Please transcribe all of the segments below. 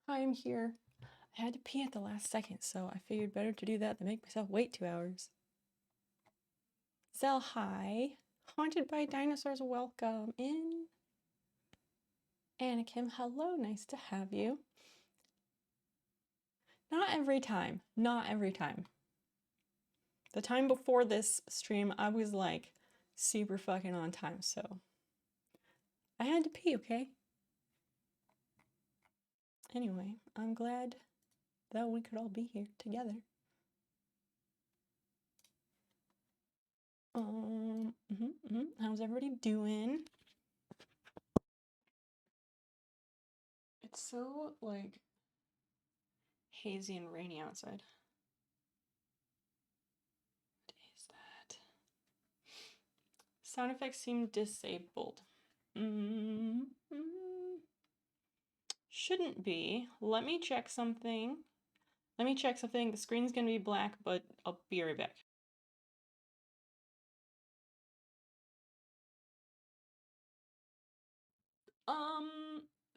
I'm here. I had to pee at the last second, so I figured better to do that than make myself wait 2 hours. Zell, hi. Haunted by Dinosaurs, welcome in. Anakim, hello, nice to have you. Not every time, not every time. The time before this stream, I was like super fucking on time, so I had to pee, okay? Anyway, I'm glad that we could all be here together. How's everybody doing? It's so like hazy and rainy outside. What is that? Sound effects seem disabled. Shouldn't be. Let me check something. The screen's gonna be black, but I'll be right back.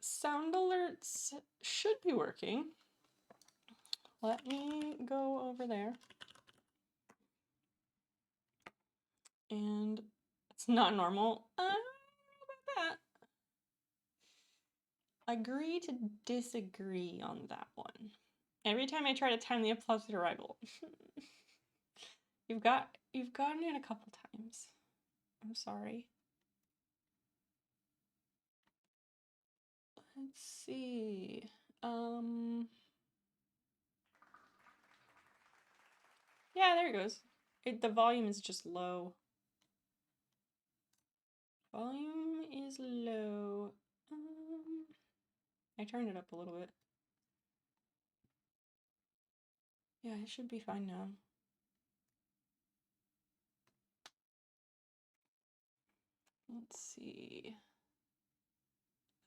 Sound alerts should be working. Let me go over there. And it's not normal. I don't know about that. Agree to disagree on that one. Every time I try to time the upload arrival. You've gotten it a couple times. I'm sorry. Let's see. Yeah, there it goes. The volume is just low. Volume is low. I turned it up a little bit. Yeah, it should be fine now. Let's see.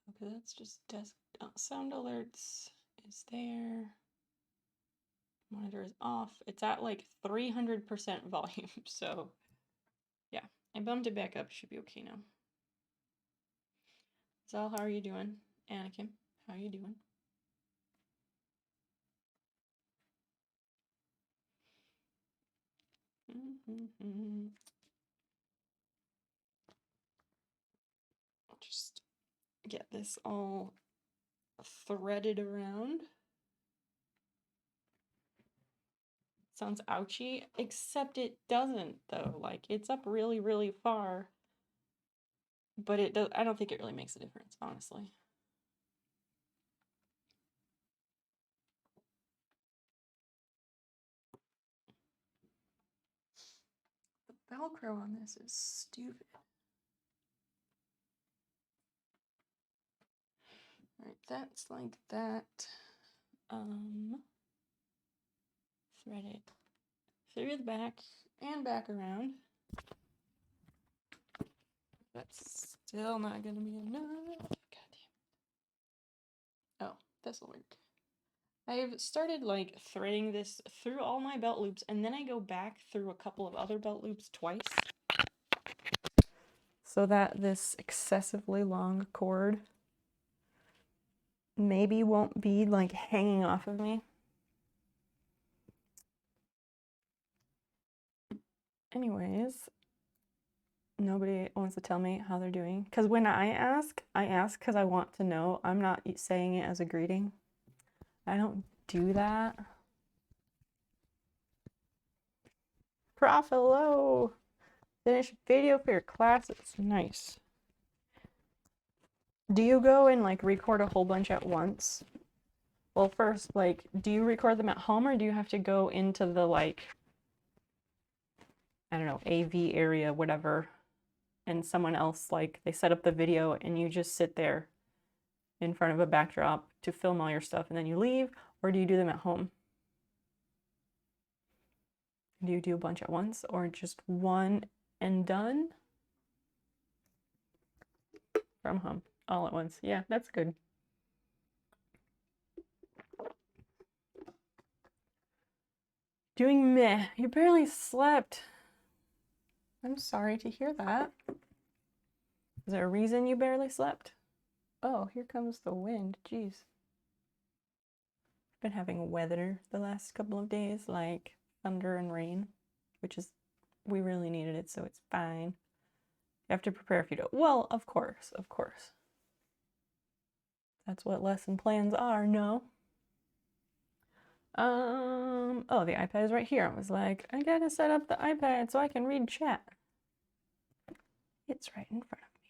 Okay, that's just desk. Sound alerts is there. Monitor is off. It's at like 300% volume, so yeah. I bumped it back up. It should be okay now. Zal, how are you doing? Anakim, how are you doing? I'll just get this all threaded around. Sounds ouchy, except it doesn't though. Like it's up really, really far, but it does. I don't think it really makes a difference, honestly. The Velcro on this is stupid. Alright, that's like that. Thread it through the back and back around. That's still not gonna be enough. God damn. Oh, this'll work. I've started like threading this through all my belt loops, and then I go back through a couple of other belt loops twice, so that this excessively long cord maybe won't be like hanging off of me. Anyways, nobody wants to tell me how they're doing, because when I ask because I want to know. I'm not saying it as a greeting. I don't do that. Prof, hello. Finished video for your classes. Nice. Do you go and like record a whole bunch at once? Well, first, like, do you record them at home, or do you have to go into the like, I don't know, AV area, whatever, and someone else, like, they set up the video and you just sit there in front of a backdrop to film all your stuff and then you leave? Or do you do them at home? Do you do a bunch at once, or just one and done? From home, all at once. Yeah, that's good. Doing meh. You barely slept. I'm sorry to hear that. Is there a reason you barely slept? Oh, here comes the wind. Jeez. been having weather the last couple of days, like thunder and rain, which is, we really needed it, so it's fine. You have to prepare if you don't. Well, of course, of course. That's what lesson plans are, no? Oh, the iPad is right here. I was like, I gotta set up the iPad so I can read chat. It's right in front of me.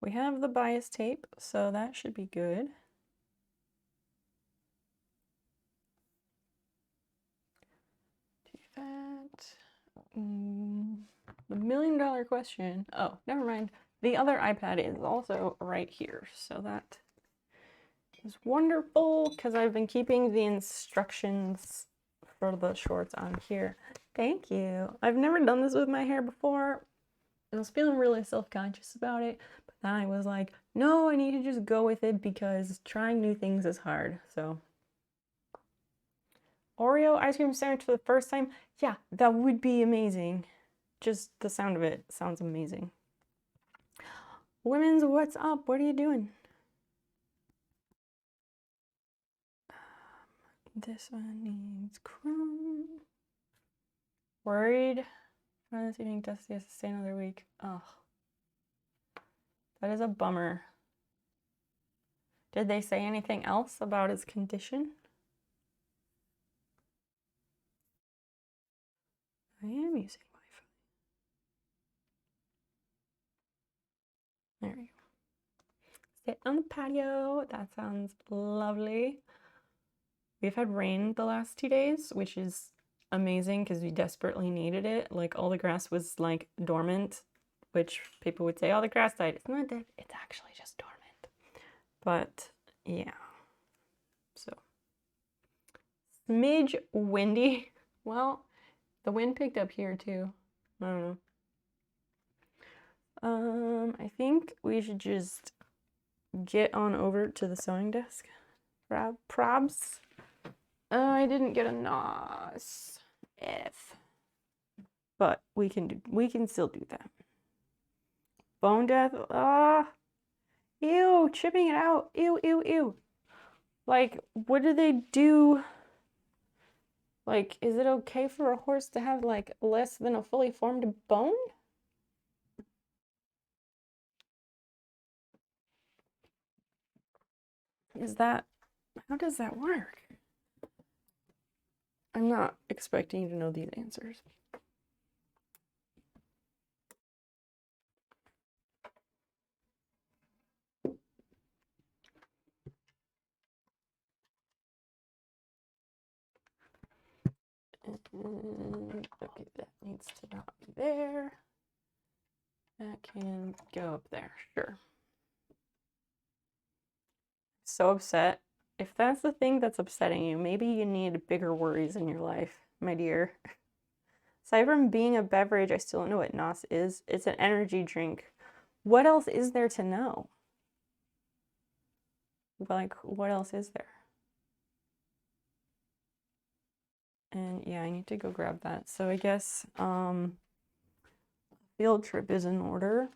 We have the bias tape, so that should be good. Do that. The $1,000,000 question. Oh, never mind. The other iPad is also right here, so that is wonderful because I've been keeping the instructions for the shorts on here. Thank you. I've never done this with my hair before. I was feeling really self-conscious about it, but then I was like, no, I need to just go with it because trying new things is hard. So Oreo ice cream sandwich for the first time, yeah, that would be amazing. Just the sound of it sounds amazing. Women's, what's up? What are you doing? This one needs chrome. Worried? I was eating Dusty has to stay another week. Oh, that is a bummer. Did they say anything else about his condition? I am using Wi-Fi. There we go. Sit on the patio. That sounds lovely. We've had rain the last 2 days, which is amazing because we desperately needed it. Like all the grass was like dormant, which people would say, oh, the grass died. It's not dead. It's actually just dormant. But yeah. So smidge windy. Well, the wind picked up here too. I don't know. I think we should just get on over to the sewing desk. Probs. I didn't get a NOS. F. But we can still do that. Bone death. Ew, chipping it out. Ew, ew, ew. Like, what do they do? Like, is it okay for a horse to have like less than a fully formed bone? Is that, how does that work? I'm not expecting to know these answers. Okay, that needs to not be there. That can go up there, sure. So upset. If that's the thing that's upsetting you, maybe you need bigger worries in your life, my dear. Aside from being a beverage, I still don't know what NOS is. It's an energy drink. What else is there to know? Like, what else is there? And yeah, I need to go grab that. So I guess field trip is in order.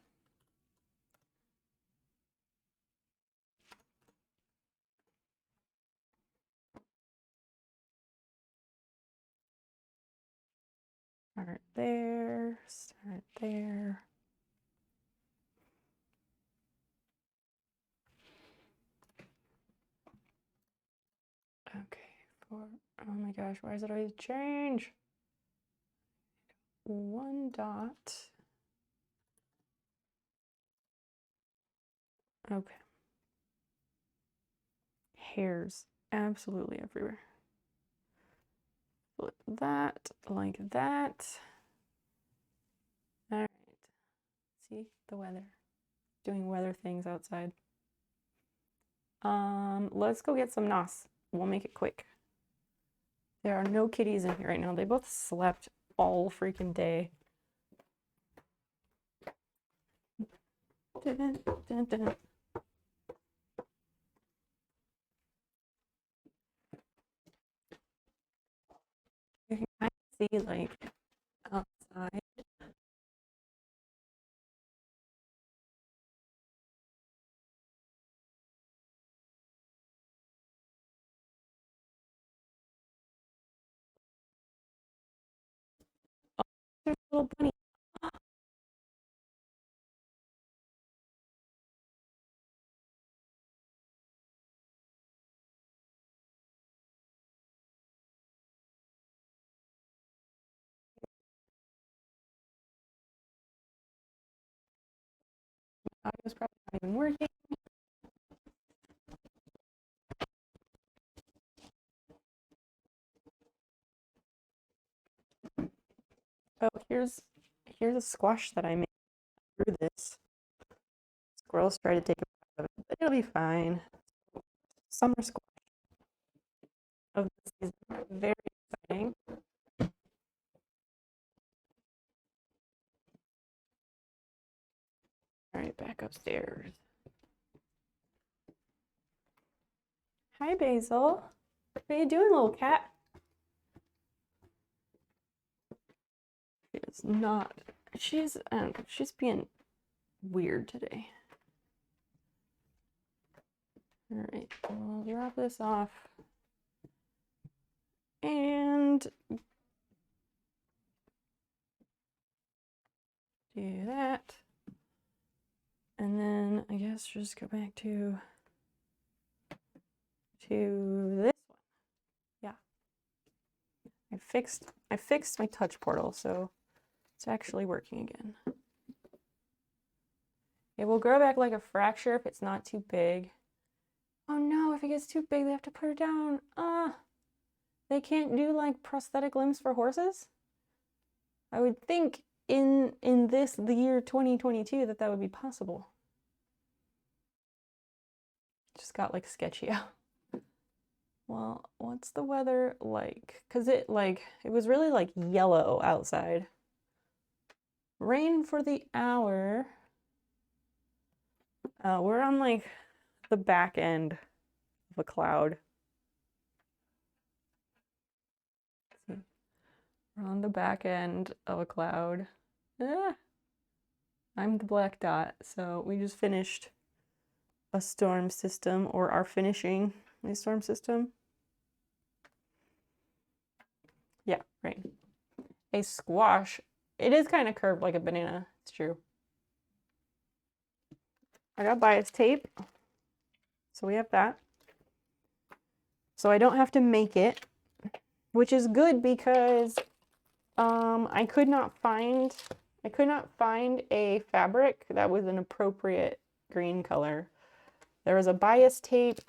Start there, start there. Okay, oh my gosh, why does it always change? 1 dot. Okay. Hairs absolutely everywhere. Flip that like that. All right. See the weather. Doing weather things outside. Let's go get some NOS. We'll make it quick. There are no kitties in here right now. They both slept all freaking day. Dun, dun, dun. You can kind of see like outside. There's a little bunny. Audio's probably not even working. Oh, here's a squash that I made through this. Squirrels try to take a bite of it, but it'll be fine. Summer squash of the season. Very exciting. All right, back upstairs. Hi, Basil. What are you doing, little cat? She's not. She's being weird today. All right, we'll drop this off. And do that. And then I guess just go back to this one. Yeah. I fixed my touch portal, so it's actually working again. It will grow back like a fracture if it's not too big. Oh no, if it gets too big, they have to put it down. They can't do like prosthetic limbs for horses? I would think in the year 2022 that would be possible. Just got like sketchy out. Well, what's the weather like? Cause it was really like yellow outside. Rain for the hour. We're on like the back end of a cloud. We're on the back end of a cloud. I'm the black dot, so we just finished a storm system, or are finishing a storm system. Yeah, right. A squash. It is kind of curved like a banana. It's true. I got bias tape, so we have that. So I don't have to make it, which is good because I could not find a fabric that was an appropriate green color. There was a bias tape.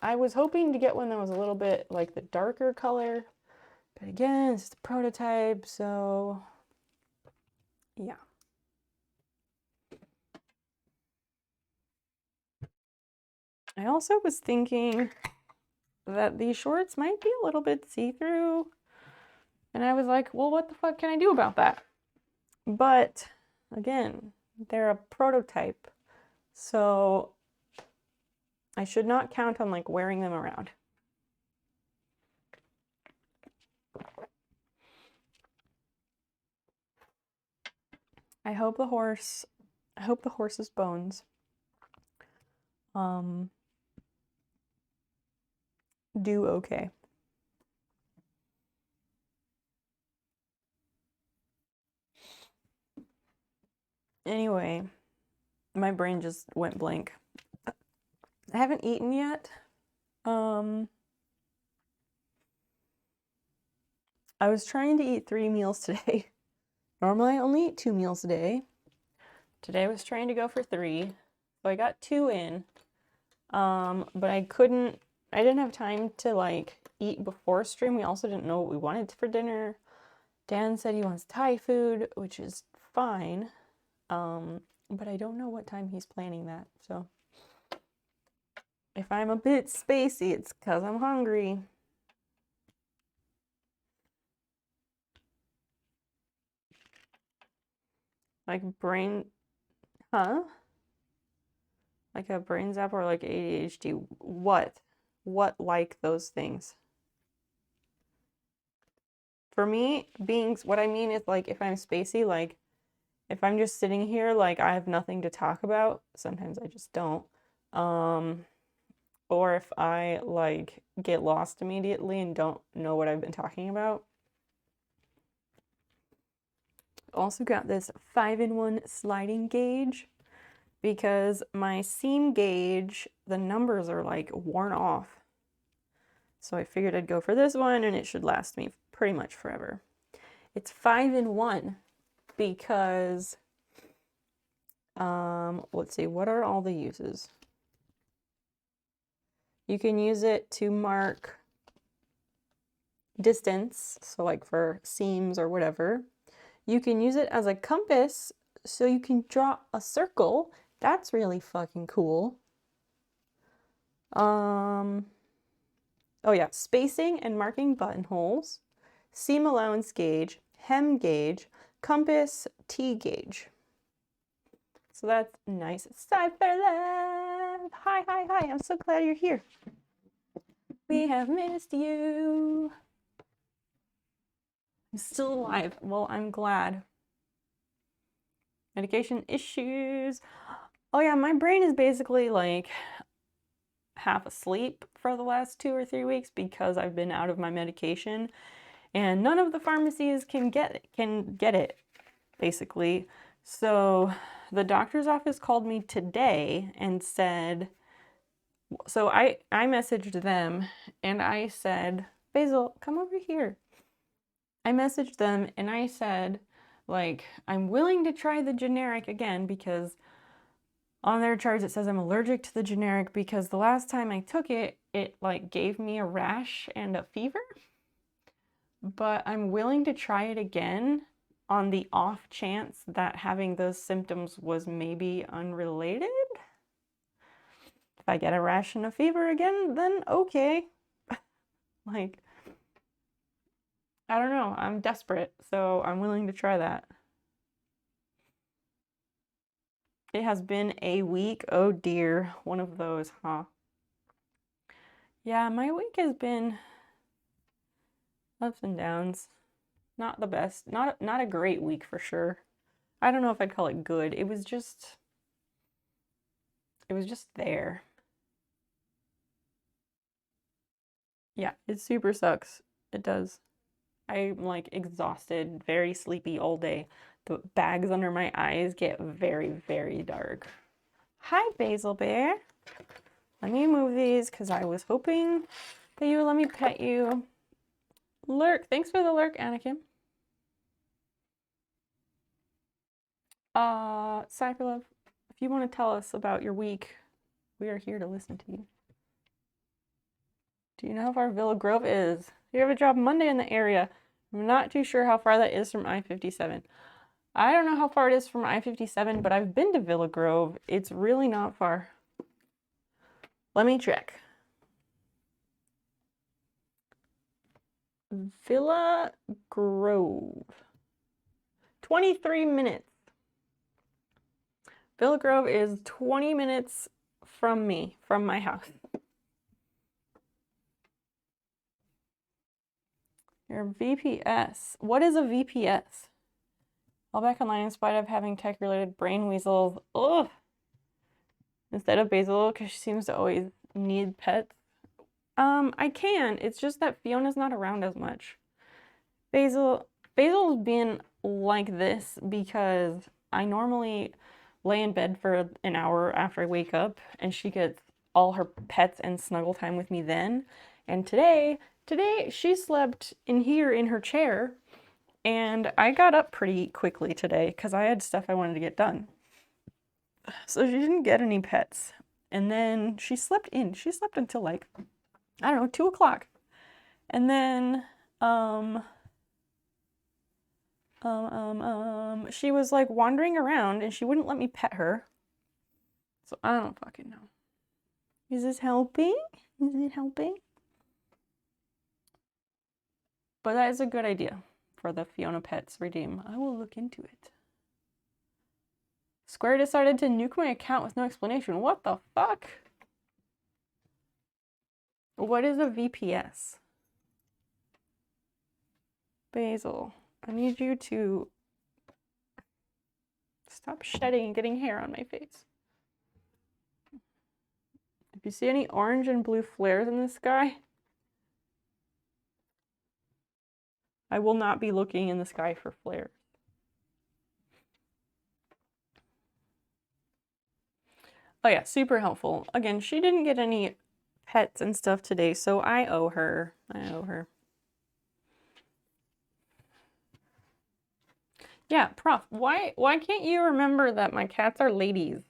I was hoping to get one that was a little bit like the darker color, but again, it's just a prototype, so yeah. I also was thinking that these shorts might be a little bit see-through, and I was like, well, what the fuck can I do about that? But again, they're a prototype, so I should not count on like wearing them around. I hope the horse's bones do okay. Anyway, my brain just went blank. I haven't eaten yet. I was trying to eat 3 meals today. Normally I only eat 2 meals a day. Today I was trying to go for 3. So I got 2 in. But I didn't have time to like eat before stream. We also didn't know what we wanted for dinner. Dan said he wants Thai food, which is fine. But I don't know what time he's planning that. So if I'm a bit spacey, it's because I'm hungry. Like huh? Like a brain zap or like ADHD? What? What like those things? For me, what I mean is like if I'm spacey, like if I'm just sitting here, like I have nothing to talk about, sometimes I just don't. Or if I like get lost immediately and don't know what I've been talking about. also got this 5-in-1 sliding gauge because my seam gauge, the numbers are like worn off. So I figured I'd go for this one and it should last me pretty much forever. It's 5-in-1 because, let's see, what are all the uses? You can use it to mark distance, so like for seams or whatever. You can use it as a compass, so you can draw a circle. That's really fucking cool. Oh yeah, spacing and marking buttonholes, seam allowance gauge, hem gauge, compass, T gauge. So that's nice. Cypherlove! Hi, hi, hi, I'm so glad you're here. We have missed you. I'm still alive. Well, I'm glad. Medication issues. Oh yeah, my brain is basically like half asleep for the last 2 or 3 weeks because I've been out of my medication and none of the pharmacies can get it basically. So the doctor's office called me today and said, so I messaged them and I said, Basil, come over here. I messaged them and I said, like, I'm willing to try the generic again because on their charts it says I'm allergic to the generic because the last time I took it, it like gave me a rash and a fever. But I'm willing to try it again on the off chance that having those symptoms was maybe unrelated. If I get a rash and a fever again, then okay. Like, I don't know, I'm desperate, so I'm willing to try that. It has been a week. Oh dear, one of those, huh? Yeah, my week has been ups and downs. Not the best. Not a great week for sure. I don't know if I'd call it good. It was just there. Yeah, it super sucks. It does. I'm like exhausted, very sleepy all day. The bags under my eyes get very, very dark. Hi, Basil Bear. Let me move these because I was hoping that you would let me pet you. Lurk, thanks for the lurk, Anakin. Cypherlove, if you want to tell us about your week, we are here to listen to you. Do you know how far Villa Grove is? You have a job Monday in the area. I'm not too sure how far that is from I-57. I don't know how far it is from I-57, but I've been to Villa Grove. It's really not far. Let me check. Villa Grove. 23 minutes. Villa Grove is 20 minutes from me, from my house. Your VPS. What is a VPS? All back online in spite of having tech-related brain weasels. Ugh. Instead of Basil, because she seems to always need pets. I can. It's just that Fiona's not around as much. Basil's been like this because I normally lay in bed for an hour after I wake up and she gets all her pets and snuggle time with me then. And today she slept in here in her chair and I got up pretty quickly today because I had stuff I wanted to get done. So she didn't get any pets. And then she slept in. She slept until like, I don't know, 2 o'clock. And then, she was like wandering around and she wouldn't let me pet her. So I don't fucking know. Is this helping? Is it helping? But that is a good idea for the Fiona Pets redeem. I will look into it. Square decided to nuke my account with no explanation. What the fuck? What is a VPS? Basil, I need you to stop shedding and getting hair on my face. If you see any orange and blue flares in the sky, I will not be looking in the sky for flares. Oh yeah, super helpful. Again, she didn't get any pets and stuff today, so I owe her. I owe her. Yeah, Prof, why can't you remember that my cats are ladies?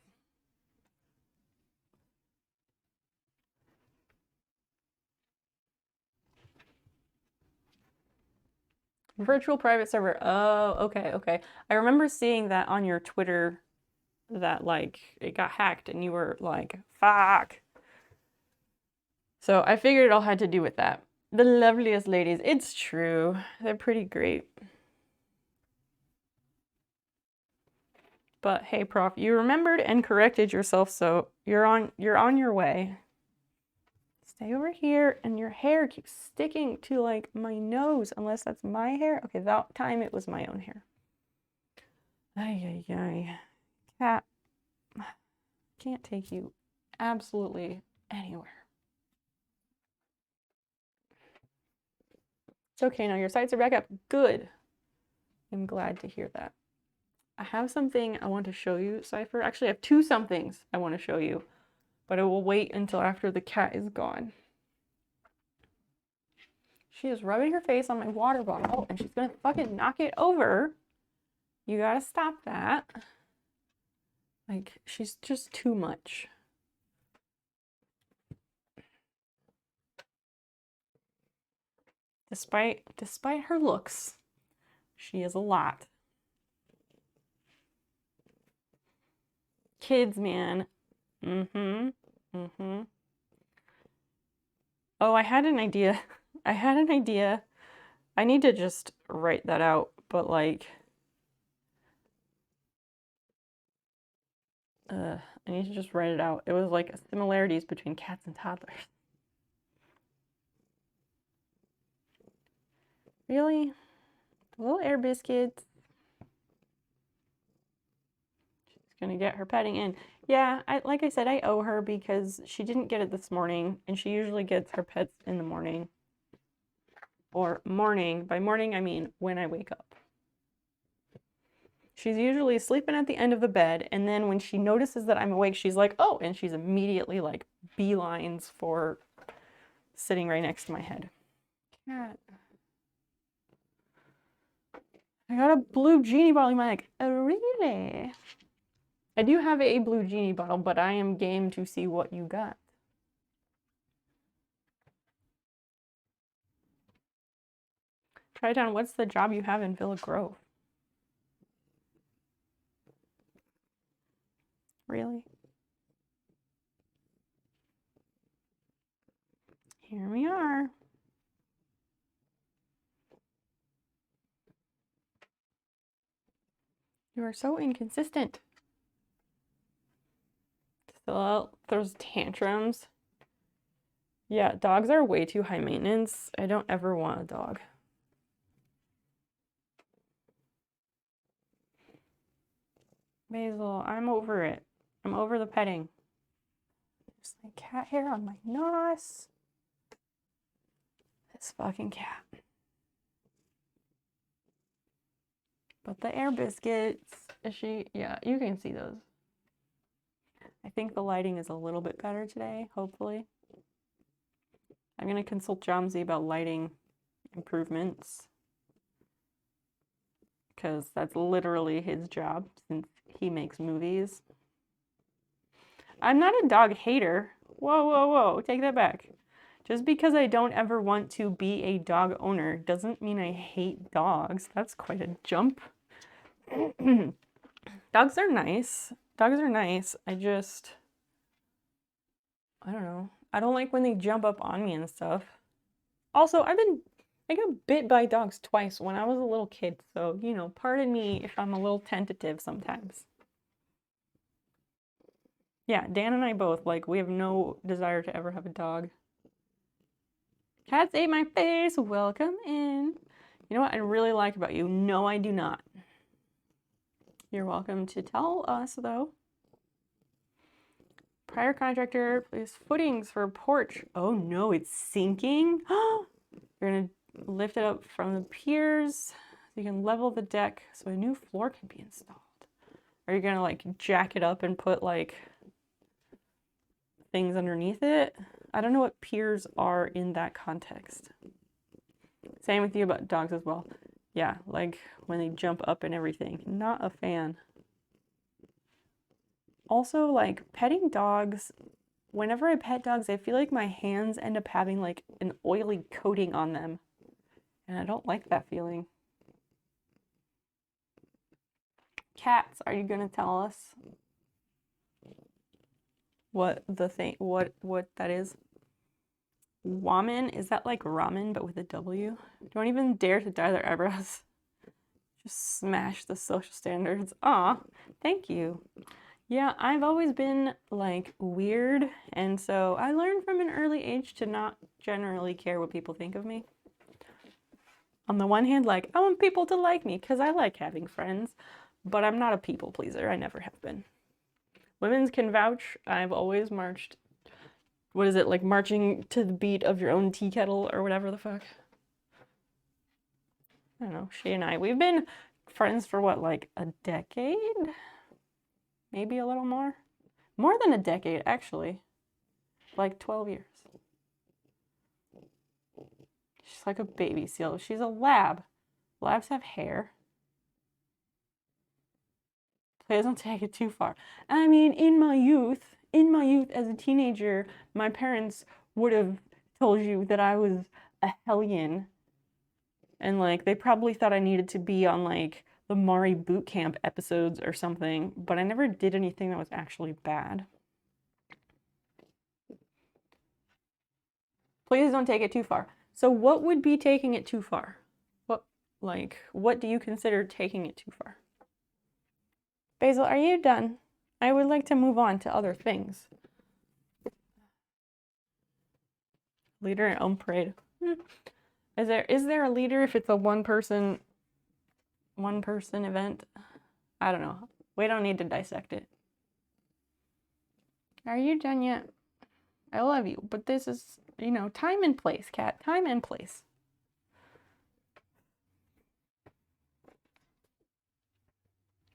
Virtual private server. Oh, okay, okay. I remember seeing that on your Twitter that like it got hacked and you were like, fuck. So I figured it all had to do with that. The loveliest ladies. It's true. They're pretty great. But hey, Prof, you remembered and corrected yourself, so you're on your way. Stay over here, and your hair keeps sticking to like my nose, unless that's my hair. Okay, that time it was my own hair. Ay, ay, ay. Cat, can't take you absolutely anywhere. It's okay now, your sights are back up. Good. I'm glad to hear that. I have something I want to show you, Cypher. Actually, I have two somethings I want to show you, but I will wait until after the cat is gone. She is rubbing her face on my water bottle and she's gonna fucking knock it over. You gotta stop that. Like, she's just too much. Despite her looks, she is a lot. Kids, man. Mm-hmm. Mm-hmm. Oh, I had an idea. I had an idea. I need to just write that out, but like, I need to just write it out. It was like similarities between cats and toddlers. Really? The little air biscuits. She's gonna get her petting in. Yeah, like I said, I owe her because she didn't get it this morning, and she usually gets her pets in the morning. Or morning. By morning, I mean when I wake up. She's usually sleeping at the end of the bed, and then when she notices that I'm awake, she's like, oh, and she's immediately like beelines for sitting right next to my head. Cat. I got a blue genie bottle. You might like, oh, really? I do have a blue genie bottle, but I am game to see what you got. Try down, what's the job you have in Villa Grove? Really? Here we are. You are so inconsistent. Still throws tantrums. Yeah, dogs are way too high maintenance. I don't ever want a dog. Basil, I'm over it. I'm over the petting. There's my cat hair on my nose. This fucking cat. But the air biscuits, is she? Yeah, you can see those. I think the lighting is a little bit better today, hopefully. I'm gonna consult Jomsy about lighting improvements, because that's literally his job since he makes movies. I'm not a dog hater. Whoa, whoa, whoa, take that back. Just because I don't ever want to be a dog owner doesn't mean I hate dogs. That's quite a jump. Dogs are nice. Dogs are nice. I don't know. I don't like when they jump up on me and stuff. Also, I got bit by dogs twice when I was a little kid, so, you know, pardon me if I'm a little tentative sometimes. Yeah, Dan and I both, like, we have no desire to ever have a dog. Cats ate my face, welcome in. You know what I really like about you? No, I do not. You're welcome to tell us, though. Prior contractor, place footings for porch. Oh no, it's sinking. You're gonna lift it up from the piers so you can level the deck so a new floor can be installed. Are you gonna like jack it up and put like things underneath it. I don't know what piers are in that context. Same with you about dogs as well. Yeah, like when they jump up and everything. Not a fan. Also, like petting dogs, whenever I pet dogs, I feel like my hands end up having like an oily coating on them. And I don't like that feeling. Cats, are you gonna tell us what that is? Woman, is that like ramen but with a W? Don't even dare to dye their eyebrows. Just smash the social standards. Aw, thank you. Yeah, I've always been like weird, and so I learned from an early age to not generally care what people think of me. On the one hand, like, I want people to like me because I like having friends, but I'm not a people pleaser. I never have been. Women's can vouch. I've always marched. What is it, like marching to the beat of your own tea kettle or whatever the fuck? I don't know. She and I, we've been friends for what, like a decade? Maybe a little more? More than a decade, actually. Like 12 years. She's like a baby seal. She's a lab. Labs have hair. Please don't take it too far. I mean, in my youth as a teenager, my parents would have told you that I was a hellion. And like, they probably thought I needed to be on like the Mari boot camp episodes or something, but I never did anything that was actually bad. Please don't take it too far. So what would be taking it too far? What do you consider taking it too far? Basil, are you done? I would like to move on to other things. Leader at Elm Parade. Is there a leader if it's a one person event? I don't know. We don't need to dissect it. Are you done yet? I love you, but this is, you know, time and place, cat. Time and place.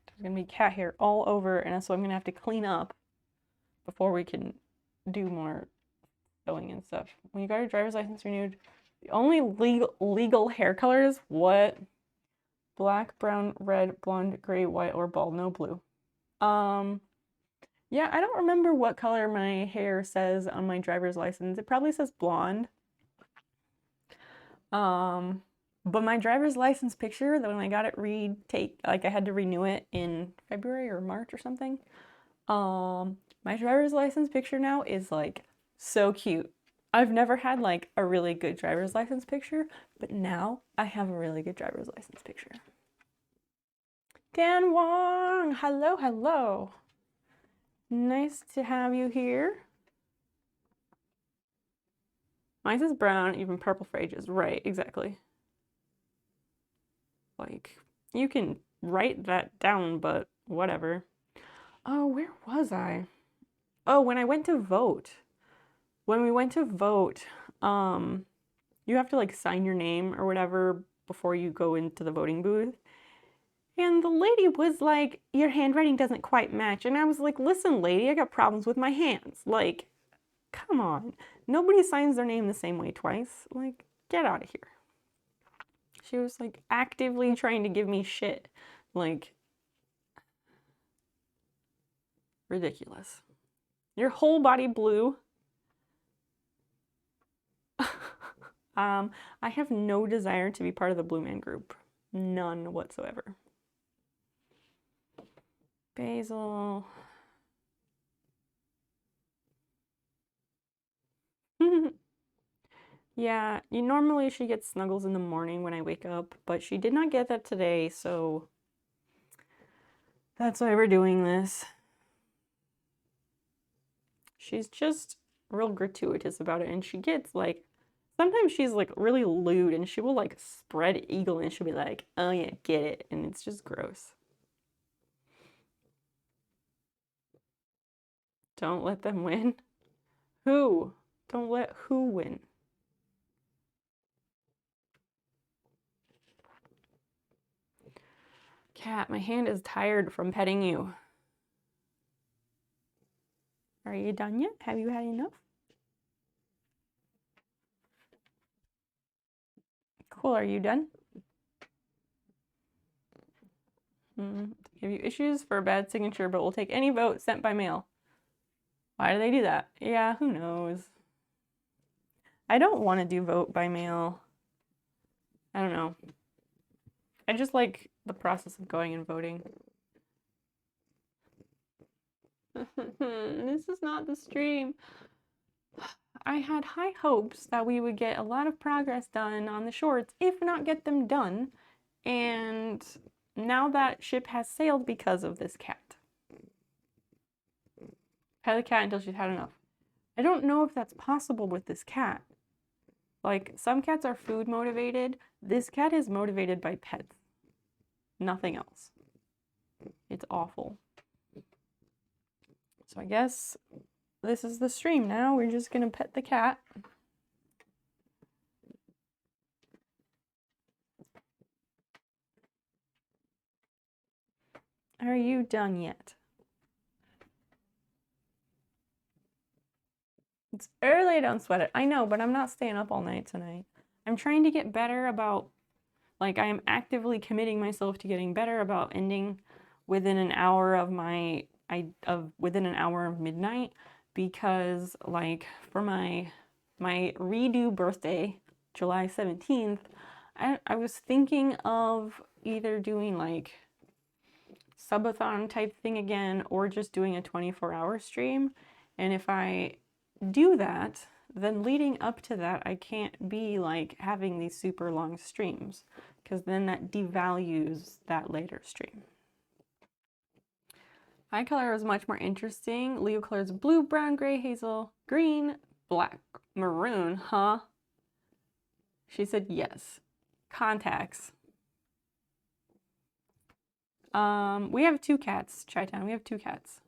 There's gonna be cat hair all over, and so I'm gonna have to clean up before we can do more sewing and stuff. When you got your driver's license renewed, the only legal hair colors, what? Black, brown, red, blonde, gray, white, or bald, no blue. Yeah, I don't remember what color my hair says on my driver's license. It probably says blonde. But my driver's license picture, when I got it like I had to renew it in February or March or something. My driver's license picture now is like so cute. I've never had like a really good driver's license picture, but now I have a really good driver's license picture. Dan Wong, hello, hello. Nice to have you here. Mine is brown, even purple for ages. Right, exactly. Like, you can write that down, but whatever. Oh, where was I? Oh, when I went to vote. When we went to vote, you have to like sign your name or whatever before you go into the voting booth. And the lady was like, your handwriting doesn't quite match. And I was like, listen, lady, I got problems with my hands. Like, come on. Nobody signs their name the same way twice. Like, get out of here. She was like actively trying to give me shit. Like, ridiculous. Your whole body blue. I have no desire to be part of the Blue Man Group. None whatsoever. Basil. Yeah, normally she gets snuggles in the morning when I wake up, but she did not get that today, so that's why we're doing this. She's just real gratuitous about it, and she gets like, sometimes she's like really lewd and she will like spread eagle and she'll be like, oh yeah, get it, and it's just gross. Don't let them win. Who? Don't let who win? Cat, my hand is tired from petting you. Are you done yet? Have you had enough? Cool, are you done? Give you issues for a bad signature, but we'll take any vote sent by mail. Why do they do that? Yeah, who knows? I don't want to do vote by mail. I don't know. I just like the process of going and voting. This is not the stream. I had high hopes that we would get a lot of progress done on the shorts, if not get them done. And now that ship has sailed because of this cat. Pet the cat until she's had enough. I don't know if that's possible with this cat. Like, some cats are food motivated. This cat is motivated by pets. Nothing else. It's awful. So I guess this is the stream now. We're just gonna pet the cat. Are you done yet? It's early, don't sweat it. I know, but I'm not staying up all night tonight. I'm trying to get better about, like, I am actively committing myself to getting better about ending within an hour of within an hour of midnight, because like for my redo birthday, July 17th, I was thinking of either doing like subathon type thing again or just doing a 24-hour stream. And if I do that, then leading up to that, I can't be like having these super long streams, because then that devalues that later stream. My color is much more interesting. Leo color is blue, brown, gray, hazel, green, black, maroon, huh? She said yes. Contacts. We have 2 cats, Chi-Town. We have 2 cats.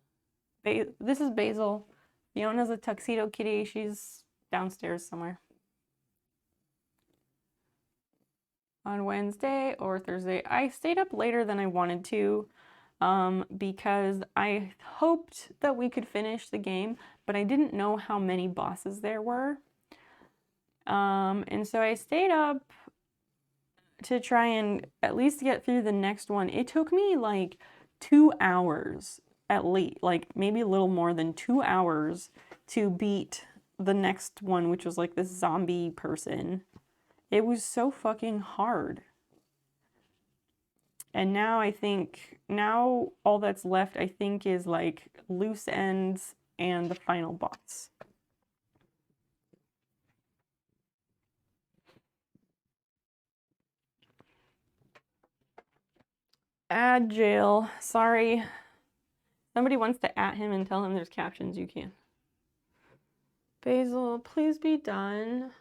This is Basil. Fiona's a tuxedo kitty. She's downstairs somewhere. On Wednesday or Thursday, I stayed up later than I wanted to, because I hoped that we could finish the game, but I didn't know how many bosses there were. And so I stayed up to try and at least get through the next one. It took me like 2 hours at least, like maybe a little more than 2 hours to beat the next one, which was like this zombie person. It was so fucking hard. And now I think, now all that's left, I think, is like loose ends and the final boss. Add jail. Sorry. Somebody wants to at him and tell him there's captions, you can. Basil, please be done.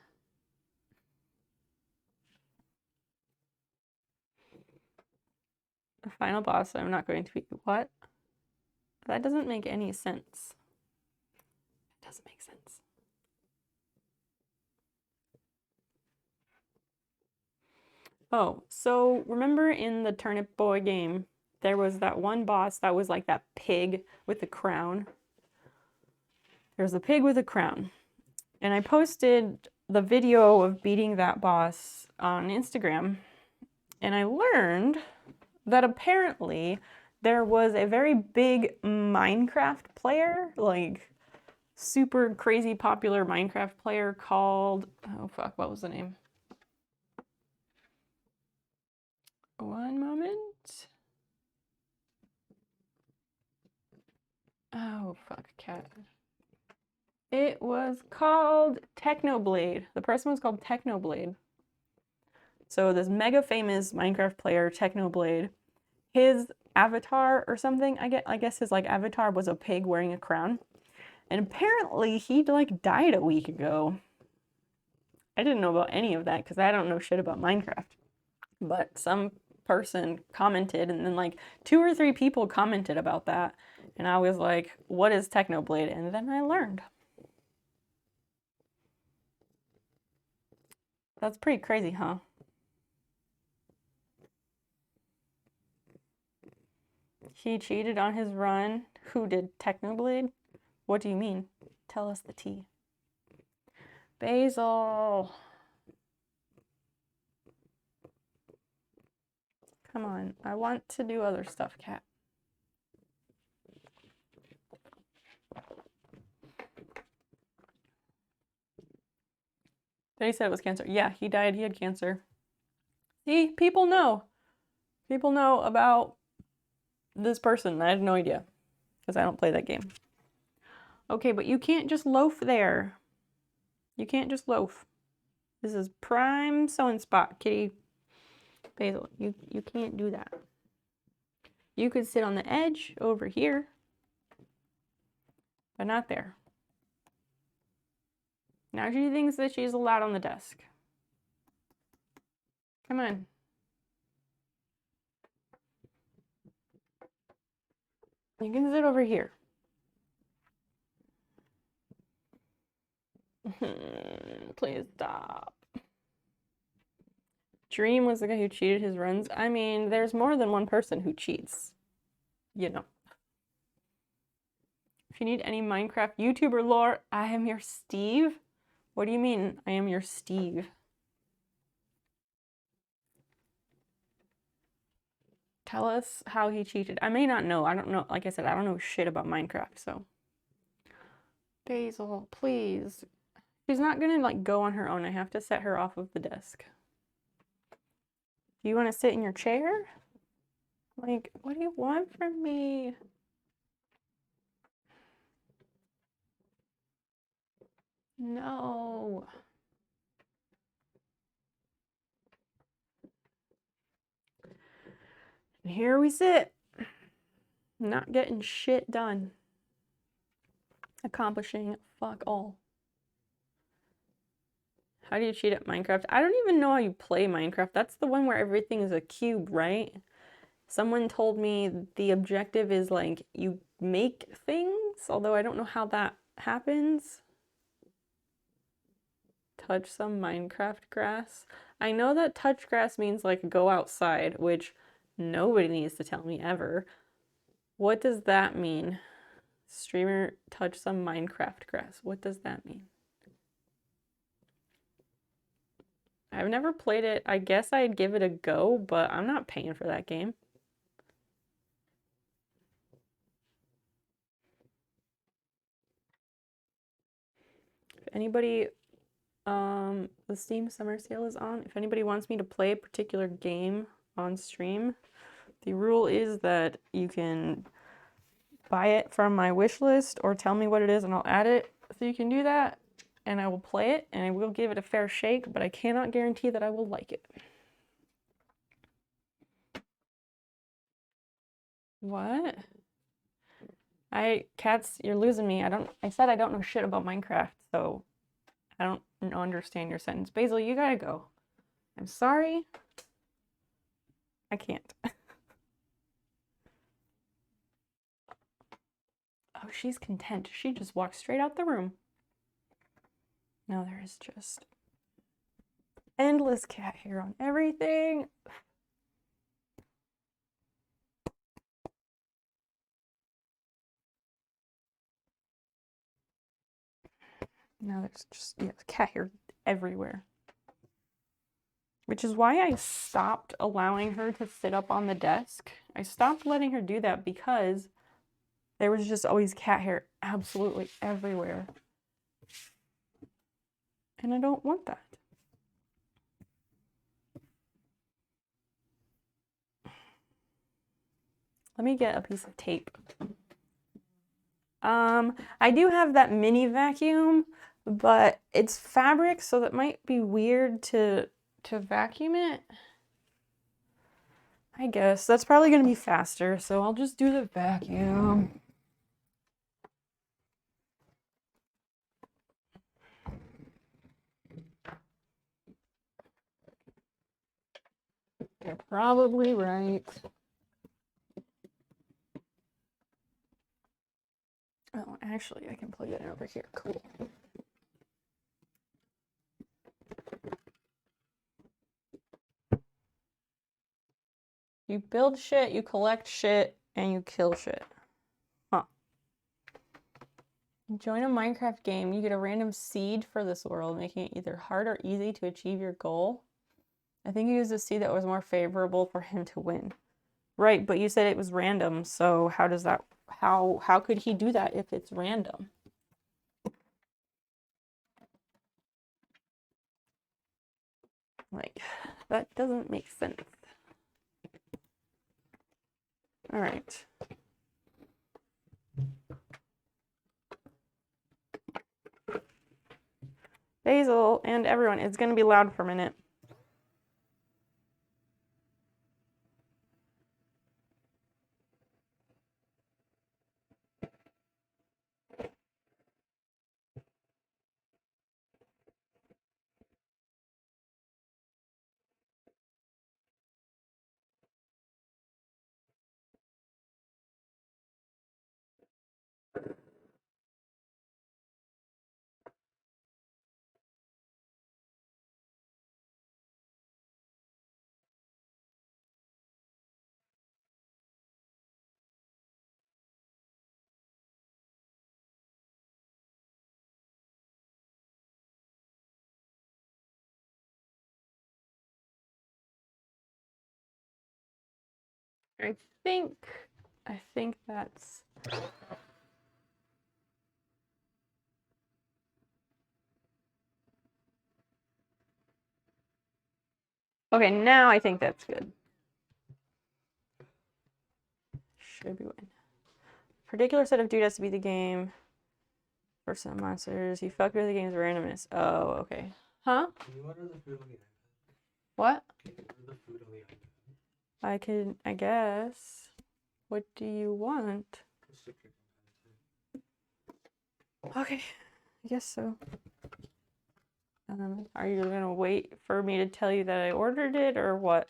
The final boss, I'm not going to be... What? That doesn't make any sense. It doesn't make sense. Oh, so remember in the Turnip Boy game, there was that one boss that was like that pig with the crown? There's a pig with a crown. And I posted the video of beating that boss on Instagram. And I learned that apparently there was a very big Minecraft player, like super crazy popular Minecraft player called, oh fuck, what was the name? One moment. Oh fuck, cat. It was called Technoblade. The person was called Technoblade. So this mega famous Minecraft player, Technoblade, his avatar or something, I guess his like avatar was a pig wearing a crown. And apparently he like died a week ago. I didn't know about any of that because I don't know shit about Minecraft. But some person commented, and then like 2 or 3 people commented about that. And I was like, what is Technoblade? And then I learned. That's pretty crazy, huh? He cheated on his run. Who did? Technoblade? What do you mean? Tell us the tea. Basil. Come on. I want to do other stuff, cat. They said it was cancer. Yeah, he died. He had cancer. See, people know. People know about this person. I had no idea because I don't play that game. Okay, but you can't just loaf there. You can't just loaf. This is prime sewing spot, kitty. Basil, you can't do that. You could sit on the edge over here, but not there. Now she thinks that she's allowed on the desk. Come on. You can sit over here. Please stop. Dream was the guy who cheated his runs. I mean, there's more than one person who cheats. You know. If you need any Minecraft YouTuber lore, I am your Steve. What do you mean, I am your Steve? Tell us how he cheated. I may not know. I don't know. Like I said, I don't know shit about Minecraft, so. Basil, please. She's not gonna, like, go on her own. I have to set her off of the desk. Do you want to sit in your chair? Like, what do you want from me? No. And here we sit. Not getting shit done. Accomplishing fuck all. How do you cheat at Minecraft? I don't even know how you play Minecraft. That's the one where everything is a cube, right? Someone told me the objective is like you make things, although I don't know how that happens. Touch some Minecraft grass. I know that touch grass means like go outside, which nobody needs to tell me ever. What does that mean? Streamer touch some Minecraft grass. What does that mean? I've never played it. I guess I'd give it a go, but I'm not paying for that game. If anybody, the Steam Summer Sale is on. If anybody wants me to play a particular game on stream, the rule is that you can buy it from my wish list or tell me what it is and I'll add it. So you can do that and I will play it and I will give it a fair shake, but I cannot guarantee that I will like it. What? Cats, you're losing me. I said I don't know shit about Minecraft, so I don't understand your sentence. Basil, you gotta go. I'm sorry. I can't. Oh, she's content. She just walked straight out the room. Now there is just endless cat hair on everything. Now there's just cat hair everywhere. Which is why I stopped allowing her to sit up on the desk. I stopped letting her do that because there was just always cat hair absolutely everywhere. And I don't want that. Let me get a piece of tape. I do have that mini vacuum, but it's fabric, so that might be weird to vacuum it. I guess that's probably gonna be faster, so I'll just do the vacuum. You're probably right. Oh, actually, I can plug it in over here. Cool. You build shit, you collect shit, and you kill shit. Huh. Join a Minecraft game. You get a random seed for this world, making it either hard or easy to achieve your goal. I think he used a seed that was more favorable for him to win. Right, but you said it was random, so how does that, how could he do that if it's random? Like, that doesn't make sense. All right. Basil and everyone, it's going to be loud for a minute. I think that's... Okay, now I think that's good. Should be win. Particular set of dude has to be the game. For some monsters, you fucked with the game's randomness. Oh, okay. Huh? Can you order the food on the iPad? What? Can you order the food on the iPad? I could, I guess. What do you want? Okay, I guess so. Are you gonna wait for me to tell you that I ordered it or what?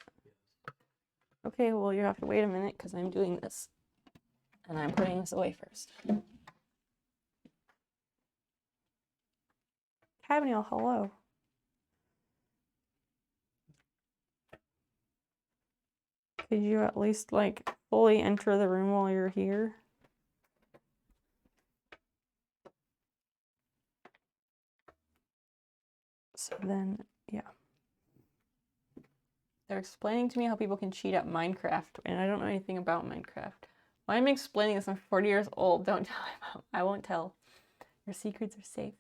Okay, well, you have to wait a minute because I'm doing this. And I'm putting this away first. Cabaniel, hello. Could you at least, like, fully enter the room while you're here? So then, yeah. They're explaining to me how people can cheat at Minecraft, and I don't know anything about Minecraft. Why am I explaining this? I'm 40 years old. Don't tell him. I won't tell. Your secrets are safe.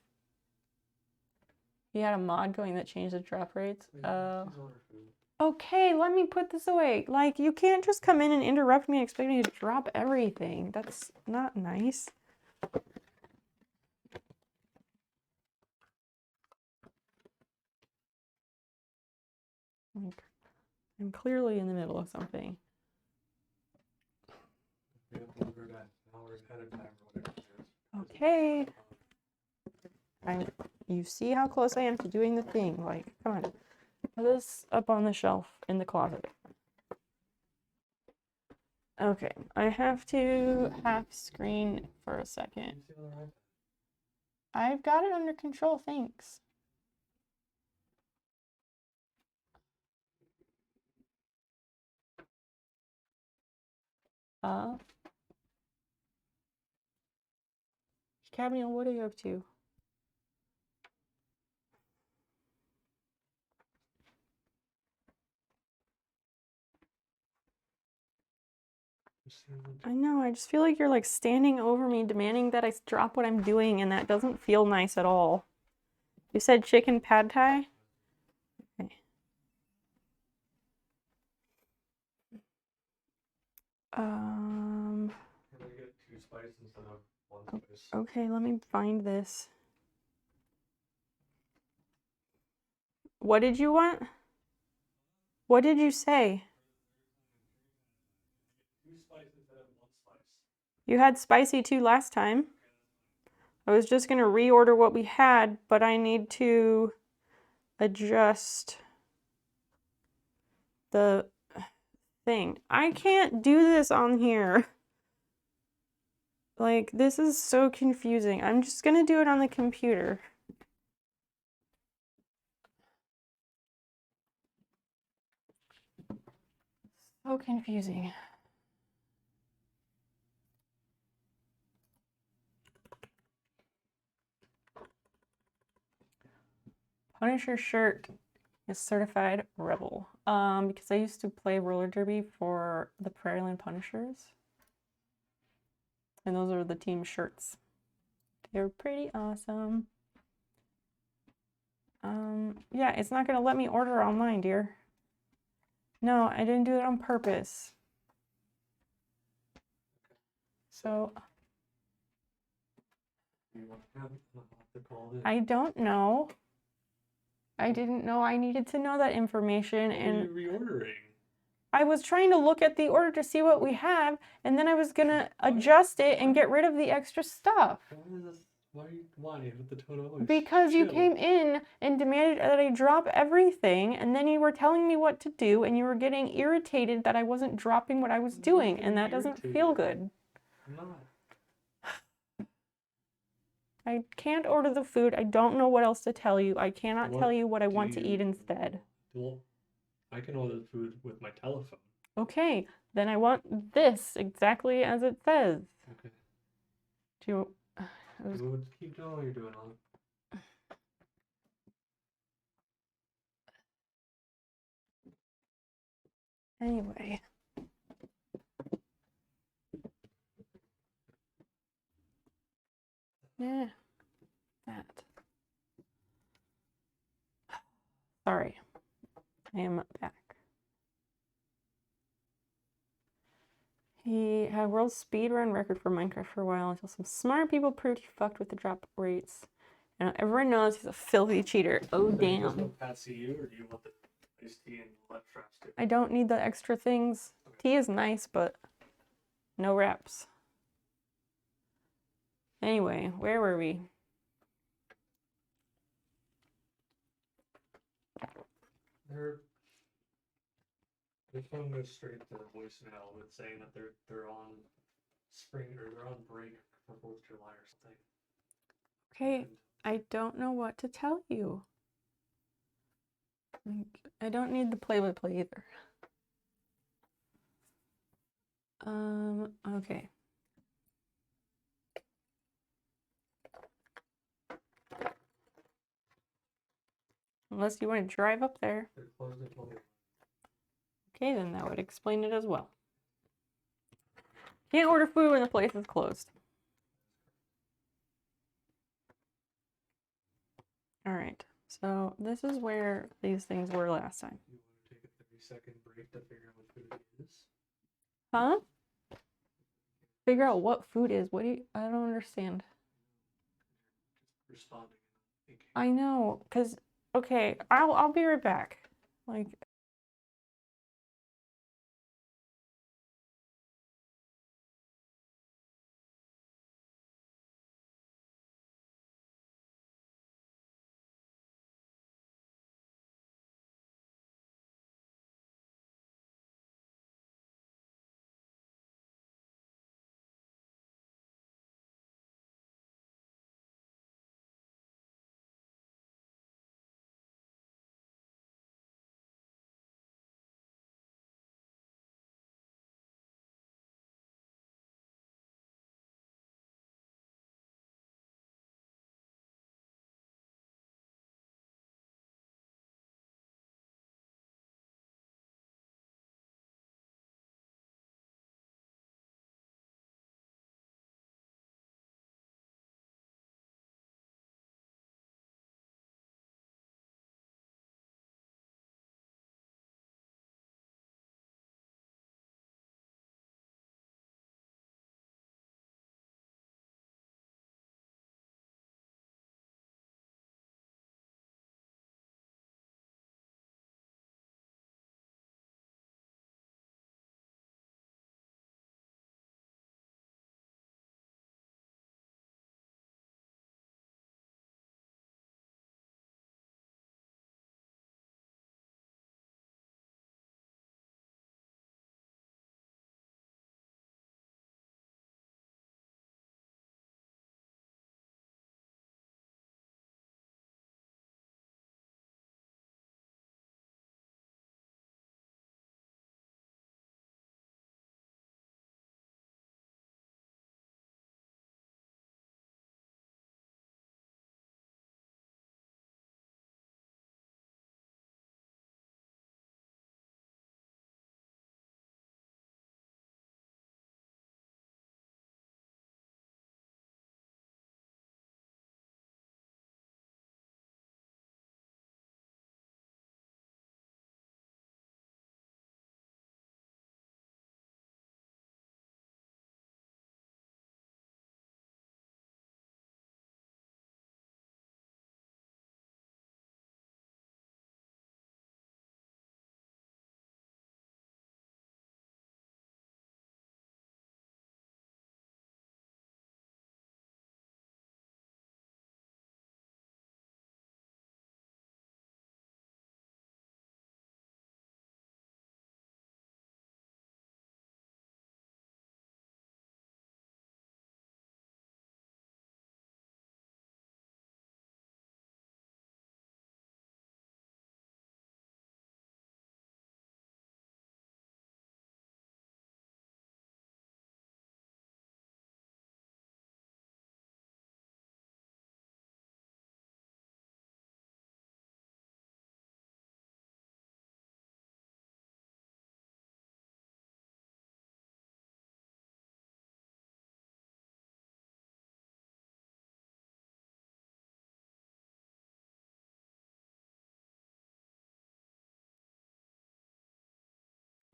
He had a mod going that changed the drop rates. Okay, let me put this away. Like, you can't just come in and interrupt me and expect me to drop everything. That's not nice. Like, I'm clearly in the middle of something. Okay. You see how close I am to doing the thing. Like, come on. Put this up on the shelf in the closet. Okay, I have to half screen for a second. I've got it under control, thanks. Cabaniel, what are you up to? I know, I just feel like you're like standing over me demanding that I drop what I'm doing, and that doesn't feel nice at all. You said chicken pad thai? Okay. Get 2 spices instead of 1 spice. Okay, let me find this. What did you want? What did you say? 2 spices instead of 1 spice. You had spicy too last time. I was just gonna reorder what we had, but I need to adjust the thing. I can't do this on here. Like, this is so confusing. I'm just gonna do it on the computer. So confusing. Punisher shirt is certified rebel. Because I used to play roller derby for the Prairieland Punishers. And those are the team shirts. They're pretty awesome. Yeah, it's not gonna let me order online, dear. No, I didn't do it on purpose. So You want to have to call it? I don't know. I didn't know I needed to know that information, What and are you reordering? I was trying to look at the order to see what we have, and then I was gonna adjust it and get rid of the extra stuff. Why with the total? Because you came in and demanded that I drop everything, and then you were telling me what to do, and you were getting irritated that I wasn't dropping what I was doing, and that doesn't feel good. I'm not. I can't order the food. I don't know what else to tell you. I cannot What tell you what I do want to eat you- instead. Well, I can order the food with my telephone. Okay, then I want this exactly as it says. Okay. Do you... Keep doing what you're doing. Anyway. Yeah, that. Sorry, I am back. He had world speedrun record for Minecraft for a while until some smart people proved he fucked with the drop rates. And everyone knows he's a filthy cheater. Oh, damn. Patsy you, or do you want the iced tea and let traps do? I don't need the extra things. Tea is nice, but no wraps. Anyway, where were we? This one goes straight to voicemail with saying that they're on spring or they're on break for 4th of July or something. Okay, I don't know what to tell you. I don't need the play-by-play either. Okay. Unless you want to drive up there. They're closed until Okay, then that would explain it as well. Can't order food when the place is closed. Alright, so this is where these things were last time. You want to take a 30-second break to figure out what food it is? Huh? Figure out what food is. What do you... I don't understand. Just responding and thinking. I know, because... Okay, I'll be right back. Like...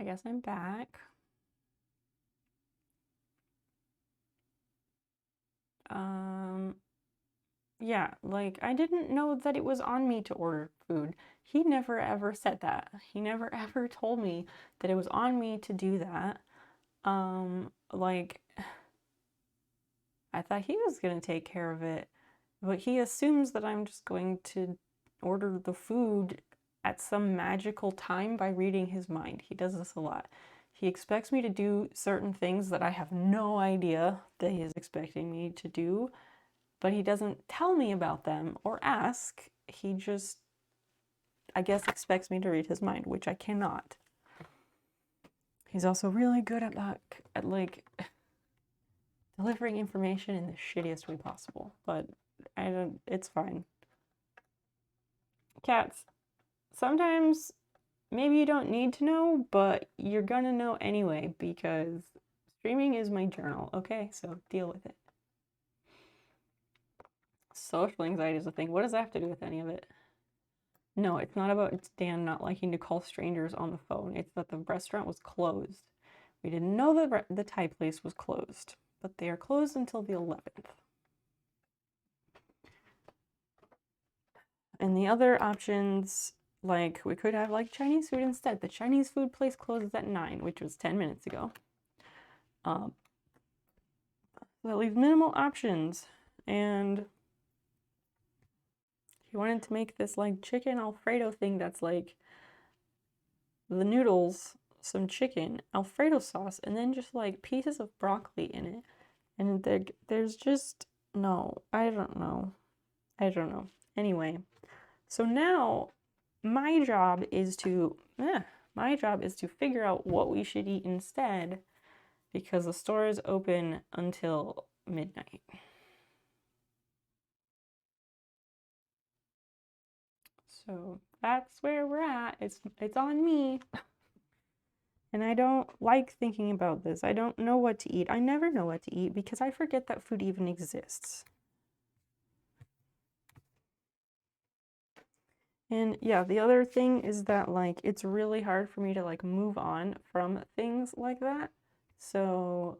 I guess I'm back. Yeah, like I didn't know that it was on me to order food. He never ever said that. He never ever told me that it was on me to do that. Like I thought he was gonna take care of it, but he assumes that I'm just going to order the food at some magical time by reading his mind. He does this a lot. He expects me to do certain things that I have no idea that he is expecting me to do, but he doesn't tell me about them or ask. He just, I guess, expects me to read his mind, which I cannot. He's also really good at like delivering information in the shittiest way possible, but it's fine. Cats, sometimes maybe you don't need to know, but you're gonna know anyway because streaming is my journal, okay? So deal with it. Social anxiety is a thing. What does that have to do with any of it? No, it's not about Dan not liking to call strangers on the phone. It's that the restaurant was closed. We didn't know that the Thai place was closed, but they are closed until the 11th. And the other options, like we could have like Chinese food instead. The Chinese food place closes at 9, which was 10 minutes ago. So that leaves minimal options. And he wanted to make this like chicken Alfredo thing that's like the noodles, some chicken, Alfredo sauce, and then just like pieces of broccoli in it. And there's just, no, I don't know. Anyway, so now my job is to figure out what we should eat instead because the store is open until midnight. So that's where we're at. It's on me. And I don't like thinking about this. I don't know what to eat. I never know what to eat because I forget that food even exists. And yeah, the other thing is that like it's really hard for me to like move on from things like that. So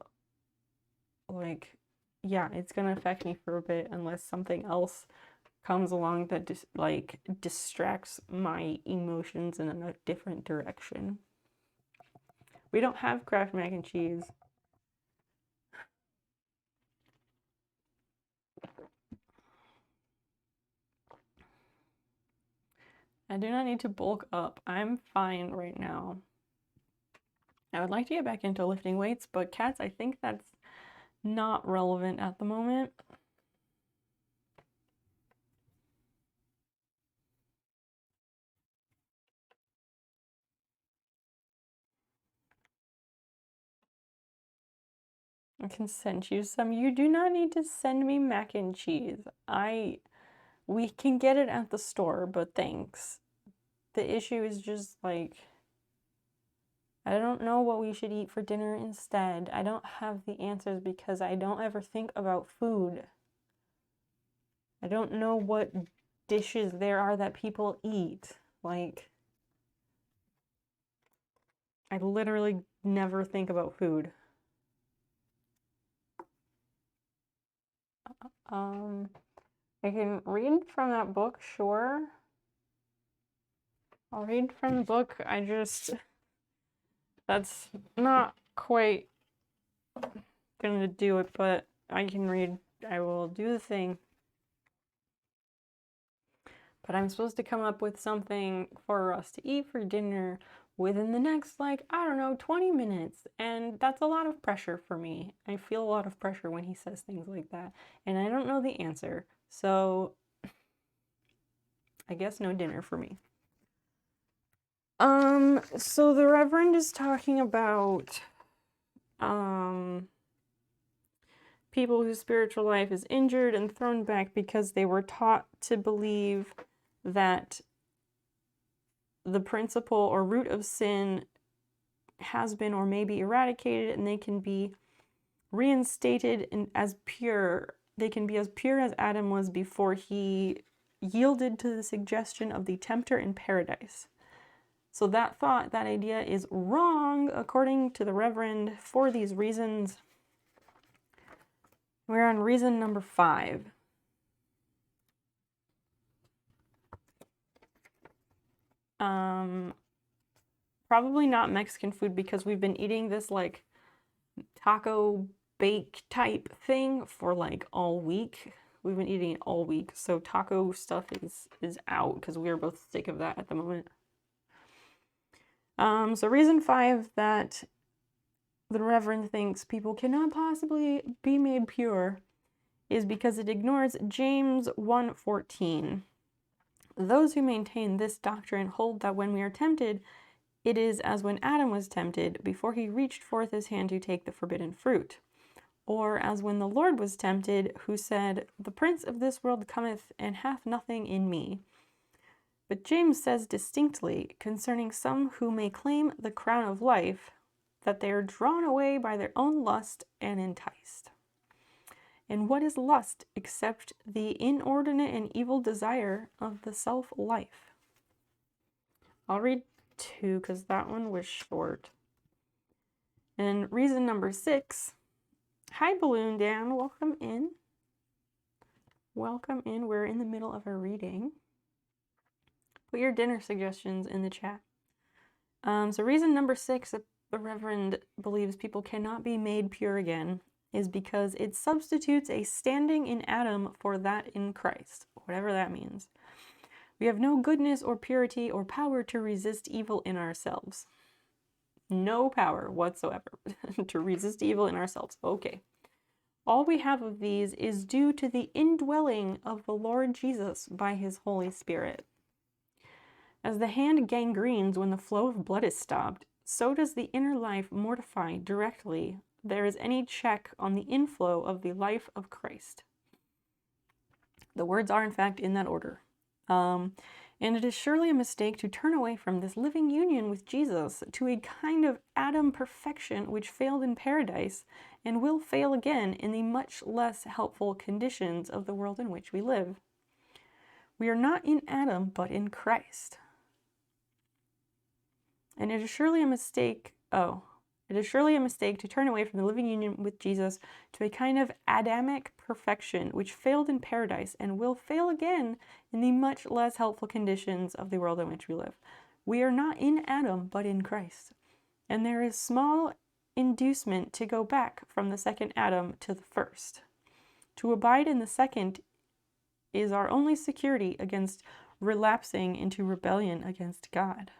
like yeah, it's gonna affect me for a bit unless something else comes along that just like distracts my emotions in a different direction. We don't have Kraft mac and cheese. I do not need to bulk up. I'm fine right now. I would like to get back into lifting weights, but cats, I think that's not relevant at the moment. I can send you some. You do not need to send me mac and cheese. We can get it at the store, but thanks. The issue is just like, I don't know what we should eat for dinner instead. I don't have the answers because I don't ever think about food. I don't know what dishes there are that people eat. Like, I literally never think about food. I can read from that book, sure. I'll read from the book. That's not quite gonna do it, but I can read. I will do the thing. But I'm supposed to come up with something for us to eat for dinner within the next, like, I don't know, 20 minutes. And that's a lot of pressure for me. I feel a lot of pressure when he says things like that. And I don't know the answer. So I guess no dinner for me. So the Reverend is talking about people whose spiritual life is injured and thrown back because they were taught to believe that the principle or root of sin has been or may be eradicated and they can be reinstated as pure. They can be as pure as Adam was before he yielded to the suggestion of the tempter in paradise. So that thought, that idea is wrong according to the Reverend for these reasons. We're on reason number 5. Probably not Mexican food because we've been eating this like taco bake type thing for like all week. We've been eating it all week, so taco stuff is out because we are both sick of that at the moment. So reason 5 that the Reverend thinks people cannot possibly be made pure is because it ignores James 1:14. Those who maintain this doctrine hold that when we are tempted, it is as when Adam was tempted before he reached forth his hand to take the forbidden fruit. Or as when the Lord was tempted, who said, "The prince of this world cometh and hath nothing in me." But James says distinctly concerning some who may claim the crown of life, that they are drawn away by their own lust and enticed. And what is lust except the inordinate and evil desire of the self-life? I'll read 2 because that one was short. And reason number 6. Hi, Balloon Dan. Welcome in. Welcome in. We're in the middle of a reading. Put your dinner suggestions in the chat. So reason number 6 that the Reverend believes people cannot be made pure again is because it substitutes a standing in Adam for that in Christ, whatever that means. We have no goodness or purity or power to resist evil in ourselves. No power whatsoever to resist evil in ourselves. Okay. All we have of these is due to the indwelling of the Lord Jesus by his Holy Spirit. As the hand gangrenes when the flow of blood is stopped, so does the inner life mortify directly there is any check on the inflow of the life of Christ. The words are, in fact, in that order. And it is surely a mistake to turn away from this living union with Jesus to a kind of Adam perfection which failed in paradise and will fail again in the much less helpful conditions of the world in which we live. We are not in Adam, but in Christ. And it is surely a mistake, it is surely a mistake to turn away from the living union with Jesus to a kind of Adamic perfection which failed in paradise and will fail again in the much less helpful conditions of the world in which we live. We are not in Adam, but in Christ. And there is small inducement to go back from the second Adam to the first. To abide in the second is our only security against relapsing into rebellion against God.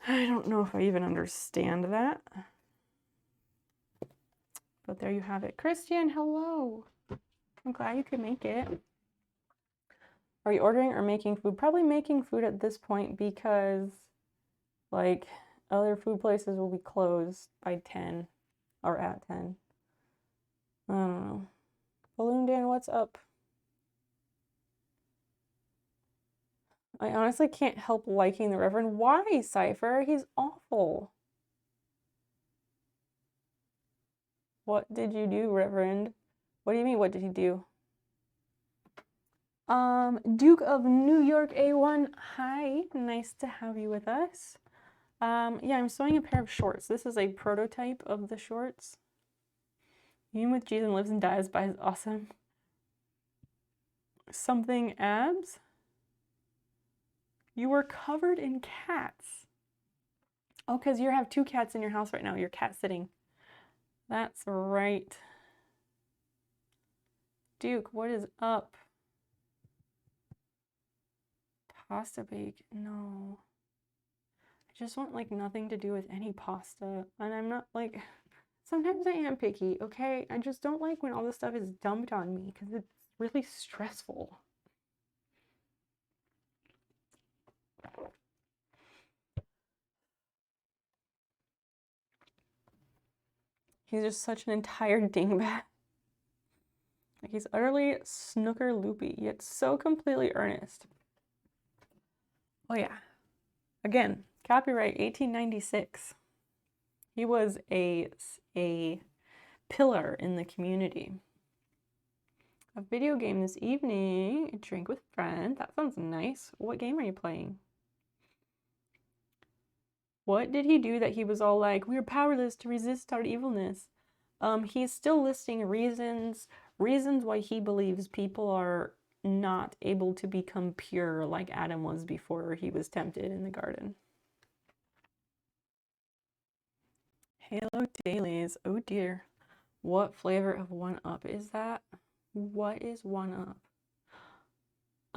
I don't know if I even understand that. But there you have it. Christian, hello. I'm glad you could make it. Are you ordering or making food? Probably making food at this point because, like, other food places will be closed by 10 or at 10. I don't know. Balloon Dan, what's up? I honestly can't help liking the Reverend. Why, Cypher? He's awful. What did you do, Reverend? What do you mean, what did he do? Duke of New York A1, hi. Nice to have you with us. Yeah, I'm sewing a pair of shorts. This is a prototype of the shorts. Union with Jesus lives and dies by his awesome. Something abs? You were covered in cats. Oh, because you have 2 cats in your house right now. You're cat sitting. That's right. Duke, what is up? Pasta bake? No. I just want like nothing to do with any pasta. And I'm not like, sometimes I am picky, okay? I just don't like when all this stuff is dumped on me because it's really stressful. He's just such an entire dingbat. Like he's utterly snooker loopy, yet so completely earnest. Oh yeah. Again, copyright 1896. He was a pillar in the community. A video game this evening. A drink with friends. That sounds nice. What game are you playing? What did he do that he was all like, we're powerless to resist our evilness? He's still listing reasons why he believes people are not able to become pure like Adam was before he was tempted in the garden. Halo dailies. Oh dear. What flavor of 1UP is that? What is 1UP?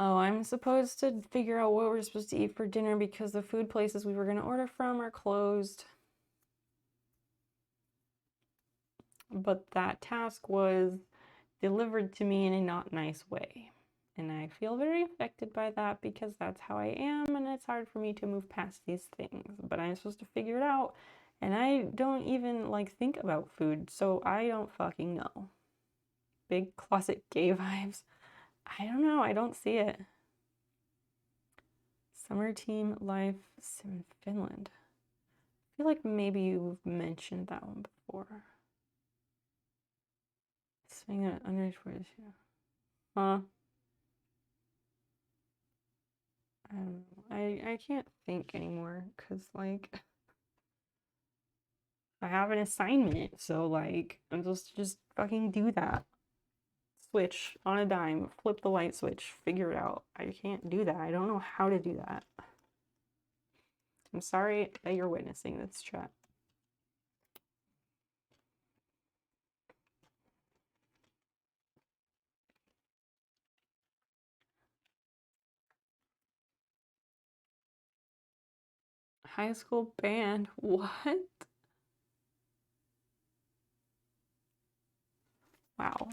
Oh, I'm supposed to figure out what we're supposed to eat for dinner because the food places we were going to order from are closed. But that task was delivered to me in a not nice way. And I feel very affected by that because that's how I am and it's hard for me to move past these things. But I'm supposed to figure it out and I don't even like think about food, so I don't fucking know. Big closet gay vibes. I don't know, I don't see it. Summer team life in Finland. I feel like maybe you've mentioned that one before. Swing it underage words here. Huh? I don't know. I can't think anymore because like I have an assignment, so like I'm supposed to just fucking do that. Switch on a dime, flip the light switch, figure it out. I can't do that. I don't know how to do that. I'm sorry that you're witnessing this, chat. High school band? What? Wow.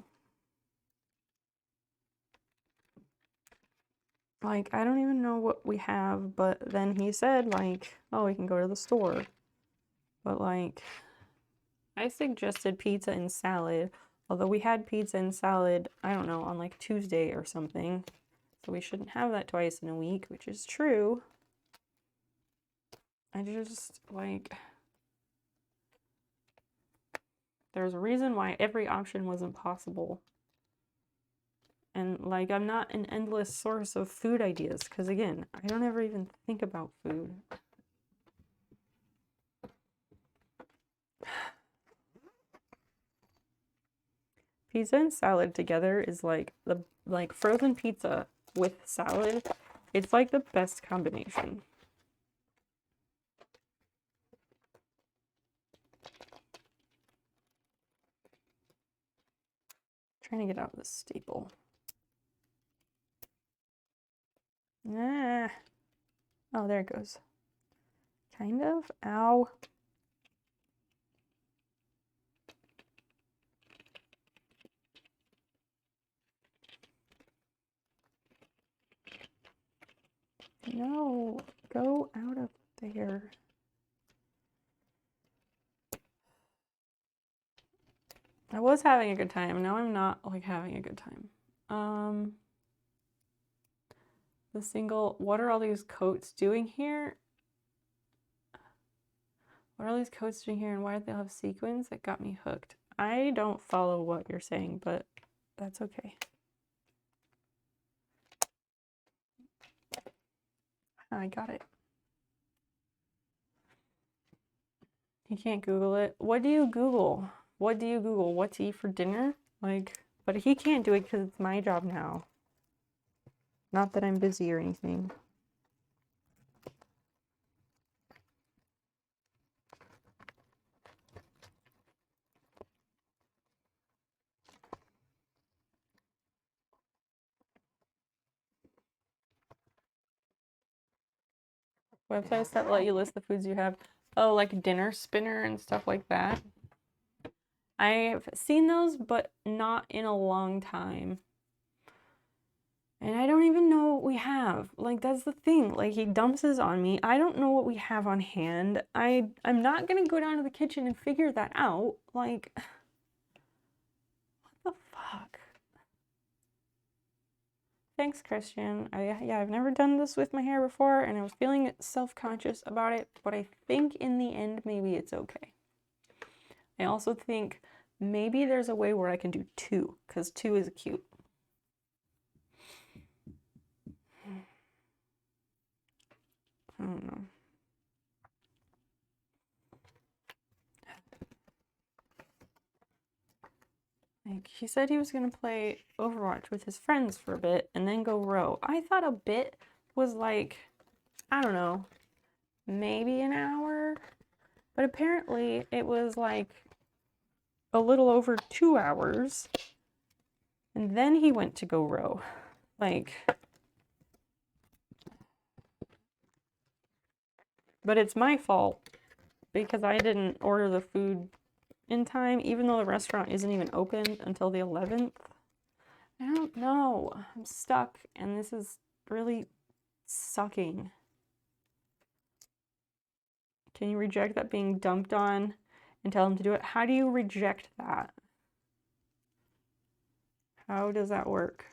Like, I don't even know what we have, but then he said, like, oh, we can go to the store. But, like, I suggested pizza and salad, although we had pizza and salad, I don't know, on, like, Tuesday or something. So we shouldn't have that twice in a week, which is true. I just, like... There's a reason why every option wasn't possible. And, like, I'm not an endless source of food ideas, because, again, I don't ever even think about food. Pizza and salad together is, like, the, like, frozen pizza with salad. It's, like, the best combination. Trying to get out of this staple. Ah. Oh, there it goes. Kind of. Ow. No. Go out of there. I was having a good time. Now I'm not, like, having a good time. The single, what are all these coats doing here? What are all these coats doing here and why do they have sequins? That got me hooked. I don't follow what you're saying, but that's okay. I got it. You can't Google it. What do you Google? What do you Google? What to eat for dinner? Like, but he can't do it because it's my job now. Not that I'm busy or anything. Websites that let you list the foods you have. Oh, like Dinner Spinner and stuff like that. I've seen those, but not in a long time. And I don't even know what we have. Like, that's the thing. Like, he dumps this on me. I don't know what we have on hand. I'm not gonna go down to the kitchen and figure that out. Like, what the fuck? Thanks, Christian. Yeah, I've never done this with my hair before, and I was feeling self-conscious about it, but I think in the end, maybe it's okay. I also think maybe there's a way where I can do 2, because 2 is cute. I don't know. he said he was going to play Overwatch with his friends for a bit and then go row. I thought a bit was like, I don't know, maybe an hour, but apparently it was like a little over 2 hours, and then he went to go row. Like, but it's my fault because I didn't order the food in time, even though the restaurant isn't even open until the 11th. I don't know. I'm stuck, and this is really sucking. Can you reject that being dumped on and tell him to do it? How do you reject that? How does that work?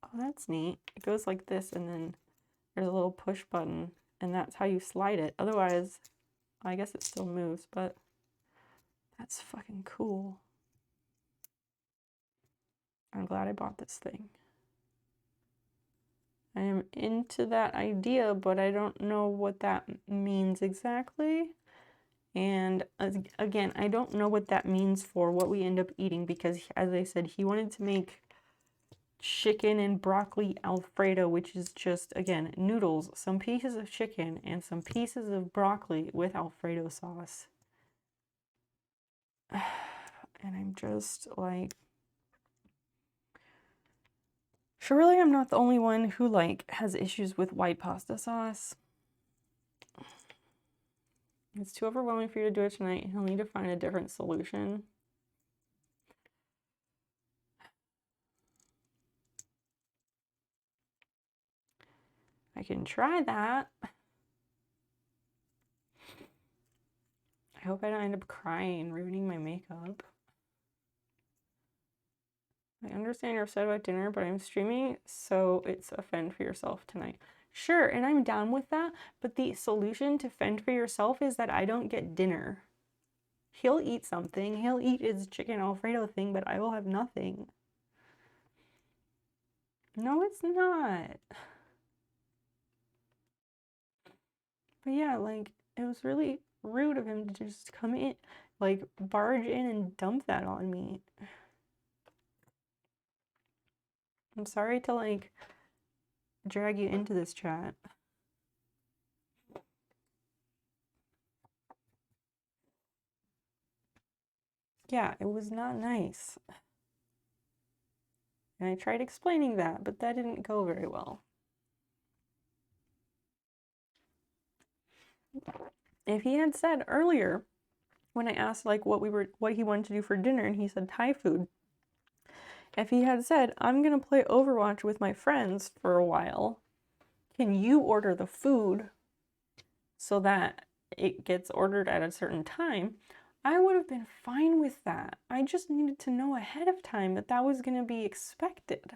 Oh, that's neat. It goes like this, and then there's a little push button, and that's how you slide it. Otherwise, I guess it still moves, but that's fucking cool. I'm glad I bought this thing. I am into that idea, but I don't know what that means exactly. And again, I don't know what that means for what we end up eating because, as I said, he wanted to make chicken and broccoli Alfredo, which is just, again, noodles, some pieces of chicken, and some pieces of broccoli with Alfredo sauce. And I'm just like, surely I'm not the only one who, like, has issues with white pasta sauce. It's too overwhelming for you to do it tonight. He'll need to find a different solution. I can try that. I hope I don't end up crying and ruining my makeup. I understand you're upset about dinner, but I'm streaming, so it's a fend for yourself tonight. Sure, and I'm down with that, but the solution to fend for yourself is that I don't get dinner. He'll eat something. He'll eat his chicken Alfredo thing, but I will have nothing. No, it's not. But yeah, like, it was really rude of him to just come in, like, barge in and dump that on me. I'm sorry to, like, drag you into this chat. Yeah, it was not nice. And I tried explaining that, but that didn't go very well. If he had said earlier, when I asked like what he wanted to do for dinner, and he said Thai food, if he had said, I'm gonna play Overwatch with my friends for a while, can you order the food so that it gets ordered at a certain time, I would have been fine with that. I just needed to know ahead of time that that was gonna be expected.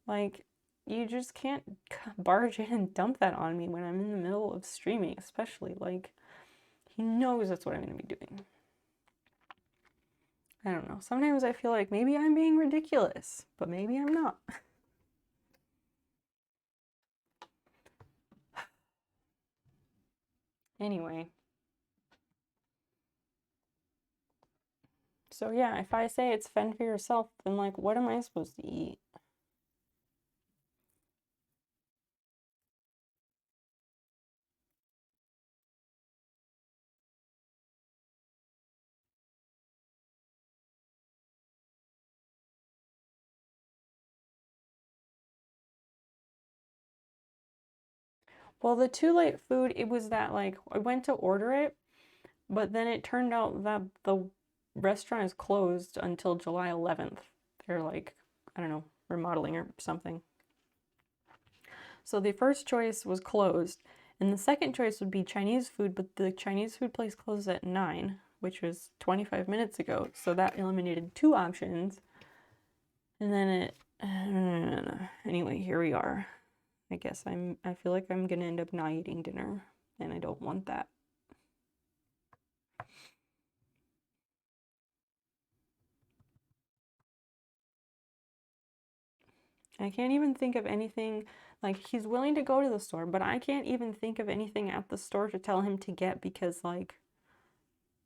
Like, you just can't barge in and dump that on me when I'm in the middle of streaming, especially. Like, he knows that's what I'm going to be doing. I don't know. Sometimes I feel like maybe I'm being ridiculous, but maybe I'm not. Anyway. So yeah, if I say it's fend for yourself, then like, what am I supposed to eat? Well, the too late food, it was that like, I went to order it, but then it turned out that the restaurant is closed until July 11th. They're like, I don't know, remodeling or something. So the first choice was closed, and the second choice would be Chinese food, but the Chinese food place closed at 9, which was 25 minutes ago. So that eliminated 2 options. And then it anyway, here we are. I guess I feel like I'm gonna end up not eating dinner, and I don't want that. I can't even think of anything, like, he's willing to go to the store, but I can't even think of anything at the store to tell him to get because, like,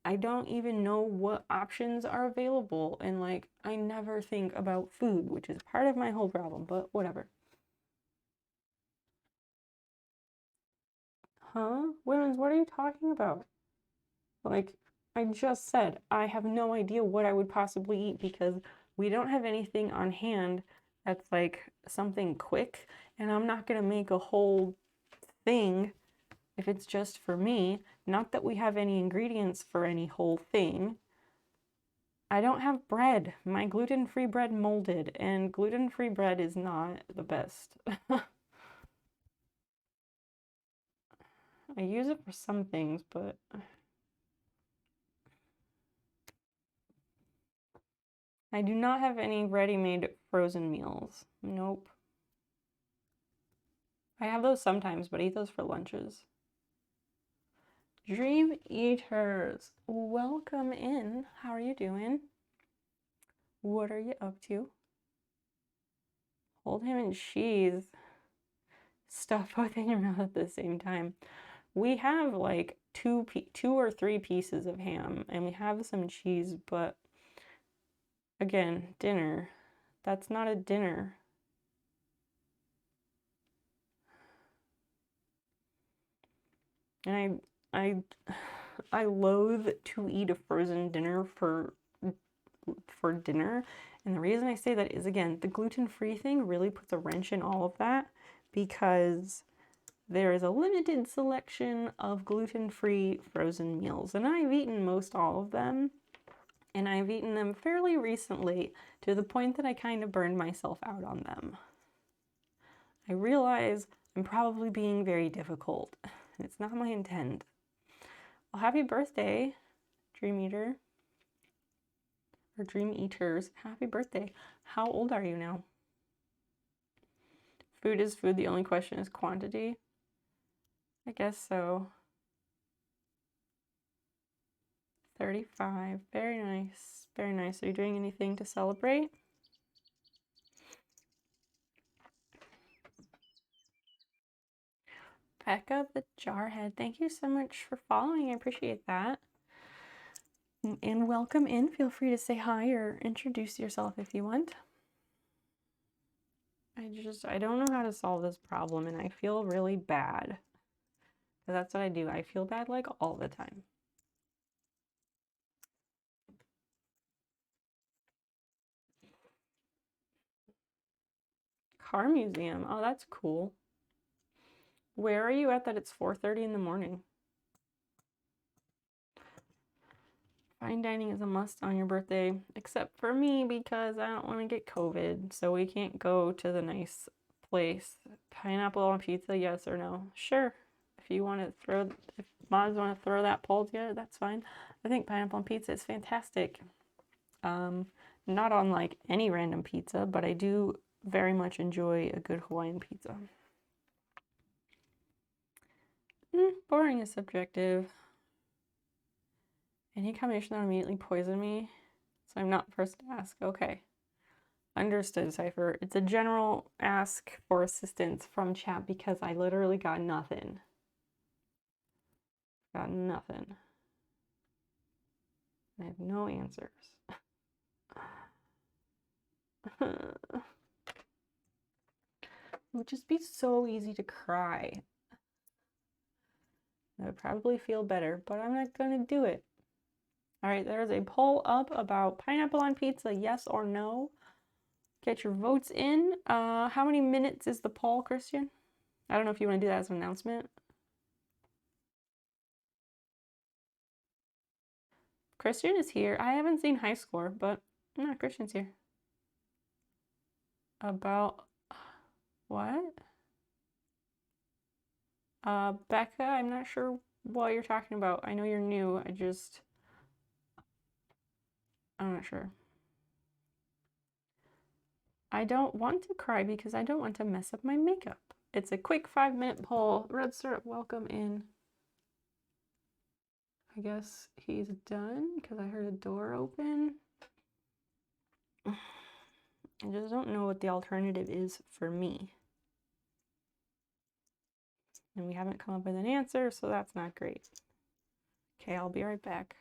I don't even know what options are available. And like, I never think about food, which is part of my whole problem, but whatever. Huh? Women's, what are you talking about? Like, I just said, I have no idea what I would possibly eat because we don't have anything on hand that's like something quick, and I'm not gonna make a whole thing if it's just for me. Not that we have any ingredients for any whole thing. I don't have bread. My gluten-free bread molded, and gluten-free bread is not the best. I use it for some things, but I do not have any ready-made frozen meals. Nope. I have those sometimes, but I eat those for lunches. Dream Eaters, welcome in. How are you doing? What are you up to? Hold him and cheese. Stuff both in your mouth at the same time. We have like two or three pieces of ham, and we have some cheese, but again, dinner. That's not a dinner. And I loathe to eat a frozen dinner for dinner. And the reason I say that is, again, the gluten-free thing really puts a wrench in all of that because there is a limited selection of gluten-free frozen meals. And I've eaten most all of them. And I've eaten them fairly recently to the point that I kind of burned myself out on them. I realize I'm probably being very difficult. It's not my intent. Well, happy birthday, Dream Eater. Or Dream Eaters. Happy birthday. How old are you now? Food is food. The only question is quantity. I guess so. 35. Very nice. Very nice. Are you doing anything to celebrate? Becca the Jarhead, thank you so much for following. I appreciate that. And welcome in. Feel free to say hi or introduce yourself if you want. I don't know how to solve this problem, and I feel really bad. That's what I do. I feel bad like all the time. Car museum. Oh, that's cool. Where are you at that it's 4:30 in the morning? Fine dining is a must on your birthday, except for me because I don't want to get COVID, so we can't go to the nice place. Pineapple on pizza, yes or no? Sure. If you want to if mods want to throw that poll together, that's fine. I think pineapple on pizza is fantastic. Not on like any random pizza, but I do very much enjoy a good Hawaiian pizza. Boring is subjective. Any combination that will immediately poison me, so I'm not first to ask. Okay. Understood, Cypher. It's a general ask for assistance from chat because I literally got nothing. Got nothing. I have no answers. It would just be so easy to cry. I would probably feel better, but I'm not going to do it. All right, there's a poll up about pineapple on pizza, yes or no. Get your votes in. How many minutes is the poll, Christian? I don't know if you want to do that as an announcement. Christian is here. I haven't seen high score, but no, Christian's here. About what? Becca, I'm not sure what you're talking about. I know you're new. I'm not sure. I don't want to cry because I don't want to mess up my makeup. It's a quick 5-minute poll. Red Syrup, welcome in. I guess he's done because I heard a door open. I just don't know what the alternative is for me. And we haven't come up with an answer, so that's not great. Okay, I'll be right back.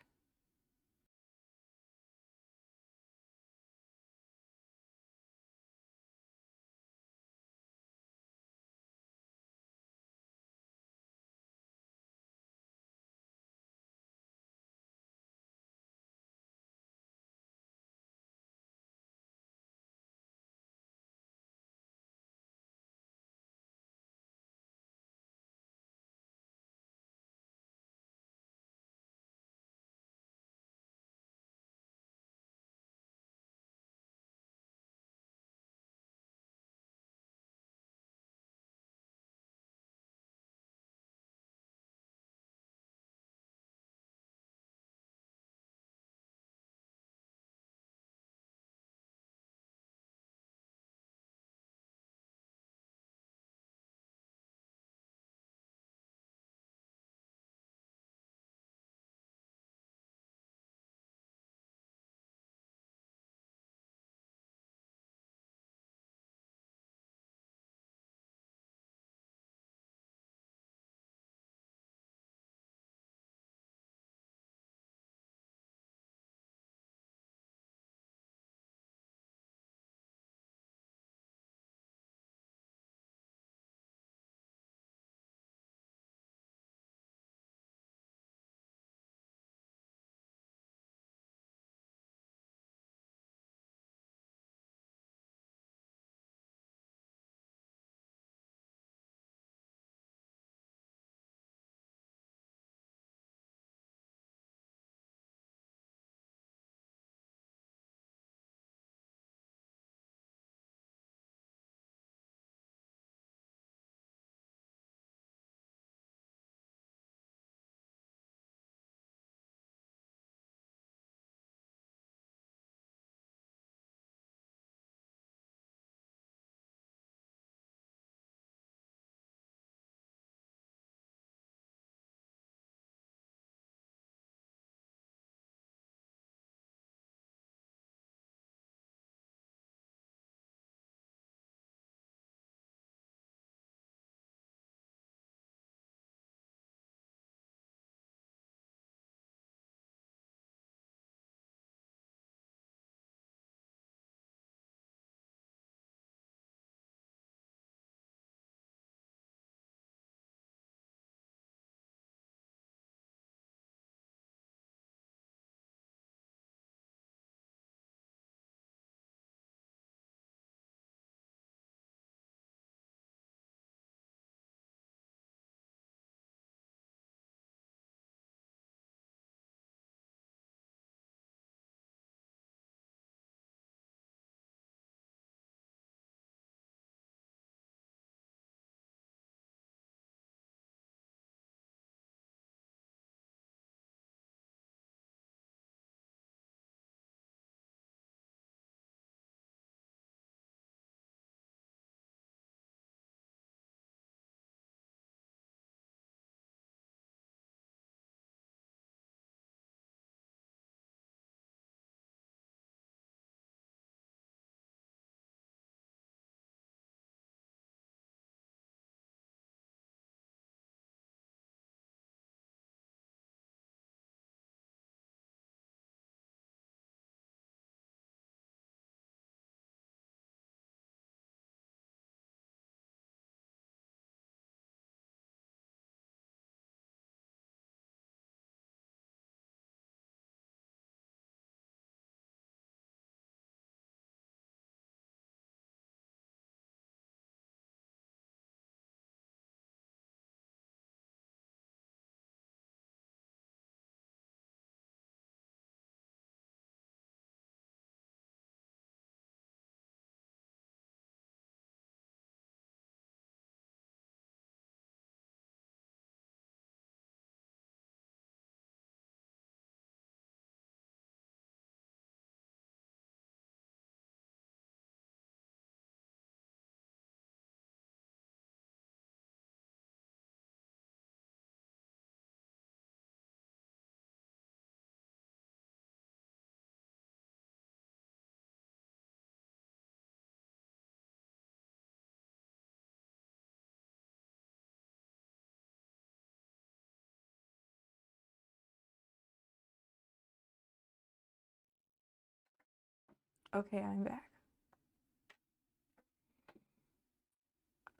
Okay, I'm back.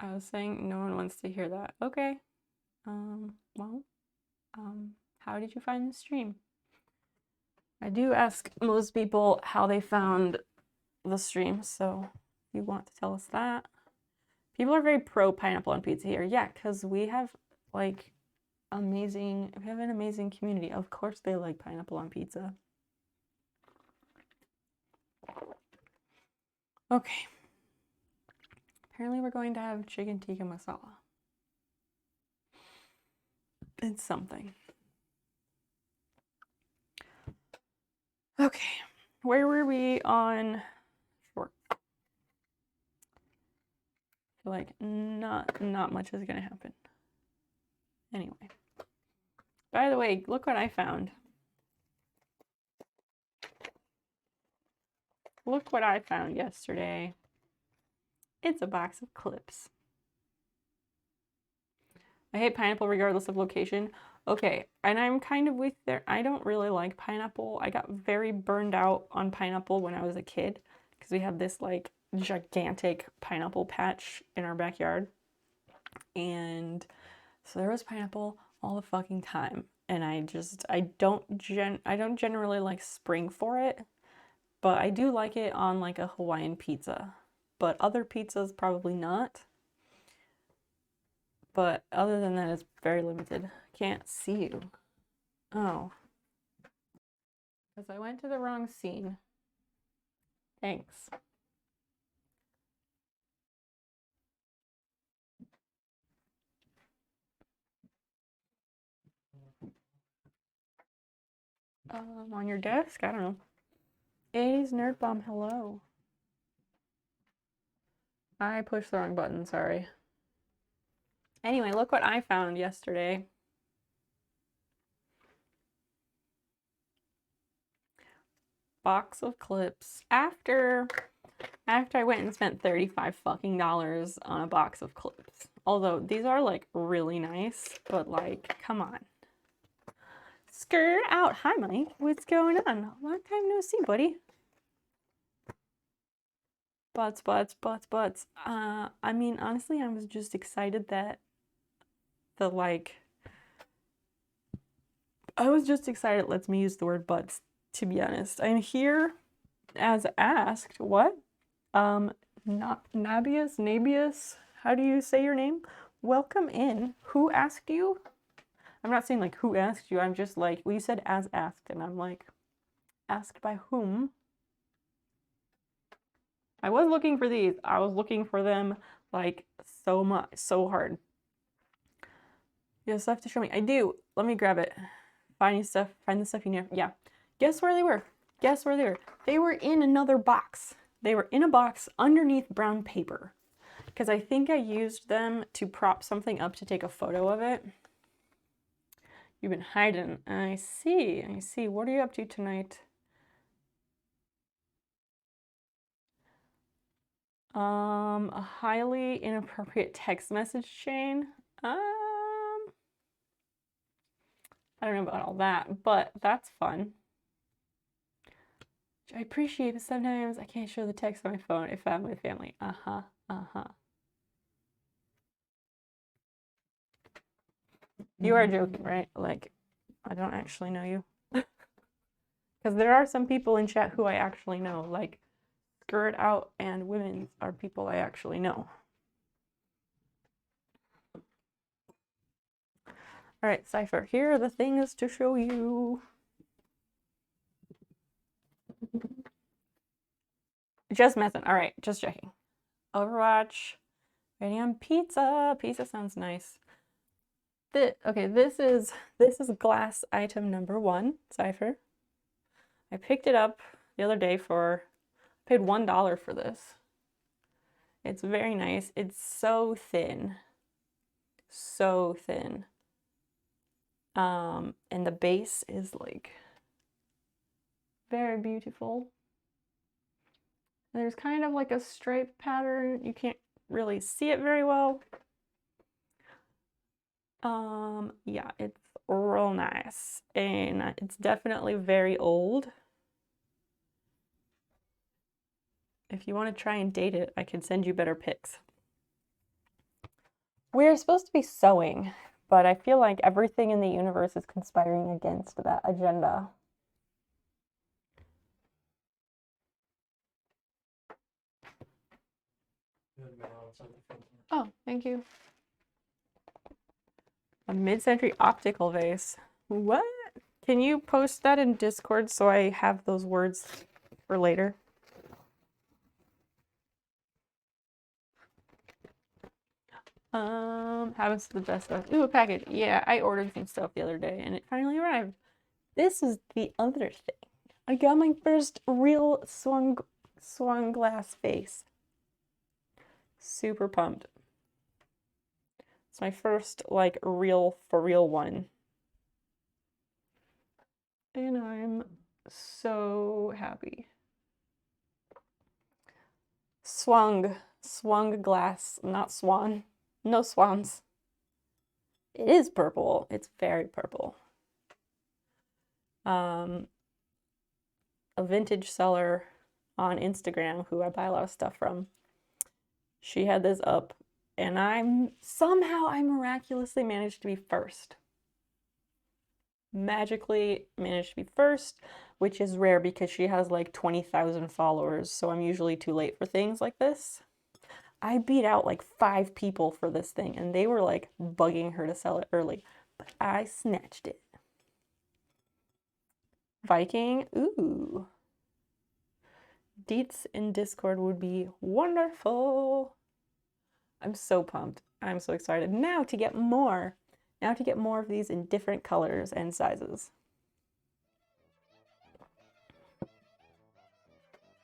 I was saying no one wants to hear that. Okay. Well, how did you find the stream? I do ask most people how they found the stream, so if you want to tell us that. People are very pro pineapple on pizza here. Yeah, because we have like we have an amazing community. Of course they like pineapple on pizza. Okay. Apparently we're going to have chicken tikka masala. It's something. Okay. Where were we on short? I feel like not much is gonna happen. Anyway. By the way, look what I found. Look what I found yesterday. It's a box of clips. I hate pineapple regardless of location. Okay, and I'm kind of with there. I don't really like pineapple. I got very burned out on pineapple when I was a kid because we had this like gigantic pineapple patch in our backyard. And so there was pineapple all the fucking time. And I don't generally like spring for it, but I do like it on like a Hawaiian pizza. But other pizzas probably not. But other than that, it's very limited. Can't see you. Oh. Because I went to the wrong scene. Thanks. On your desk? I don't know. 80s Nerd Bomb, hello. I pushed the wrong button, sorry. Anyway, look what I found yesterday. Box of clips. After I went and spent $35 fucking on a box of clips. Although these are like really nice, but like, come on. Skirt out. Hi, Mike. What's going on? Long time no see, buddy. Butts. I mean, honestly, I was just excited that I was just excited it lets me use the word butts, to be honest. I'm here as asked. What? Nabius, how do you say your name? Welcome in. Who asked you? I'm not saying like who asked you. I'm just like, well, you said as asked, and I'm like, asked by whom? I was looking for these. I was looking for them like so much, so hard. You have stuff to show me. I do. Let me grab it. Find the stuff you need. Yeah. Guess where they were? Guess where they were? They were in another box. They were in a box underneath brown paper. Because I think I used them to prop something up to take a photo of it. You've been hiding. I see. What are you up to tonight? A highly inappropriate text message chain. I don't know about all that, but that's fun. Which I appreciate, but sometimes I can't show the text on my phone if I'm with family. You are joking, right? Like, I don't actually know you. Because there are some people in chat who I actually know, like Skirt Out and Women are people I actually know. All right, Cypher, here are the things to show you. Just messing. All right, just checking. Overwatch. Ready on pizza. Pizza sounds nice. Okay, this is glass item number 1, Cypher. I picked it up the other day paid $1 for this. It's very nice. It's so thin. So thin. And the base is like very beautiful. There's kind of like a stripe pattern. You can't really see it very well. Yeah, it's real nice. And it's definitely very old. If you want to try and date it, I can send you better pics. We're supposed to be sewing, but I feel like everything in the universe is conspiring against that agenda. Oh, thank you. A mid-century optical vase. What? Can you post that in Discord so I have those words for later? How was the best stuff? Ooh, a package. Yeah, I ordered some stuff the other day and it finally arrived. This is the other thing. I got my first real swan glass vase. Super pumped. It's my first like real for real one. And I'm so happy. Swung glass, not swan. No swans. It is purple. It's very purple. A vintage seller on Instagram who I buy a lot of stuff from, she had this up and I miraculously managed to be first. Magically managed to be first, which is rare because she has like 20,000 followers, so I'm usually too late for things like this. I beat out like 5 people for this thing and they were like bugging her to sell it early, but I snatched it. Viking, ooh. Deets in Discord would be wonderful. I'm so pumped. I'm so excited now to get more. Now to get more of these in different colors and sizes.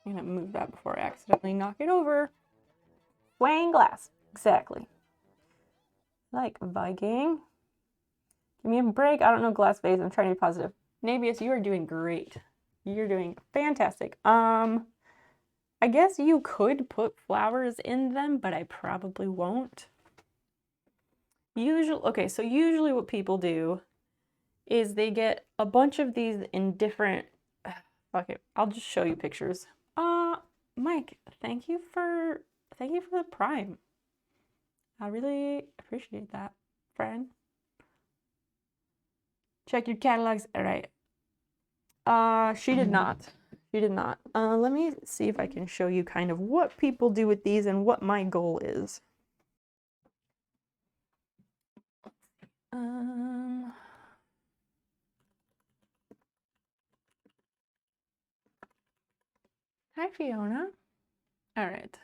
I'm gonna move that before I accidentally knock it over. Plain glass, exactly. Like Viking. Give me a break. I don't know glass vase. I'm trying to be positive. Nabius, you are doing great. You're doing fantastic. I guess you could put flowers in them, but I probably won't. Usually what people do is they get a bunch of these in different, fuck it, I'll just show you pictures. Mike, thank you for the Prime. I really appreciate that, friend. Check your catalogs. All right. She did not. She did not. Let me see if I can show you kind of what people do with these and what my goal is. Hi, Fiona. All right.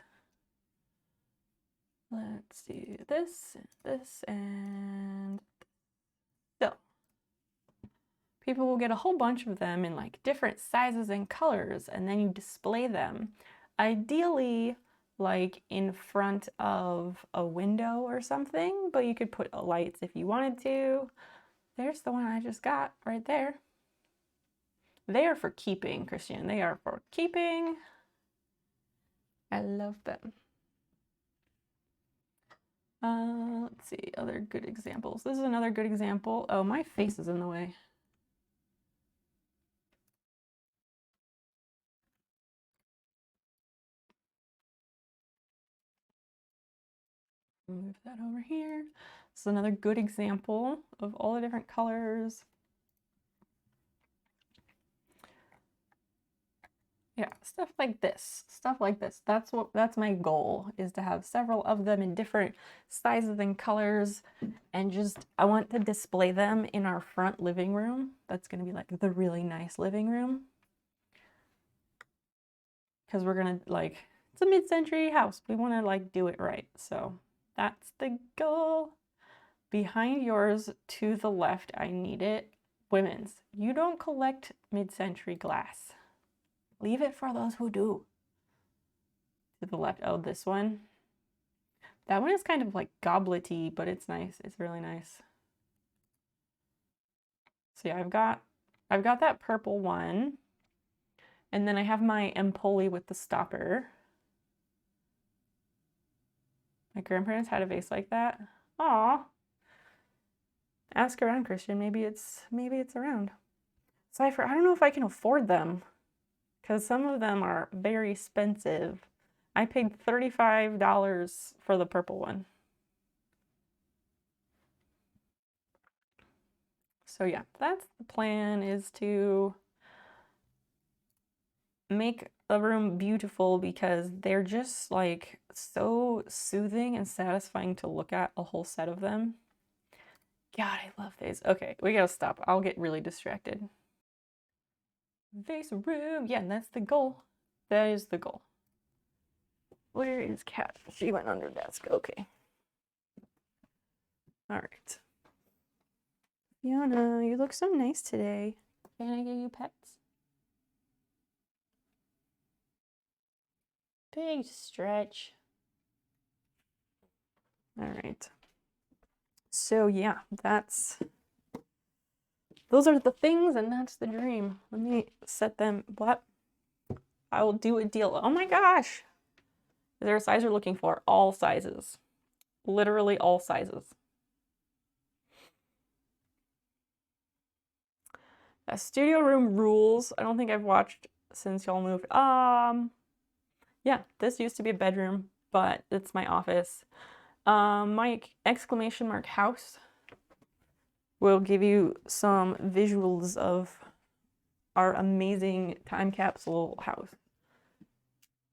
Let's do this, and so people will get a whole bunch of them in like different sizes and colors, and then you display them. Ideally, like in front of a window or something, but you could put lights if you wanted to. There's the one I just got right there. They are for keeping, Christian. They are for keeping. I love them. Let's see, other good examples. This is another good example. Oh, my face is in the way. Move that over here. This is another good example of all the different colors. Yeah, stuff like this. Stuff like this. That's my goal, is to have several of them in different sizes and colors, and just I want to display them in our front living room. That's going to be like the really nice living room. Because we're going to like, it's a mid-century house. We want to like do it right. So that's the goal. Behind yours to the left, I need it. Women's. You don't collect mid-century glass. Leave it for those who do. To the left. Oh, this one. That one is kind of like goblety, but it's nice. It's really nice. So yeah, I've got that purple one. And then I have my Empoli with the stopper. My grandparents had a vase like that. Aw. Ask around, Christian. Maybe it's around. Cypher, I don't know if I can afford them, because some of them are very expensive. I paid $35 for the purple one. So yeah, that's the plan, is to make a room beautiful because they're just like so soothing and satisfying to look at, a whole set of them. God, I love these. Okay, we gotta stop. I'll get really distracted. Vase room. Yeah, that's the goal. That is the goal. Where is Kat? She went under desk. Okay. All right. Fiona, you look so nice today. Can I give you pets? Big stretch. All right. So yeah, those are the things, and that's the dream. Let me set them. What? I will do a deal. Oh my gosh. Is there a size you're looking for? All sizes. Literally all sizes. A studio room rules. I don't think I've watched since y'all moved. Yeah, this used to be a bedroom, but it's my office. My exclamation mark house will give you some visuals of our amazing time capsule house.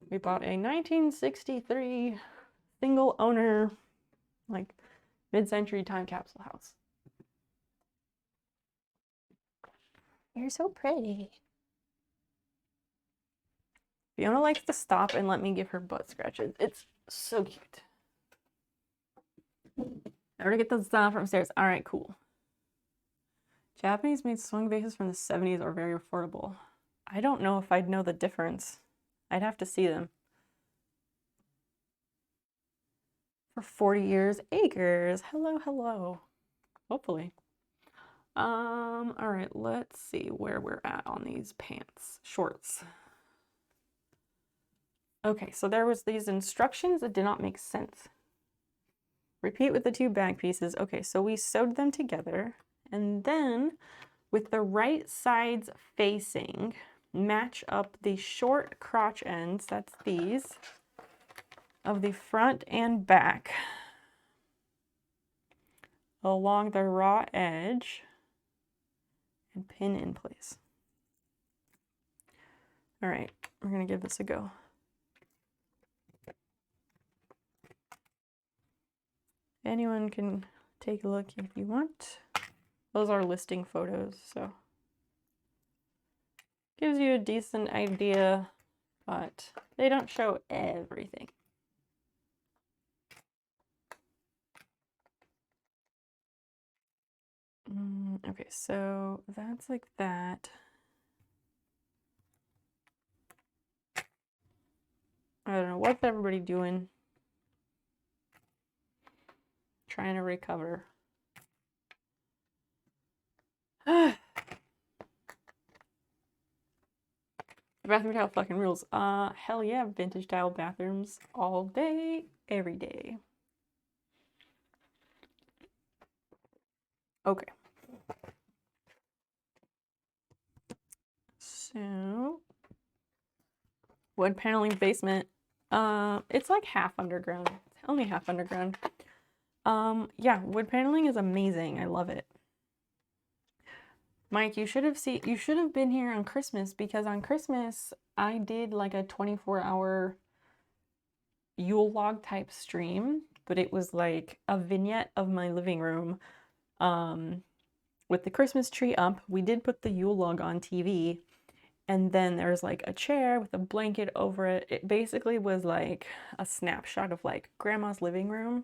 We bought a 1963 single owner, like mid-century time capsule house. You're so pretty. Fiona likes to stop and let me give her butt scratches. It's so cute. I already get those from upstairs. All right, cool. Japanese made swing vases from the 70s are very affordable. I don't know if I'd know the difference. I'd have to see them. For 40 years, acres. Hello, hello. Hopefully. All right, let's see where we're at on these shorts. Okay, so there was these instructions that did not make sense. Repeat with the two bag pieces. Okay, so we sewed them together, and then with the right sides facing, match up the short crotch ends, that's these, of the front and back along the raw edge and pin in place. All right, we're gonna give this a go. Anyone can take a look if you want. Those are listing photos, so gives you a decent idea, but they don't show everything. Okay, so that's like that. I don't know, what's everybody doing? Trying to recover. The bathroom tile fucking rules. Hell yeah, vintage style bathrooms all day, every day. Okay. So, wood paneling basement. It's like half underground. It's only half underground. Yeah, wood paneling is amazing. I love it. Mike, you should have been here on Christmas, because on Christmas I did like a 24-hour Yule log type stream, but it was like a vignette of my living room with the Christmas tree up. We did put the Yule log on TV, and then there's like a chair with a blanket over it. It basically was like a snapshot of like grandma's living room.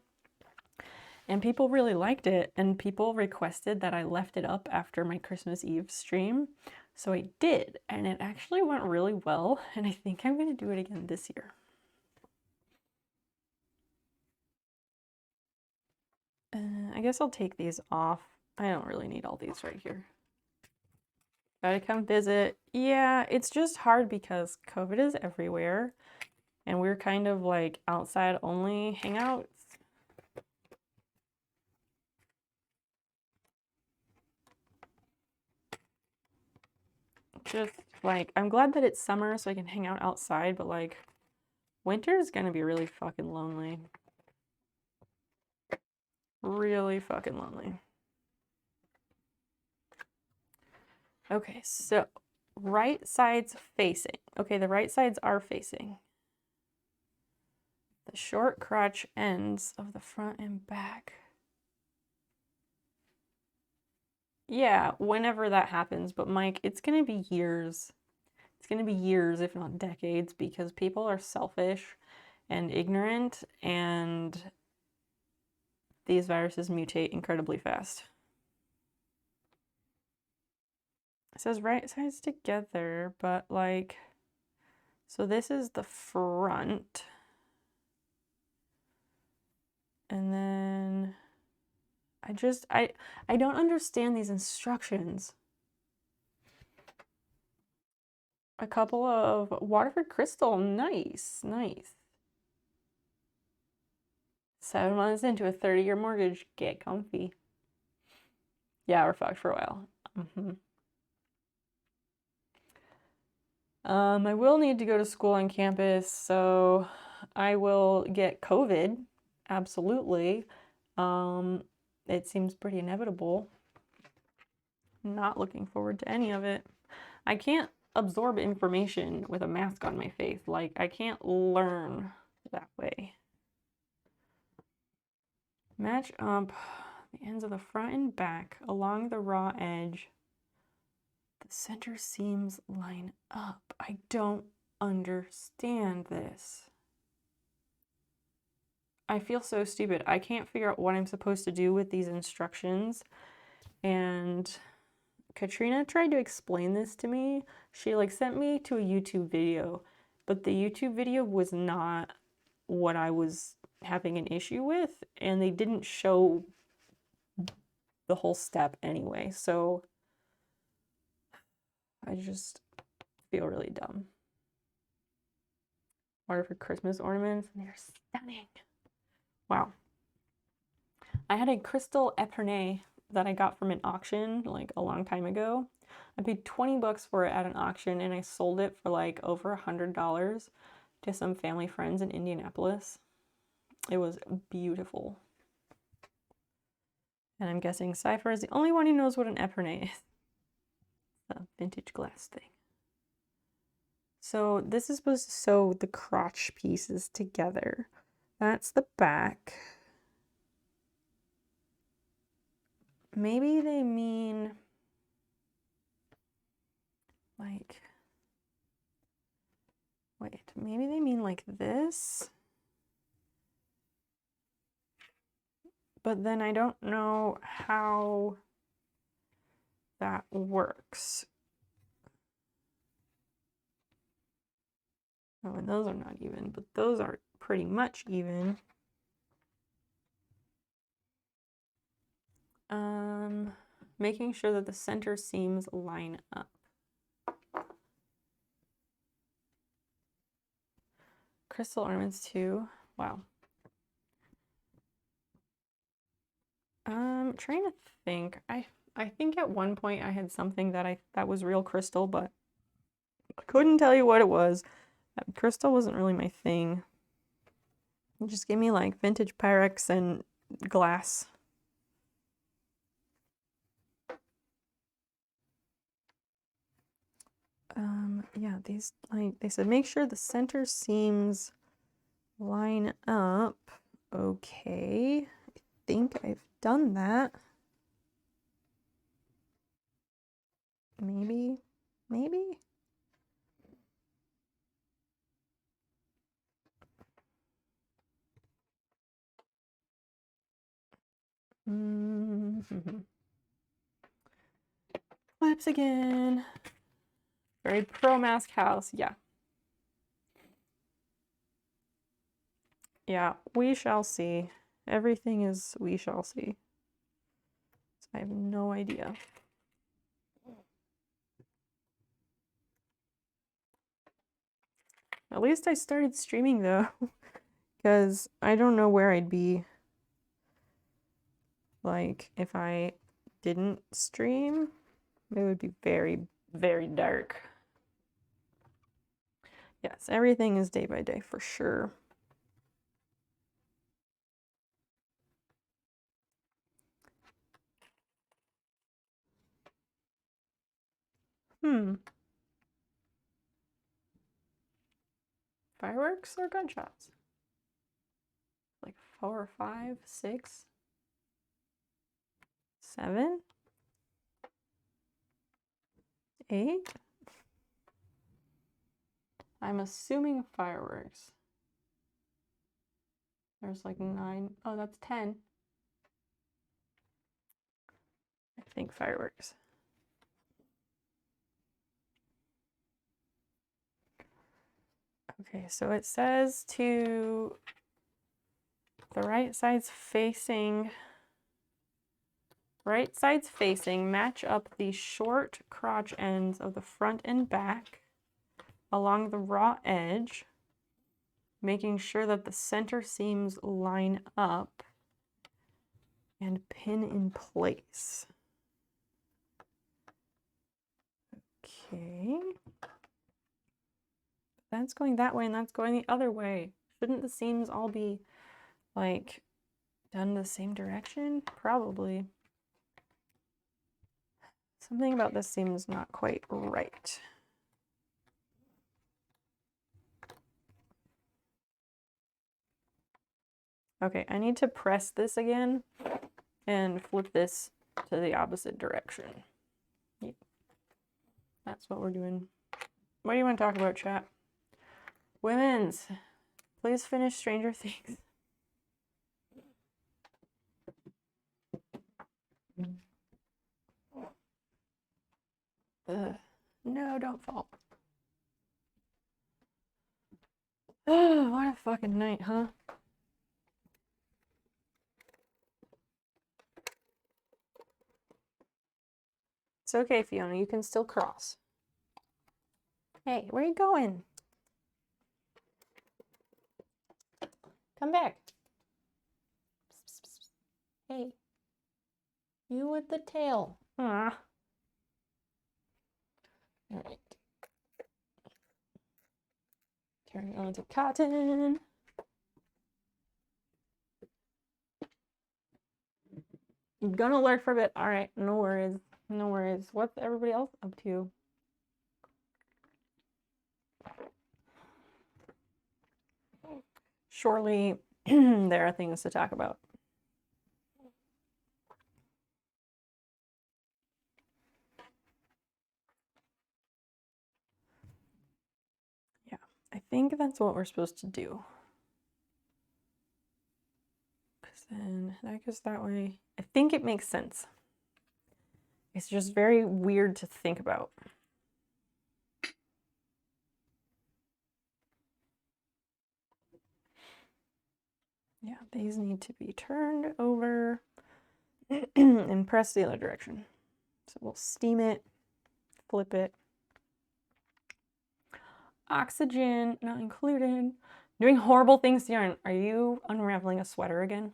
And people really liked it, and people requested that I left it up after my Christmas Eve stream. So I did, and it actually went really well, and I think I'm going to do it again this year. I guess I'll take these off. I don't really need all these right here. Gotta come visit. Yeah, it's just hard because COVID is everywhere, and we're kind of like outside only hangouts. Just like, I'm glad that it's summer so I can hang out outside, but like Winter is gonna be really fucking lonely. Really fucking lonely. Okay, so right sides facing. Okay, the right sides are facing. The short crotch ends of the front and back. Yeah, whenever that happens, but Mike, it's gonna be years. It's gonna be years, if not decades, because people are selfish and ignorant, and these viruses mutate incredibly fast. It says right sides together, but like, so this is the front. And then I don't understand these instructions. A couple of Waterford Crystal, nice, nice. 7 months into a 30-year mortgage, get comfy. Yeah, we're fucked for a while. I will need to go to school on campus, so I will get COVID, absolutely. It seems pretty inevitable. Not looking forward to any of it. I can't absorb information with a mask on my face. Like, I can't learn that way. Match up the ends of the front and back along the raw edge. The center seams line up. I don't understand this. I feel so stupid. I can't figure out what I'm supposed to do with these instructions. And Katrina tried to explain this to me. She like sent me to a YouTube video, but the YouTube video was not what I was having an issue with, and they didn't show the whole step anyway. So I just feel really dumb. Waterford Christmas ornaments, and they're stunning. Wow. I had a crystal Epernay that I got from an auction like a long time ago. I paid 20 bucks for it at an auction, and I sold it for like over $100 to some family friends in Indianapolis. It was beautiful. And I'm guessing Cypher is the only one who knows what an Epernay is. The vintage glass thing. So this is supposed to sew the crotch pieces together. That's the back. Maybe they mean like, wait, maybe they mean like this? But then I don't know how that works. Oh, and those are not even, but those are pretty much even. Making sure that the center seams line up. Crystal ornaments too. Wow. Trying to think. I think at one point I had something that was real crystal, but I couldn't tell you what it was. Crystal wasn't really my thing. It just gave me like vintage Pyrex and glass. Yeah, these, like, they said, make sure the center seams line up. Okay, I think I've done that. Maybe. Clips again. Very pro mask house, yeah. Yeah, we shall see. Everything is we shall see. So I have no idea. At least I started streaming though, because I don't know where I'd be like if I didn't stream. It would be very, very dark. Yes, everything is day by day for sure. Fireworks or gunshots? Like 4, 5, 6, 7, 8? I'm assuming fireworks. There's like 9. Oh, that's 10. I think fireworks. Okay, so it says to the right sides facing, match up the short crotch ends of the front and back along the raw edge, making sure that the center seams line up and pin in place. Okay. That's going that way and that's going the other way. Shouldn't the seams all be like done the same direction? Probably. Something about this seems not quite right. Okay, I need to press this again and flip this to the opposite direction. Yeah. That's what we're doing. What do you want to talk about, chat? Women's, please finish Stranger Things. Ugh. No, don't fall. Oh, what a fucking night, huh? It's okay, Fiona. You can still cross. Hey, where are you going? Come back. Hey. You with the tail. Ah. All right. Turn on to cotton. I'm gonna lurk for a bit. All right, no worries. No worries. What's everybody else up to? Surely there are things to talk about. Yeah, I think that's what we're supposed to do. Because then that goes that way. I think it makes sense. It's just very weird to think about. Yeah, these need to be turned over and press the other direction. So we'll steam it, flip it. Oxygen not included. Doing horrible things to yarn. Are you unraveling a sweater again?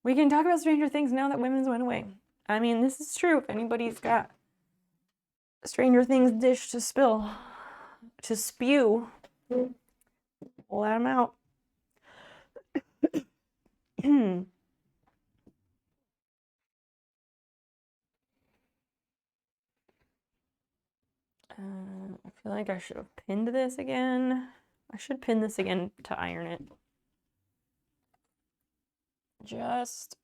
We can talk about Stranger Things now that Women's went away. I mean, this is true. If anybody's got Stranger Things dish to spill, to spew, let them out. I feel like I should have pinned this again. I should pin this again to iron it. Just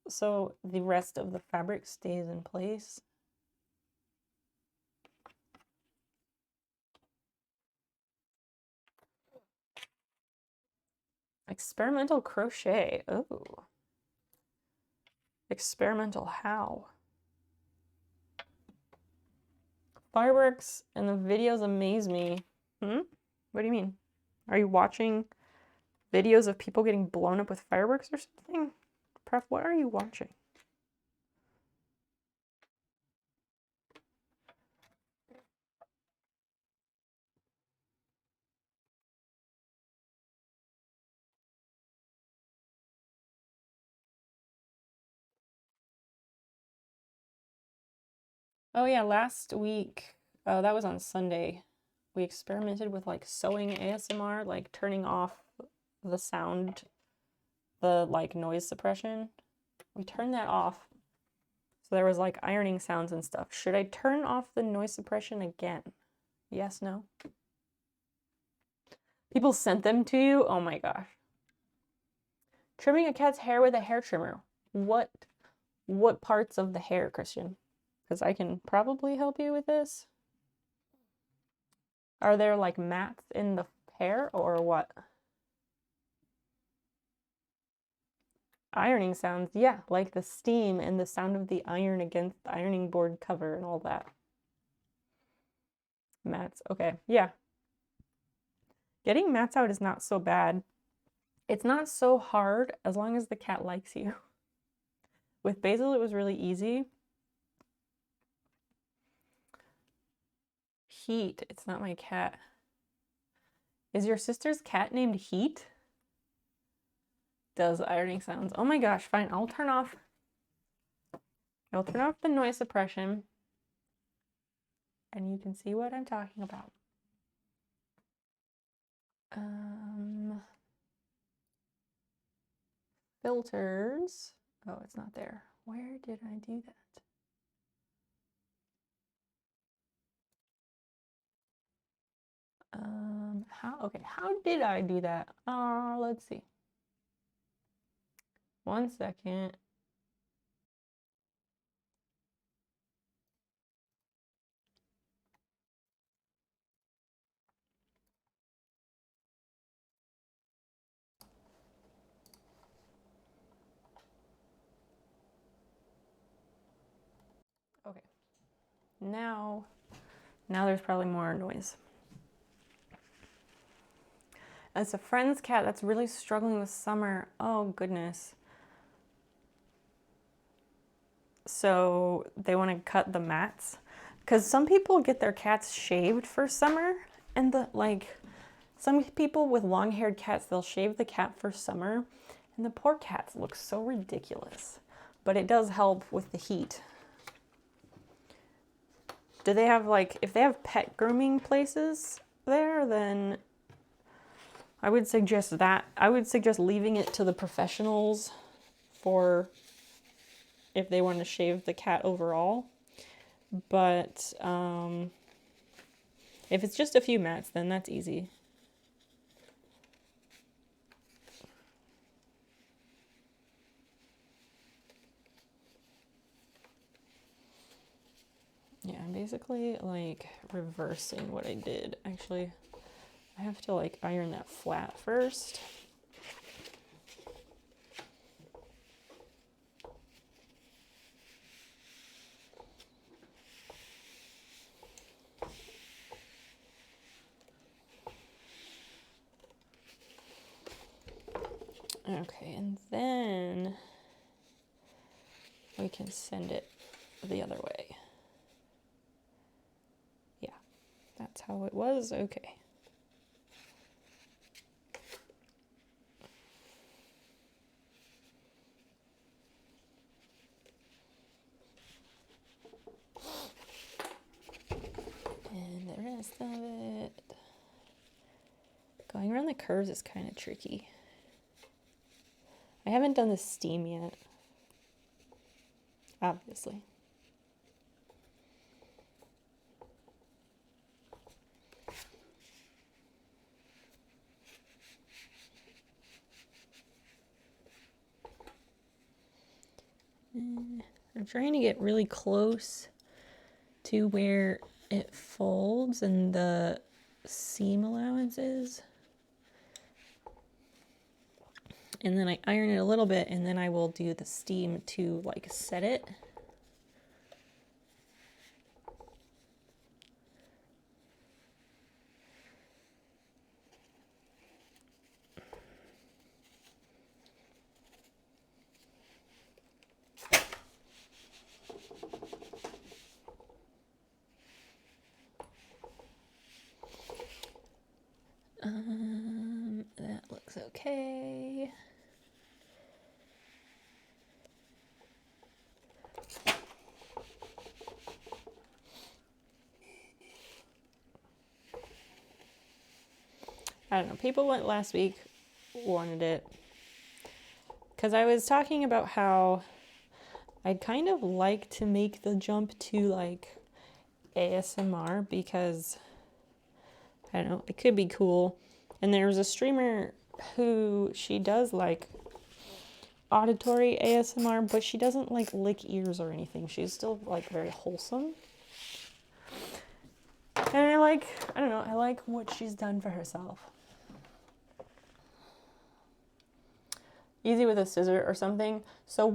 so the rest of the fabric stays in place. Experimental crochet. Oh. Experimental how? Fireworks and the videos amaze me. What do you mean? Are you watching videos of people getting blown up with fireworks or something? Pref, what are you watching? Oh yeah, last week Oh, that was on Sunday. We experimented with like sewing ASMR, like turning off the sound, the like noise suppression. We turned that off. So there was like ironing sounds and stuff. Should I turn off the noise suppression again? Yes, no? People sent them to you? Oh my gosh. Trimming a cat's hair with a hair trimmer. What parts of the hair, Christian? Because I can probably help you with this. Are there like mats in the hair or what? Ironing sounds, yeah, like the steam and the sound of the iron against the ironing board cover and all that. Mats, okay, yeah. Getting mats out is not so bad. It's not so hard as long as the cat likes you. With Basil, it was really easy. Heat, it's not my cat. Is your sister's cat named Heat? Does ironing sounds. Oh my gosh, fine, I'll turn off the noise suppression and you can see what I'm talking about. Filters. Oh, it's not there. Where did I do that? How did I do that? Let's see. 1 second. Okay. Now there's probably more noise. It's a friend's cat that's really struggling with summer. Oh goodness. So they want to cut the mats because some people get their cats shaved for summer, and some people with long-haired cats, they'll shave the cat for summer and the poor cats look so ridiculous, but it does help with the heat. Do they have if they have pet grooming places there, then I would suggest that. I would suggest leaving it to the professionals for if they want to shave the cat overall. But if it's just a few mats, then that's easy. Yeah, I'm basically reversing what I did. Actually, I have to iron that flat first. Okay, and then we can send it the other way. Yeah, that's how it was. Okay. And the rest of it, going around the curves is kind of tricky. I haven't done the steam yet, obviously. I'm trying to get really close to where it folds and the seam allowance is. And then I iron it a little bit, and then I will do the steam to set it. That looks okay. I don't know. People went last week, wanted it. Because I was talking about how I'd kind of like to make the jump to like ASMR because, I don't know, it could be cool. And there was a streamer who she does like auditory ASMR, but she doesn't like lick ears or anything. She's still like very wholesome. And I don't know, I like what she's done for herself. Easy with a scissor or something. So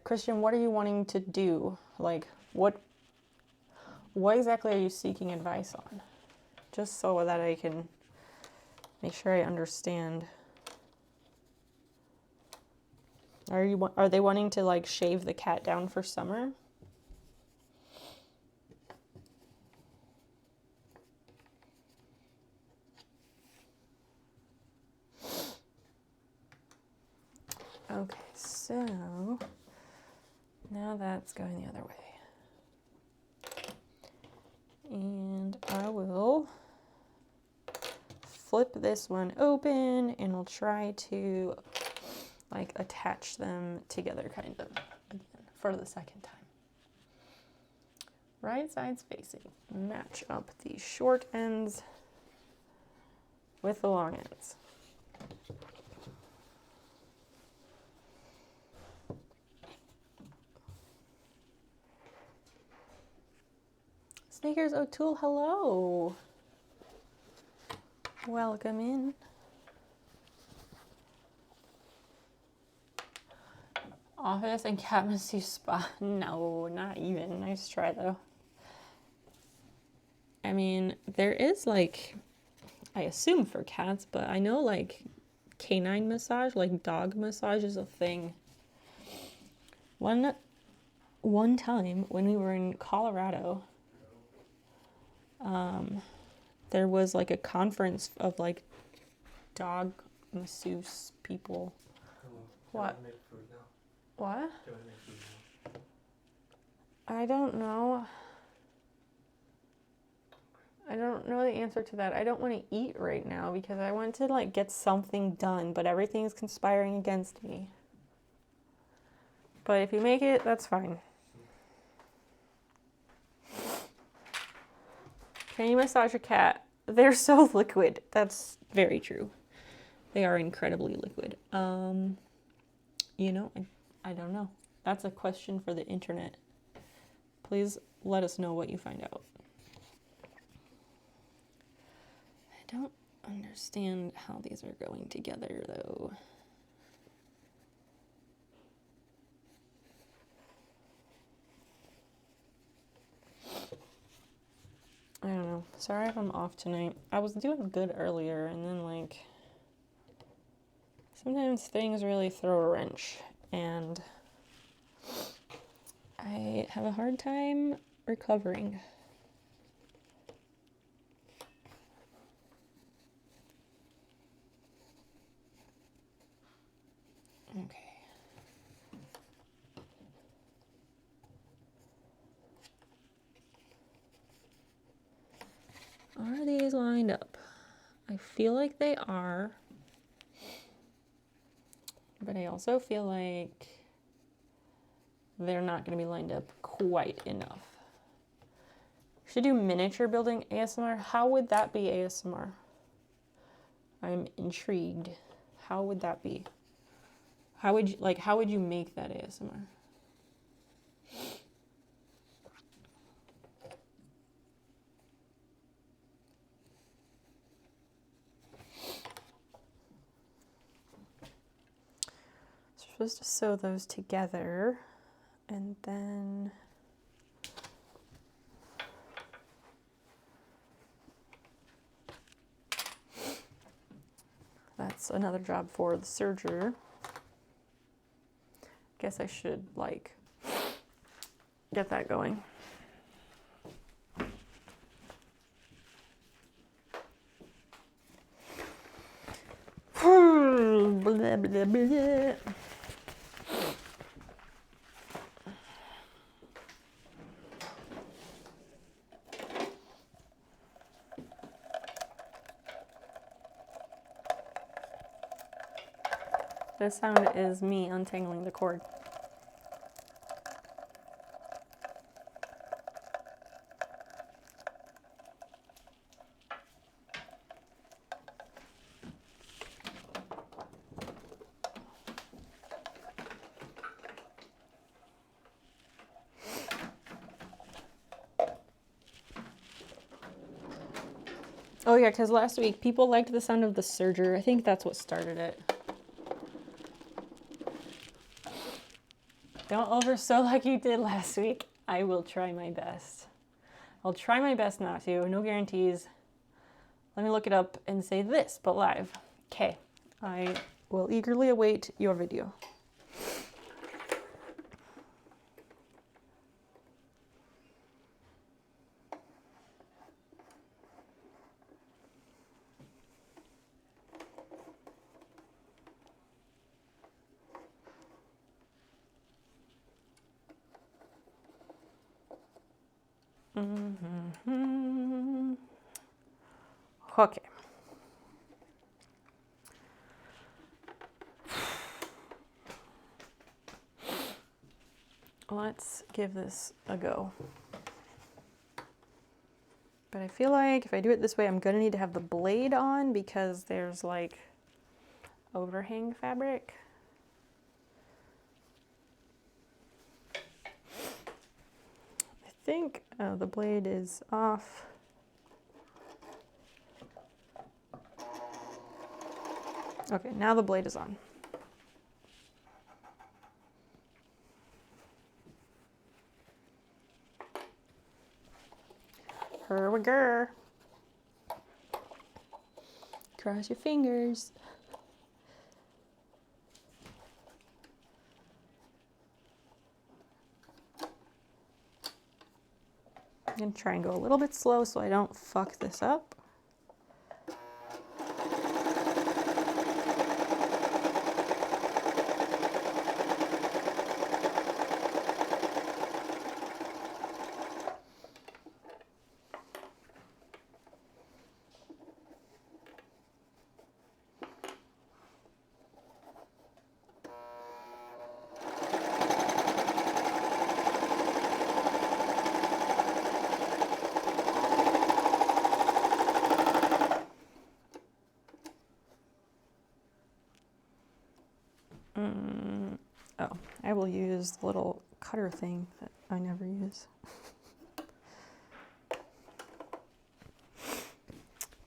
Christian, what are you wanting to do? Like what exactly are you seeking advice on? Just so that I can make sure I understand. Are they wanting to like shave the cat down for summer? Okay, so now that's going the other way. And I will flip this one open and we'll try to like attach them together kind of again for the second time. Right sides facing. Match up the short ends with the long ends. Sneakers O'Toole, hello. Welcome in. Office and cat masseuse spa. No, not even. Nice try though. I mean, there is like, I assume for cats, but I know like canine massage, like dog massage is a thing. One time when we were in Colorado, there was like a conference of like dog masseuse people. What? What? I don't know. I don't know the answer to that. I don't want to eat right now because I want to like get something done, but everything's conspiring against me. But if you make it, that's fine. Can you massage a cat? They're so liquid. That's very true. They are incredibly liquid. You know, I don't know. That's a question for the internet. Please let us know what you find out. I don't understand how these are going together, though. I don't know. Sorry if I'm off tonight. I was doing good earlier, and then, like, sometimes things really throw a wrench, and I have a hard time recovering. Okay. Are these lined up? I feel like they are, but I also feel like they're not going to be lined up quite enough. Should do miniature building ASMR. How would that be ASMR? I'm intrigued. How would that be? How would you make that ASMR? So we're supposed to sew those together, and then that's another job for the serger. Guess I should like get that going. Blah, blah, blah. This sound is me untangling the cord. Oh yeah, because last week people liked the sound of the serger. I think that's what started it. Don't oversew like you did last week. I will try my best. I'll try my best not to. No guarantees. Let me look it up and say this, but live. Okay. I will eagerly await your video. Okay. Let's give this a go. But I feel like if I do it this way, I'm gonna need to have the blade on because there's like overhang fabric. I think the blade is off. Okay, now the blade is on. Here we go. Cross your fingers. I'm gonna try and go a little bit slow so I don't fuck this up. Oh, I will use the little cutter thing that I never use.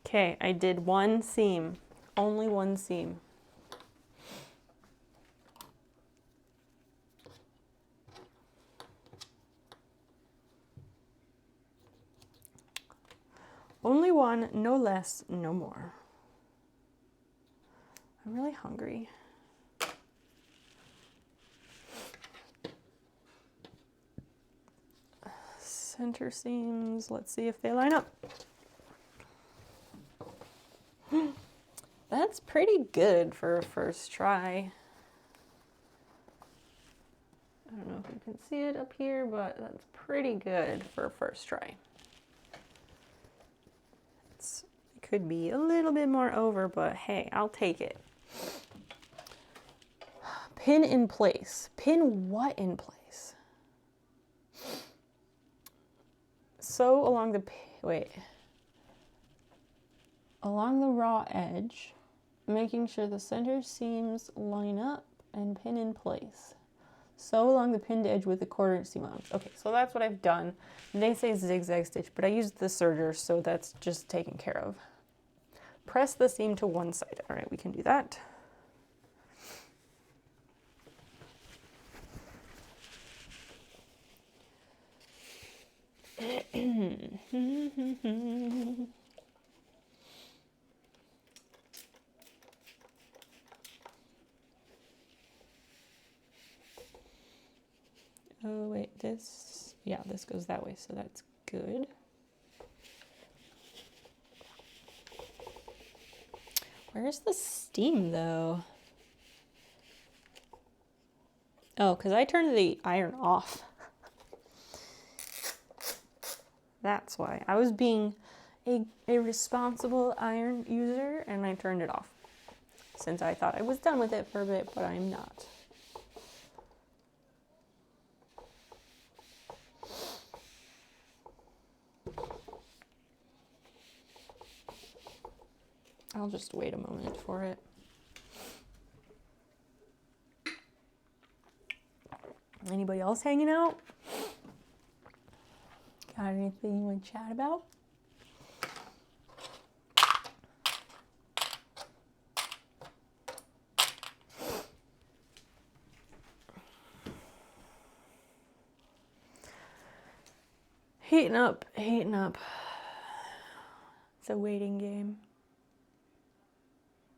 Okay, I did one seam, only one seam. Only one, no less, no more. I'm really hungry. Center seams, let's see if they line up. That's pretty good for a first try. I don't know if you can see it up here, but that's pretty good for a first try. It could be a little bit more over, but hey, I'll take it. Pin in place. Pin what in place? Sew along the, along the raw edge, making sure the center seams line up and pin in place. Sew along the pinned edge with the 1/4 seam allowance. Okay, so that's what I've done. And they say zigzag stitch, but I used the serger, so that's just taken care of. Press the seam to one side. All right, we can do that. Oh wait, this, yeah, this goes that way, so that's good. Where's the steam though? Oh, because I turned the iron off. That's why. I was being a responsible iron user and I turned it off. since I thought I was done with it for a bit, but I'm not. I'll just wait a moment for it. Anybody else hanging out? Got anything you want to chat about? Heating up, heating up. It's a waiting game.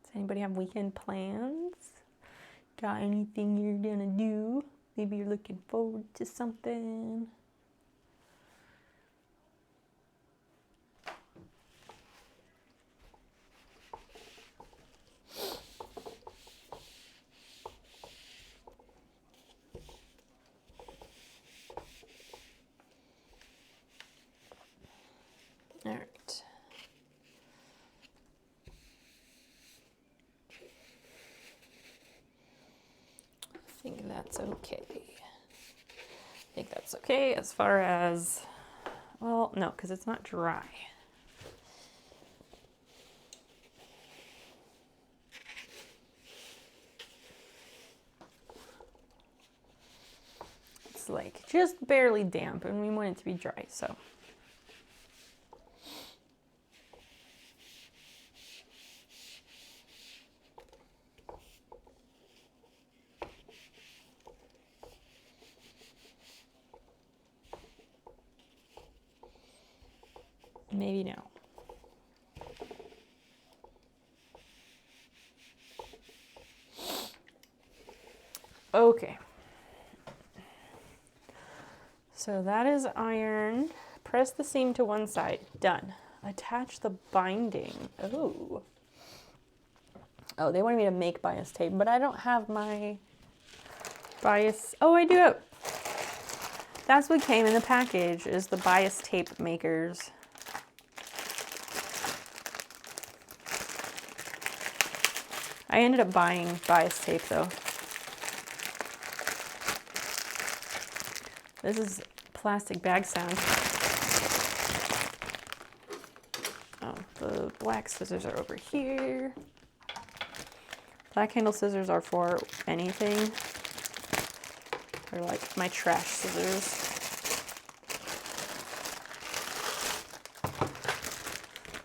Does anybody have weekend plans? Got anything you're gonna do? Maybe you're looking forward to something. All right. I think that's okay. I think that's okay as far as, well, no, because it's not dry. It's like just barely damp and we want it to be dry, so. Maybe now. Okay. So that is iron. Press the seam to one side. Done. Attach the binding. Oh. Oh, they wanted me to make bias tape, but I don't have my bias. Oh, I do have. That's what came in the package, is the bias tape makers. I ended up buying bias tape though. This is plastic bag sound. Oh, the black scissors are over here. Black handle scissors are for anything. They're like my trash scissors.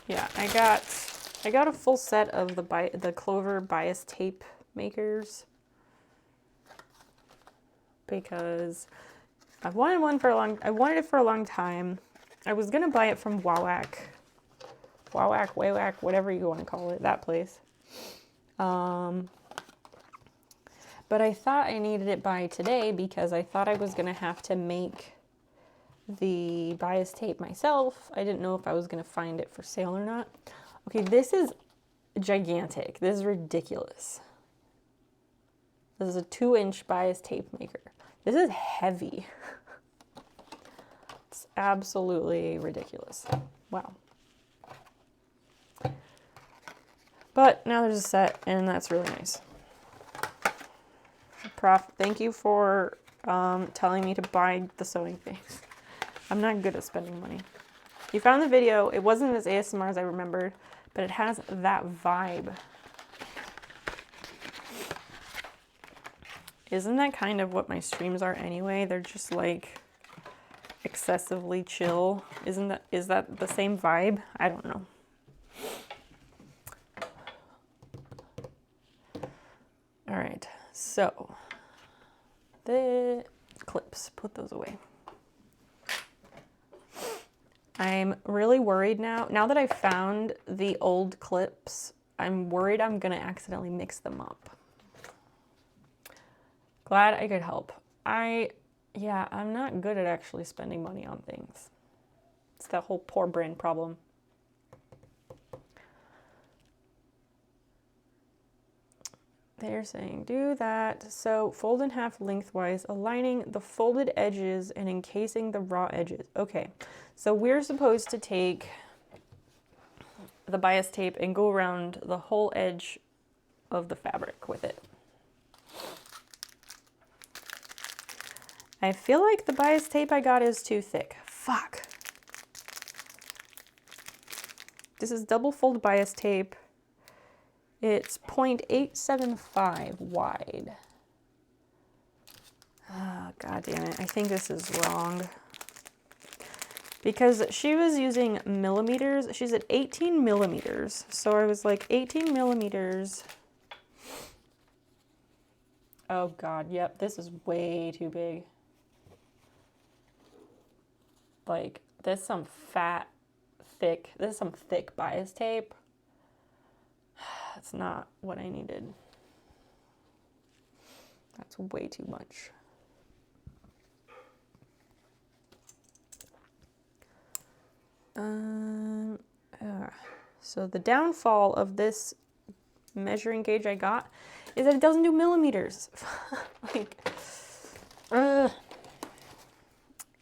Yeah, I got a full set of the Clover bias tape makers because I wanted it for a long time. I was gonna buy it from Wawak, whatever you want to call it, that place. But I thought I needed it by today because I thought I was gonna have to make the bias tape myself. I didn't know if I was gonna find it for sale or not. Okay, this is gigantic. This is ridiculous. This is a 2-inch bias tape maker. This is heavy. It's absolutely ridiculous. Wow. But now there's a set, and that's really nice. Prof, thank you for telling me to buy the sewing things. I'm not good at spending money. You found the video. It wasn't as ASMR as I remembered, but it has that vibe. Isn't that kind of what my streams are anyway? They're just like excessively chill. Is that the same vibe? I don't know. All right, so the clips, put those away. I'm really worried now that I found the old clips, I'm worried I'm gonna accidentally mix them up. Glad I could help. I'm not good at actually spending money on things. It's that whole poor brain problem. They're saying do that. So fold in half lengthwise, aligning the folded edges and encasing the raw edges. Okay, so we're supposed to take the bias tape and go around the whole edge of the fabric with it. I feel like the bias tape I got is too thick. Fuck. This is double fold bias tape. It's 0.875 wide. Oh, God damn it. I think this is wrong. Because she was using millimeters. She's at 18 millimeters. So I was like, 18 millimeters. Oh, God. Yep. This is way too big. Like, this is some thick bias tape. That's not what I needed. That's way too much. So the downfall of this measuring gauge I got is that it doesn't do millimeters. Like,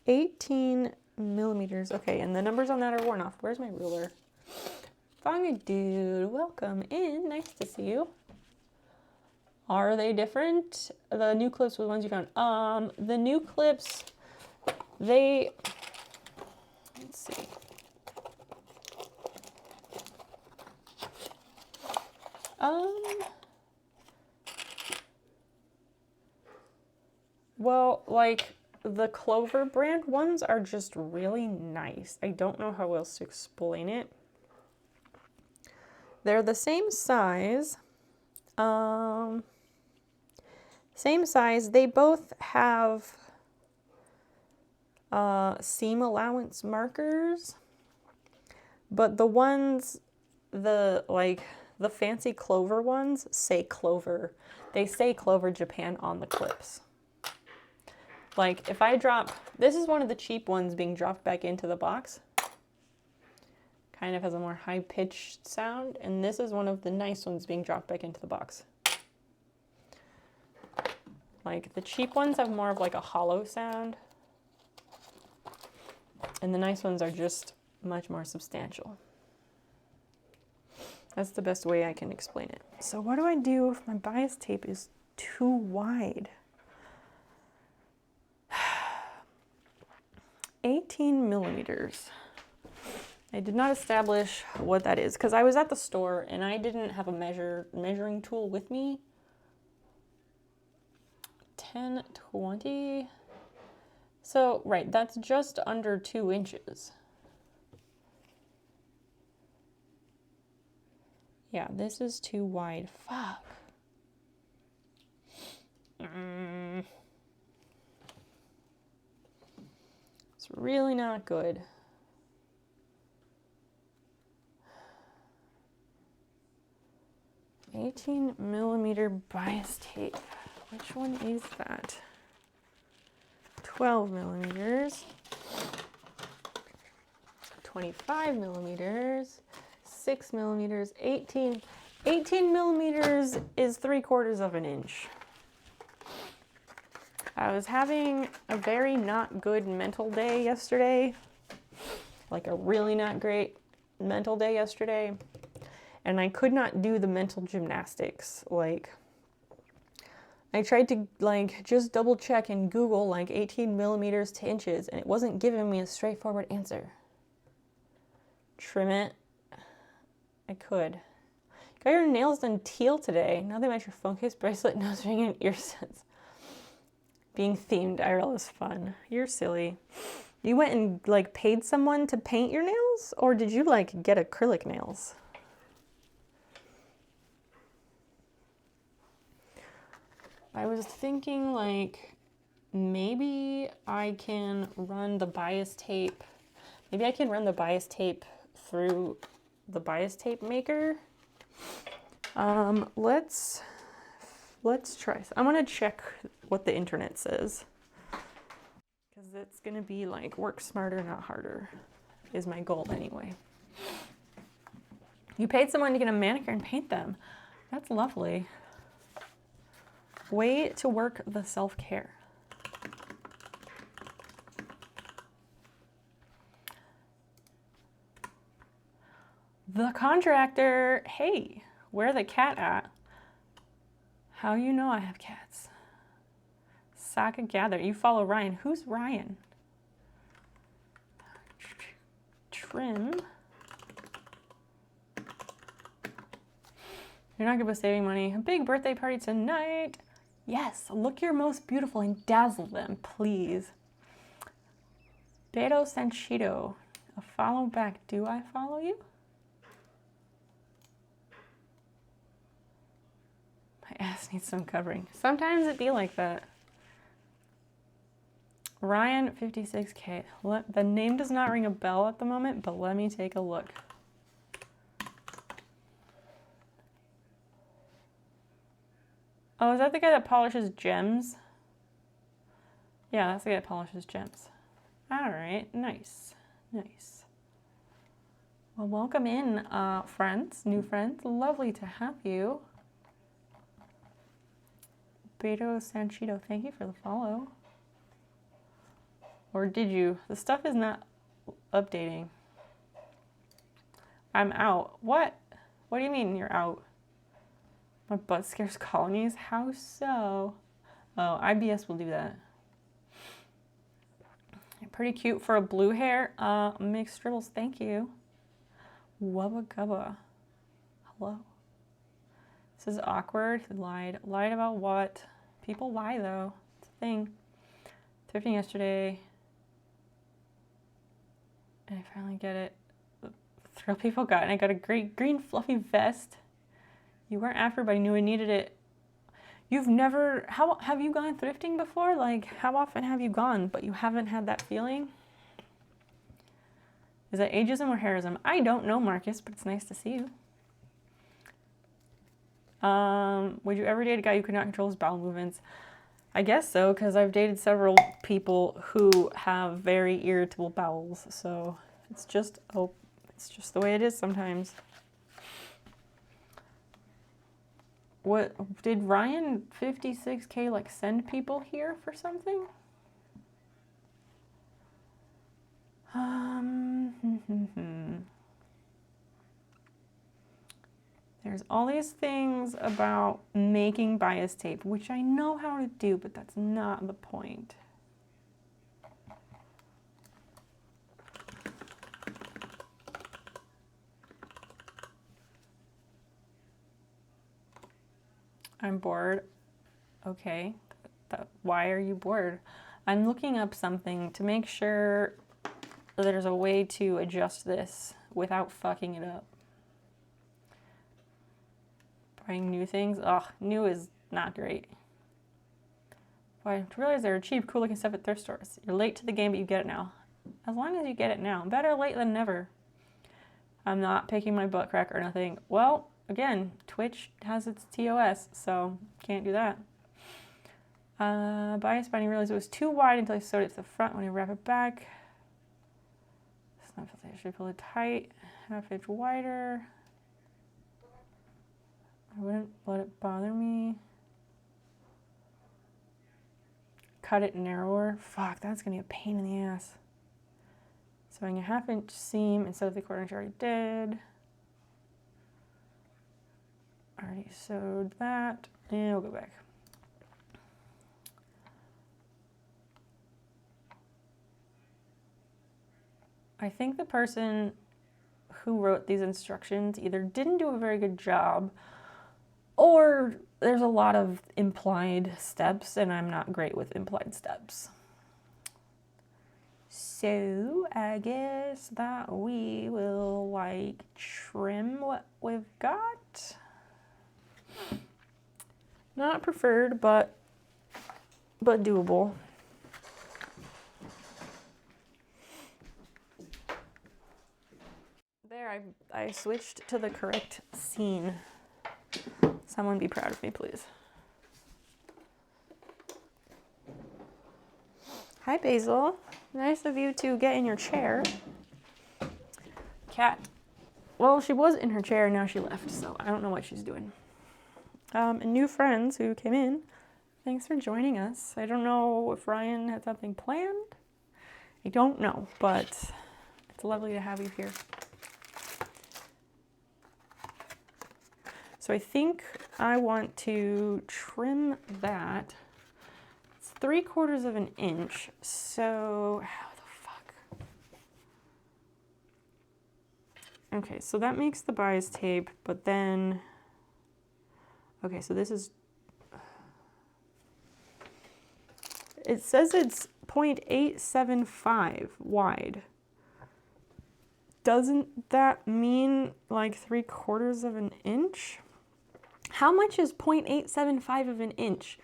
18 millimeters. Okay, and the numbers on that are worn off. Where's my ruler? Fang dude, welcome in. Nice to see you. Are they different? The new clips were the ones you found. The new clips, let's see. Well, like, the Clover brand ones are just really nice. I don't know how else to explain it. They're the same size. Same size. They both have seam allowance markers. But the ones, the fancy Clover ones say Clover. They say Clover Japan on the clips. Like, if I drop, this is one of the cheap ones being dropped back into the box. Kind of has a more high-pitched sound. And this is one of the nice ones being dropped back into the box. Like, the cheap ones have more of like a hollow sound. And the nice ones are just much more substantial. That's the best way I can explain it. So what do I do if my bias tape is too wide? 18 millimeters. I did not establish what that is because I was at the store and I didn't have a measuring tool with me. 10, 20. So, right, that's just under 2 inches. Yeah, this is too wide. Fuck. It's really not good. $18mm bias tape. Which one is that? 12 millimeters. 25 millimeters. 6 millimeters. 18 millimeters is 3/4 of an inch. I was having a very not good mental day yesterday. Like a really not great mental day yesterday. And I could not do the mental gymnastics. Like, I tried to just double check and Google 18 millimeters to inches and it wasn't giving me a straightforward answer. Trim it. I could. Got your nails done teal today. Now they match your phone case, bracelet, nose ring, and ear sets. Being themed IRL is fun. You're silly. You went and paid someone to paint your nails? Or did you get acrylic nails? I was thinking maybe I can run the bias tape. Maybe I can run the bias tape through the bias tape maker. Let's try. I'm gonna check what the internet says. Because it's gonna be work smarter, not harder, is my goal anyway. You paid someone to get a manicure and paint them. That's lovely. Way to work the self-care. The contractor, hey, where the cat at? How you know I have cats? Saka Gather. You follow Ryan. Who's Ryan? Trim. You're not good with saving money. A big birthday party tonight. Yes, look your most beautiful and dazzle them, please. Beto Sanchito. A follow back. Do I follow you? My ass needs some covering. Sometimes it be like that. Ryan, 56K. The name does not ring a bell at the moment, but let me take a look. Oh, is that the guy that polishes gems? Yeah, that's the guy that polishes gems. All right, nice, nice. Well, welcome in, friends, new friends. Lovely to have you. Beto Sanchito, thank you for the follow. Or did you? The stuff is not updating. I'm out. What? What do you mean you're out? My butt scares colonies? How so? Oh, IBS will do that. Pretty cute for a blue hair. Mixed dribbles, thank you. Wubba gubba. Hello. This is awkward. Lied. Lied about what? People lie though. It's a thing. Thrifting yesterday. And I finally get it. Thrill people got, and I got a great green fluffy vest. You weren't after, but I knew I needed it. You've never, how have you gone thrifting before? Like, how often have you gone, but you haven't had that feeling? Is that ageism or hairism? I don't know, Marcus, but it's nice to see you. Would you ever date a guy who could not control his bowel movements? I guess so, because I've dated several people who have very irritable bowels, so it's just the way it is sometimes. What did Ryan 56K like send people here for something? There's all these things about making bias tape, which I know how to do, but that's not the point. I'm bored. Okay. Why are you bored? I'm looking up something to make sure there's a way to adjust this without fucking it up. Buying new things? Ugh, new is not great. Why, to realize there are cheap, cool looking stuff at thrift stores. You're late to the game, but you get it now. As long as you get it now. Better late than never. I'm not picking my butt crack or nothing. Well, again, Twitch has its TOS, so can't do that. Bias binding, realized it was too wide until I sewed it to the front. When I wrap it back, it's not I should pull it tight, half inch wider. I wouldn't let it bother me. Cut it narrower. Fuck, that's gonna be a pain in the ass. Sewing a half inch seam instead of the quarter inch I already did. Already sewed that, and we'll go back. I think the person who wrote these instructions either didn't do a very good job, or there's a lot of implied steps, and I'm not great with implied steps. So I guess that we will like trim what we've got. Not preferred, but doable. There, I switched to the correct scene. Someone be proud of me, please. Hi, Basil. Nice of you to get in your chair. Cat. Well, she was in her chair, now she left, so I don't know what she's doing. And new friends who came in, thanks for joining us. I don't know if Ryan had something planned. I don't know, but it's lovely to have you here. So I think I want to trim that. It's 3/4 of an inch. So how the fuck? Okay, so that makes the bias tape, but then, okay, so this is, it says it's 0.875 wide. Doesn't that mean like 3/4 of an inch? How much is 0.875 of an inch?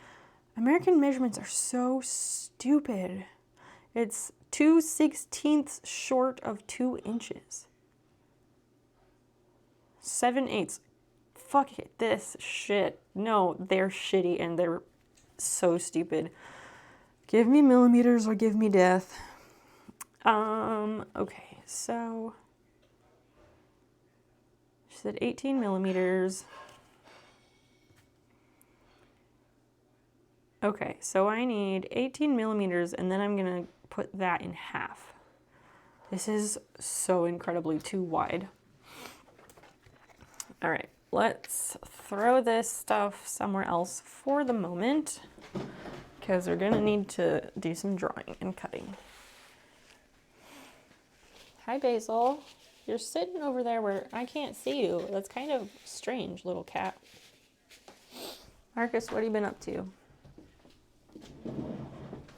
American measurements are so stupid. It's 2/16 short of 2 inches. 7/8. Fuck it, this shit. No, they're shitty and they're so stupid. Give me millimeters or give me death. Okay, so she said 18 millimeters. Okay, so I need 18 millimeters and then I'm gonna put that in half. This is so incredibly too wide. All right, let's throw this stuff somewhere else for the moment because we're gonna need to do some drawing and cutting. Hi, Basil. You're sitting over there where I can't see you. That's kind of strange, little cat. Marcus, what have you been up to?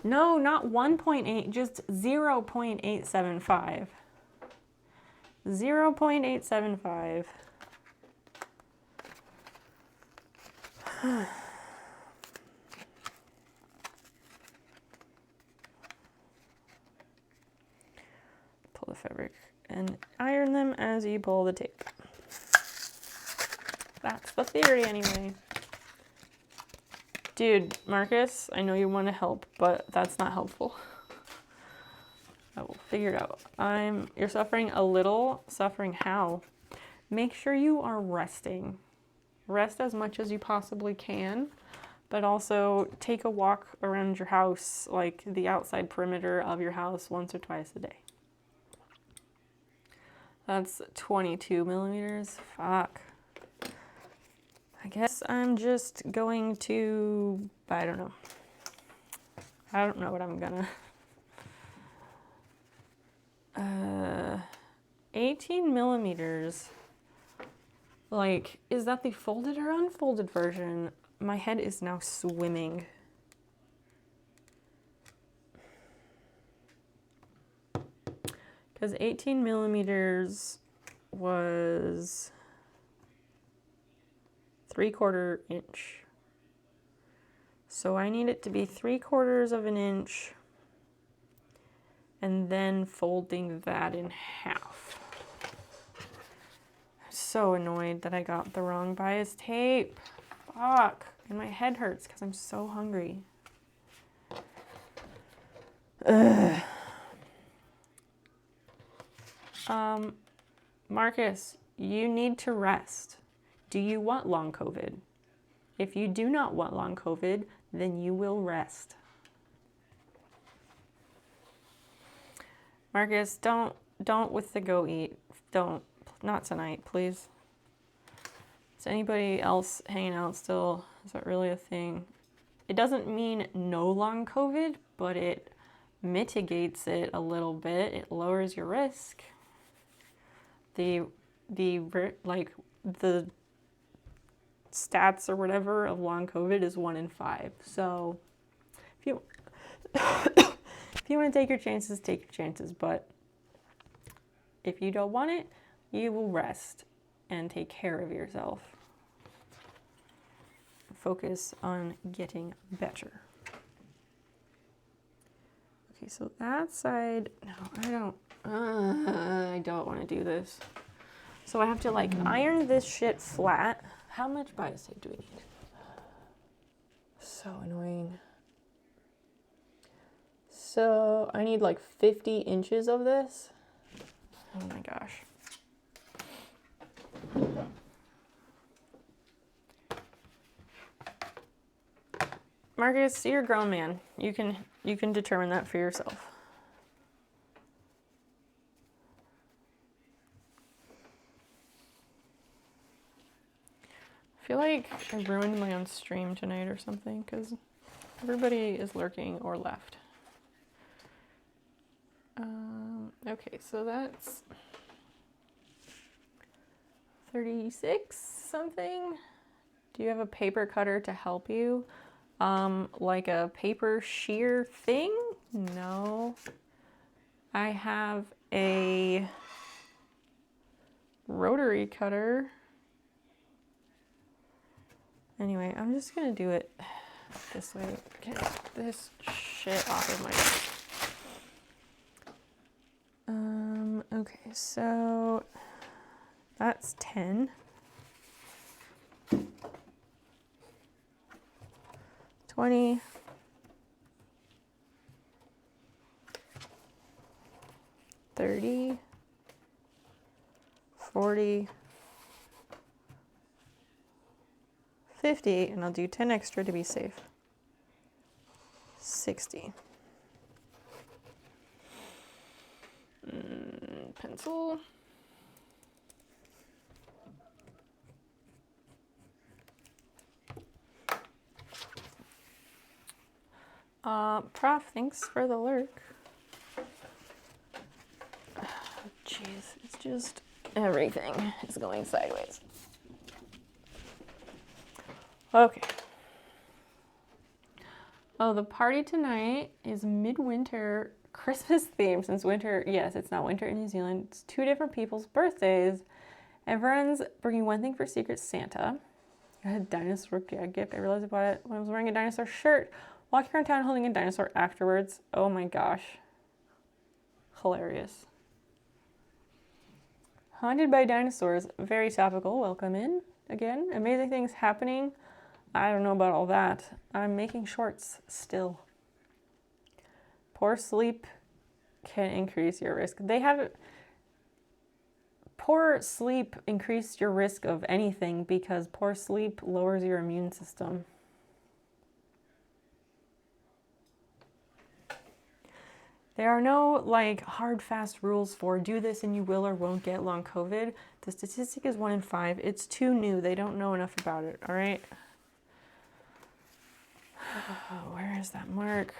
No, not 1.8, just 0.875. 0.875. Pull the fabric and iron them as you pull the tape. That's the theory anyway. Dude, Marcus, I know you want to help, but that's not helpful. I will figure it out. You're suffering a little. Suffering how? Make sure you are resting. Rest as much as you possibly can, but also take a walk around your house, like the outside perimeter of your house, once or twice a day. That's 22 millimeters. Fuck. I guess I'm just going to, I don't know what I'm gonna. 18 millimeters. Like, is that the folded or unfolded version? My head is now swimming. Because 18 millimeters was 3/4 inch. So I need it to be 3/4 of an inch and then folding that in half. I'm so annoyed that I got the wrong bias tape. Fuck. And my head hurts because I'm so hungry. Ugh. Marcus, you need to rest. Do you want long COVID? If you do not want long COVID, then you will rest. Marcus, don't with the go eat. Don't, not tonight, please. Is anybody else hanging out still? Is that really a thing? It doesn't mean no long COVID, but it mitigates it a little bit. It lowers your risk. The stats or whatever of long COVID is 1 in 5. So if you if you want to take your chances, take your chances. But if you don't want it, you will rest and take care of yourself. Focus on getting better. Okay, so that side, no, I don't want to do this. So I have to like iron this shit flat. How much bias tape do we need? So annoying. So I need like 50 inches of this. Oh my gosh. Marcus, you're a grown man. You can determine that for yourself. I feel like I ruined my own stream tonight or something because everybody is lurking or left. Okay, so that's 36 something. Do you have a paper cutter to help you? Like a paper shear thing? No. I have a rotary cutter. Anyway, I'm just gonna do it this way. Get this shit off of my desk. Okay, so that's 10. 20. 30. 40. 50, and I'll do 10 extra to be safe. 60. Pencil. Prof, thanks for the lurk. Jeez, it's just everything is going sideways. Okay. Oh, the party tonight is midwinter Christmas theme. Since winter, yes, it's not winter in New Zealand. It's 2 different people's birthdays. Everyone's bringing one thing for Secret Santa. I had a dinosaur gift. I realized about it when I was wearing a dinosaur shirt, walking around town holding a dinosaur afterwards. Oh my gosh. Hilarious. Haunted by dinosaurs. Very topical. Welcome in. Again, amazing things happening. I don't know about all that. I'm making shorts still. Poor sleep can increase your risk. Poor sleep increased your risk of anything because poor sleep lowers your immune system. There are no like hard, fast rules for do this and you will or won't get long COVID. The statistic is 1 in 5. It's too new. They don't know enough about it. All right. Where is that mark?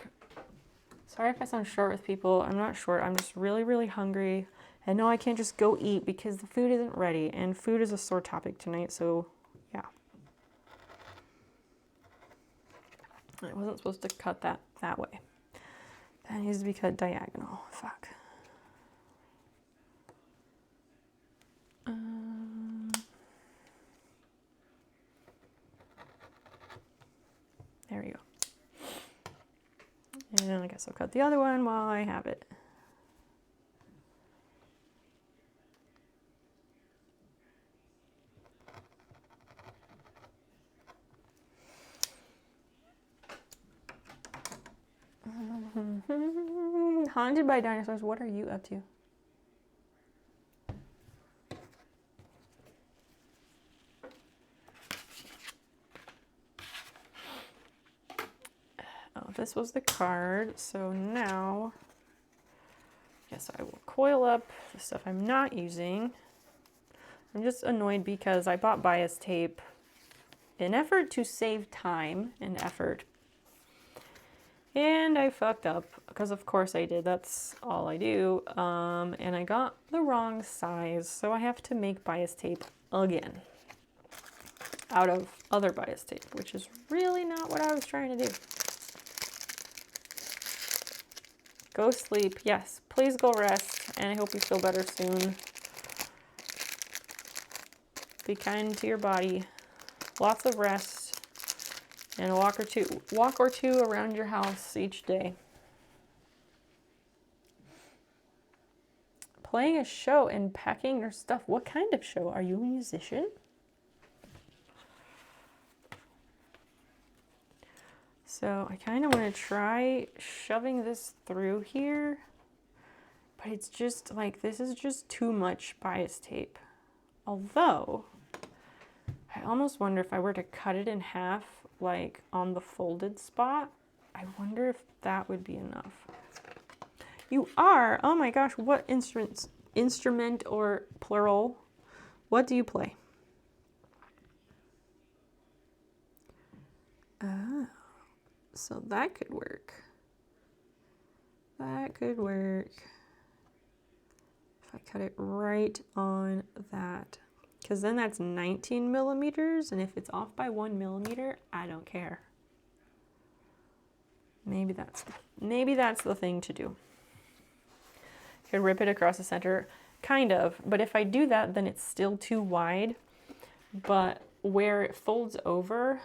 Sorry if I sound short with people. I'm not short. I'm just really, really hungry. And no, I can't just go eat because the food isn't ready. And food is a sore topic tonight. So, yeah. I wasn't supposed to cut that way. That needs to be cut diagonal. Fuck. There we go. And I guess I'll cut the other one while I have it. Haunted by dinosaurs, what are you up to? Oh, this was the card. So now, yes, I will coil up the stuff I'm not using. I'm just annoyed because I bought bias tape in effort to save time and effort. And I fucked up, because of course I did, that's all I do. And I got the wrong size, so I have to make bias tape again. Out of other bias tape, which is really not what I was trying to do. Go sleep, yes, please go rest, and I hope you feel better soon. Be kind to your body. Lots of rest. And a walk or two around your house each day. Playing a show and packing your stuff. What kind of show? Are you a musician? So I kind of want to try shoving this through here. But it's just like, this is just too much bias tape. Although, I almost wonder if I were to cut it in half, like on the folded spot, I wonder if that would be enough. You are? Oh my gosh, what instrument or plural? What do you play? So that could work. That could work. If I cut it right on that. Because then that's 19 millimeters, and if it's off by 1 millimeter, I don't care. Maybe that's the thing to do. Could rip it across the center, kind of, but if I do that, then it's still too wide. But where it folds over,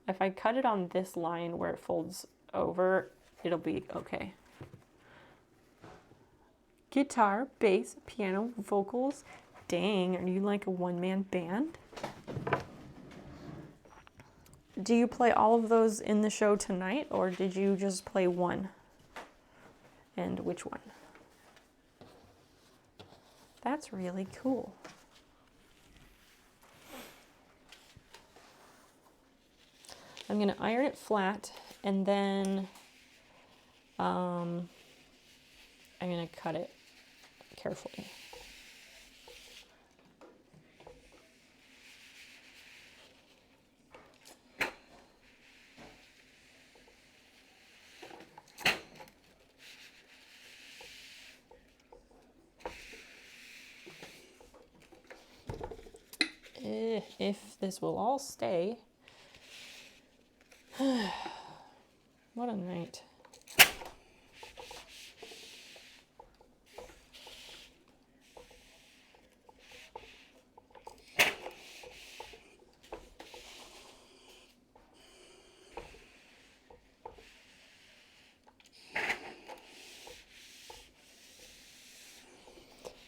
if I cut it on this line where it folds over, it'll be okay. Guitar, bass, piano, vocals. Dang, are you like a one-man band? Do you play all of those in the show tonight, or did you just play one? And which one? That's really cool. I'm going to iron it flat, and then I'm going to cut it carefully. If this will all stay. What a night.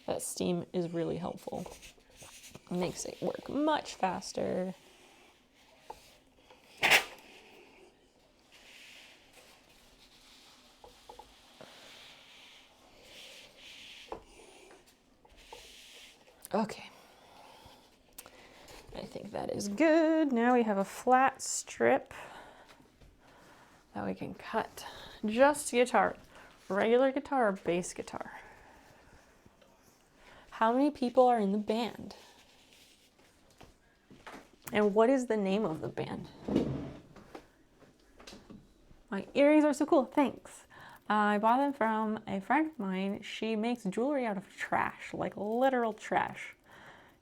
That steam is really helpful. It makes it work much faster. Okay. I think that is good. Now we have a flat strip that we can cut. Just guitar. Regular guitar or bass guitar? How many people are in the band? And what is the name of the band? My earrings are so cool, thanks. I bought them from a friend of mine. She makes jewelry out of trash, like literal trash.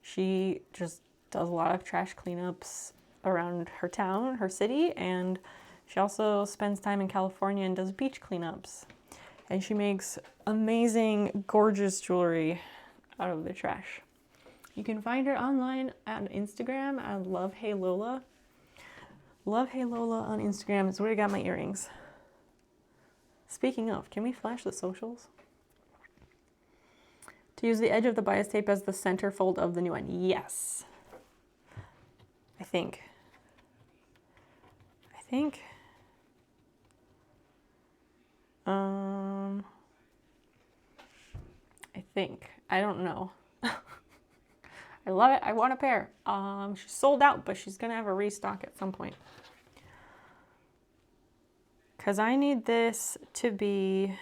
She just does a lot of trash cleanups around her town, her city, and she also spends time in California and does beach cleanups. And she makes amazing, gorgeous jewelry out of the trash. You can find her online on Instagram at LoveHeyLola. LoveHeyLola on Instagram is where I got my earrings. Speaking of, can we flash the socials? To use the edge of the bias tape as the center fold of the new one. Yes. I think. I don't know. I love it. I want a pair. She's sold out, but she's gonna have a restock at some point. Cause I need this to be,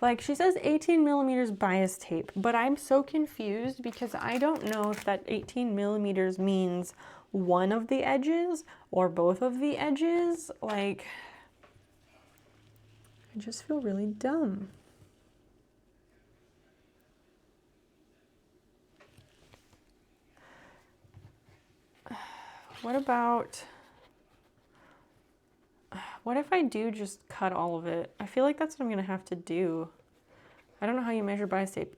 like she says 18 millimeters bias tape, but I'm so confused because I don't know if that 18 millimeters means one of the edges or both of the edges. Like, I just feel really dumb. What if I do just cut all of it? I feel like that's what I'm gonna have to do. I don't know how you measure bias tape.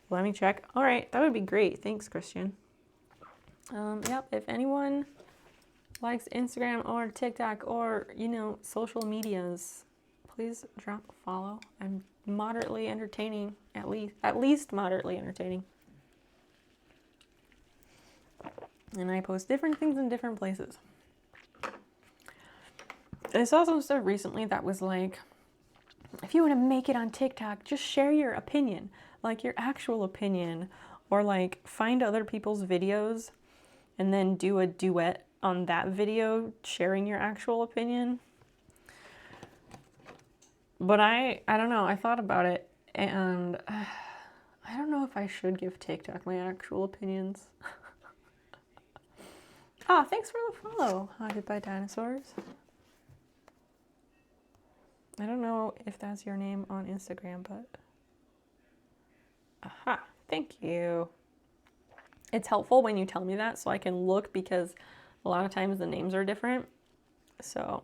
Let me check. All right, that would be great. Thanks, Christian. Yep, if anyone likes Instagram or TikTok or, you know, social medias, please drop a follow. I'm moderately entertaining, at least moderately entertaining. And I post different things in different places. I saw some stuff recently that was like, if you want to make it on TikTok, just share your opinion, like your actual opinion, or like find other people's videos and then do a duet on that video, sharing your actual opinion. But I don't know, I thought about it, and I don't know if I should give TikTok my actual opinions. Ah, thanks for the follow, Haunted by Dinosaurs. I don't know if that's your name on Instagram, but... Aha, thank you. It's helpful when you tell me that so I can look, because a lot of times the names are different. So...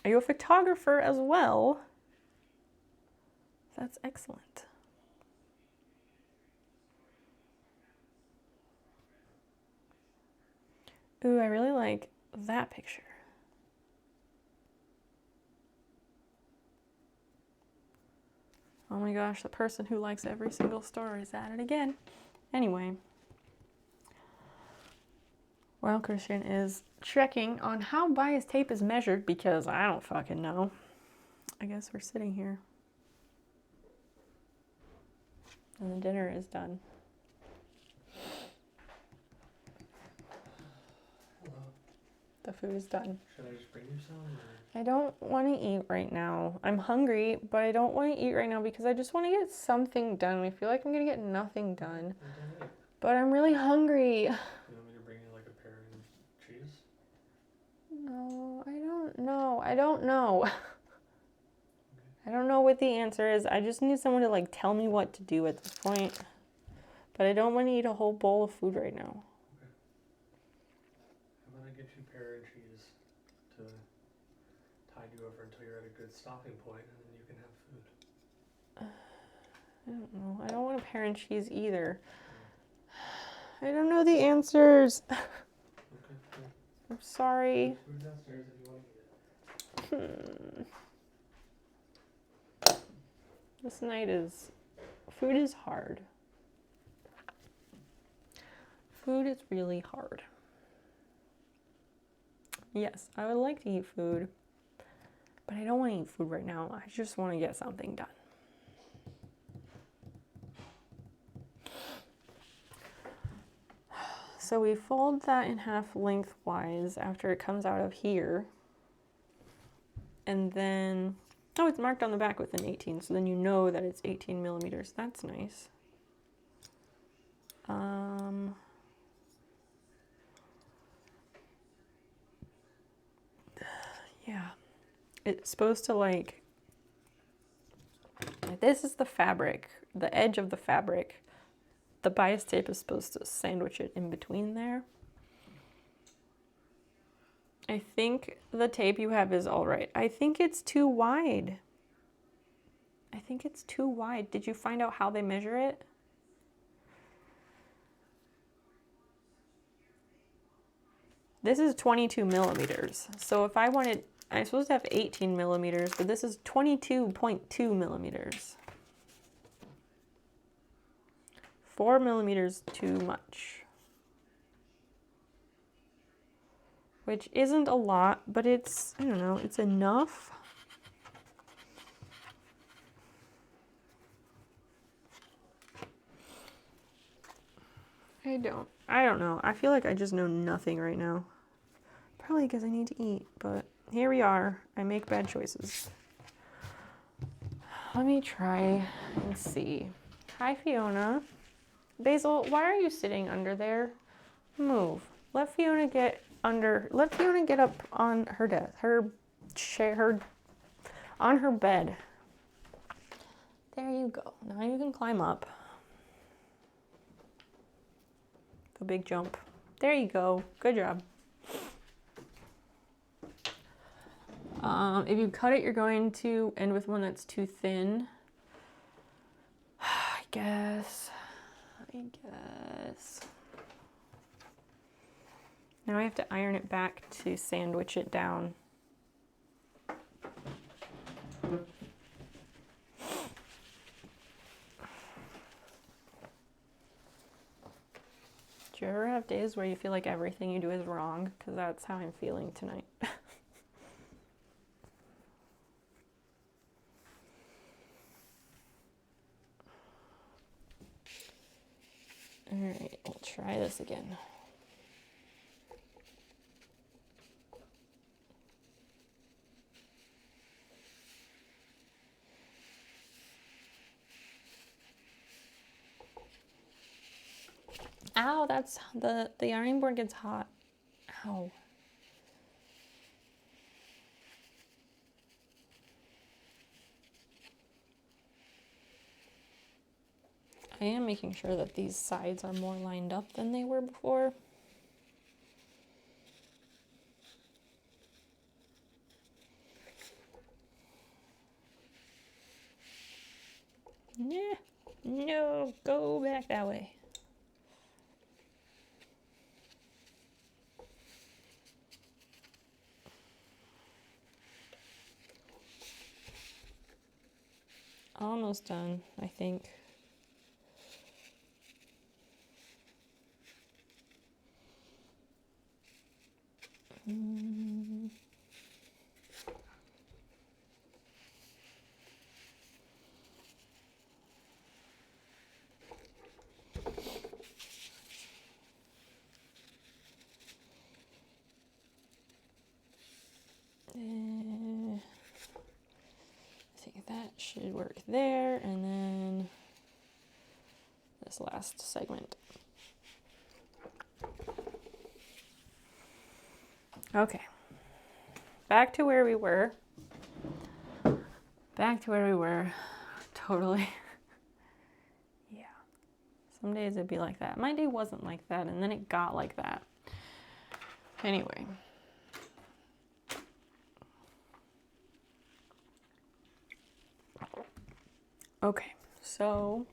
Are you a photographer as well? That's excellent. Ooh, I really like that picture. Oh my gosh, the person who likes every single story is at it again. Anyway. While Christian is checking on how bias tape is measured, because I don't fucking know. I guess we're sitting here. And the dinner is done. Hello. The food is done. Should I just bring you some? Or? I don't want to eat right now. I'm hungry, but I don't want to eat right now because I just want to get something done. I feel like I'm going to get nothing done. But I'm really hungry. You want me to bring you like a pear and cheese? No, I don't know. I don't know. I don't know what the answer is. I just need someone to like tell me what to do at this point. But I don't want to eat a whole bowl of food right now. Okay. I'm gonna get you pear and cheese to tide you over until you're at a good stopping point, and then you can have food. I don't know. I don't want a pear and cheese either. I don't know the answers. Okay, cool. I'm sorry. There's food downstairs if you want to eat it. This night is... Food is hard. Food is really hard. Yes, I would like to eat food, but I don't want to eat food right now. I just want to get something done. So we fold that in half lengthwise after it comes out of here. And then, oh, it's marked on the back with an 18, so then you know that it's 18 millimeters. That's nice. Yeah, it's supposed to like, this is the fabric, the edge of the fabric. The bias tape is supposed to sandwich it in between there. I think the tape you have is all right. I think it's too wide. I think it's too wide. Did you find out how they measure it? This is 22 millimeters. So if I wanted, I'm supposed to have 18 millimeters, but this is 22.2 millimeters. 4 millimeters too much. Which isn't a lot, but it's, I don't know, it's enough. I don't know. I feel like I just know nothing right now. Probably because I need to eat, but here we are. I make bad choices. Let me try and see. Hi, Fiona. Basil, why are you sitting under there? Move. Let Fiona get under, let Fiona get up on her desk, her chair, on her bed. There you go. Now you can climb up. A big jump. There you go. Good job. If you cut it, you're going to end with one that's too thin. I guess. Now I have to iron it back to sandwich it down. Do you ever have days where you feel like everything you do is wrong? Because that's how I'm feeling tonight. All right, we'll try this again. Ow, that's the ironing board gets hot. Ow. I am making sure that these sides are more lined up than they were before. Nah, no, go back that way. Almost done, I think. I think that should work there, and then this last segment. Okay, back to where we were. Totally. Yeah. Some days it'd be like that. My day wasn't like that, and then it got like that. Anyway. Okay, so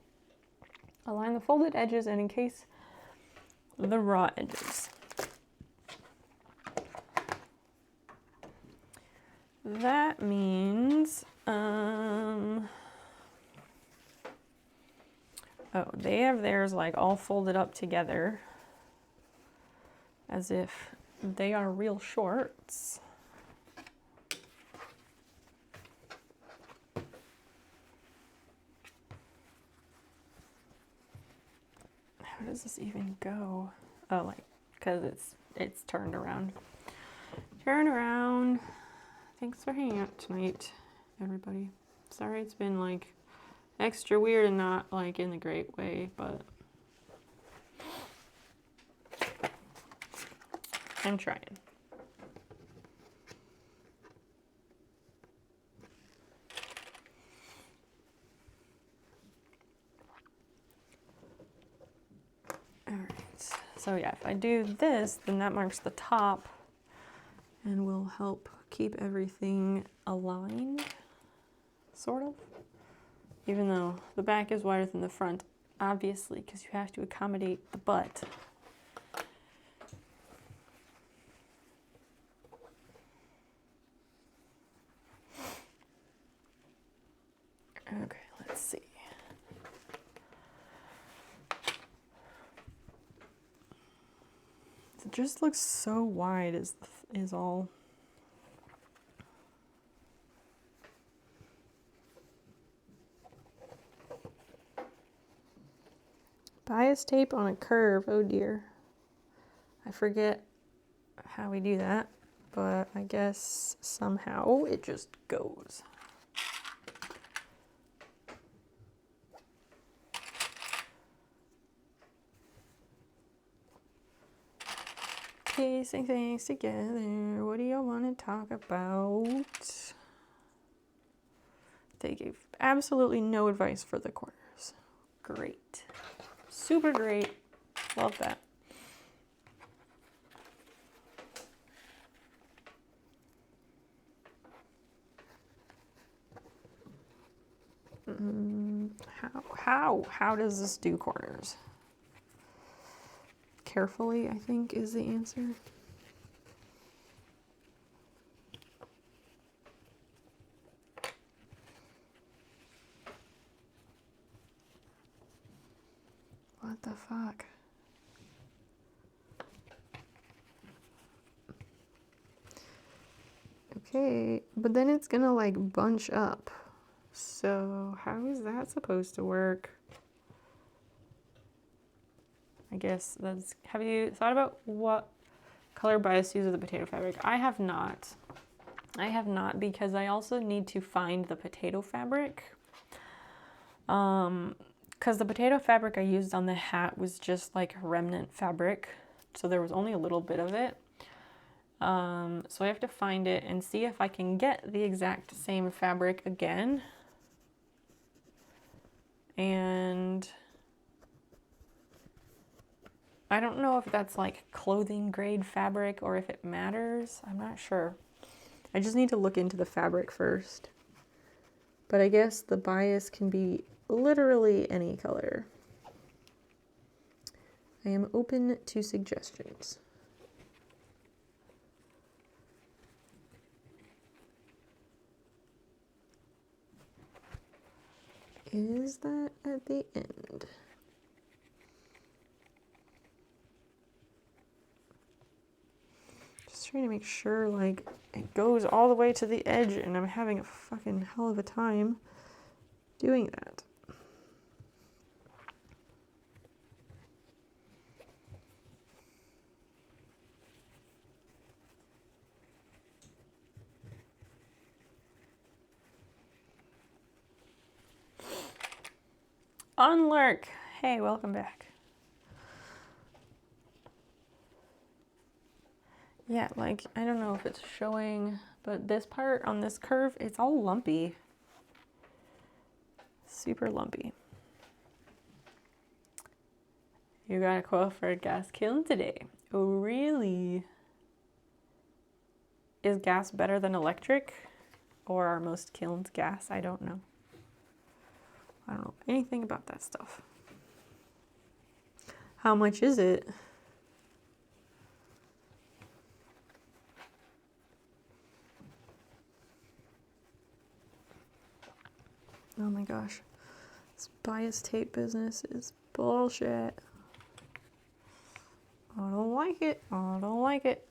align the folded edges and encase the raw edges. That means, oh, they have theirs like all folded up together as if they are real shorts. How does this even go? Oh, like, because it's turned around. Turn around. Thanks for hanging out tonight, everybody. Sorry it's been like extra weird and not like in the great way, but I'm trying. Alright, so yeah, if I do this, then that marks the top and will help keep everything aligned, sort of. Even though the back is wider than the front, obviously, because you have to accommodate the butt. Okay, let's see. It just looks so wide is all. Bias tape on a curve, oh dear. I forget how we do that, but I guess somehow it just goes. Piecing things together, what do you want to talk about? They gave absolutely no advice for the corners. Great. Super great. Love that. How does this do corners? Carefully, I think, is the answer. What the fuck? Okay, but then it's gonna like bunch up. So how is that supposed to work? I guess that's, have you thought about what color bias to use with the potato fabric? I have not. I have not, because I also need to find the potato fabric. Because the potato fabric I used on the hat was just like remnant fabric. So there was only a little bit of it. So I have to find it and see if I can get the exact same fabric again. And I don't know if that's like clothing grade fabric or if it matters. I'm not sure. I just need to look into the fabric first. But I guess the bias can be literally any color. I am open to suggestions. Is that at the end? Just trying to make sure like it goes all the way to the edge, and I'm having a fucking hell of a time doing that. Unlurk! Hey, welcome back. Yeah, like, I don't know if it's showing, but this part on this curve, it's all lumpy. Super lumpy. You got a quote for a gas kiln today. Oh, really? Is gas better than electric? Or are most kilns gas? I don't know. I don't know anything about that stuff. How much is it? Oh my gosh. This bias tape business is bullshit. I don't like it. I don't like it.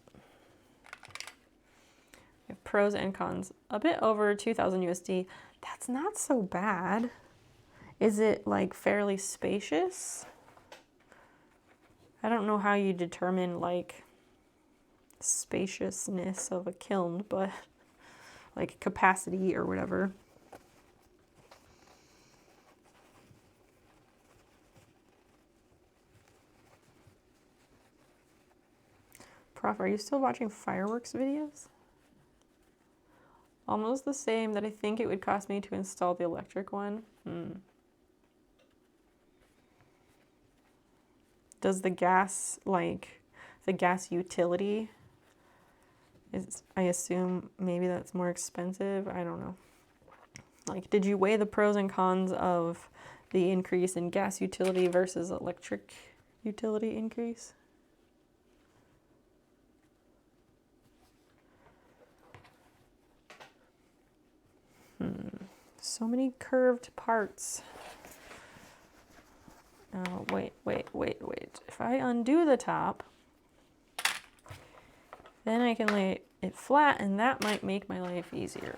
We have pros and cons. A bit over 2,000 USD. That's not so bad. Is it like fairly spacious? I don't know how you determine like spaciousness of a kiln, but like capacity or whatever. Prof, are you still watching fireworks videos? Almost the same that I think it would cost me to install the electric one. Does the gas, like, the gas utility, I assume maybe that's more expensive? I don't know. Like, did you weigh the pros and cons of the increase in gas utility versus electric utility increase? So many curved parts. Oh, wait. If I undo the top, then I can lay it flat, and that might make my life easier.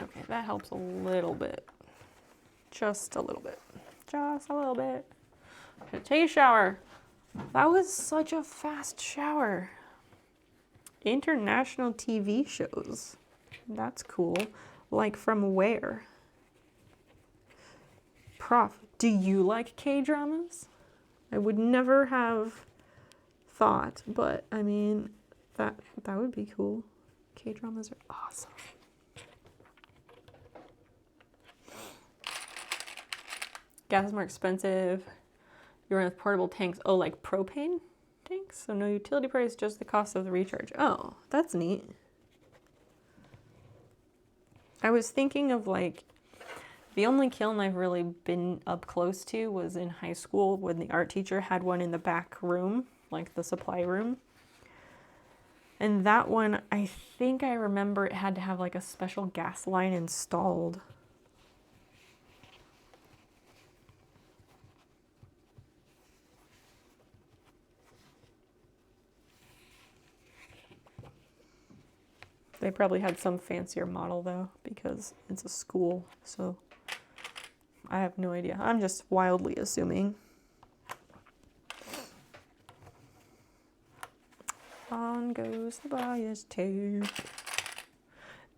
Okay, that helps a little bit. Just a little bit. Just a little bit. Take a shower. That was such a fast shower. International TV shows. That's cool. Like from where? Prof, do you like K-dramas? I would never have thought, but I mean, that would be cool. K-dramas are awesome. Gas is more expensive. You run with portable tanks. Oh, like propane tanks? So no utility price, just the cost of the recharge. Oh, that's neat. I was thinking of like, the only kiln I've really been up close to was in high school when the art teacher had one in the back room, like the supply room. And that one, I think I remember it had to have like a special gas line installed. They probably had some fancier model though, because it's a school, so I have no idea. I'm just wildly assuming. On goes the bias tape.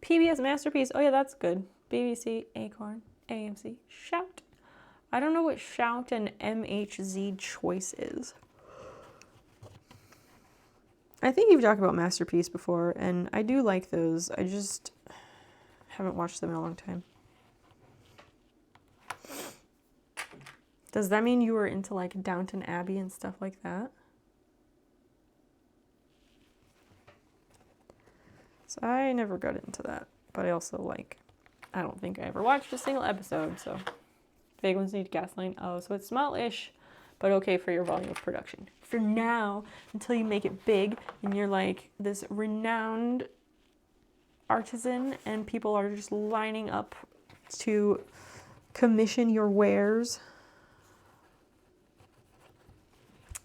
PBS Masterpiece. Oh yeah, that's good. BBC, Acorn, AMC, Shout. I don't know what Shout and MHZ Choice is. I think you've talked about Masterpiece before, and I do like those. I just haven't watched them in a long time. Does that mean you were into like Downton Abbey and stuff like that? So I never got into that, but I also like, I don't think I ever watched a single episode, so. Vague ones need gasoline. Oh, so it's small-ish, but okay for your volume of production. For now, until you make it big and you're like this renowned artisan and people are just lining up to commission your wares.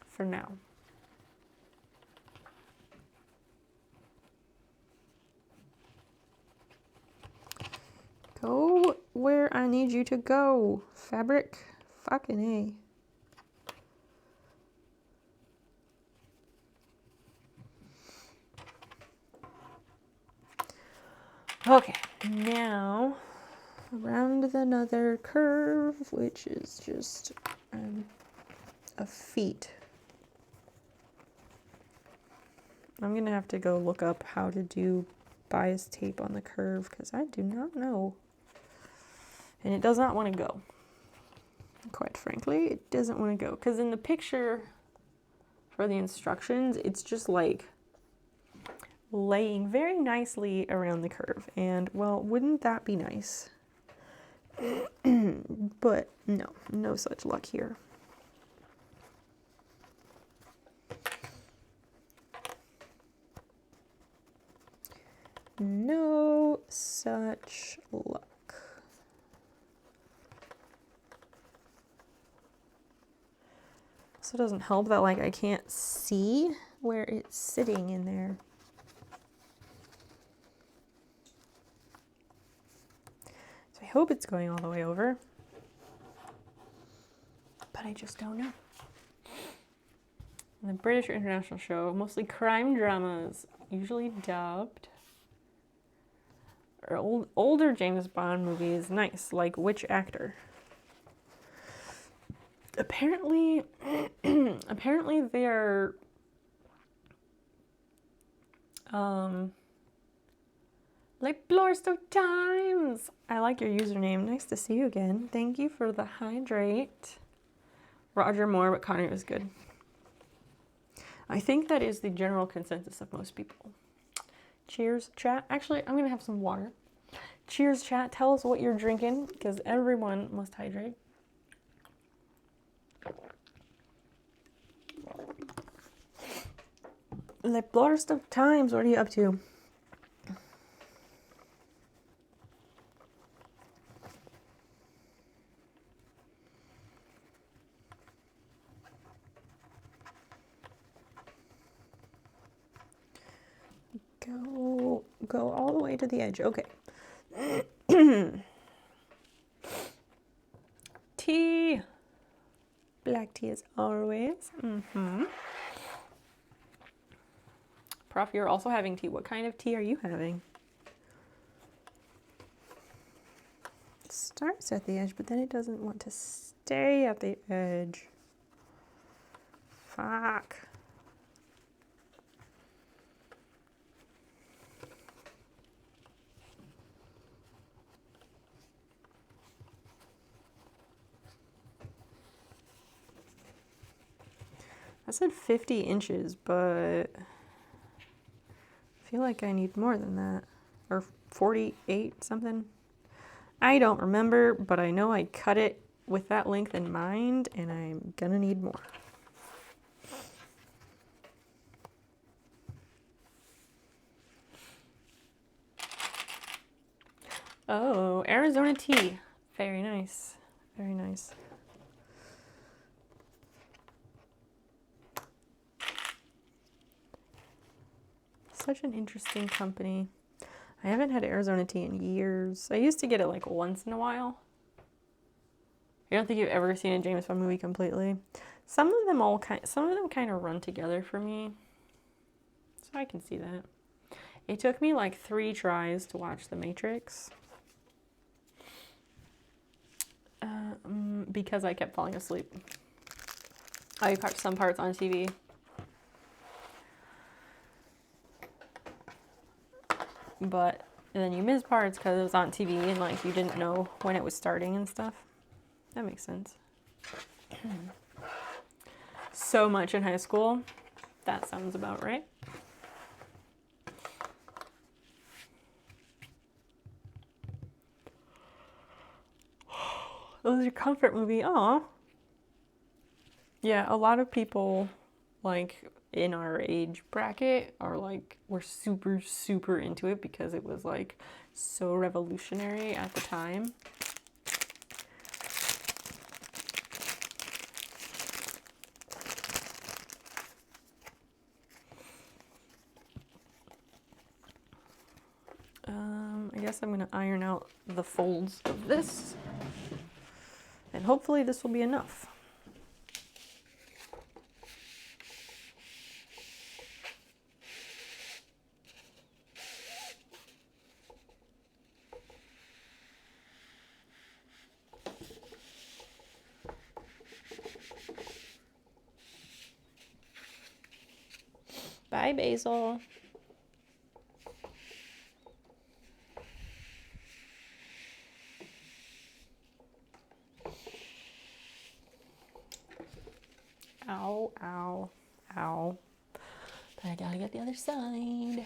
For now. Go where I need you to go, fabric. Fucking A. Okay, now around another curve, which is just a feet. I'm gonna have to go look up how to do bias tape on the curve because I do not know. And it does not want to go. Quite frankly, it doesn't want to go. Because in the picture for the instructions, it's just like laying very nicely around the curve. And, well, wouldn't that be nice? But no such luck here. No such luck. Also doesn't help that like I can't see where it's sitting in there. So I hope it's going all the way over. But I just don't know. The British or international show, mostly crime dramas, usually dubbed. Or older James Bond movies, nice. Like which actor? Apparently they're like Blurst of Times. I like your username. Nice to see you again. Thank you for the hydrate. Roger Moore, but Connery was good. I think that is the general consensus of most people. Cheers, chat. Actually, I'm gonna have some water. Cheers, chat. Tell us what you're drinking, because everyone must hydrate. The Blurst of Times, what are you up to? Go all the way to the edge. Okay. Tea. Black tea as always. Prof, you're also having tea. What kind of tea are you having? It starts at the edge, but then it doesn't want to stay at the edge. Fuck. I said 50 inches, but I feel like I need more than that. Or 48 something. I don't remember, but I know I cut it with that length in mind, and I'm gonna need more. Oh, Arizona tea. Very nice. Very nice. Such an interesting company. I haven't had Arizona tea in years. I used to get it like once in a while. I don't think you've ever seen a James Bond movie completely. Some of them kind of run together for me. So I can see that. It took me like 3 tries to watch The Matrix. Because I kept falling asleep. I caught some parts on TV. But then you miss parts because it was on TV and like you didn't know when it was starting and stuff. That makes sense. So much in high school. That sounds about right. That was your comfort movie. Aw. Yeah, a lot of people like in our age bracket are like were super super into it because it was like so revolutionary at the time. I guess I'm gonna iron out the folds of this, and hopefully this will be enough. Bye, Basil. Ow, ow, ow. But I gotta get the other side.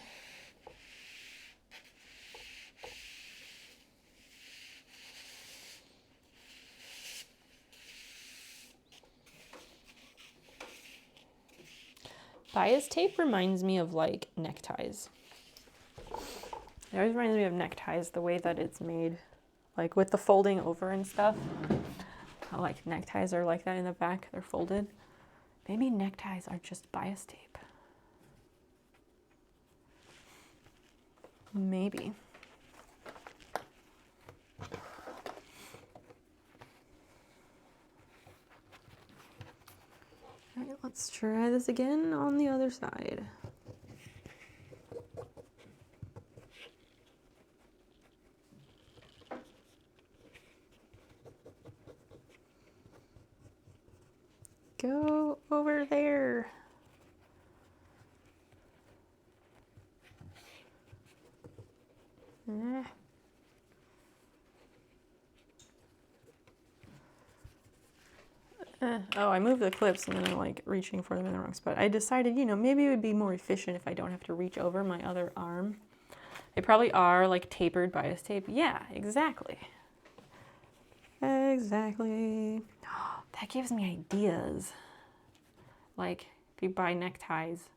Bias tape reminds me of like neckties. It always reminds me of neckties, the way that it's made. Like with the folding over and stuff. How like neckties are like that in the back, they're folded. Maybe neckties are just bias tape. Maybe. All right, let's try this again on the other side. Go over there. Oh, I moved the clips and then I'm like reaching for them in the wrong spot. I decided, you know, maybe it would be more efficient if I don't have to reach over my other arm. They probably are like tapered bias tape. Yeah, exactly. Exactly. That gives me ideas. Like if you buy neckties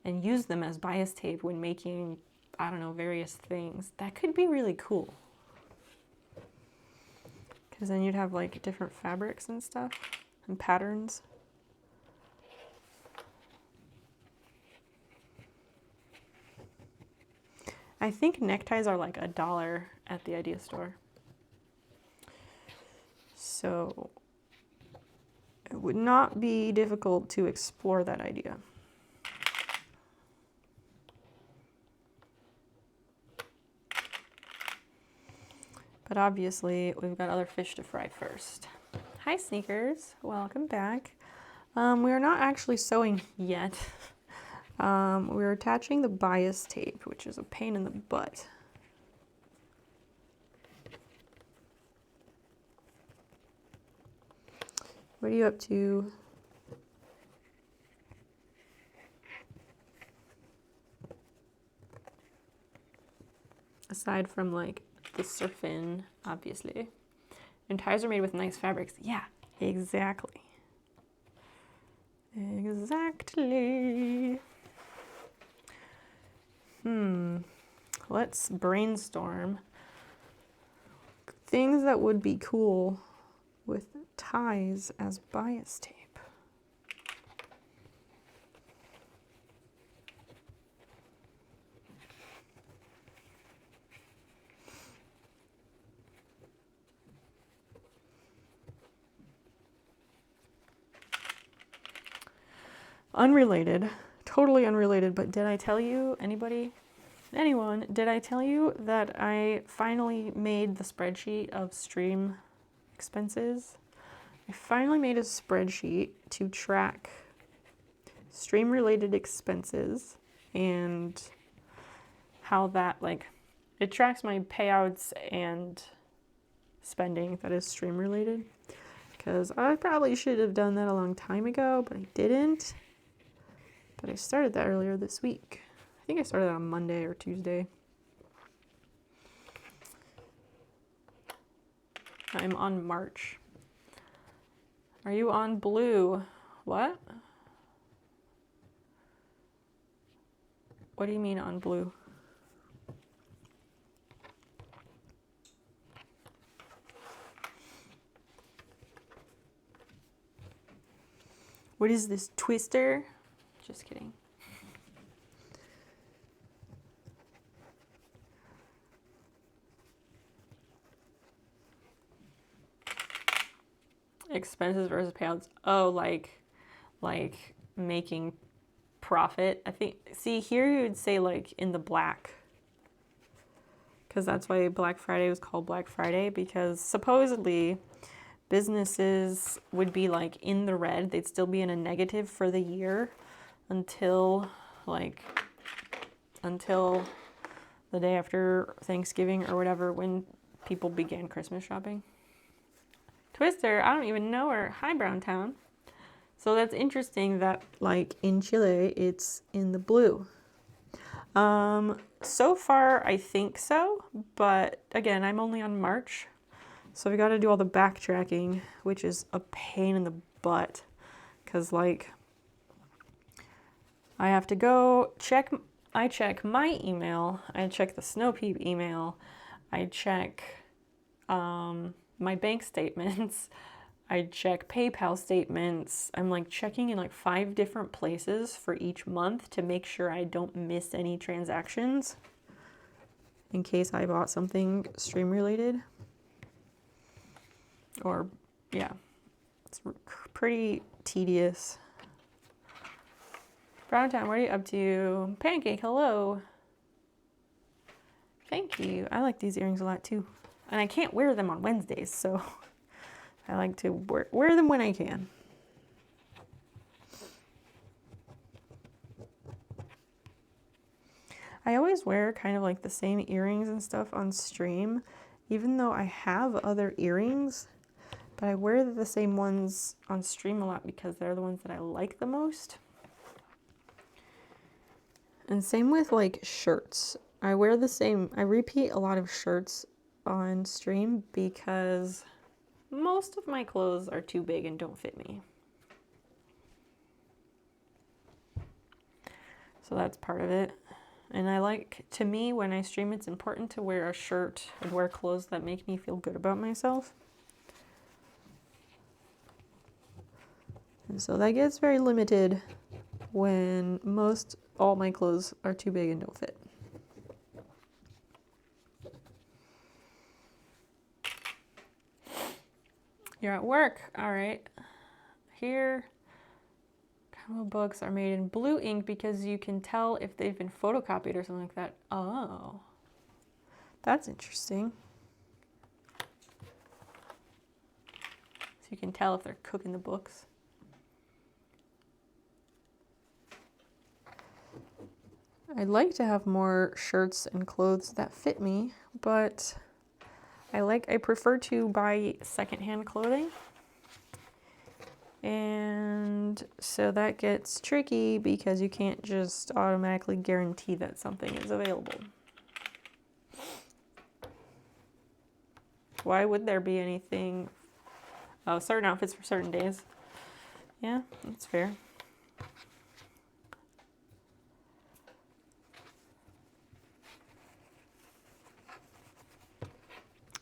and use them as bias tape when making, I don't know, various things, that could be really cool. Because then you'd have like different fabrics and stuff and patterns. I think neckties are like $1 at the Idea store. So it would not be difficult to explore that idea. But obviously we've got other fish to fry first. Hi Sneakers, welcome back. We are not actually sewing yet. We're attaching the bias tape, which is a pain in the butt. What are you up to? Aside from like the surfing, obviously. And ties are made with nice fabrics. Yeah, exactly. Exactly. Let's brainstorm things that would be cool with ties as bias tape. Unrelated, totally unrelated, but did I tell you, anyone, did I tell you that I finally made the spreadsheet of stream expenses? I finally made a spreadsheet to track stream related expenses and how that, like, it tracks my payouts and spending that is stream related. because I probably should have done that a long time ago, but I didn't. But I started that earlier this week. I think I started on Monday or Tuesday. I'm on March. Are you on Blue? What? What do you mean on Blue? What is this, Twister? Just kidding. Expenses versus payouts. Oh, like making profit. I think, see, here you would say like in the black. Because that's why Black Friday was called Black Friday, because supposedly businesses would be like in the red. They'd still be in a negative for the year until the day after Thanksgiving or whatever, when people began Christmas shopping. Twister, I don't even know her. Hi, Brown Town. So that's interesting that like in Chile, it's in the blue. So far, I think so, but again, I'm only on March, so we got to do all the backtracking, which is a pain in the butt, because like I have to go check. I check my email. I check the Snow Peep email. I check my bank statements. I check PayPal statements. I'm like checking in like 5 different places for each month to make sure I don't miss any transactions in case I bought something stream related. Or, yeah, it's pretty tedious. Brown Town, what are you up to? Pancake, hello. Thank you. I like these earrings a lot too. And I can't wear them on Wednesdays, so I like to wear them when I can. I always wear kind of like the same earrings and stuff on stream, even though I have other earrings, but I wear the same ones on stream a lot because they're the ones that I like the most. And same with like shirts. I repeat a lot of shirts on stream because most of my clothes are too big and don't fit me. So that's part of it. And to me, when I stream, it's important to wear a shirt and wear clothes that make me feel good about myself. And so that gets very limited when all my clothes are too big and don't fit. You're at work. All right. Here, comic books are made in blue ink because you can tell if they've been photocopied or something like that. Oh, that's interesting. So you can tell if they're cooking the books. I'd like to have more shirts and clothes that fit me, but I prefer to buy secondhand clothing. And so that gets tricky because you can't just automatically guarantee that something is available. Why would there be anything? Oh, certain outfits for certain days. Yeah, that's fair.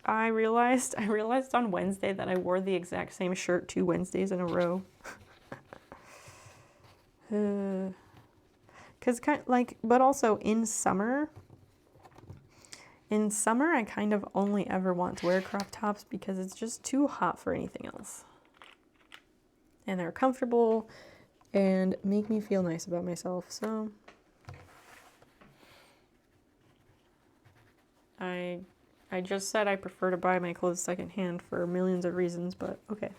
I realized on Wednesday that I wore the exact same shirt 2 Wednesdays in a row. But also in summer I kind of only ever want to wear crop tops because it's just too hot for anything else. And they're comfortable and make me feel nice about myself, so I just said I prefer to buy my clothes secondhand for millions of reasons, but okay.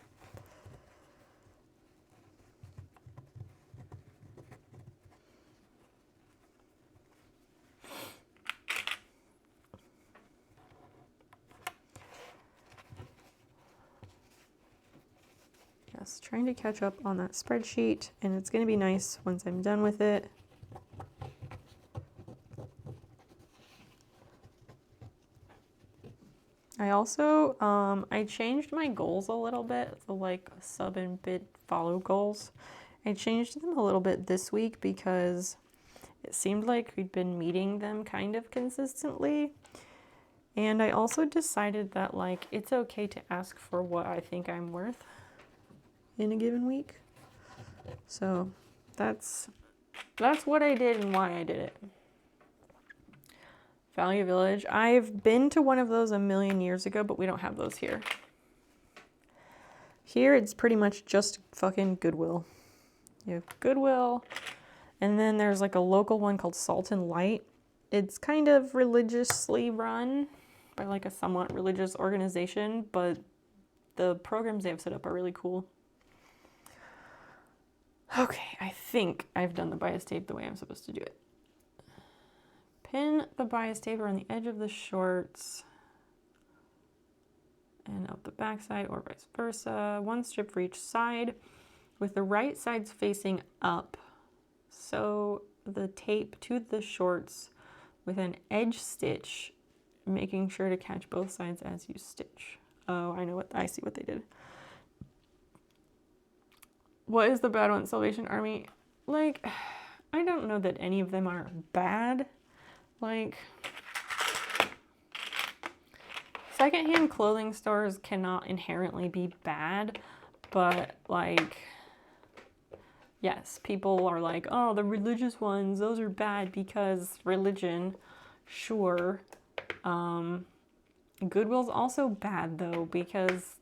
yes, trying to catch up on that spreadsheet, and it's going to be nice once I'm done with it. I also, I changed my goals a little bit, the like sub and bid follow goals. I changed them a little bit this week because it seemed like we'd been meeting them kind of consistently. And I also decided that like it's okay to ask for what I think I'm worth in a given week. So that's what I did and why I did it. Value Village. I've been to one of those a million years ago, but we don't have those here. Here it's pretty much just fucking Goodwill. You have Goodwill, and then there's like a local one called Salt and Light. It's kind of religiously run by like a somewhat religious organization, but the programs they have set up are really cool. Okay, I think I've done the bias tape the way I'm supposed to do it. Pin the bias tape around the edge of the shorts and up the back side or vice versa. One strip for each side with the right sides facing up. Sew the tape to the shorts with an edge stitch, making sure to catch both sides as you stitch. Oh, I see what they did. What is the bad one? Salvation Army? Like, I don't know that any of them are bad. Like, secondhand clothing stores cannot inherently be bad, but like, yes, people are like, oh, the religious ones, those are bad because religion. Sure. Goodwill's also bad though because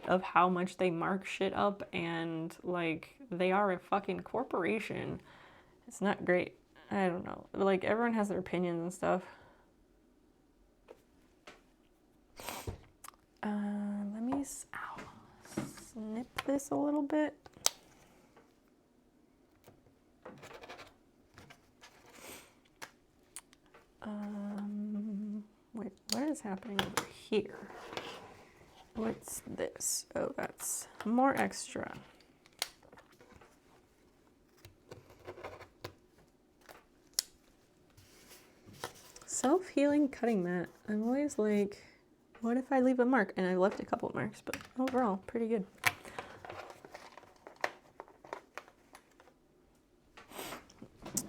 of how much they mark shit up, and like they are a fucking corporation. It's not great. I don't know. Like everyone has their opinions and stuff. Let me snip this a little bit. Wait, what is happening over here? What's this? Oh, that's more extra. Self-healing cutting mat. I'm always like, what if I leave a mark? And I left a couple of marks, but overall, pretty good.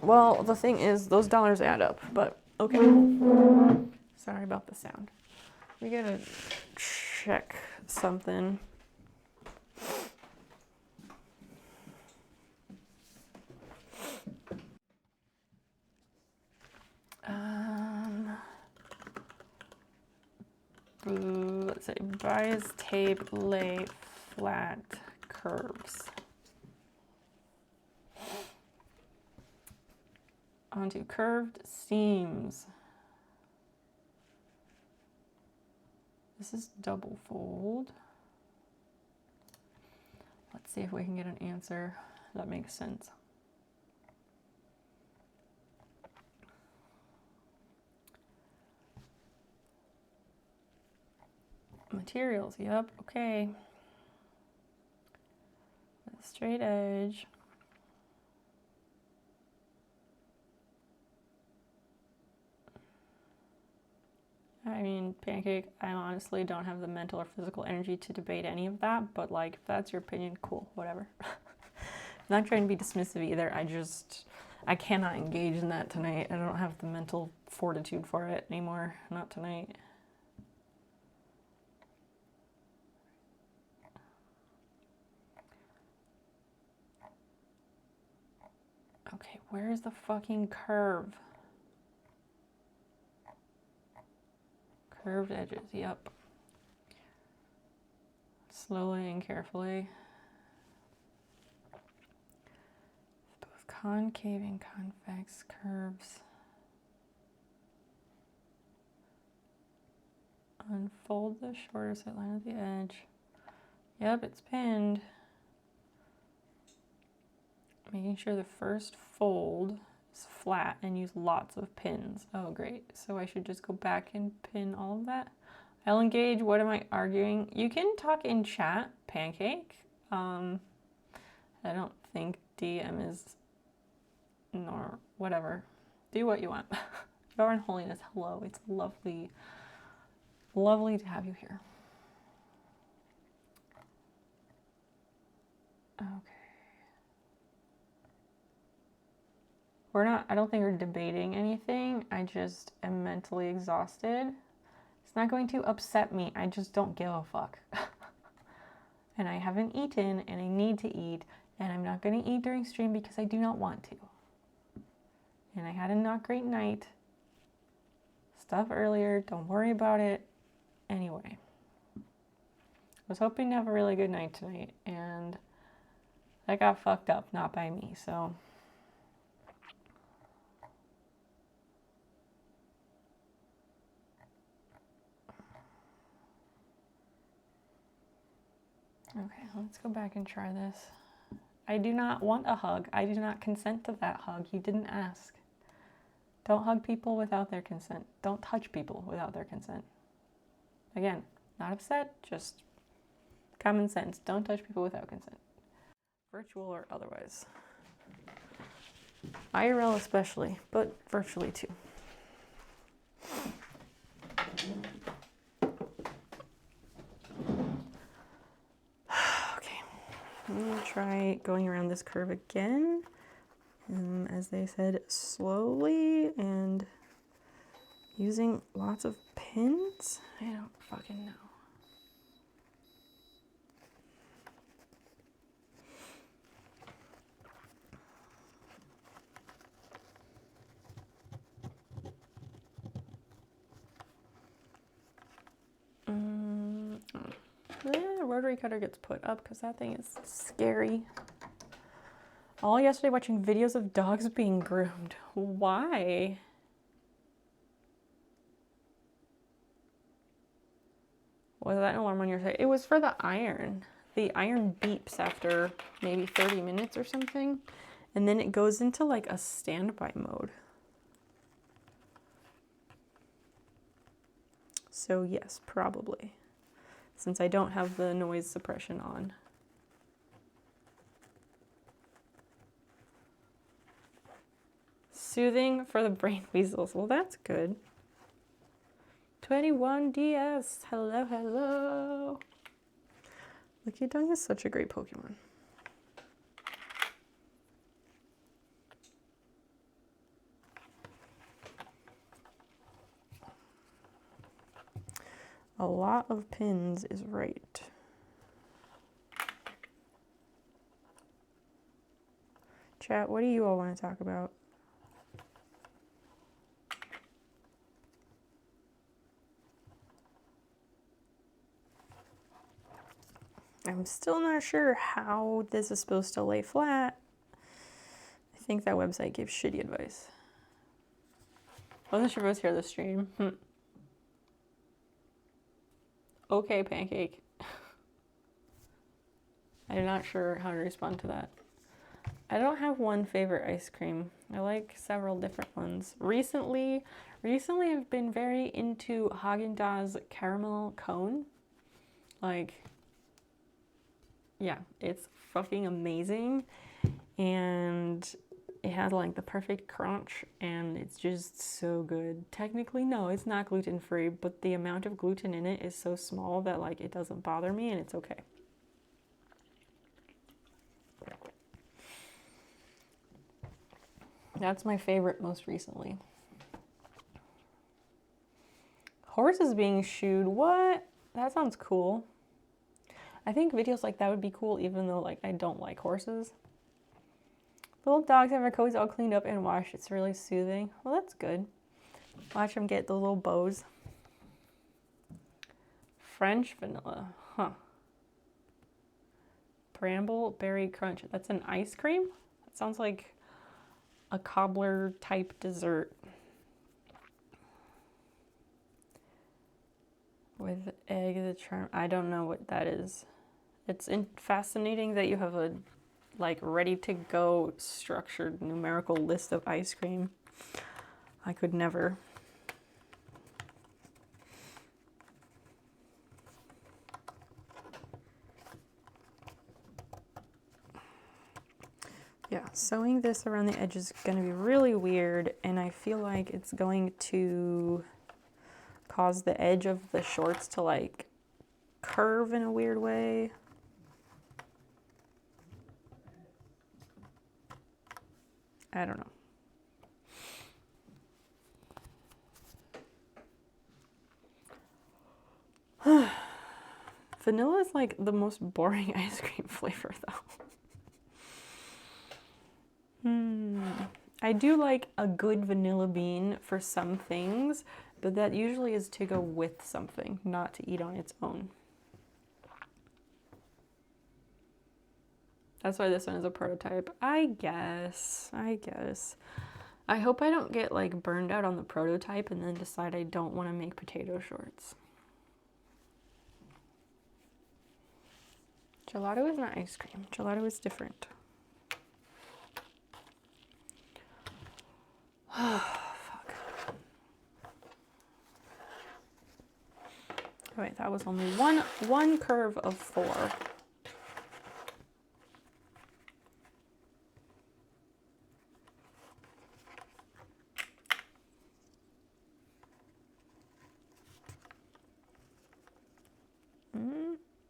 Well, the thing is, those dollars add up, but okay. Sorry about the sound. We gotta check something. Let's say bias tape, lay flat curves onto curved seams. This is double fold. Let's see if we can get an answer that makes sense. Materials, yep, okay. Straight edge. I mean, Pancake, I honestly don't have the mental or physical energy to debate any of that, but like, if that's your opinion, cool, whatever. I'm not trying to be dismissive either, I cannot engage in that tonight. I don't have the mental fortitude for it anymore, not tonight. Okay, where's the fucking curve? Curved edges, yep. Slowly and carefully. Both concave and convex curves. Unfold the shorter side line of the edge. Yep, it's pinned. Making sure the first fold is flat and use lots of pins. Oh, great. So I should just go back and pin all of that. I'll engage. What am I arguing? You can talk in chat, Pancake. I don't think DM is nor whatever. Do what you want. Your Holiness, hello. It's lovely, lovely to have you here. Okay. I don't think we're debating anything. I just am mentally exhausted. It's not going to upset me. I just don't give a fuck. And I haven't eaten, and I need to eat, and I'm not going to eat during stream because I do not want to. And I had a not great night. Stuff earlier, don't worry about it. Anyway. I was hoping to have a really good night tonight, and that got fucked up, not by me, so. Okay, let's go back and try this. I do not want a hug. I do not consent to that hug. You didn't ask. Don't hug people without their consent. Don't touch people without their consent. Again, not upset, just common sense. Don't touch people without consent. Virtual or otherwise. IRL especially, but virtually too. Okay, I'm gonna try going around this curve again. As they said, slowly and using lots of pins. I don't fucking know. The rotary cutter gets put up because that thing is scary. All yesterday watching videos of dogs being groomed. Why? Was that an alarm on your side? It was for the iron. The iron beeps after maybe 30 minutes or something. And then it goes into like a standby mode. So yes, probably. Since I don't have the noise suppression on. Soothing for the brain weasels. Well, that's good. 21DS. Hello, hello. Lickitung is such a great Pokemon. A lot of pins is right. Chat, what do you all want to talk about? I'm still not sure how this is supposed to lay flat. I think that website gives shitty advice. Wasn't sure if I was here this stream. Okay, Pancake. I'm not sure how to respond to that. I don't have one favorite ice cream. I like several different ones. Recently I've been very into Haagen-Dazs caramel cone. Like, yeah, it's fucking amazing. And it has like the perfect crunch and it's just so good. Technically, no, it's not gluten-free, but the amount of gluten in it is so small that like it doesn't bother me and it's okay. That's my favorite most recently. Horses being shooed, what? That sounds cool. I think videos like that would be cool even though like I don't like horses. Little dogs have their coats all cleaned up and washed. It's really soothing. Well, that's good. Watch them get the little bows. French vanilla, huh. Bramble berry crunch. That's an ice cream? That sounds like a cobbler type dessert. With egg, the charm. I don't know what that is. It's fascinating that you have a like ready to go structured numerical list of ice cream. I could never. Sewing this around the edge is going to be really weird, and I feel like it's going to cause the edge of the shorts to like curve in a weird way. I don't know. Vanilla is like the most boring ice cream flavor though. I do like a good vanilla bean for some things, but that usually is to go with something, not to eat on its own. That's why this one is a prototype. I guess. I hope I don't get like burned out on the prototype and then decide I don't want to make potato shorts. Gelato is not ice cream. Gelato is different. Oh, fuck. Oh, wait, that was only one curve of 4.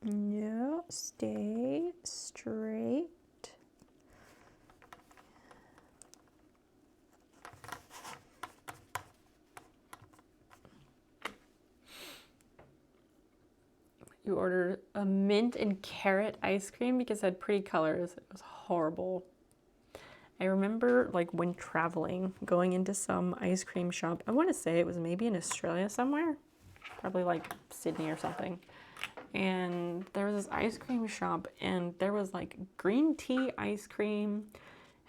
No, stay straight. You ordered a mint and carrot ice cream because it had pretty colors. It was horrible. I remember like when traveling, going into some ice cream shop. I want to say it was maybe in Australia somewhere, probably like Sydney or something. And there was this ice cream shop and there was like green tea ice cream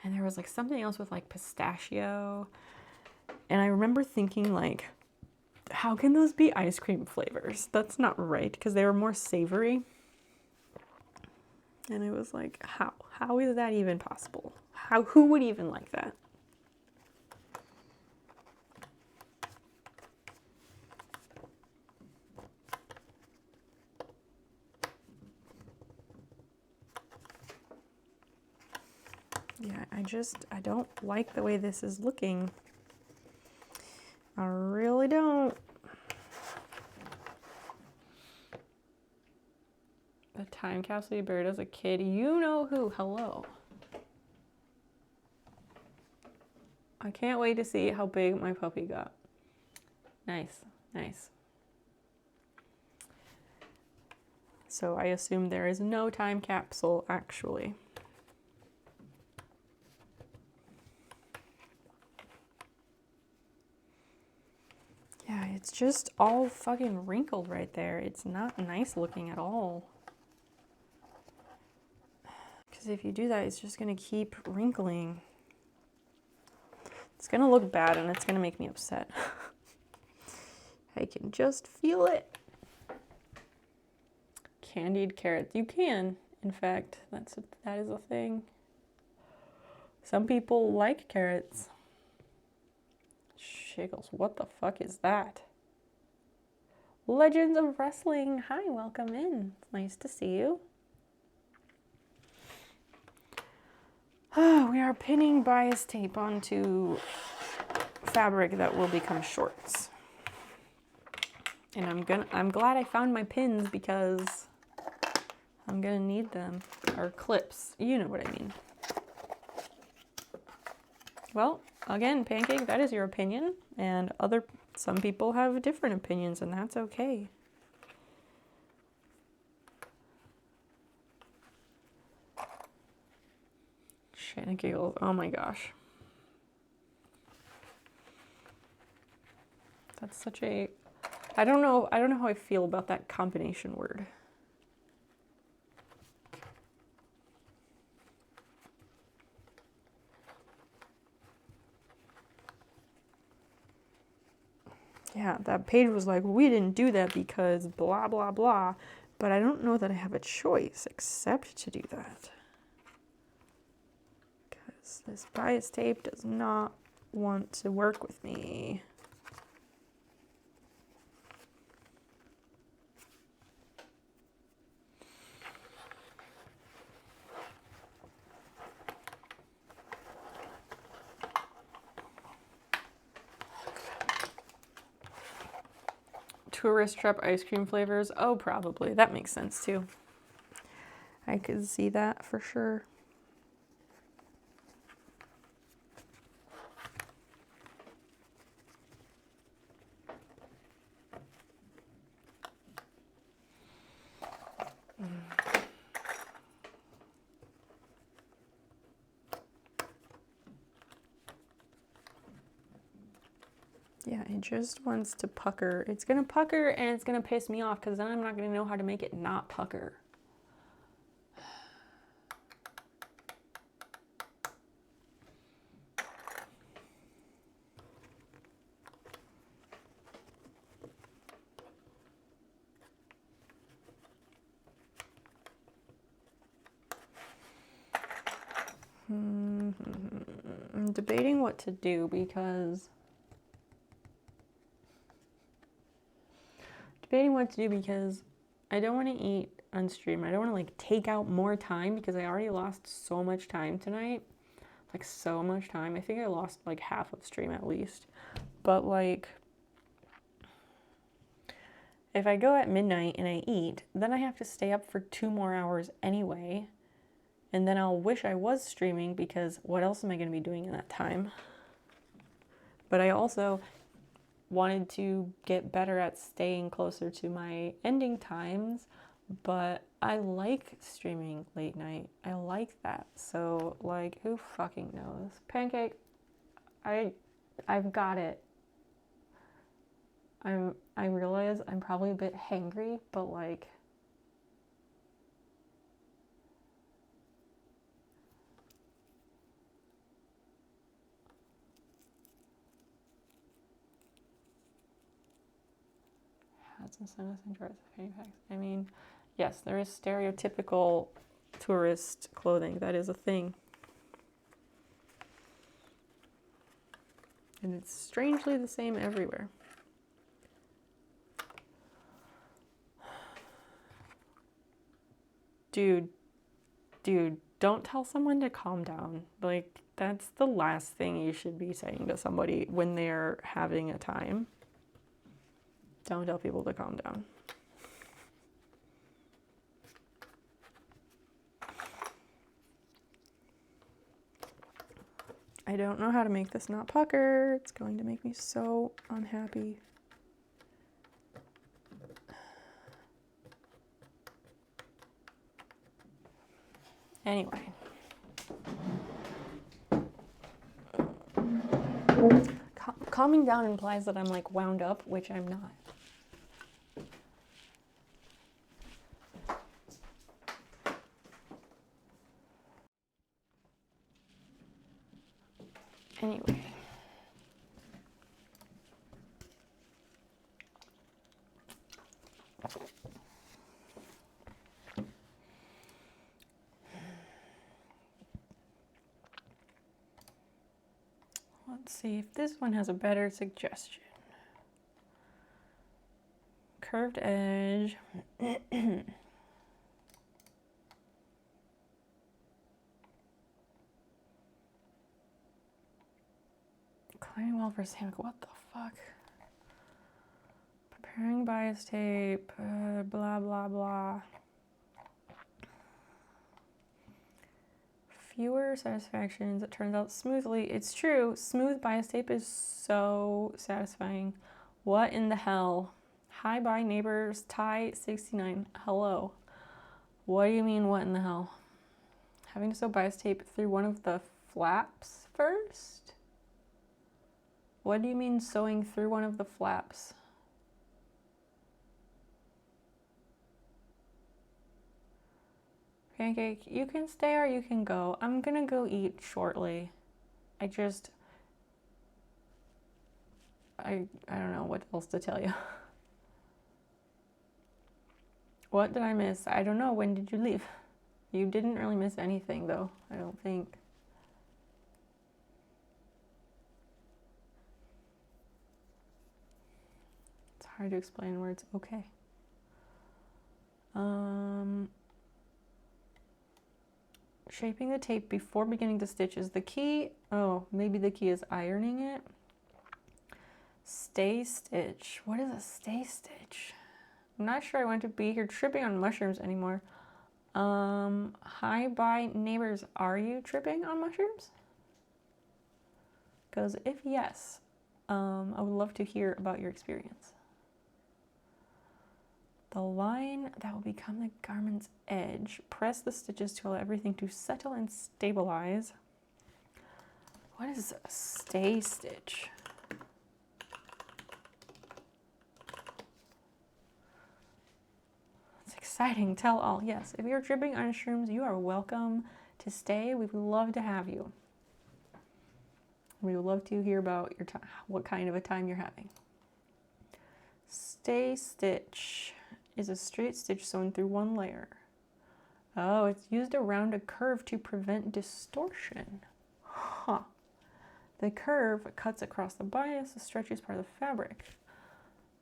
and there was like something else with like pistachio. And I remember thinking like, how can those be ice cream flavors? That's not right, because they were more savory. And it was like, how is that even possible? Who would even like that? Yeah, I don't like the way this is looking. I really don't. The time capsule you buried as a kid. You know who. Hello. I can't wait to see how big my puppy got. Nice, nice. So I assume there is no time capsule, actually. Yeah, it's just all fucking wrinkled right there. It's not nice looking at all. Because if you do that, it's just going to keep wrinkling. It's going to look bad and it's going to make me upset. I can just feel it. Candied carrots. You can, in fact. That is a thing. Some people like carrots. Shiggles, what the fuck is that? Legends of Wrestling. Hi, welcome in. It's nice to see you. We are pinning bias tape onto fabric that will become shorts. And I'm glad I found my pins because I'm gonna need them. Or clips. You know what I mean. Well, again, Pancake, that is your opinion, and some people have different opinions, and that's okay. Shit and giggles. Oh my gosh. That's such a... I don't know how I feel about that combination word. Yeah, that page was like, we didn't do that because blah, blah, blah. But I don't know that I have a choice except to do that. Because this bias tape does not want to work with me. tourist trap ice cream flavors. Oh, probably. That makes sense too. I could see that for sure. Yeah, it just wants to pucker. It's gonna pucker and it's gonna piss me off because then I'm not gonna know how to make it not pucker. I'm debating what to do because I don't want to eat on stream. I don't want to like take out more time because I already lost so much time tonight. Like so much time. I think I lost like half of stream at least. But like if I go at midnight and I eat, then I have to stay up for 2 more hours anyway. And then I'll wish I was streaming because what else am I going to be doing in that time? But I also wanted to get better at staying closer to my ending times, but I like streaming late night. I like that. So like, who fucking knows? Pancake, I've got it. I realize I'm probably a bit hangry, but like hats and sunglasses and drawers with fanny packs. I mean, yes, there is stereotypical tourist clothing. That is a thing. And it's strangely the same everywhere. Dude, don't tell someone to calm down. Like, that's the last thing you should be saying to somebody when they're having a time. Don't tell people to calm down. I don't know how to make this not pucker. It's going to make me so unhappy. Anyway. Calming down implies that I'm like wound up, which I'm not. Anyway. Let's see if this one has a better suggestion. Curved edge. Climbing wall versus hammock. What the fuck? Preparing bias tape. Blah, blah, blah. Fewer satisfactions. It turns out smoothly. It's true. Smooth bias tape is so satisfying. What in the hell? Hi, bye, neighbors. Ty69. Hello. What do you mean, what in the hell? Having to sew bias tape through one of the flaps first? What do you mean sewing through one of the flaps? Pancake, you can stay or you can go. I'm gonna go eat shortly. I don't know what else to tell you. What did I miss? I don't know. When did you leave? You didn't really miss anything though, I don't think. It's hard to explain in words. Okay. Shaping the tape before beginning to stitch is the key. Oh, maybe the key is ironing it. Stay stitch. What is a stay stitch? I'm not sure I want to be here tripping on mushrooms anymore. Hi, bye, neighbors. Are you tripping on mushrooms? Because if yes, I would love to hear about your experience. The line that will become the garment's edge. Press the stitches to allow everything to settle and stabilize. What is a stay stitch? It's exciting. Tell all. Yes, if you're tripping on shrooms, you are welcome to stay. We would love to have you. We would love to hear about your time, what kind of a time you're having. Stay stitch is a straight stitch sewn through one layer. Oh, it's used around a curve to prevent distortion. Huh. The curve cuts across the bias, the stretches part of the fabric.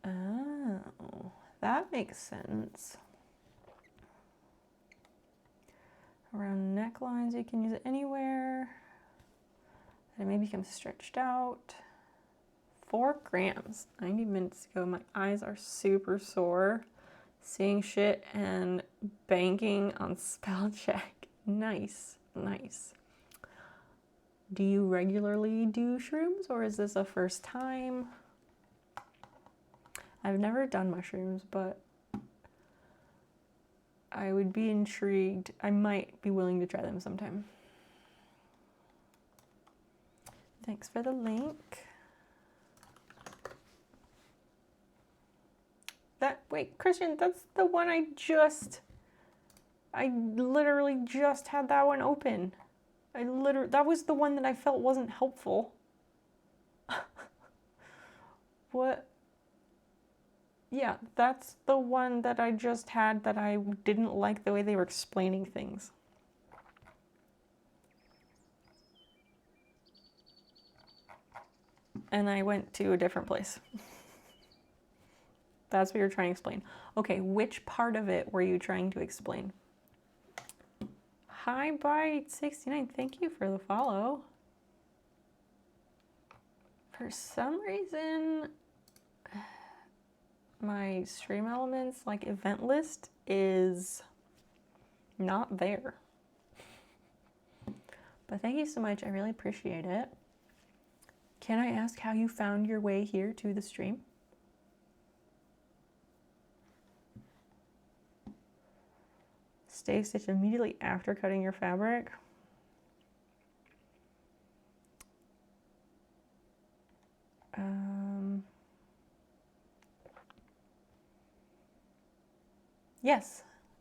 Oh, that makes sense. Around necklines, you can use it anywhere. And it may become stretched out. 4 grams. 90 minutes ago, my eyes are super sore. Seeing shit and banking on spell check. Nice, nice. Do you regularly do shrooms, or is this a first time? I've never done mushrooms, but I would be intrigued. I might be willing to try them sometime. Thanks for the link. Wait, Christian, that's the one I literally just had that one open. That was the one that I felt wasn't helpful. What? Yeah, that's the one that I just had that I didn't like the way they were explaining things. And I went to a different place. That's what you're trying to explain. Okay, which part of it were you trying to explain? Hi, Bite69. Thank you for the follow. For some reason, my stream elements, like event list, is not there. But thank you so much. I really appreciate it. Can I ask how you found your way here to the stream? Stay stitched immediately after cutting your fabric.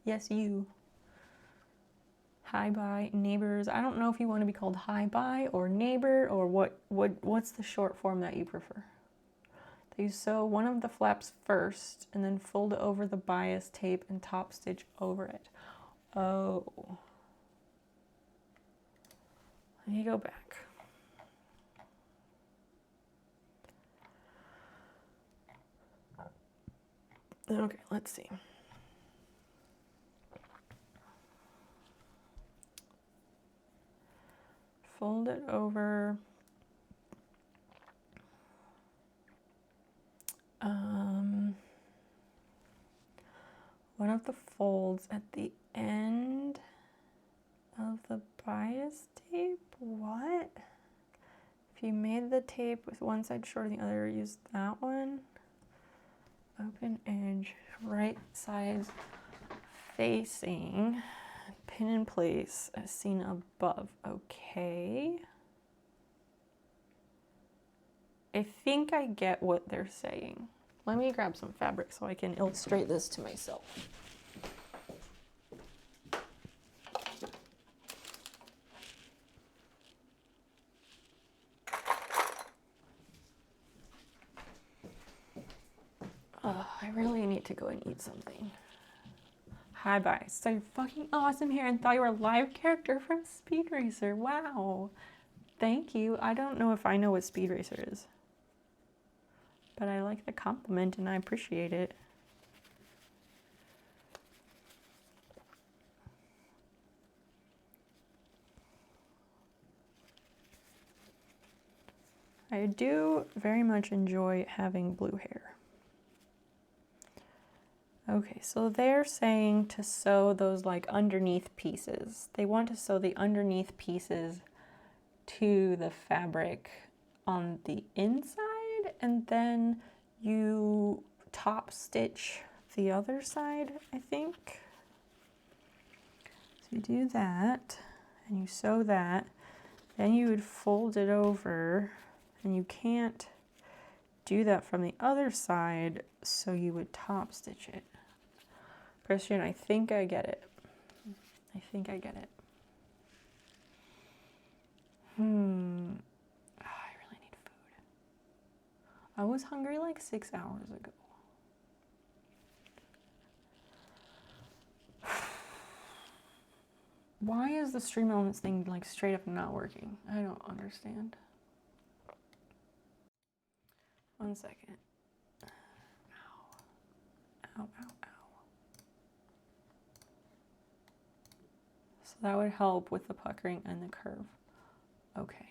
Yes, you. Hi, bye, neighbors. I don't know if you want to be called hi, bye, or neighbor, or what's the short form that you prefer. You sew one of the flaps first, and then fold it over the bias tape and top stitch over it. Oh. Let me go back. Okay, let's see. Fold it over. One of the folds at the end of the bias tape. What? If you made the tape with one side shorter than the other, use that one. Open edge, right sides facing, pin in place as seen above. Okay. I think I get what they're saying. Let me grab some fabric so I can illustrate this to myself. I really need to go and eat something. Hi, bye. So you're fucking awesome here and thought you were a live character from Speed Racer. Wow. Thank you. I don't know if I know what Speed Racer is, but I like the compliment and I appreciate it. I do very much enjoy having blue hair. Okay, so they're saying to sew those like underneath pieces. They want to sew the underneath pieces to the fabric on the inside, and then you top stitch the other side, I think. So you do that, and you sew that, then you would fold it over, and you can't do that from the other side, so you would top stitch it. Christian, I think I get it. I think I get it. I really need food. I was hungry like 6 hours ago. Why is the Stream Elements thing like straight up not working? I don't understand. 1 second. Ow. Ow, ow, ow. So that would help with the puckering and the curve. Okay.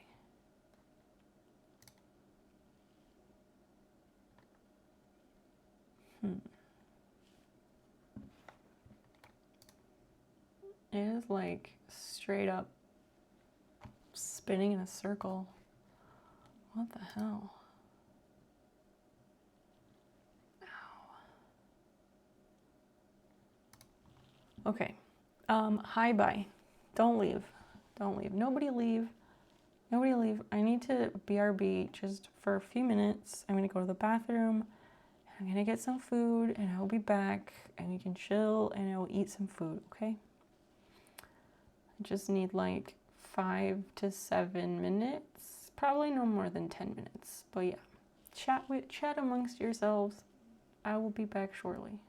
It is like straight up spinning in a circle. What the hell? Ow. Okay. Hi, bye. Don't leave. Don't leave. Nobody leave. Nobody leave. I need to BRB just for a few minutes. I'm gonna go to the bathroom. I'm gonna get some food and I'll be back and we can chill and I will eat some food, okay? I just need like 5 to 7 minutes. Probably no more than 10 minutes. But yeah, chat amongst yourselves. I will be back shortly.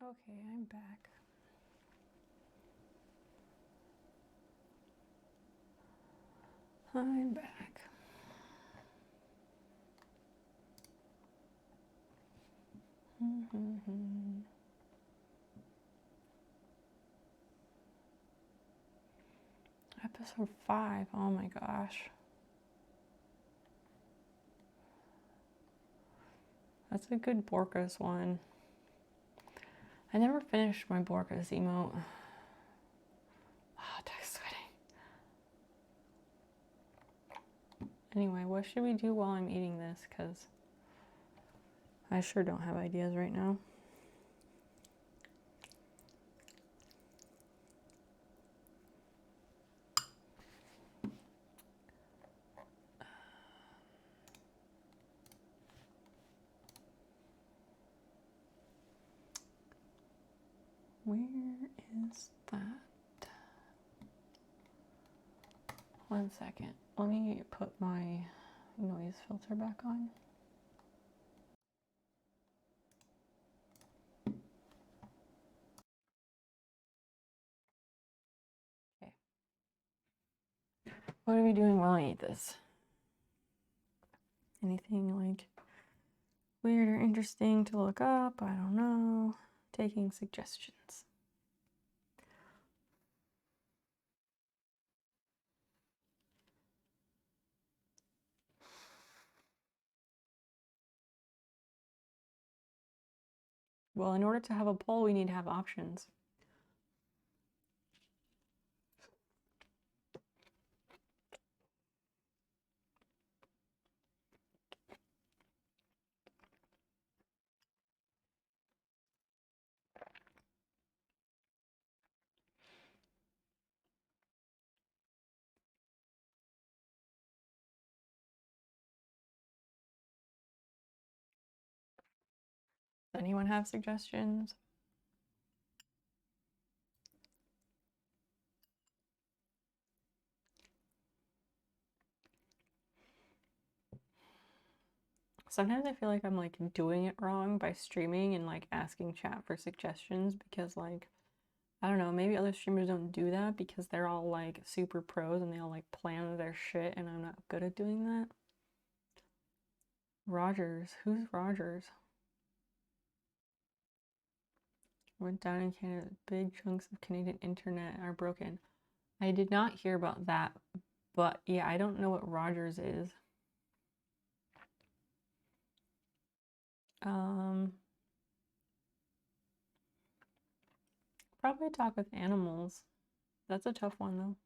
Okay, I'm back. I'm back. Episode 5. Oh my gosh. That's a good Borkus one. I never finished my Borkus emote. Ah, text sweating. Anyway, what should we do while I'm eating this? Because I sure don't have ideas right now. Where is that? One second. Let me put my noise filter back on. Okay. What are we doing while I eat this? Anything like weird or interesting to look up? I don't know. Taking suggestions. Well, in order to have a poll, we need to have options. Does anyone have suggestions? Sometimes I feel like I'm like doing it wrong by streaming and like asking chat for suggestions because like I don't know, maybe other streamers don't do that because they're all like super pros and they all like plan their shit and I'm not good at doing that. Rogers, who's Rogers? Went down in Canada. Big chunks of Canadian internet are broken. I did not hear about that, but yeah, I don't know what Rogers is. Probably talk with animals. That's a tough one though.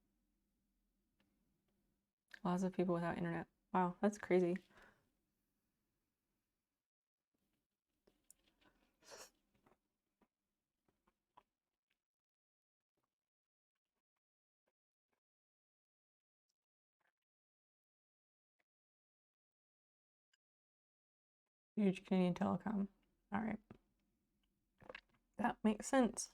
Lots of people without internet. Wow, that's crazy. Huge Canadian telecom. All right. That makes sense.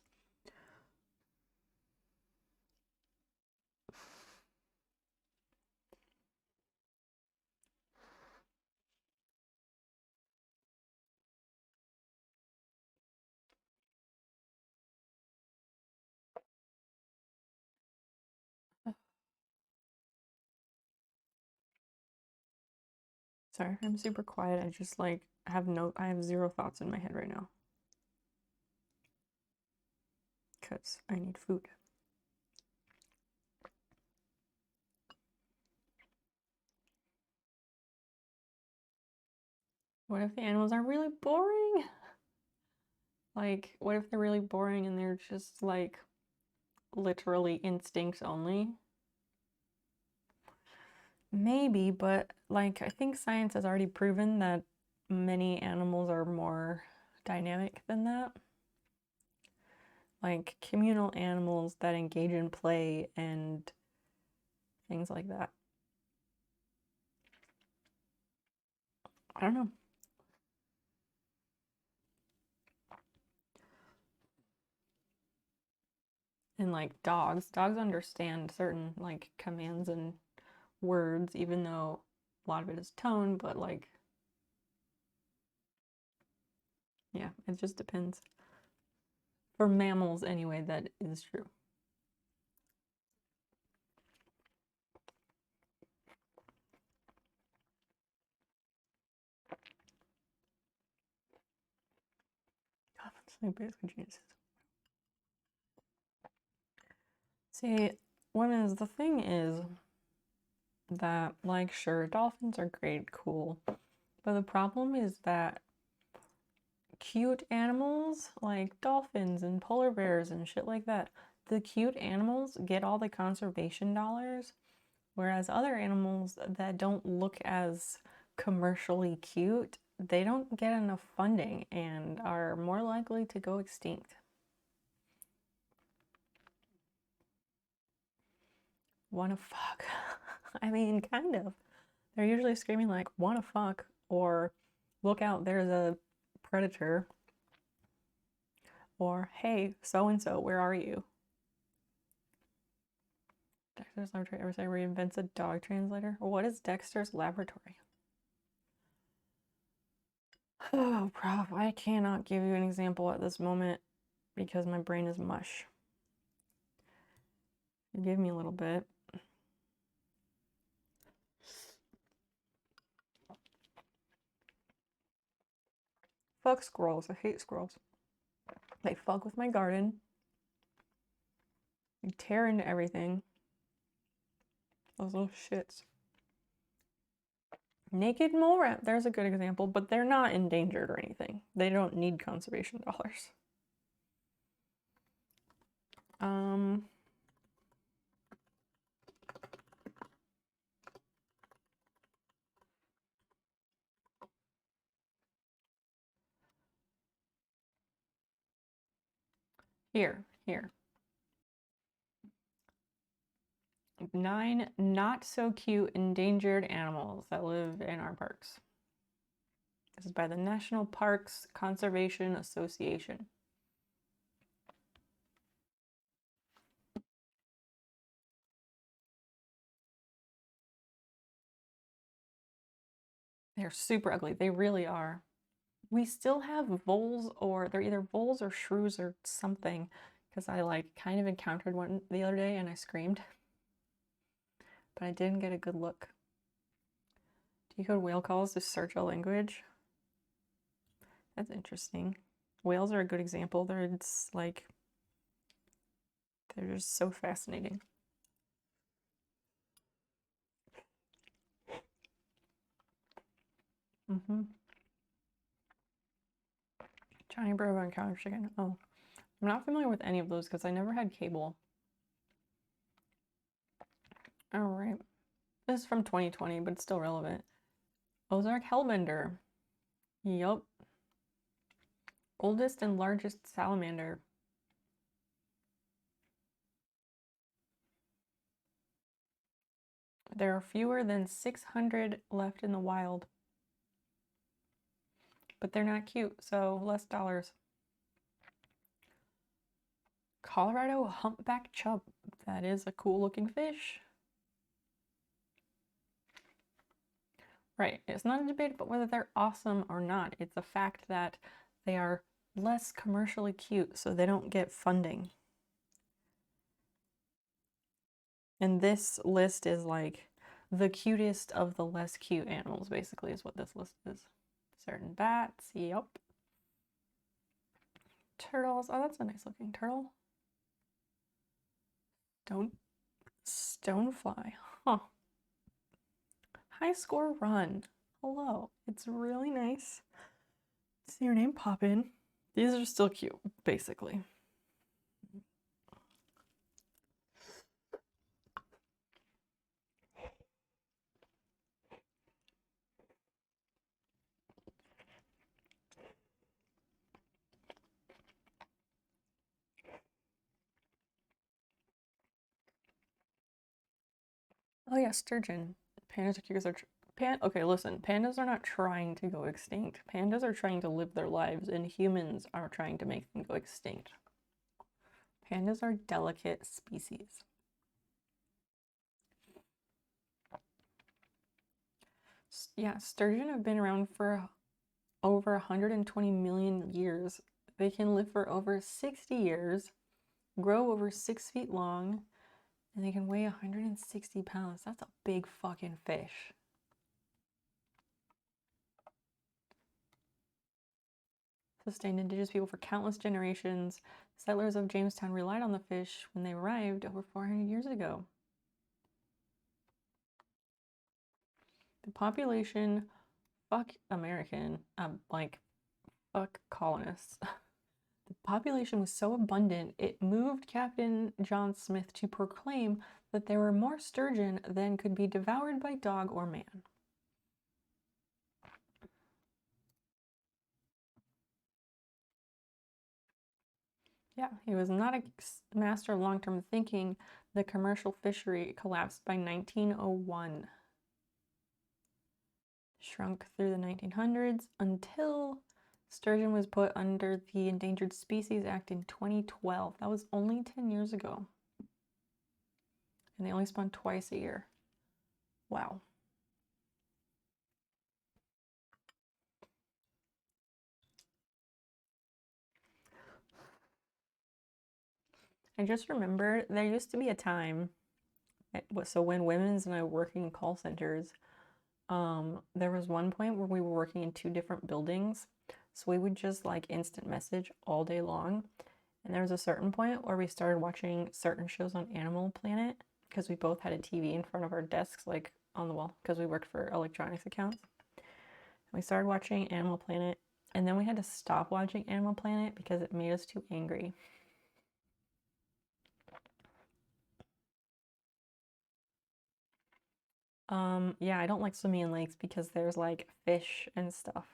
Sorry, I'm super quiet. I just like I have zero thoughts in my head right now. Because I need food. What if the animals are really boring? Like, what if they're really boring and they're just like literally instincts only? Maybe, but like I think science has already proven that many animals are more dynamic than that. Like communal animals that engage in play and things like that. I don't know. And like dogs understand certain like commands and words, even though a lot of it is tone, but like, yeah, it just depends. For mammals, anyway, that is true. Dolphins like basically geniuses. See, the thing is that, like, sure, dolphins are great, cool, but the problem is that cute animals like dolphins and polar bears and shit like that, the cute animals get all the conservation dollars, whereas other animals that don't look as commercially cute, they don't get enough funding and are more likely to go extinct. Wanna fuck? I mean, kind of. They're usually screaming like, wanna fuck, or look out, there's a predator, or hey, so-and-so, where are you? Dexter's Laboratory ever say reinvents a dog translator? What is Dexter's Laboratory? Oh, prof, I cannot give you an example at this moment because my brain is mush. Give me a little bit. Fuck squirrels. I hate squirrels. They fuck with my garden. They tear into everything. Those little shits. Naked mole rat. There's a good example, but they're not endangered or anything. They don't need conservation dollars. Here. 9 not so cute endangered animals that live in our parks. This is by the National Parks Conservation Association. They're super ugly. They really are. We still have voles, or they're either voles or shrews or something, because I like kind of encountered one the other day and I screamed. But I didn't get a good look. Decode whale calls to search a language. That's interesting. Whales are a good example. They're just so fascinating. Johnny Bravo and Counter Chicken. Oh, I'm not familiar with any of those because I never had cable. All right. This is from 2020, but it's still relevant. Ozark Hellbender. Yup. Oldest and largest salamander. There are fewer than 600 left in the wild. But they're not cute, so less dollars. Colorado humpback chub. That is a cool looking fish. Right, it's not a debate about whether they're awesome or not. It's the fact that they are less commercially cute, so they don't get funding. And this list is like the cutest of the less cute animals, basically, is what this list is. Certain bats, yep. Turtles, oh, that's a nice looking turtle. Stonefly, huh. High score run. Hello, it's really nice to see your name pop in. These are still cute, basically. Oh yeah, sturgeon. Pandas are okay, listen, pandas are not trying to go extinct. Pandas are trying to live their lives, and humans are trying to make them go extinct. Pandas are delicate species. Yeah, sturgeon have been around for over 120 million years. They can live for over 60 years, grow over 6 feet long, and they can weigh 160 pounds. That's a big fucking fish. Sustained indigenous people for countless generations. Settlers of Jamestown relied on the fish when they arrived over 400 years ago. The population, fuck American, fuck colonists. The population was so abundant, it moved Captain John Smith to proclaim that there were more sturgeon than could be devoured by dog or man. Yeah, he was not a master of long-term thinking. The commercial fishery collapsed by 1901. Shrunk through the 1900s until sturgeon was put under the Endangered Species Act in 2012. That was only 10 years ago. And they only spawn twice a year. Wow. I just remember there used to be a time, so when Women's and I were working in call centers, there was one point where we were working in 2 different buildings. So we would just like instant message all day long. And there was a certain point where we started watching certain shows on Animal Planet because we both had a TV in front of our desks, like on the wall, because we worked for electronics accounts. And we started watching Animal Planet, and then we had to stop watching Animal Planet because it made us too angry. Yeah, I don't like swimming in lakes because there's like fish and stuff.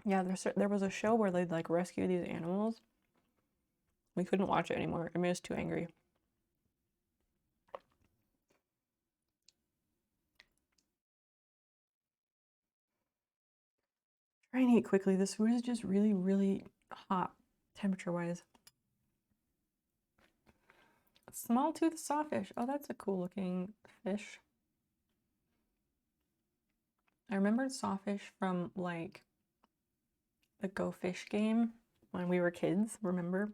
Yeah, there was a show where they'd like rescue these animals. We couldn't watch it anymore. It made us too angry. Try and eat quickly. This food is just really, really hot, temperature-wise. Small tooth sawfish. Oh, that's a cool looking fish. I remembered sawfish from like the Go Fish game when we were kids, remember?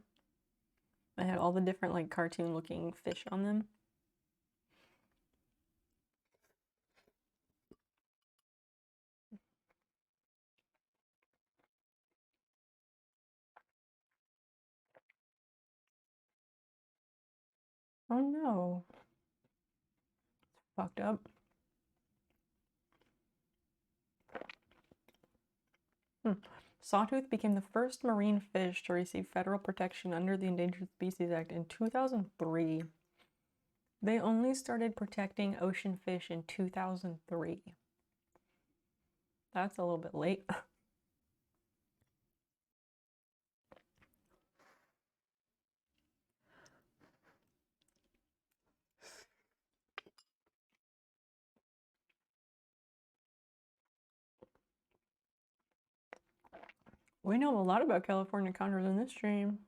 I had all the different like cartoon looking fish on them. Oh no. It's fucked up. Sawtooth became the first marine fish to receive federal protection under the Endangered Species Act in 2003. They only started protecting ocean fish in 2003. That's a little bit late. We know a lot about California condors in this stream.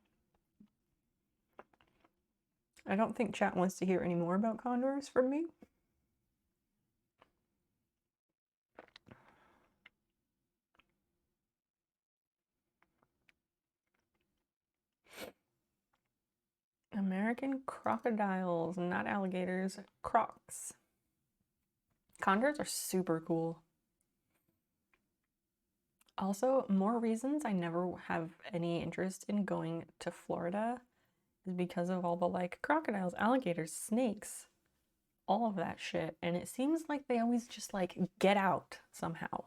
I don't think chat wants to hear any more about condors from me. American crocodiles, not alligators, crocs. Condors are super cool. Also, more reasons I never have any interest in going to Florida is because of all the like crocodiles, alligators, snakes, all of that shit. And it seems like they always just like get out somehow.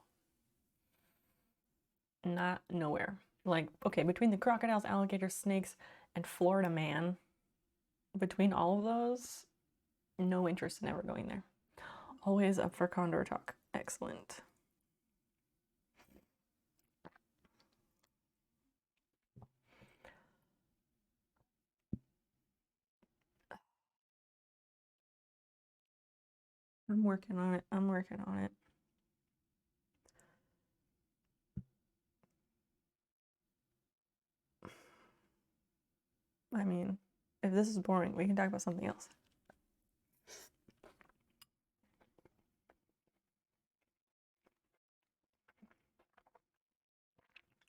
Not nowhere. Like, okay, between the crocodiles, alligators, snakes, and Florida man, between all of those, no interest in ever going there. Always up for condor talk. Excellent. I'm working on it. I'm working on it. I mean, if this is boring, we can talk about something else.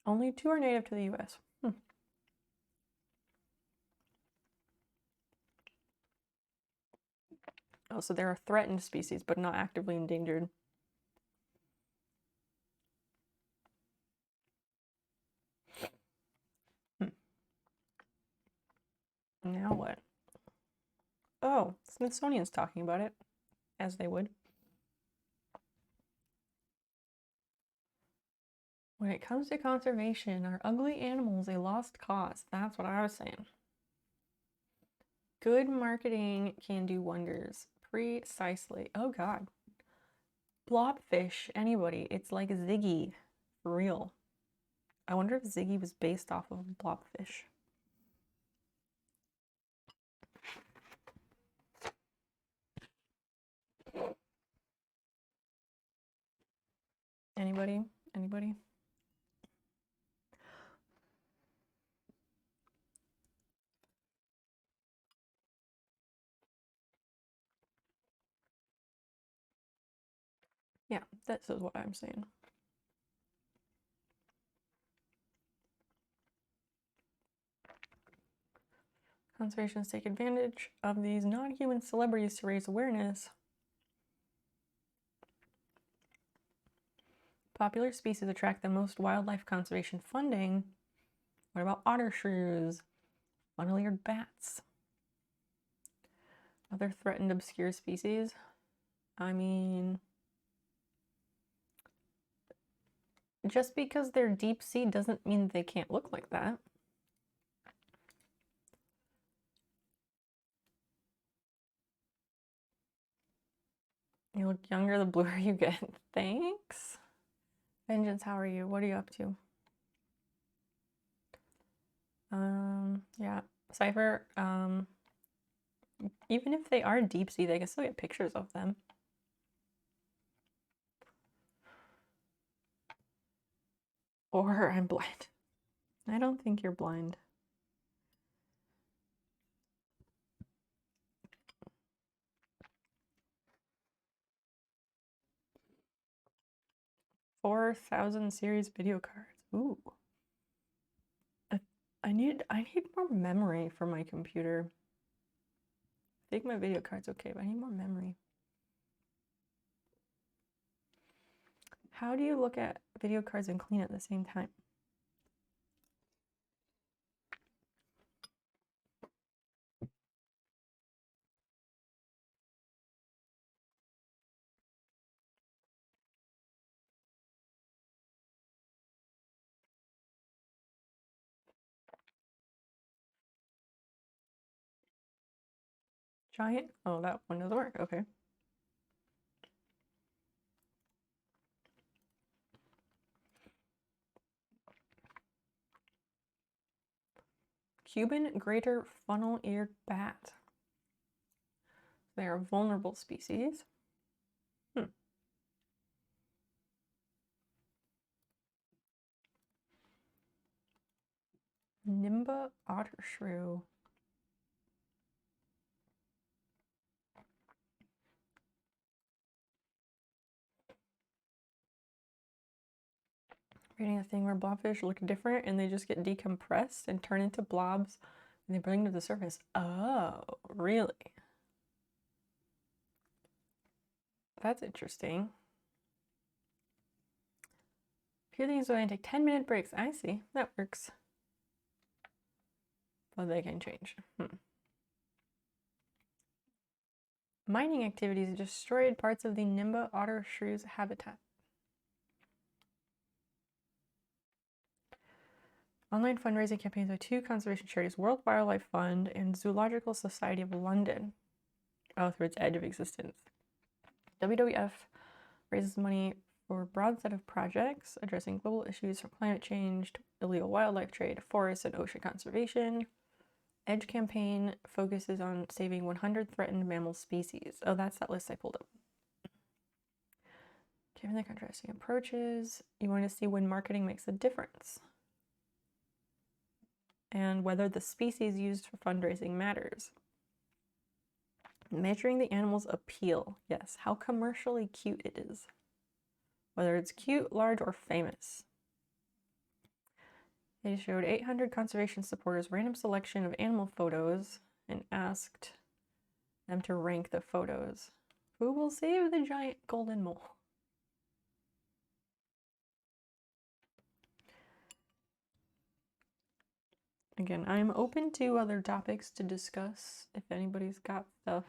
Only 2 are native to the US. Oh, so they're a threatened species, but not actively endangered. Now what? Oh, Smithsonian's talking about it, as they would. When it comes to conservation, are ugly animals a lost cause? That's what I was saying. Good marketing can do wonders. Precisely. Oh God. Blobfish, anybody. It's like Ziggy. For real. I wonder if Ziggy was based off of blobfish. Anybody? Anybody? Yeah, this is what I'm saying. Conservationists take advantage of these non-human celebrities to raise awareness. Popular species attract the most wildlife conservation funding. What about otter shrews? One-eared bats? Other threatened obscure species? I mean, just because they're deep sea doesn't mean they can't look like that. You look younger the bluer you get. Thanks. Vengeance, how are you? What are you up to? Yeah. Cypher, even if they are deep sea, they can still get pictures of them. Or I'm blind. I don't think you're blind. $4,000 series video cards. Ooh. I need more memory for my computer. I think my video card's okay, but I need more memory. How do you look at video cards and clean at the same time? Giant? Oh, that one doesn't work. Okay. Cuban greater funnel-eared bat. They are a vulnerable species. Nimba otter shrew. Reading a thing where blobfish look different and they just get decompressed and turn into blobs and they bring to the surface. Oh, really? That's interesting. A few things will only take 10-minute breaks. I see. That works. But they can change. Mining activities destroyed parts of the Nimba otter shrew's habitat. Online fundraising campaigns by 2 conservation charities, World Wildlife Fund and Zoological Society of London. Oh, through its edge of existence. WWF raises money for a broad set of projects addressing global issues from climate change to illegal wildlife trade, forest and ocean conservation. EDGE campaign focuses on saving 100 threatened mammal species. Oh, that's that list I pulled up. Given the contrasting approaches, you want to see when marketing makes a difference and whether the species used for fundraising matters. Measuring the animal's appeal. Yes, how commercially cute it is. Whether it's cute, large, or famous. They showed 800 conservation supporters random selection of animal photos and asked them to rank the photos. Who will save the giant golden mole? Again, I'm open to other topics to discuss if anybody's got stuff.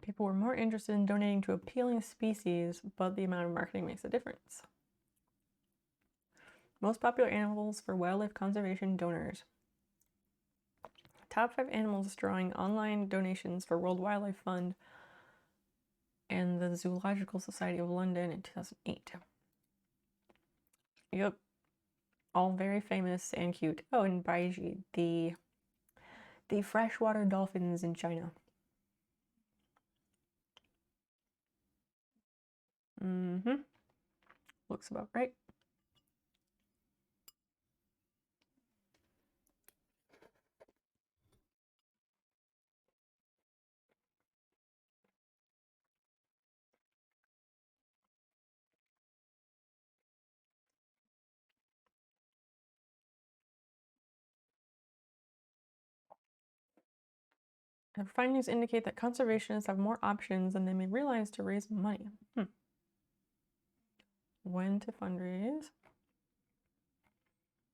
People were more interested in donating to appealing species, but the amount of marketing makes a difference. Most popular animals for wildlife conservation donors. Top 5 animals drawing online donations for World Wildlife Fund and the Zoological Society of London in 2008. Yep. All very famous and cute. Oh, and Baiji, the freshwater dolphins in China. Looks about right. Our findings indicate that conservationists have more options than they may realize to raise money. When to fundraise?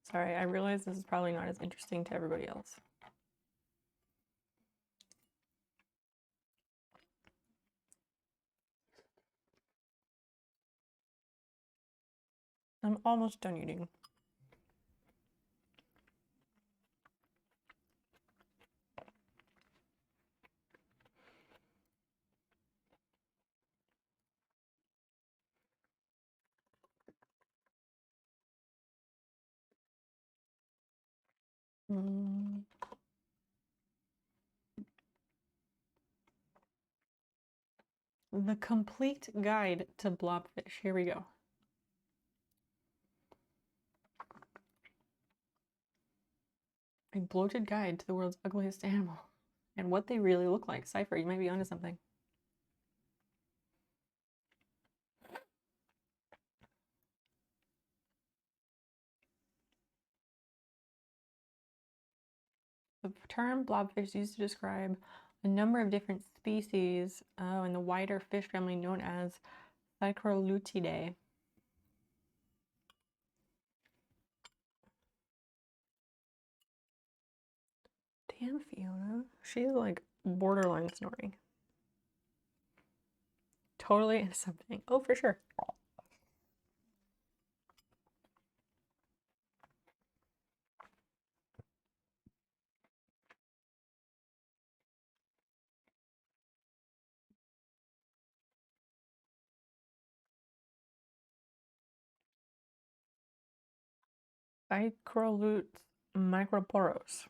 Sorry, I realize this is probably not as interesting to everybody else. I'm almost done eating. The complete guide to blobfish. Here we go. A bloated guide to the world's ugliest animal and what they really look like. Cypher, you might be onto something. The term blobfish is used to describe a number of different species in the wider fish family known as Phycrolutidae. Damn, Fiona. She's like borderline snoring. Totally into something. Oh, for sure. Phycrolutes microporos.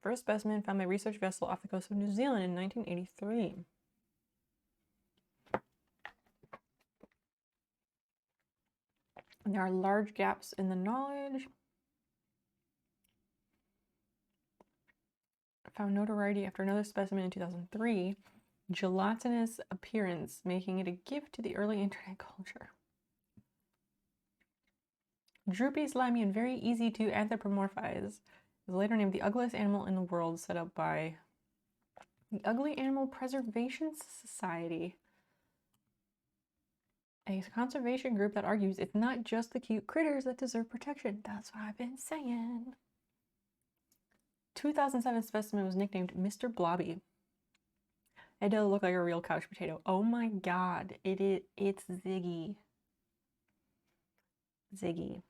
First specimen found by research vessel off the coast of New Zealand in 1983. And there are large gaps in the knowledge. Found notoriety after another specimen in 2003. Gelatinous appearance, making it a gift to the early internet culture. Droopy, slimy, and very easy to anthropomorphize. Is later named the ugliest animal in the world, set up by the Ugly Animal Preservation Society, a conservation group that argues it's not just the cute critters that deserve protection. That's what I've been saying. 2007 specimen was nicknamed Mr. Blobby. It does look like a real couch potato. Oh my god, it's Ziggy. Ziggy.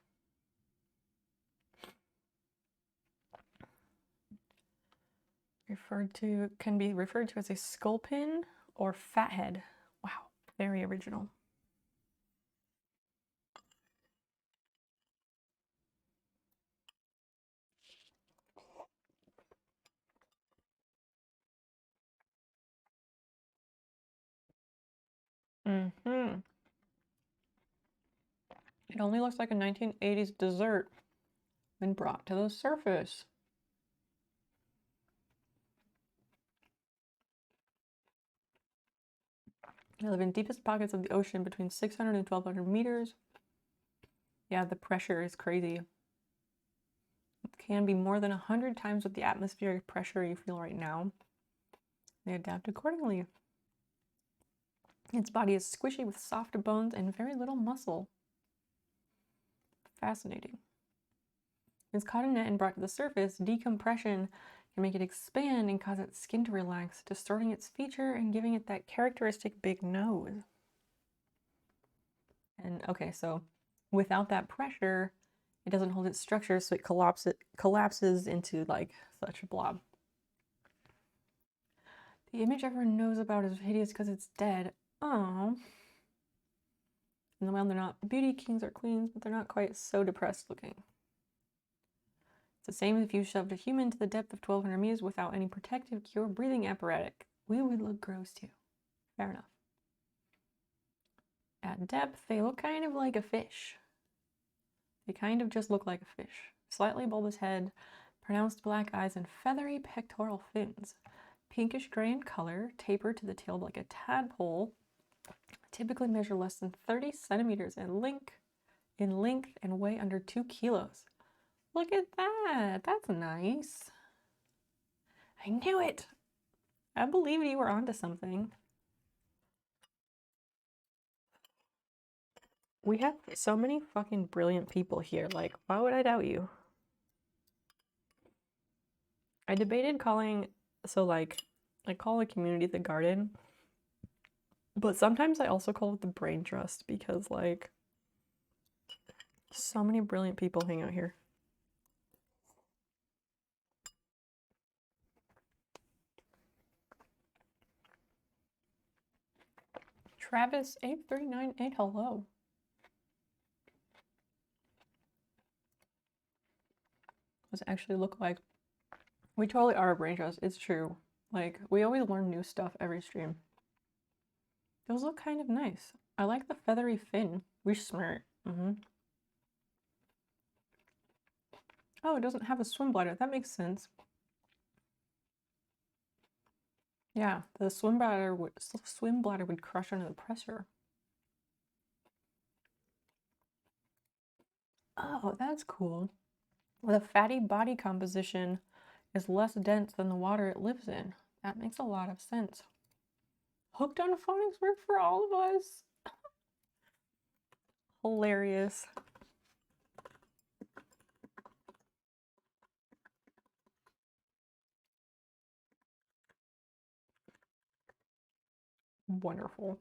Can be referred to as a sculpin or fathead. Wow, very original. Mm-hmm. It only looks like a 1980s dessert when brought to the surface. They live in deepest pockets of the ocean between 600 and 1200 meters. Yeah, the pressure is crazy. It can be more than 100 times what the atmospheric pressure you feel right now. They adapt accordingly. Its body is squishy with soft bones and very little muscle. Fascinating. It's caught in net and brought to the surface. Decompression can make it expand and cause its skin to relax, distorting its feature and giving it that characteristic big nose. And okay, so without that pressure, it doesn't hold its structure, so it collapses into like such a blob. The image everyone knows about is hideous because it's dead. Oh. In the wild, they're not beauty kings or queens, but they're not quite so depressed looking. It's the same as if you shoved a human to the depth of 1200 meters without any protective gear or breathing apparatus. We would look gross too. Fair enough. At depth, they look kind of like a fish. They kind of just look like a fish. Slightly bulbous head, pronounced black eyes, and feathery pectoral fins. Pinkish gray in color, tapered to the tail like a tadpole. Typically measure less than 30 centimeters in length and weigh under 2 kilos. Look at that. That's nice. I knew it. I believed you were onto something. We have so many fucking brilliant people here. Like, why would I doubt you? I debated calling, so like, I call the community the garden, but sometimes I also call it the brain trust because like, so many brilliant people hang out here. Travis 8398, hello. Does it actually look like? We totally are a brain trust. It's true. Like, we always learn new stuff every stream. Those look kind of nice. I like the feathery fin. We're smart. Oh, it doesn't have a swim bladder. That makes sense. Yeah, the swim bladder would crush under the pressure. Oh, that's cool. The fatty body composition is less dense than the water it lives in. That makes a lot of sense. Hooked on Phonics work for all of us. Hilarious. Wonderful.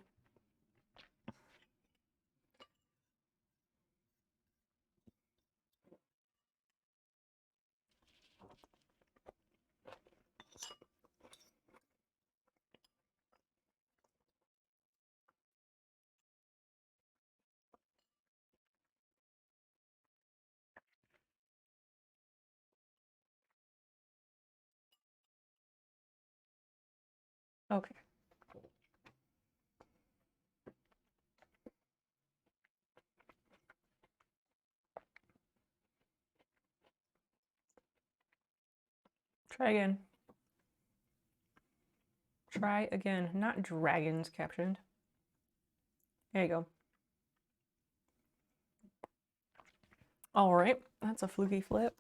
Okay. Try again. Try again. Not dragons captioned. There you go. All right. That's a fluky flip.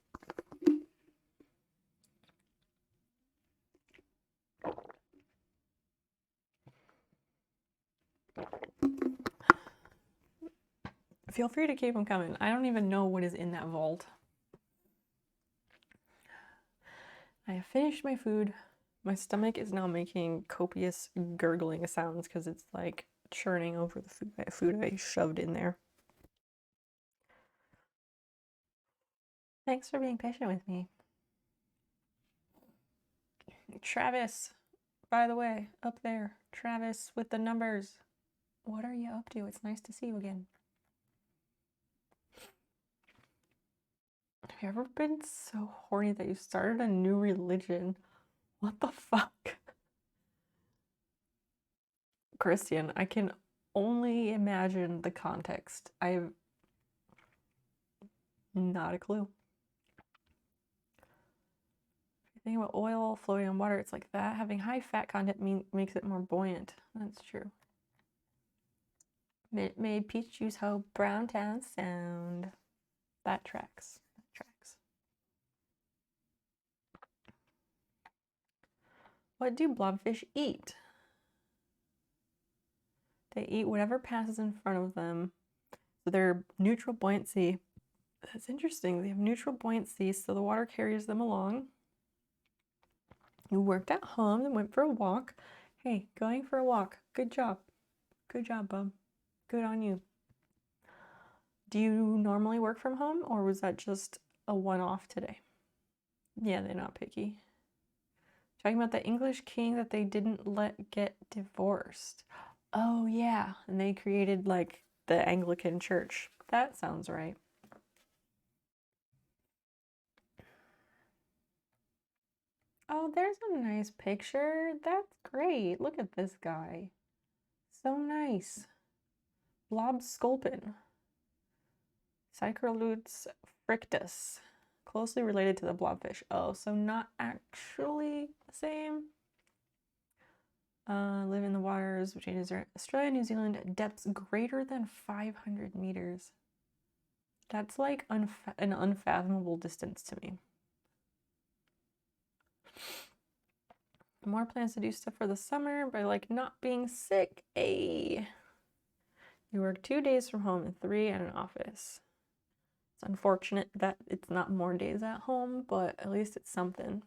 Feel free to keep them coming. I don't even know what is in that vault. I have finished my food. My stomach is now making copious gurgling sounds because it's like churning over the food I shoved in there. Thanks for being patient with me. Travis, by the way, up there. Travis with the numbers. What are you up to? It's nice to see you again. Have you ever been so horny that you started a new religion? What the fuck? Christian, I can only imagine the context. I have not a clue. Think about oil floating on water, it's like that. Having high fat content makes it more buoyant. That's true. Minute Maid peach juice hoe brown town sound. That tracks. That tracks. What do blobfish eat? They eat whatever passes in front of them. So they're neutral buoyancy. That's interesting. They have neutral buoyancy, so the water carries them along. You worked at home and went for a walk. Hey, going for a walk. Good job. Good job, bub. Good on you. Do you normally work from home, or was that just a one-off today? Yeah, they're not picky. Talking about the English king that they didn't let get divorced. Oh, yeah. And they created, like, the Anglican Church. That sounds right. Oh, there's a nice picture. That's great. Look at this guy. So nice. Blob sculpin. Psychrolutes frictus. Closely related to the blobfish. Oh, so not actually the same. Live in the waters between Australia and New Zealand, depths greater than 500 meters. That's like an unfathomable distance to me. More plans to do stuff for the summer by like not being sick. You work 2 days from home and 3 at an office. It's unfortunate that it's not more days at home, but at least it's something.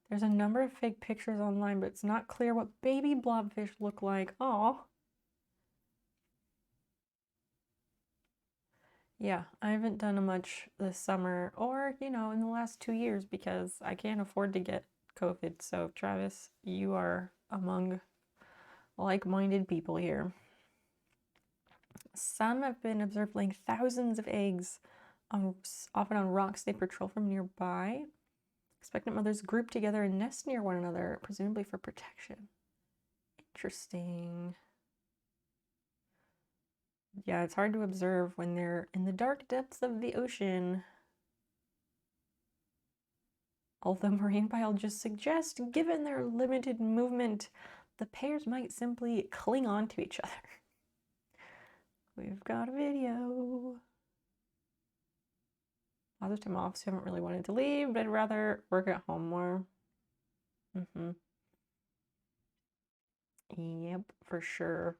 There's a number of fake pictures online, but it's not clear what baby blobfish look like. Aw. Yeah, I haven't done much this summer or, in the last 2 years because I can't afford to get COVID. So, Travis, you are among like-minded people here. Some have been observed laying thousands of eggs, often on rocks they patrol from nearby. Expectant mothers group together and nest near one another, presumably for protection. Interesting. Yeah, it's hard to observe when they're in the dark depths of the ocean. Although marine biologists suggest, given their limited movement, the pairs might simply cling on to each other. We've got a video. Other time off, so I haven't really wanted to leave, but I'd rather work at home more. Yep, for sure.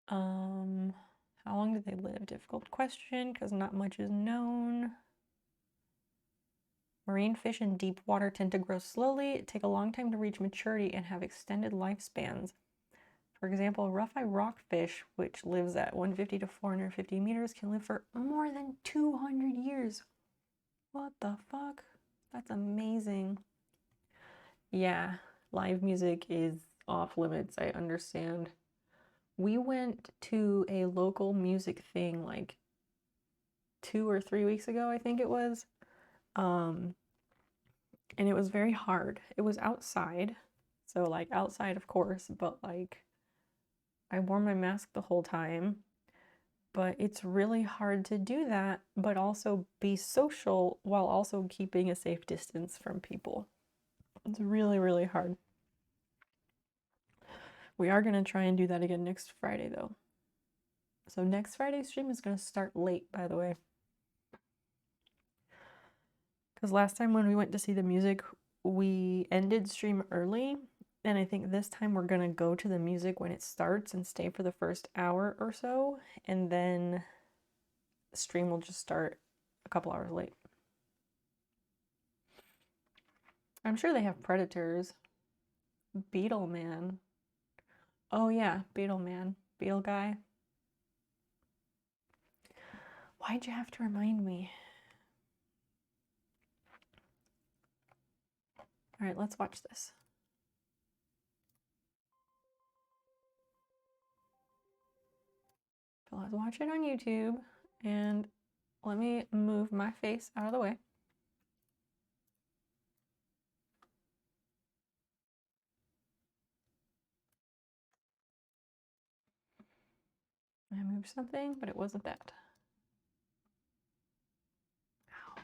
How long do they live? Difficult question, because not much is known. Marine fish in deep water tend to grow slowly, take a long time to reach maturity, and have extended lifespans. For example, rough-eye rockfish, which lives at 150 to 450 meters, can live for more than 200 years. What the fuck? That's amazing. Yeah, live music is off limits, I understand. We went to a local music thing like 2 or 3 weeks ago, I think it was. And it was very hard. It was outside. So like outside, of course, but like I wore my mask the whole time. But it's really hard to do that, but also be social while also keeping a safe distance from people. It's really, really hard. We are going to try and do that again next Friday, though. So next Friday's stream is going to start late, by the way. Because last time when we went to see the music, we ended stream early. And I think this time we're going to go to the music when it starts and stay for the first hour or so. And then the stream will just start a couple hours late. I'm sure they have Predators. Beetle Man. Oh yeah, Beetle Man. Beetle guy. Why'd you have to remind me? All right, let's watch this. So let's watch it on YouTube, and let me move my face out of the way. I moved something, but it wasn't that. Ow.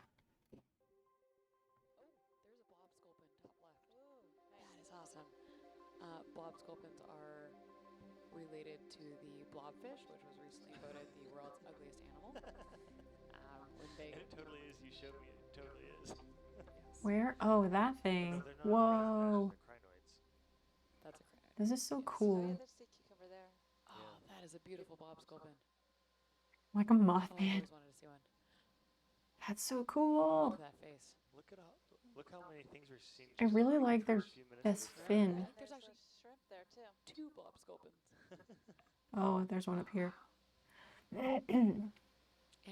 There's a blob sculpin top left. That is awesome. Blob sculpins are related to the blobfish, which was recently voted the world's ugliest animal. When they And it totally is. You showed me. It totally is. yes, Where? Oh, that No, thing. they're not Whoa. They're crinoids. that's a crinoid. This is so Yes. Oh cool. yeah, there's sea cucumber there. Oh, Yeah. that is a beautiful blob sculpin. Like a Oh, I've Mothman. always wanted to see one. That's so Look cool. at that face. Look how many things we're seeing. I just really in the like their first few minutes of this this video. fin. I think There's there's a actually shrimp there too. 2 blob sculpins Oh, there's one up here. and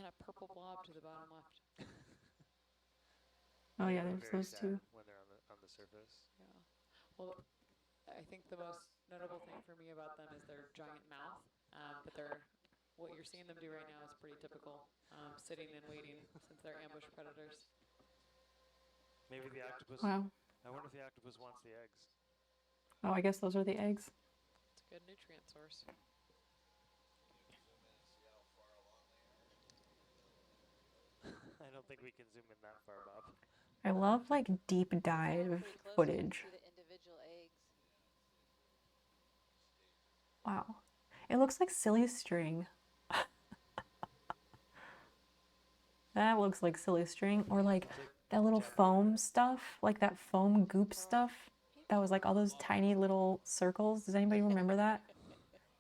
a purple blob to the bottom left. Oh yeah, They look there's very those sad two. when they're on the surface. Yeah. Well, I think the most notable thing for me about them is their giant mouth. But what you're seeing them do right now is pretty typical. Sitting and waiting since they're ambush predators. Maybe the octopus. Wow. I wonder if the octopus wants the eggs. Oh, I guess those are the eggs. It's a good nutrient source. I don't think we can zoom in that far, Bob. I love like deep dive Pretty close, you can footage. see the individual eggs. Wow. It looks like silly string. That looks like silly string. Or like that little foam stuff, like that foam goop stuff. That was like all those tiny little circles. Does anybody remember that?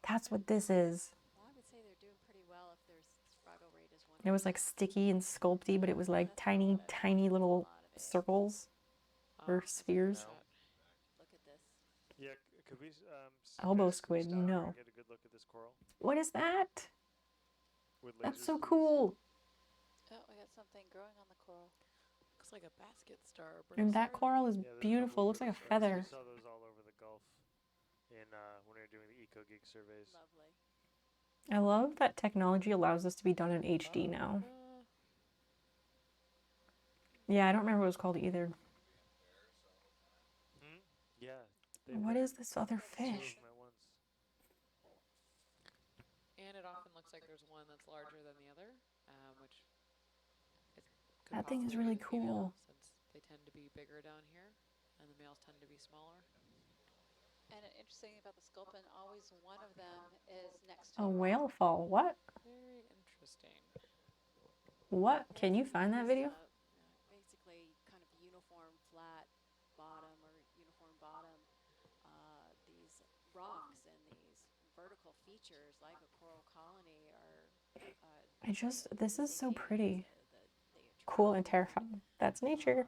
That's what this is. Well, I would say they're doing pretty well if their survival rate is 1. It was like sticky and sculpty, but it was like tiny, tiny little circles or spheres. No. Look at this. Yeah, could we? Elbow guys, squid, stop here no. and get a good look at this coral What is that? with That's lasers, so please? cool. Oh, we got something growing on the coral. Looks like a basket star. And that coral is Yeah, there's beautiful. Looks like a bubble feather. We saw those all over the Gulf in when we were doing the EcoGeek surveys. Lovely. I love that technology allows this to be done in HD now. Yeah, I don't remember what it was called either. Hmm? Yeah. What is this other two of fish? them at once. And it often looks like there's one that's larger than the other, which could That thing is possibly really be the female, cool. since they tend to be bigger down here, and the males tend to be smaller. And an interesting thing about the sculpin, always one of them is next to A rock. whale fall. What? Very interesting. What? Can you find that video? Basically, kind of uniform flat bottom or uniform bottom. These rocks and these vertical features, like a coral colony, are. This is so pretty. They Cool and attract terrifying. That's nature.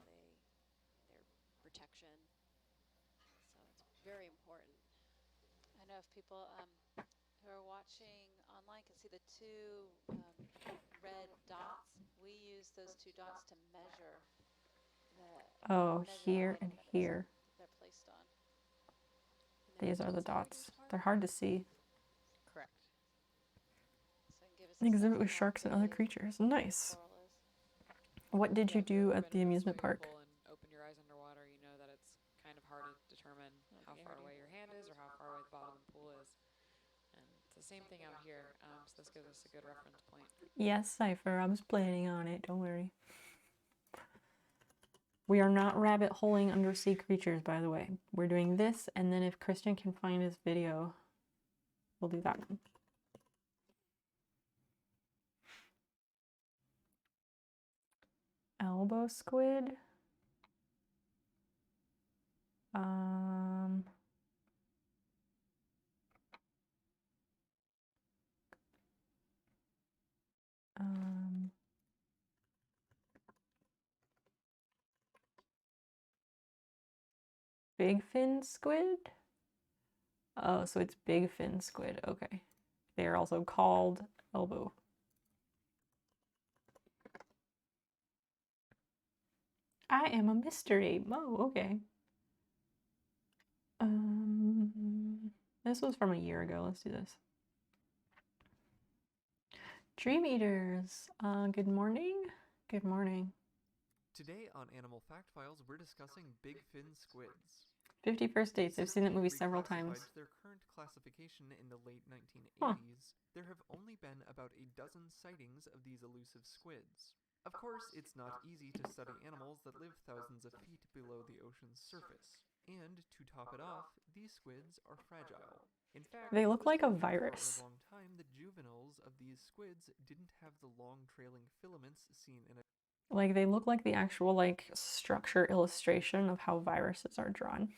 their protection. So it's very important. I know if people who are watching online can see the 2 red dots. We use those 2 dots to measure Oh, measure here height and that here. they're placed on. And then These are the inside dots. each part, They're hard to see. Correct. so it can give us An a exhibit sense with of how sharks and other big creatures. the Nice. coral is. What did you Yeah, if you've do ever at been the in a amusement swimming park? pool and open your eyes underwater, you know that it's kind of hard to determine how Okay, far ready? away your hand is or how far away the bottom of the pool is. And it's the same thing out here, so this gives us a good reference point. Yes, Cypher. I was planning on it. Don't worry. We are not rabbit holing undersea creatures, by the way. We're doing this, and then if Christian can find his video, we'll do that one. Elbow squid. Um, um, big fin squid? Oh, so it's big fin squid. Okay. They are also called elbow. I am a mystery. Oh, okay. This was from a year ago. Let's do this. Dream Eaters. Good morning. Good morning. Today on Animal Fact Files, we're discussing big fin squids. 50 First Dates. I've seen that movie several Reclassified times. to their current classification in the late 1980s, Huh. there have only been about a dozen sightings of these elusive squids. Of course, it's not easy to study animals that live thousands of feet below the ocean's surface. And to top it off, these squids are fragile. In fact, They it look was like a believed virus. For a long time, the juveniles of these squids didn't have the long trailing filaments seen in Like they look like the actual like structure illustration of how viruses are drawn.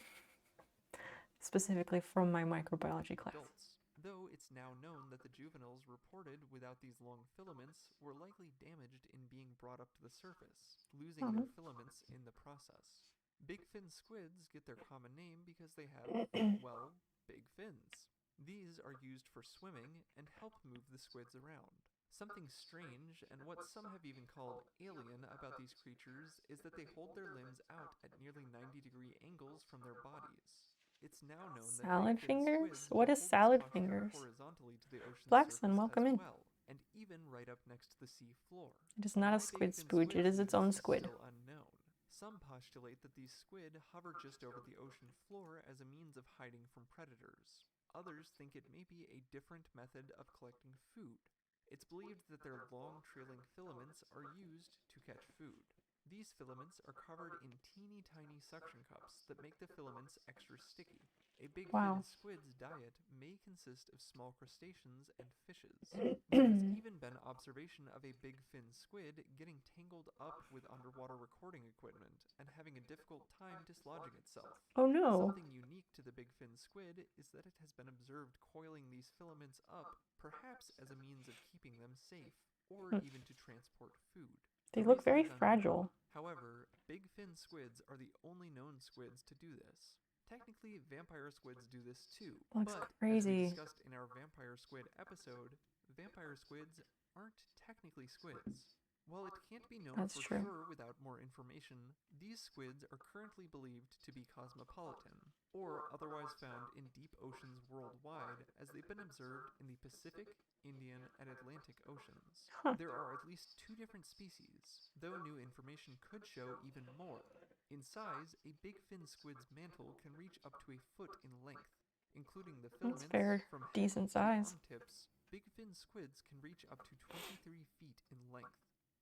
Specifically from my microbiology class. adults. Though it's now known that the juveniles reported without these long filaments were likely damaged in being brought up to the surface, losing their filaments in the process. Big fin squids get their common name because they have, well, big fins. These are used for swimming and help move the squids around. Something strange, and what some have even called alien about these creatures, is that they hold their limbs out at nearly 90-degree angles from their bodies. It's now known that Salad big fin fingers? squids What will is hold this salad posture fingers? horizontally to the ocean's Blackson, surface welcome as in. well, and even right up next to the sea floor. It is not a Why squid big fin spooge, it squids is do its this own is squid. still unknown. Some postulate that these squid hover just over the ocean floor as a means of hiding from predators. Others think it may be a different method of collecting food. It's believed that their long trailing filaments are used to catch food. These filaments are covered in teeny tiny suction cups that make the filaments extra sticky. A big fin Wow. squid's diet may consist of small crustaceans and fishes. There has even been observation of a big fin squid getting tangled up with underwater recording equipment and having a difficult time dislodging itself. Oh no. Something unique to the big fin squid is that it has been observed coiling these filaments up, perhaps as a means of keeping them safe, or even to transport food. They The look reason very is unknown. fragile. However, big fin squids are the only known squids to do this. Technically, vampire squids do this too, Looks but as we crazy. discussed in our vampire squid episode, vampire squids aren't technically squids. While it can't be known That's for true. sure without more information, these squids are currently believed to be cosmopolitan, or otherwise found in deep oceans worldwide, as they've been observed in the Pacific, Indian, and Atlantic Oceans. Huh. There are at least 2 different species, though new information could show even more. In size, a big fin squid's mantle can reach up to a foot in length, including the That's filaments fair. from head Decent to size. arm tips. Big fin squids can reach up to 23 feet in length.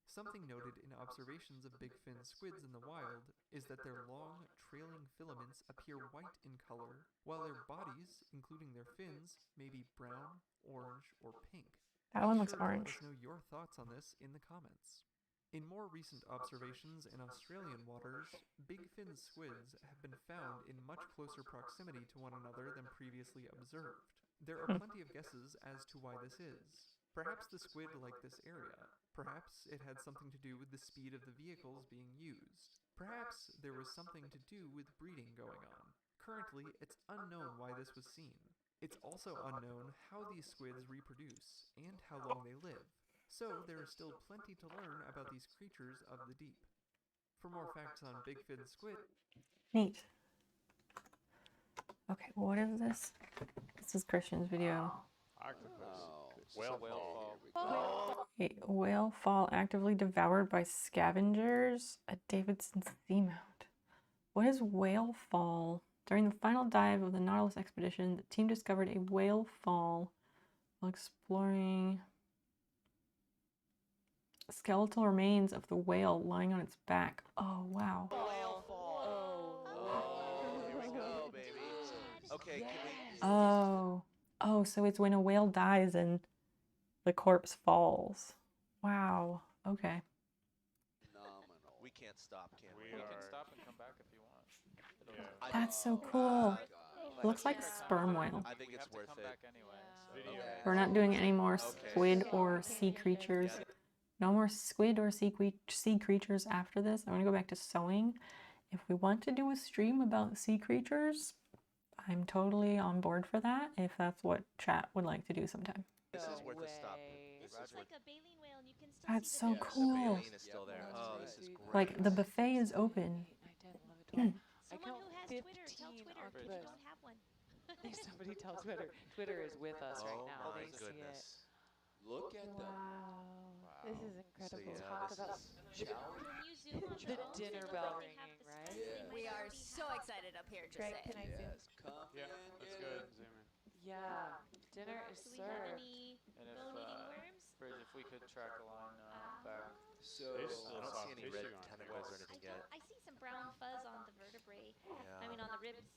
Something noted in observations of big fin squids in the wild is that their long, trailing filaments appear white in color, while their bodies, including their fins, may be brown, orange, or pink. That one Be looks sure to let orange. us know your thoughts on this in the comments. In more recent observations in Australian waters, big fin squids have been found in much closer proximity to one another than previously observed. There are plenty of guesses as to why this is. Perhaps the squid liked this area. Perhaps it had something to do with the speed of the vehicles being used. Perhaps there was something to do with breeding going on. Currently, it's unknown why this was seen. It's also unknown how these squids reproduce and how long they live. So there is still plenty to learn about these creatures of the deep. For more facts on big fin squid, Neat. Okay, well, what is this? This is Christian's video. Octopus. Oh, Whale so fall. here we go. A whale fall actively devoured by scavengers at Davidson Seamount. What is whale fall? During the final dive of the Nautilus expedition, the team discovered a whale fall while exploring skeletal remains of the whale lying on its back. Oh, wow. Whale fall. Oh, here we go, baby. Okay, can we? Oh, so it's when a whale dies and the corpse falls. Wow. Okay. Phenomenal. We can't stop, can we? We You are. can stop and come back if you want. It'll- Yeah. That's so Oh, cool. my God. It looks like Take our time. sperm whale. I think We it's have to worth come it. back anyway. So. Video. Okay. We're not doing any more Okay. squid or sea creatures. Yeah. No more squid or sea creatures after this. I'm going to go back to sewing. If we want to do a stream about sea creatures, I'm totally on board for that, if that's what chat would like to do sometime. This is No worth a stop. way. This This is is like worth. a baleen whale, and you can still That's see so the cool. The baleen is still there. Yeah. Oh, this is great. Like, the buffet is open. 9, 10, 11, 12. I Someone count who has Twitter, tell 15 Twitter if you octopus. don't have one. Somebody tell Twitter. Twitter is with us right Oh now. my They see it. goodness. Look at them. Wow. This is incredible. yeah, Talk this about is When you zoom on the bones, dinner it looks bell like they have ringing, the right? space. They Yes. might We are already so have- excited up here, just Greg, saying. can I zoom? Yes, come Yeah, in, let's get go ahead in. and zoom in. Yeah, dinner is Do we have served. any And if, bone-eating worms? Bridge, if we could track a line back. So There's I still don't see soft any tissue red on here. tentacles or I anything don't. yet. I see some brown fuzz on the vertebrae. Yeah. I mean, on the ribs.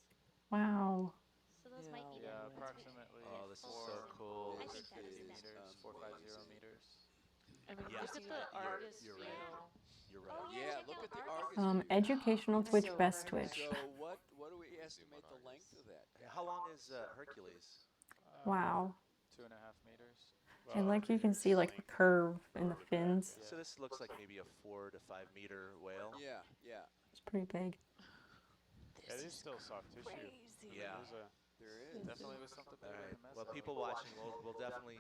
Wow. So those might be Yeah, them. approximately Oh, this is so cool. I This think that is is them. meters, 450 meters. I mean, Yeah, look at the you're- Argus you're feel. right. You're right. Oh, yeah, Yeah, check look out at the Argus. Argus view. Educational So Twitch, best perfect. Twitch. So what do we estimate the length of that? How long is Hercules? Wow. 2.5 meters. And like you can see like the curve in the fins. So this looks like maybe a 4 to 5 meter whale. Yeah, yeah. It's pretty big. That is still soft tissue. Crazy. Yeah. There is. Definitely was something All bigger right. in the mess. Well, people watching, we'll definitely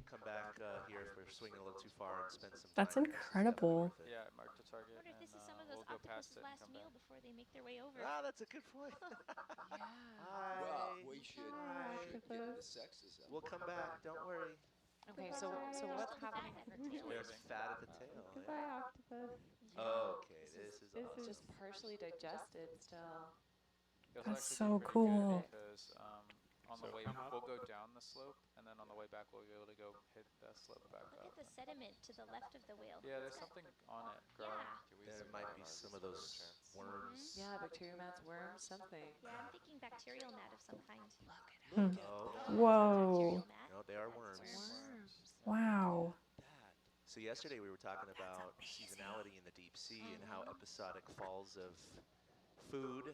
come back here if we're swinging a little too far and spend some That's time here. This is definitely incredible. worth it. Yeah, mark the target. I wonder if and, this is some of those we'll go past octopus's it and last come meal back. before they make their way over. Ah, that's a good point. Yeah. Hi. Well, we should Hi. get the sexes up. We'll come back. Don't worry. Okay, so what's Still happening? fat at the tail. There's fat at the tail. Yeah. Goodbye, octopus. Okay, this is This awesome. is just partially digested still. It'll That's actually so be pretty cool. good Because on So the way, come up. we'll go down the slope, and then on the way back, we'll be able to go hit that slope back Look up. at the sediment to the left of the whale. Yeah, there's something on it growing. Yeah. There might be some of those worms. Yeah, bacteriomats, worms, something. Yeah, I'm thinking bacterial mat of some kind. Hmm. Oh, Whoa. Bacterial mat. no, they are worms. Worms. Wow. So yesterday we were talking about seasonality in the deep sea and how episodic falls of food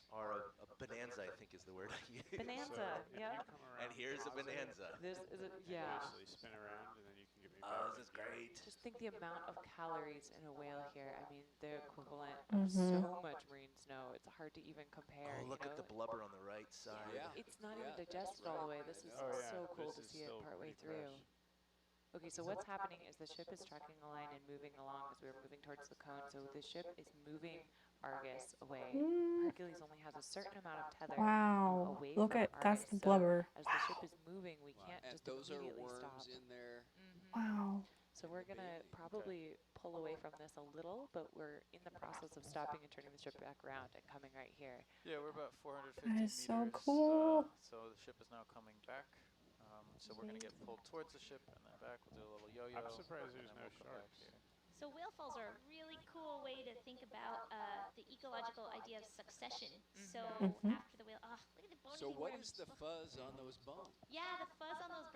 are a bonanza, I think is the word I use. Bonanza, if yeah. you come around And here's a positive, bonanza. This is a, you yeah. Actually spin around and then you can get me Oh, back. this is great. Just think the amount of calories in a whale here. I mean, the equivalent Mhm. of so much marine snow. It's hard to even compare. Oh, look you at know? the blubber on the right side. Yeah. It's not Yeah, even digested all the way. This is Oh, yeah, so cool this to is see it still partway pretty fresh. through. Okay, so what's happening is the ship is tracking a line and moving along as we're moving towards the cone. So the ship is moving Argus away. Mm, Hercules only has a certain amount of tether Wow. away Look from at that's Argus. the So blubber. as the ship is moving, we can't And just those are immediately worms stop. in there. Wow. So we're gonna probably pull away from this a little, but we're in the process of stopping and turning the ship back around and coming right here. Yeah, we're about 450 That meters. is so cool. So the ship is now coming back. So we're gonna get pulled towards the ship and then back. We'll do a little yo-yo. I'm surprised and there's then no we'll come back sharks. here. So whale falls are a really cool way to think about the ecological idea of succession. So Mhm. after the whale, look at the bone So eating what worms. is the fuzz on those bones? Yeah, the fuzz on those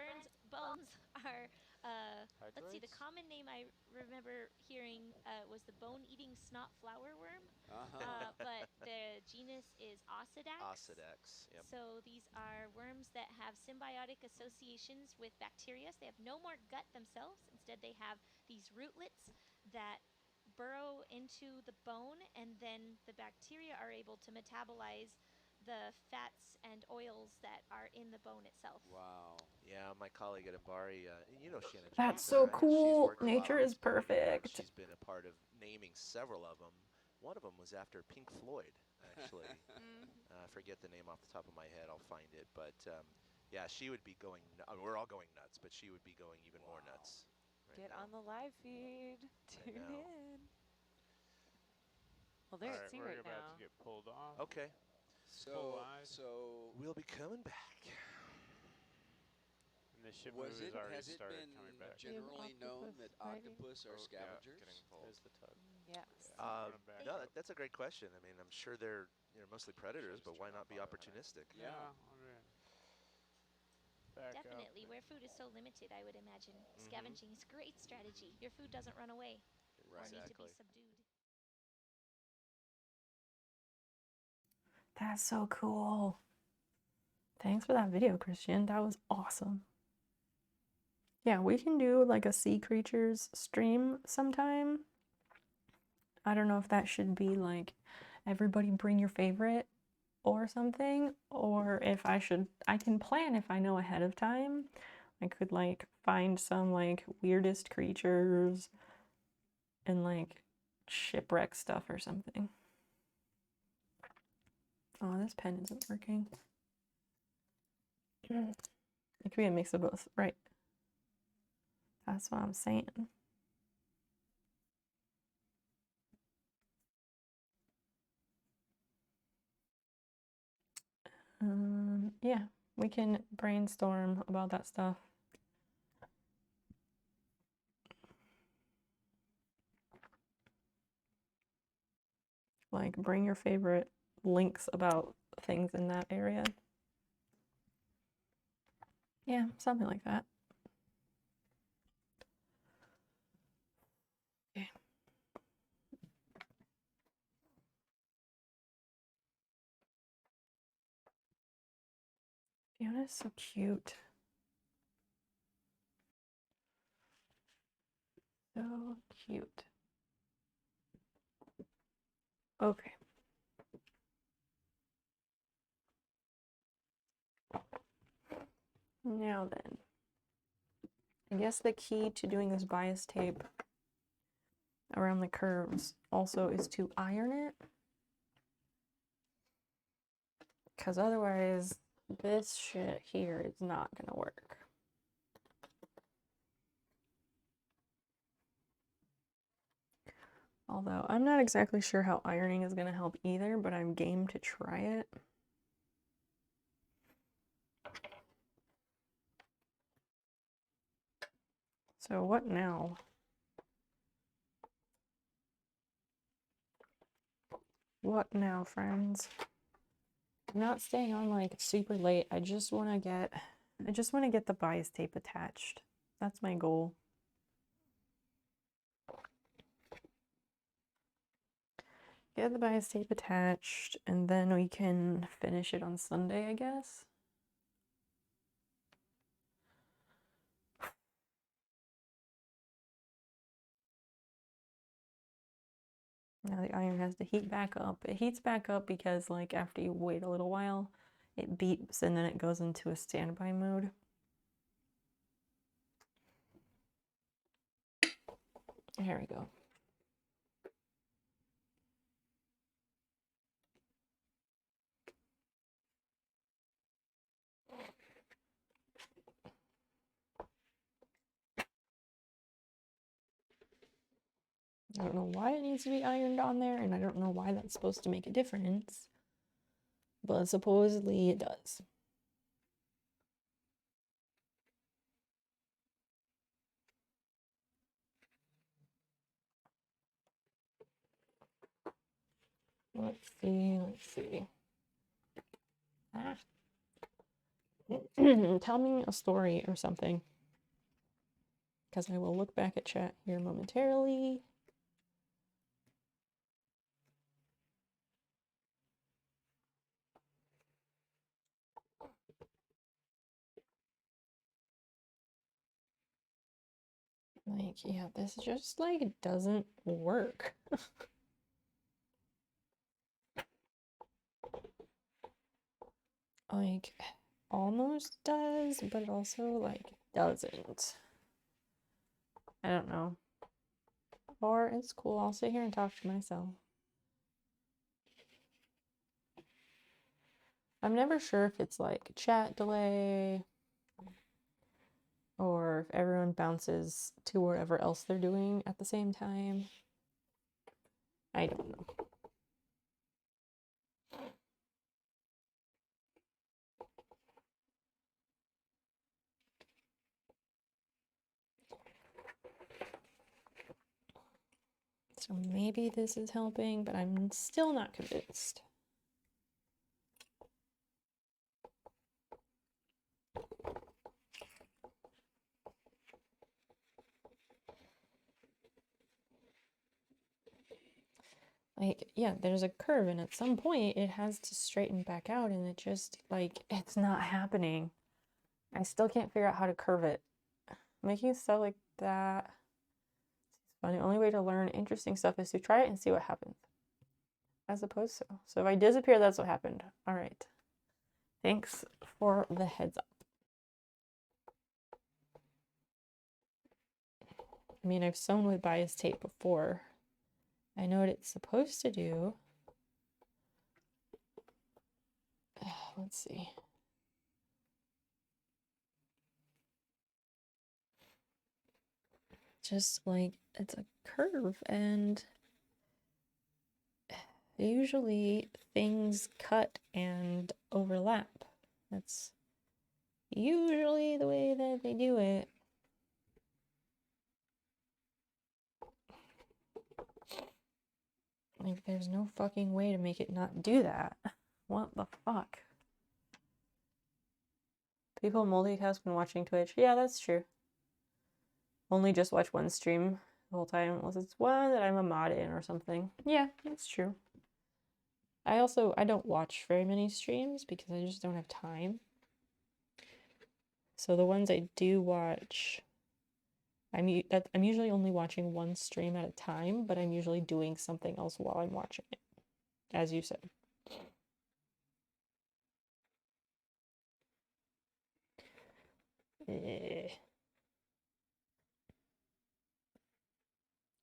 bones are. Let's see. The Hydroids? common name I remember hearing was the bone-eating snot flowerworm, Uh-huh. but the genus is Ossidax. Ossidax. Yep. So these are worms that have symbiotic associations with bacteria. So they have no more gut themselves. Instead, they have these rootlets that burrow into the bone, and then the bacteria are able to metabolize the fats and oils that are in the bone itself. Wow. Yeah, my colleague at Imbari, you know Shannon. That's Johnson, so right? She's cool. worked a lot Nature on is these bone eaters. perfect. She's been a part of naming several of them. One of them was after Pink Floyd, actually. I forget the name off the top of my head. I'll find it. But yeah, she would be going. I mean, we're all going nuts, but she would be going even more nuts. Right Get now. on the live feed. Tune know. in. Well, there All at sea we're right about now. to get pulled off. Okay, So, wide. so we'll be coming back. And the ship was move it? has already has it started been coming back. generally known octopus that fighting? octopus are Oh, yeah, scavengers? getting involved. There's the tug. Yes. Coming back No, up. that's a great question. I mean, I'm sure they're mostly predators, but why not be opportunistic? Yeah. alright. Back up. Definitely. Where food is so limited, I would imagine scavenging is a great strategy. Your food doesn't run away or need to Exactly. be subdued. That's so cool. Thanks for that video, Christian. That was awesome. Yeah, we can do like a sea creatures stream sometime. I don't know if that should be like everybody bring your favorite or something, or if I can plan if I know ahead of time. I could like find some like weirdest creatures and like shipwreck stuff or something. Oh, this pen isn't working. It could be a mix of both, right? That's what I'm saying. Yeah, we can brainstorm about that stuff. Like, bring your favorite links about things in that area. Yeah, something like that. Okay. Fiona's so cute. So cute. Okay. Now then, I guess the key to doing this bias tape around the curves also is to iron it, because otherwise this shit here is not gonna work. Although I'm not exactly sure how ironing is gonna help either, but I'm game to try it. So what now? What now, friends? I'm not staying on like super late. I just want to get the bias tape attached. That's my goal. Get the bias tape attached, and then we can finish it on Sunday, I guess. Now the iron has to heat back up. It heats back up because, like, after you wait a little while, it beeps and then it goes into a standby mode. There we go. I don't know why it needs to be ironed on there, and I don't know why that's supposed to make a difference, but supposedly it does. Let's see. Ah. Tell me a story or something, because I will look back at chat here momentarily. Like, yeah, this just, like, doesn't work. Like, almost does, but it also, like, doesn't. I don't know. Or it's cool, I'll sit here and talk to myself. I'm never sure if it's, like, chat delay, or if everyone bounces to wherever else they're doing at the same time. I don't know. So maybe this is helping, but I'm still not convinced. Like, yeah, there's a curve, and at some point it has to straighten back out, and it just, like, it's not happening. I still can't figure out how to curve it. Making stuff like that is fun. The only way to learn interesting stuff is to try it and see what happens. I suppose so. So if I disappear, that's what happened. All right. Thanks for the heads up. I mean, I've sewn with bias tape before. I know what it's supposed to do. Let's see. Just like, it's a curve, and Usually things cut and overlap. That's usually the way that they do it. Like, there's no fucking way to make it not do that. What the fuck? People multitask when watching Twitch. Yeah, that's true. Only just watch one stream the whole time, unless it's one that I'm a mod in or something. Yeah, that's true. I don't watch very many streams because I just don't have time. So the ones I do watch, I'm usually only watching one stream at a time, but I'm usually doing something else while I'm watching it, as you said.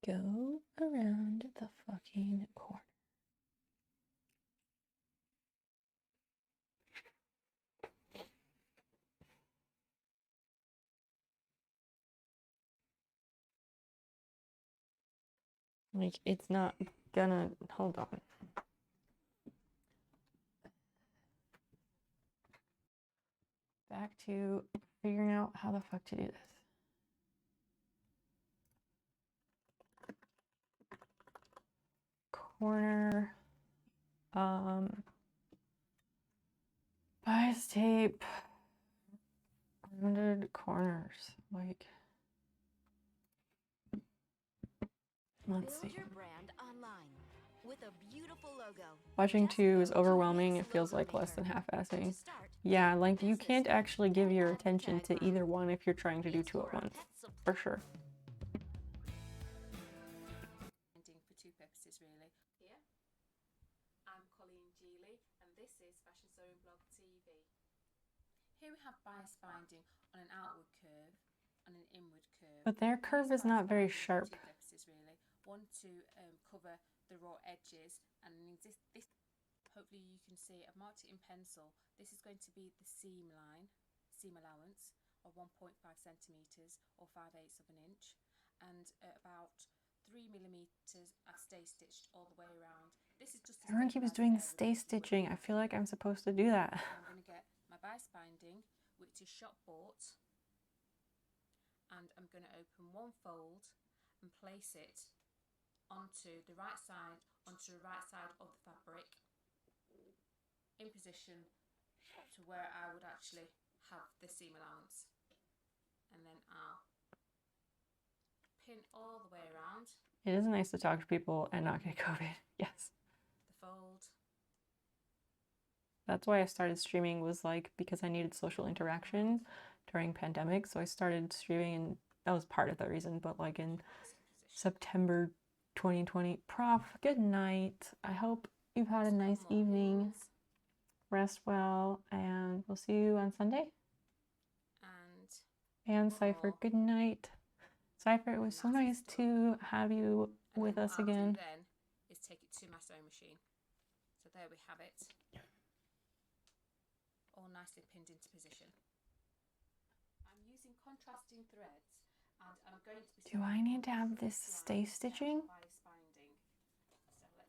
Go around the fucking corner. Like, it's not gonna, hold on. Back to figuring out how the fuck to do this. Corner, bias tape, rounded corners, like, let's see. Build your brand online with a beautiful logo. Watching two is overwhelming. It feels like less than half-assing. Yeah, like, you can't actually give your attention to either one if you're trying to do two at once, for sure. For two purposes, really. Here, I'm Colleen Geely, and this is Fashion Sewing Blog TV. Here we have bias binding on an outward curve and an inward curve. But their curve is not very sharp. Two purposes, really. One to cover the raw edges, and this hopefully you can see. I've marked it in pencil. This is going to be the seam line, seam allowance of 1.5 centimeters or 5/8 of an inch, and about 3 millimeters I've stay stitched all the way around. This is just Everyone keeps doing stay stitching. I feel like I'm supposed to do that. I'm going to get my bias binding, which is shop bought, and I'm going to open one fold and place it onto the right side of the fabric, in position to where I would actually have the seam allowance, and then I'll pin all the way around. It is nice to talk to people and not get COVID. Yes. The fold. That's why I started streaming, was like because I needed social interaction during pandemic. So I started streaming, and that was part of the reason. But like in September 2020, Prof, good night. I hope you've had a nice evening. Rest well, and we'll see you on Sunday. And Cypher, good night. Cypher, it was so nice to have you with us again. Then is take it to my sewing machine. So there we have it, all nicely pinned into position. I'm using contrasting threads, and I'm going to be. Do I need to have this stay stitching? Bias binding. So let's go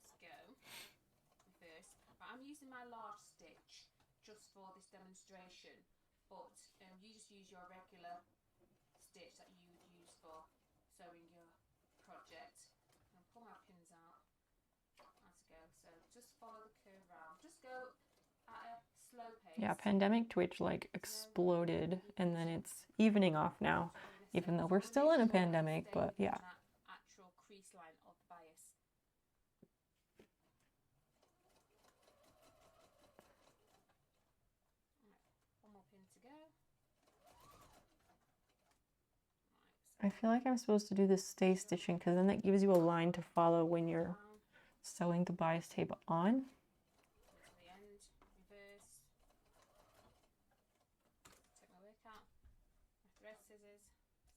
first. But I'm using my large stitch just for this demonstration, but you just use your regular stitch that you would use for sewing your project. And pull my pins out. Let's go. So just follow the curve round. Just go at a slow pace. Yeah, pandemic Twitch like exploded, and then it's evening off now, even though we're still in a pandemic, but yeah. Actual crease line of the bias. One more pin to go. I feel like I'm supposed to do this stay stitching because then that gives you a line to follow when you're sewing the bias tape on. To the end, reverse. Take my work out, my thread scissors,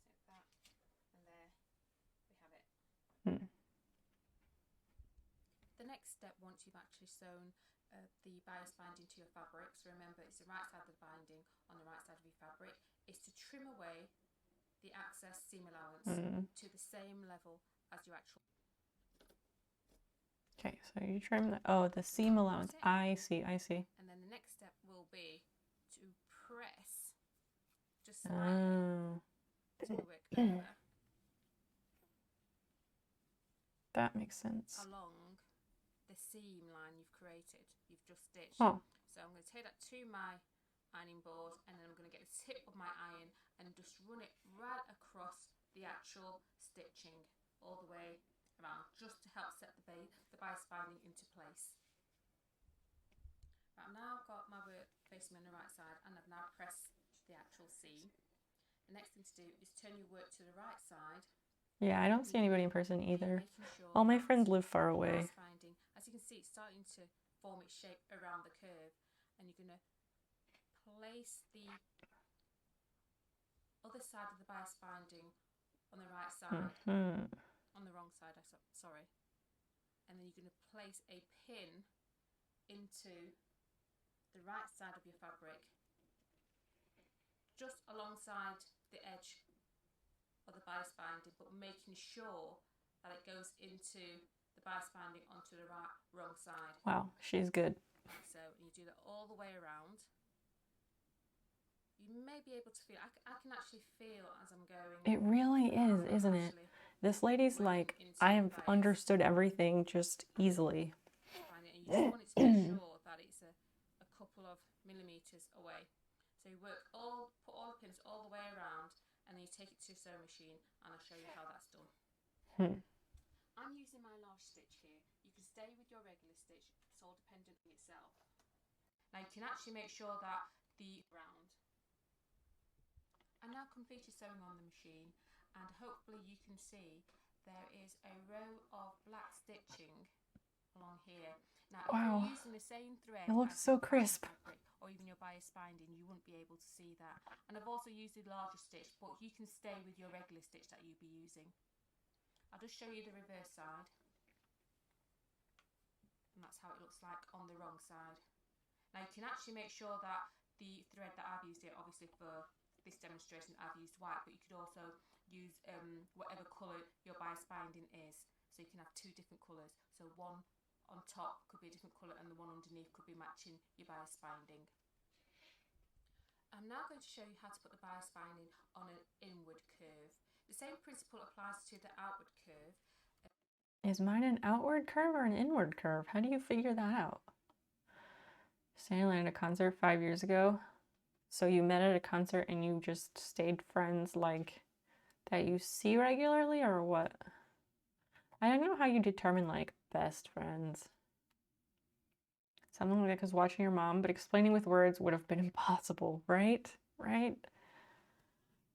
snip that, and there we have it. The next step, once you've actually sewn the bias binding to your fabric, so remember it's the right side of the binding on the right side of your fabric, is to trim away the excess seam allowance to the same level as your actual. Okay, so you trim the, oh, the seam allowance. I see, I see. And then the next step will be to press just slightly Oh, to work over that makes sense. along the seam line you've created, you've just stitched. Oh. So I'm going to take that to my ironing board, and then I'm going to get the tip of my iron and just run it right across the actual stitching all the way around, just to help set the bias binding into place. Right, I've now got my work facing on the right side, and I've now pressed the actual seam. The next thing to do is turn your work to the right side. Yeah, I don't see anybody in person either. Making sure All my that friends live far the away. bias binding, as you can see, it's starting to form its shape around the curve, and you're going to place the other side of the bias binding on the right side, on the wrong side, sorry, and then you're going to place a pin into the right side of your fabric, just alongside the edge of the bias binding, but making sure that it goes into the bias binding onto the wrong side. Wow, she's good. So you do that all the way around. You may be able to feel, I can actually feel as I'm going. It really is, isn't it? This lady's like, I have understood everything just easily. And you just want it to make sure that it's a couple of millimeters away. So you put all the pins all the way around, and then you take it to a sewing machine, and I'll show you how that's done. I'm using my large stitch here. You can stay with your regular stitch, it's all dependent on itself. Now you can actually make sure that the round. I now completed sewing on the machine, and hopefully you can see there is a row of black stitching along here. Now, Wow. if you're using the same thread, It looks as so your crisp. fabric or even your bias binding, you wouldn't be able to see that. And I've also used the larger stitch, but you can stay with your regular stitch that you'd be using. I'll just show you the reverse side, and that's how it looks like on the wrong side. Now you can actually make sure that the thread that I've used here, obviously for this demonstration I've used white, but you could also use whatever colour your bias binding is. So you can have two different colours. So one on top could be a different colour, and the one underneath could be matching your bias binding. I'm now going to show you how to put the bias binding on an inward curve. The same principle applies to the outward curve. Is mine an outward curve or an inward curve? How do you figure that out? Standing at a concert 5 years ago. So you met at a concert and you just stayed friends, like, that you see regularly, or what? I don't know how you determine, like, best friends. Something like that, because watching your mom, but explaining with words would have been impossible, right? Right?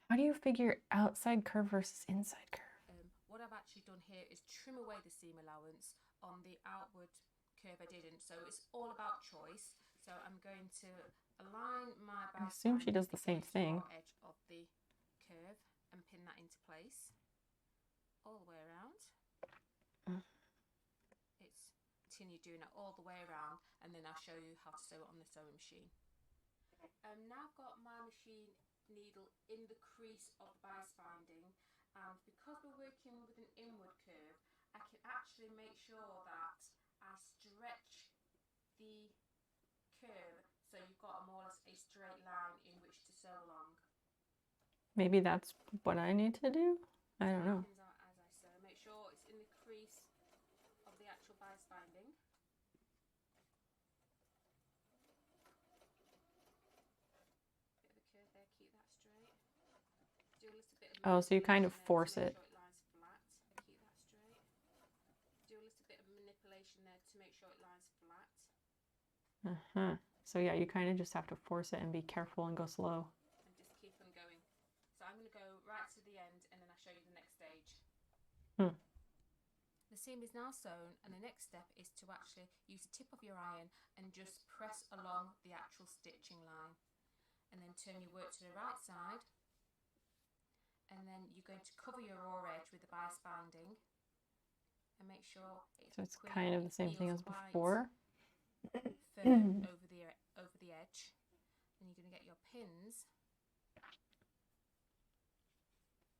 How do you figure outside curve versus inside curve? What I've actually done here is trim away the seam allowance. On the outward curve I didn't, so it's all about choice. So I'm going to align my bias. I assume she does the same thing. Edge of the curve and pin that into place all the way around. It's continue doing it all the way around, and then I'll show you how to sew it on the sewing machine. Now I've got my machine needle in the crease of the bias binding, and because we're working with an inward curve, I can actually make sure that I stretch the curve so you've got more or less a straight line in which to sew along. Maybe that's what I need to do? I don't know. As I sew, make sure it's in the crease of the actual bias binding. Bit of a curve there, keep that straight. Do a little bit of Oh, so you kind of force it. Keep that straight. Do a little bit of manipulation there to make sure it lies flat. So yeah, you kind of just have to force it and be careful and go slow. And just keep on going. So I'm going to go right to the end, and then I'll show you the next stage. The seam is now sewn, and the next step is to actually use the tip of your iron and just press along the actual stitching line. And then turn your work to the right side. And then you're going to cover your raw edge with the bias binding. And make sure it's kind of the same thing as before. Firm over the edge. And you're going to get your pins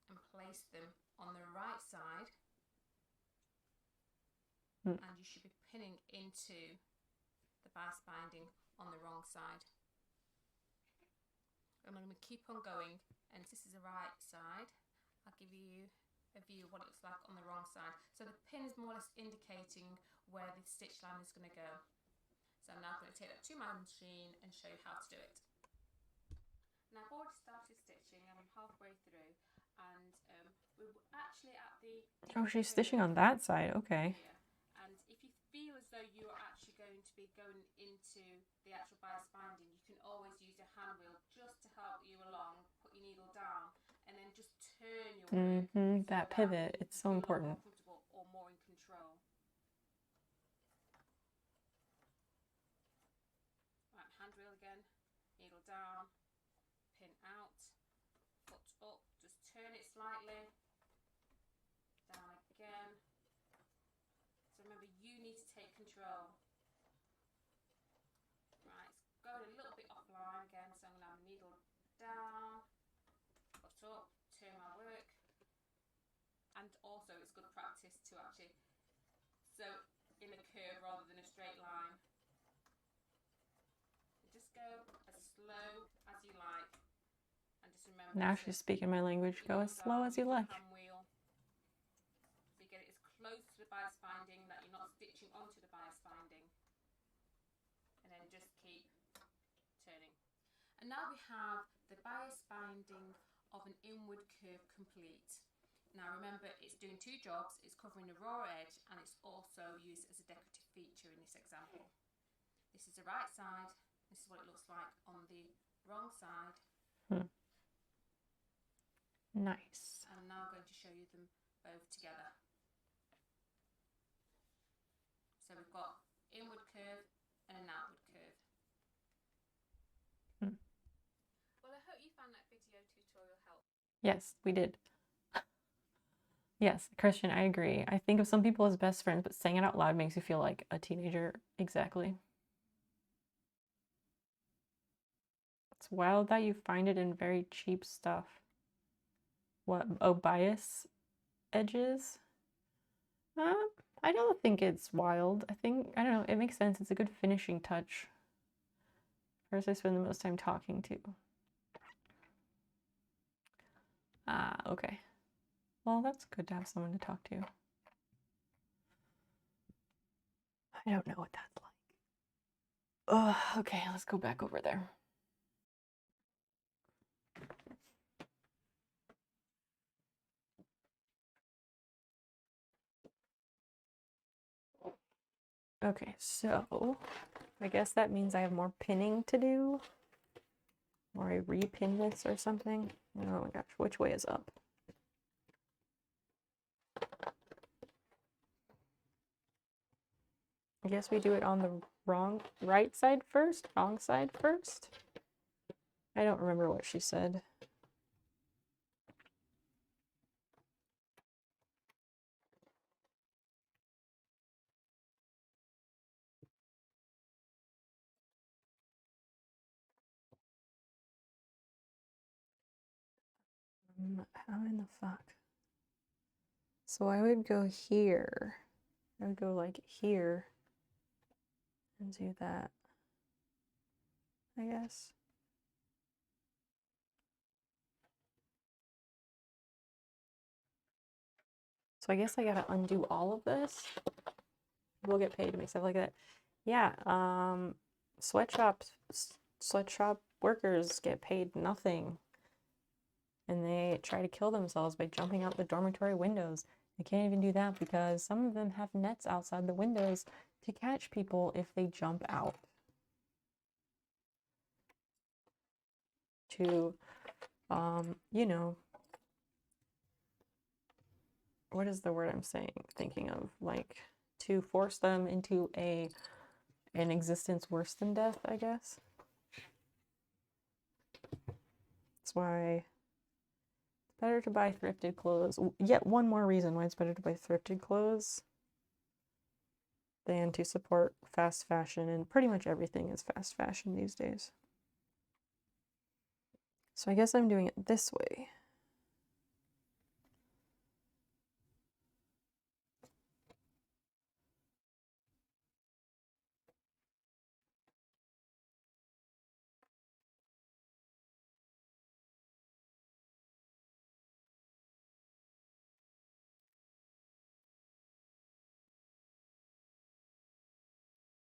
and place them on the right side and you should be pinning into the bias binding on the wrong side. I'm going to keep on going, and this is the right side. I'll give you a view of what it looks like on the wrong side. So the pin is more or less indicating where the stitch line is going to go. So I'm now going to take that to my machine and show you how to do it. Now I've already started stitching and I'm halfway through, and we're actually at the... Oh, she's stitching on that side. Okay. Here. And if you feel as though you're actually going to be going into the actual bias binding, you can always use your hand wheel just to help you along. Put your needle down and then just turn your work. So That pivot, it's so you feel important. more comfortable or more in control. Right, hand wheel again, needle down, pin out, foot up, just turn it slightly, down again. So remember, you need to take control. Right, it's going a little bit offline again, so I'm going to have a needle down, foot up, turn my work. And also it's good practice to actually sew in a curve rather than a straight line. Just go as slow as you like, and just remember. Now she's speaking my language. Go as slow as you like. Hand wheel, so you get it as close to the bias binding that you're not stitching onto the bias binding, and then just keep turning. And now we have the bias binding of an inward curve complete. Now remember, it's doing two jobs. It's covering the raw edge and it's also used as a decorative feature in this example. This is the right side. This is what it looks like on the wrong side. Nice. I'm now going to show you them both together. So we've got inward curve and an outward curve. Well, I hope you found that video tutorial helpful. Yes, we did. Yes, Christian, I agree. I think of some people as best friends, but saying it out loud makes you feel like a teenager. Exactly. It's wild that you find it in very cheap stuff. What? Oh, bias edges? I don't think it's wild. I don't know, it makes sense. It's a good finishing touch. First, I spend the most time talking to. Okay. Well, that's good to have someone to talk to. I don't know what that's like. Okay, let's go back over there. Okay, so I guess that means I have more pinning to do. Or I repin this or something. Oh my gosh, which way is up? I guess we do it on the right side first, wrong side first. I don't remember what she said. How in the fuck? So I would go here. I would go like here and do that, I guess. So I guess I gotta undo all of this. We'll get paid to make stuff like that. Yeah, sweatshop workers get paid nothing. And they try to kill themselves by jumping out the dormitory windows. They can't even do that because some of them have nets outside the windows to catch people if they jump out. To, you know, what is the word I'm thinking of? Like, to force them into an existence worse than death, I guess. That's why it's better to buy thrifted clothes. Yet one more reason why it's better to buy thrifted clothes than to support fast fashion, and pretty much everything is fast fashion these days. So I guess I'm doing it this way.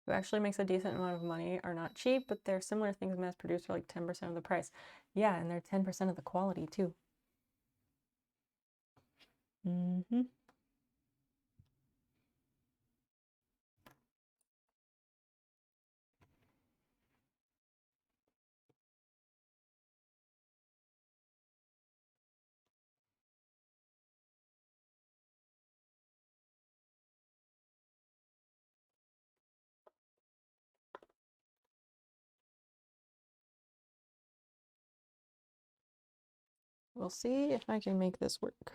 who actually makes a decent amount of money, are not cheap, but they're similar things mass produced for like 10% of the price. Yeah, and they're 10% of the quality too. Mm-hmm. We'll see if I can make this work.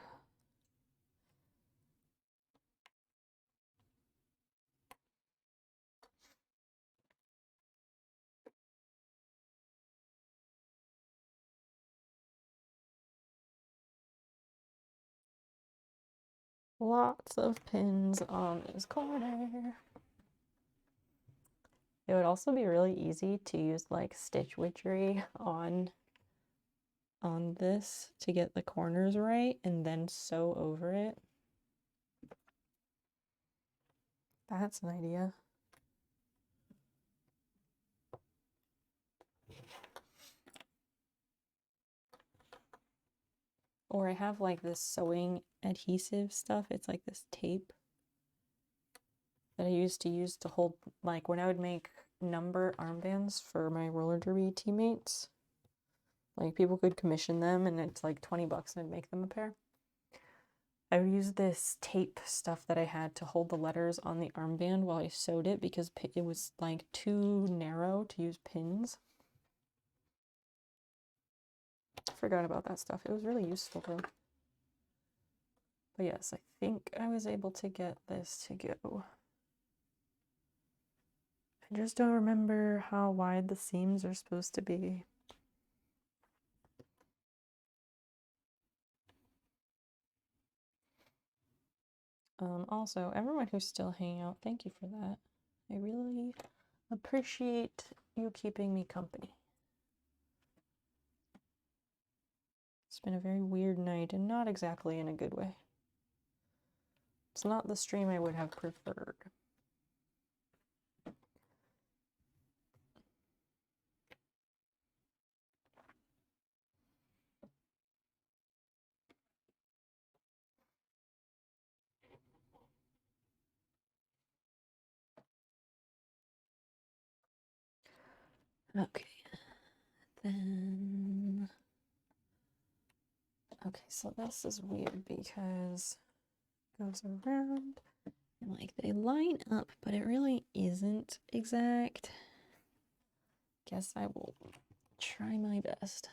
Lots of pins on this corner. It would also be really easy to use like stitch witchery on this to get the corners right and then sew over it. That's an idea. Or I have like this sewing adhesive stuff. It's like this tape that I used to use to hold, like when I would make number armbands for my roller derby teammates. Like people could commission them and it's like 20 bucks and I'd make them a pair. I would use this tape stuff that I had to hold the letters on the armband while I sewed it because it was like too narrow to use pins. Forgot about that stuff. It was really useful though. But yes, I think I was able to get this to go. I just don't remember how wide the seams are supposed to be. Also, everyone who's still hanging out, thank you for that. I really appreciate you keeping me company. It's been a very weird night and not exactly in a good way. It's not the stream I would have preferred. Okay, then, okay, so this is weird because it goes around and like they line up, but it really isn't exact. Guess I will try my best.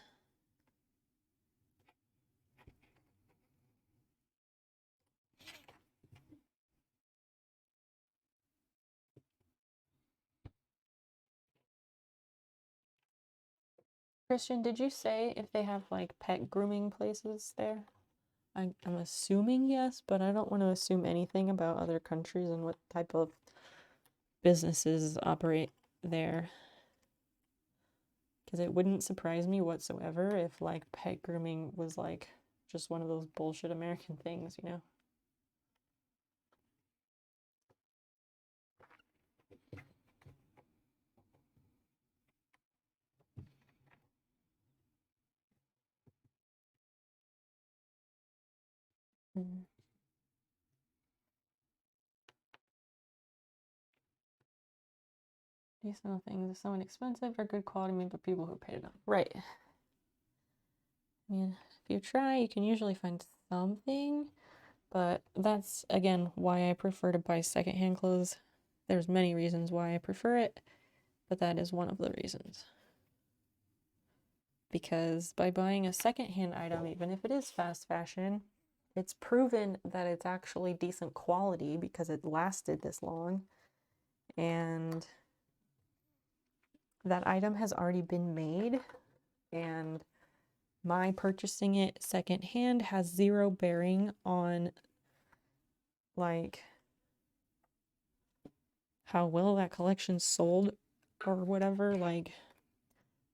Christian, did you say if they have like pet grooming places there? I'm assuming yes, but I don't want to assume anything about other countries and what type of businesses operate there. Because it wouldn't surprise me whatsoever if like pet grooming was like just one of those bullshit American things, you know? Mm. These little things are so inexpensive or good quality made by people who paid enough. Right. I mean, if you try, you can usually find something, but that's, again, why I prefer to buy secondhand clothes. There's many reasons why I prefer it, but that is one of the reasons. Because by buying a secondhand item, even if it is fast fashion, it's proven that it's actually decent quality because it lasted this long. And that item has already been made, and my purchasing it secondhand has zero bearing on like how well that collection sold or whatever. Like,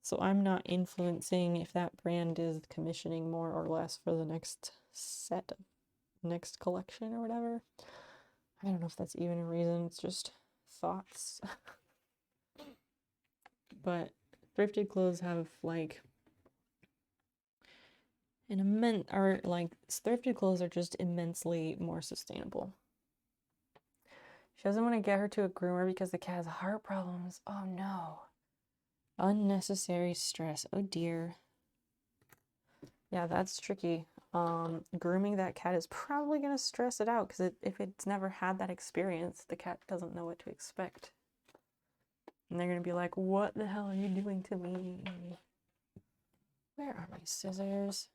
so I'm not influencing if that brand is commissioning more or less for the next set of next collection or whatever. I don't know if that's even a reason. It's just thoughts. But thrifted clothes have like an immense, or like thrifted clothes are just immensely more sustainable. She doesn't want to get her to a groomer because the cat has heart problems. Oh no. Unnecessary stress. Oh dear. Yeah, that's tricky. Grooming that cat is probably going to stress it out because if it's never had that experience, the cat doesn't know what to expect. And they're going to be like, what the hell are you doing to me? Where are my scissors?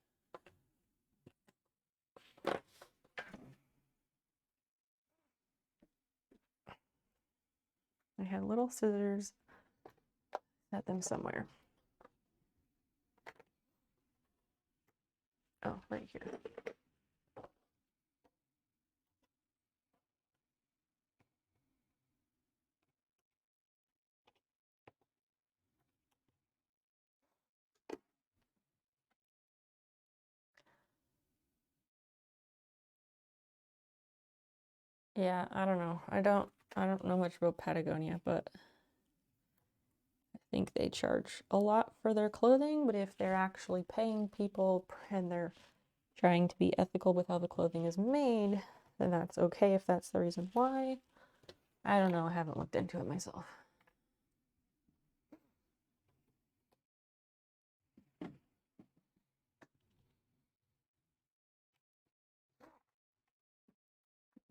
I had little scissors. Set them somewhere. Oh, right here. Yeah, I don't know. I don't know much about Patagonia, but I think they charge a lot for their clothing, but if they're actually paying people and they're trying to be ethical with how the clothing is made, then that's okay if that's the reason why. I don't know. I haven't looked into it myself.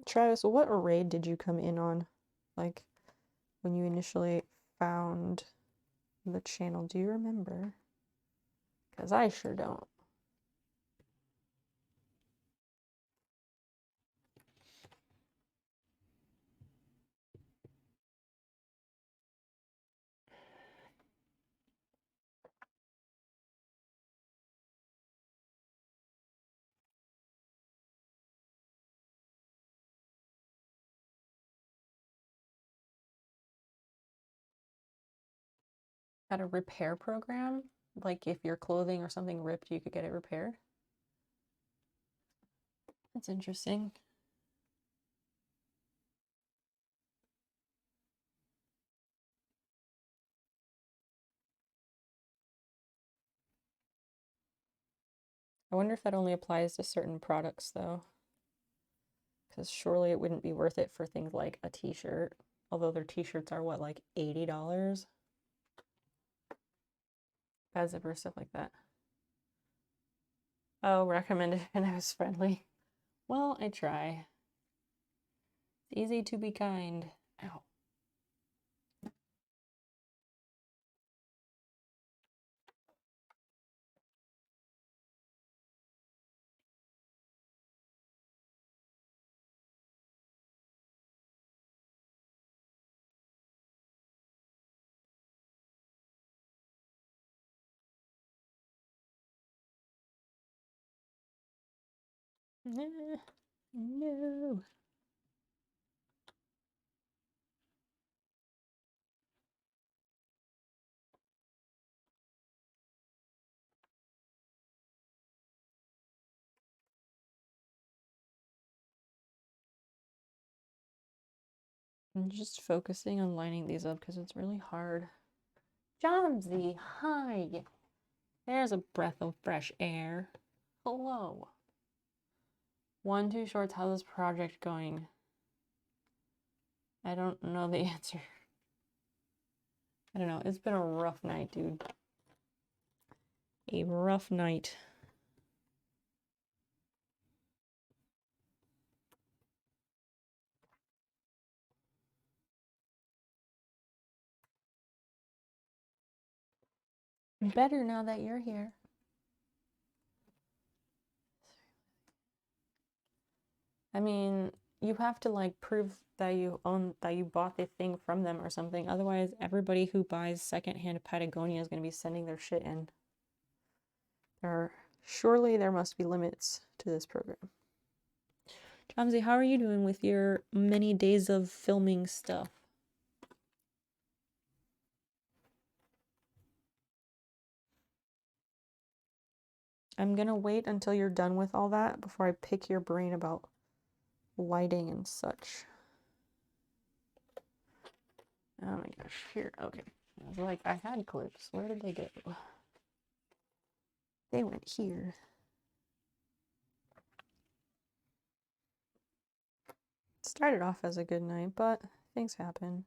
Travis, what raid did you come in on? Like, when you initially found the channel, do you remember? Because I sure don't. Had a repair program? Like if your clothing or something ripped, you could get it repaired? That's interesting. I wonder if that only applies to certain products, though. Because surely it wouldn't be worth it for things like a t-shirt. Although their t-shirts are, what, like $80? Bad zipper, stuff like that. Oh, recommended and I was friendly. Well, I try. It's easy to be kind. Ow. No. I'm just focusing on lining these up because it's really hard. Johnsy, hi. There's a breath of fresh air. Hello. 1-2 shorts, how's this project going? I don't know the answer. I don't know. It's been a rough night, dude. A rough night. Better now that you're here. I mean, you have to like prove that you bought the thing from them or something. Otherwise, everybody who buys secondhand Patagonia is going to be sending their shit in. Surely there must be limits to this program. Chomsy, how are you doing with your many days of filming stuff? I'm gonna wait until you're done with all that before I pick your brain about lighting and such. Oh my gosh, here, okay. I was like, I had clips. Where did they go? They went here. Started off as a good night, but things happen.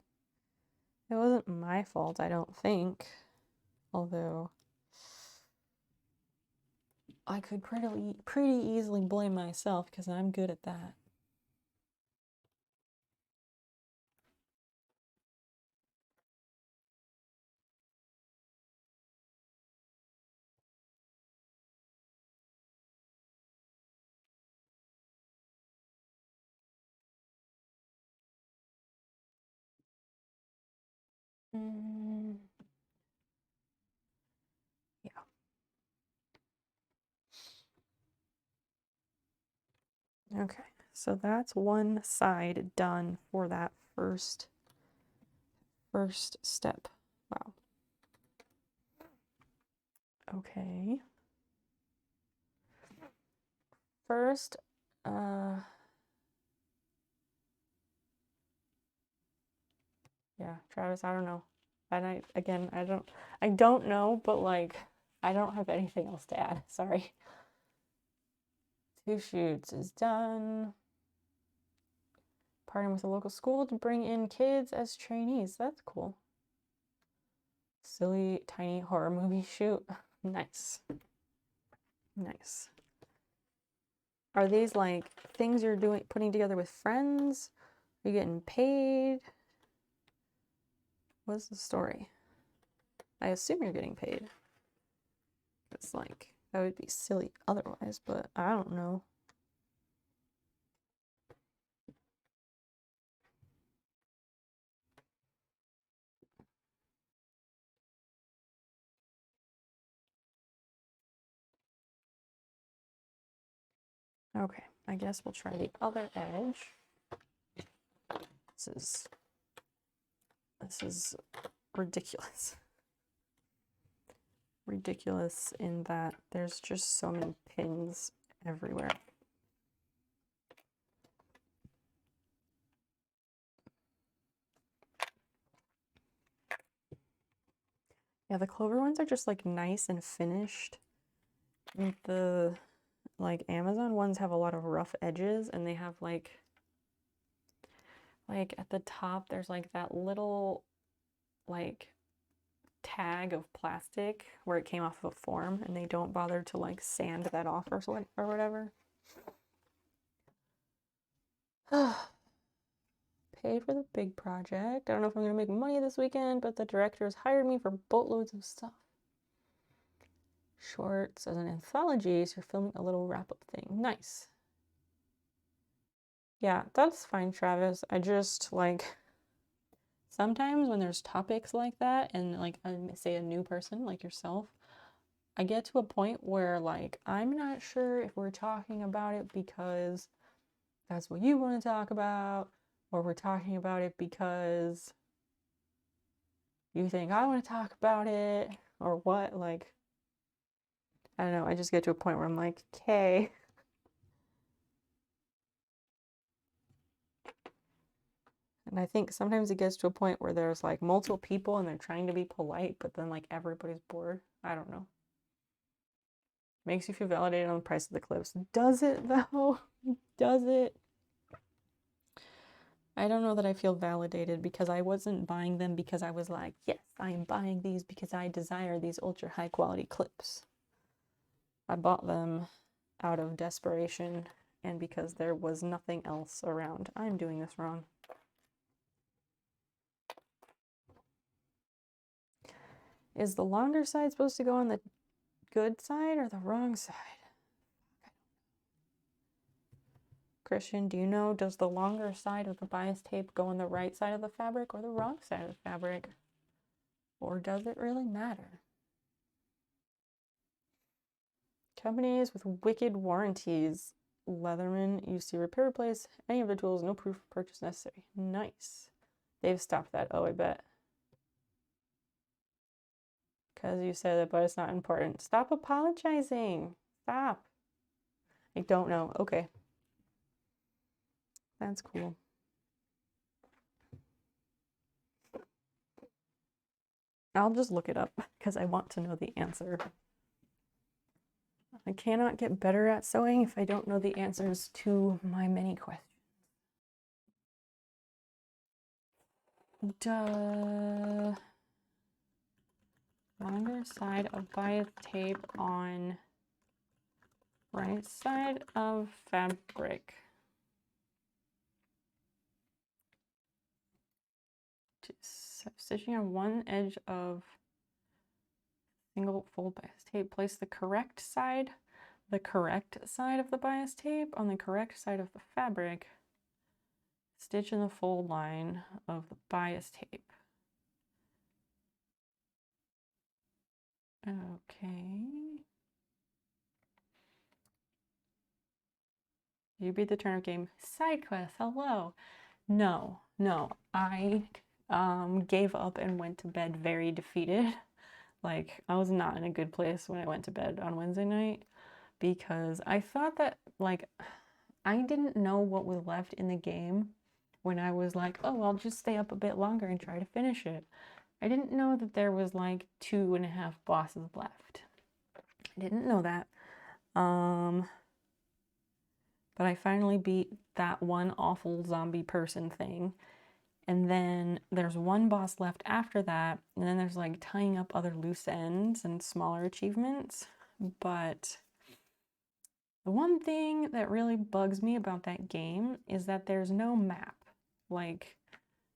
It wasn't my fault, I don't think. Although I could pretty easily blame myself because I'm good at that. Yeah. Okay, so that's one side done for that first step. Wow. Okay. First, yeah, Travis, I don't know. And I don't know, but like, I don't have anything else to add. Sorry. 2 shoots is done. Partnering with a local school to bring in kids as trainees. That's cool. Silly, tiny horror movie shoot. Nice. Nice. Are these like things you're putting together with friends? Are you getting paid? What's the story? I assume you're getting paid. It's like, that would be silly otherwise, but I don't know. Okay, I guess we'll try the other edge. This is ridiculous. Ridiculous in that there's just so many pins everywhere. Yeah, the Clover ones are just like nice and finished. And the like Amazon ones have a lot of rough edges, and they have like at the top there's like that little like tag of plastic where it came off of a form, and they don't bother to like sand that off or whatever. Paid for the big project. I don't know if I'm gonna make money this weekend, but the directors hired me for boatloads of stuff. Shorts as an anthology, so you're filming a little wrap-up thing. Nice. Yeah, that's fine, Travis. I just like sometimes when there's topics like that and like say a new person like yourself, I get to a point where like I'm not sure if we're talking about it because that's what you want to talk about, or we're talking about it because you think I want to talk about it, or what. Like, I don't know, I just get to a point where I'm like, okay. And I think sometimes it gets to a point where there's like multiple people and they're trying to be polite, but then like everybody's bored. I don't know. Makes you feel validated on the price of the clips. Does it though? Does it? I don't know that I feel validated because I wasn't buying them because I was like, yes, I am buying these because I desire these ultra high quality clips. I bought them out of desperation and because there was nothing else around. I'm doing this wrong. Is the longer side supposed to go on the good side or the wrong side? Christian, do you know, does the longer side of the bias tape go on the right side of the fabric or the wrong side of the fabric? Or does it really matter? Companies with wicked warranties. Leatherman, UC repair replace any of their tools, no proof of purchase necessary. Nice. They've stopped that, oh I bet. Because you said it, but it's not important. Stop apologizing. Stop. I don't know. Okay. That's cool. I'll just look it up because I want to know the answer. I cannot get better at sewing if I don't know the answers to my many questions. Duh. Longer side of bias tape on right side of fabric. Stitching on one edge of single fold bias tape. Place the correct side of the bias tape on the correct side of the fabric. Stitch in the fold line of the bias tape. Okay. You beat the turnip game. Side quest, hello. No, I gave up and went to bed very defeated. Like, I was not in a good place when I went to bed on Wednesday night because I thought that, like, I didn't know what was left in the game when I was like, oh, I'll just stay up a bit longer and try to finish it. I didn't know that there was like 2.5 bosses left. I didn't know that. But I finally beat that one awful zombie person thing. And then there's one boss left after that. And then there's like tying up other loose ends and smaller achievements. But the one thing that really bugs me about that game is that there's no map. Like,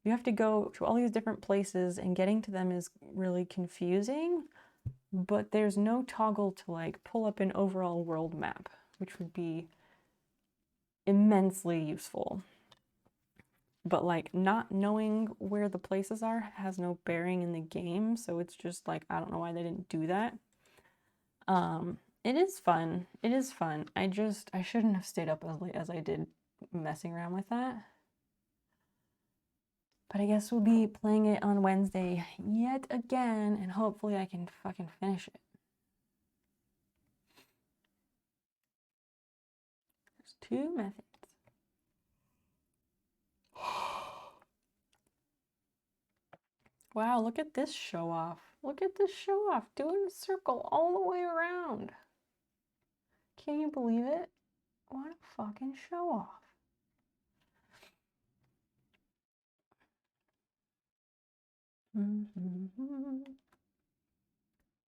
you have to go to all these different places and getting to them is really confusing. But there's no toggle to like pull up an overall world map, which would be immensely useful. But like not knowing where the places are has no bearing in the game, so it's just like I don't know why they didn't do that. It is fun. It is fun. I shouldn't have stayed up as late as I did messing around with that. But I guess we'll be playing it on Wednesday yet again, and hopefully I can fucking finish it. There's 2 methods. Wow, look at this show off. Look at this show off doing a circle all the way around. Can you believe it? What a fucking show off.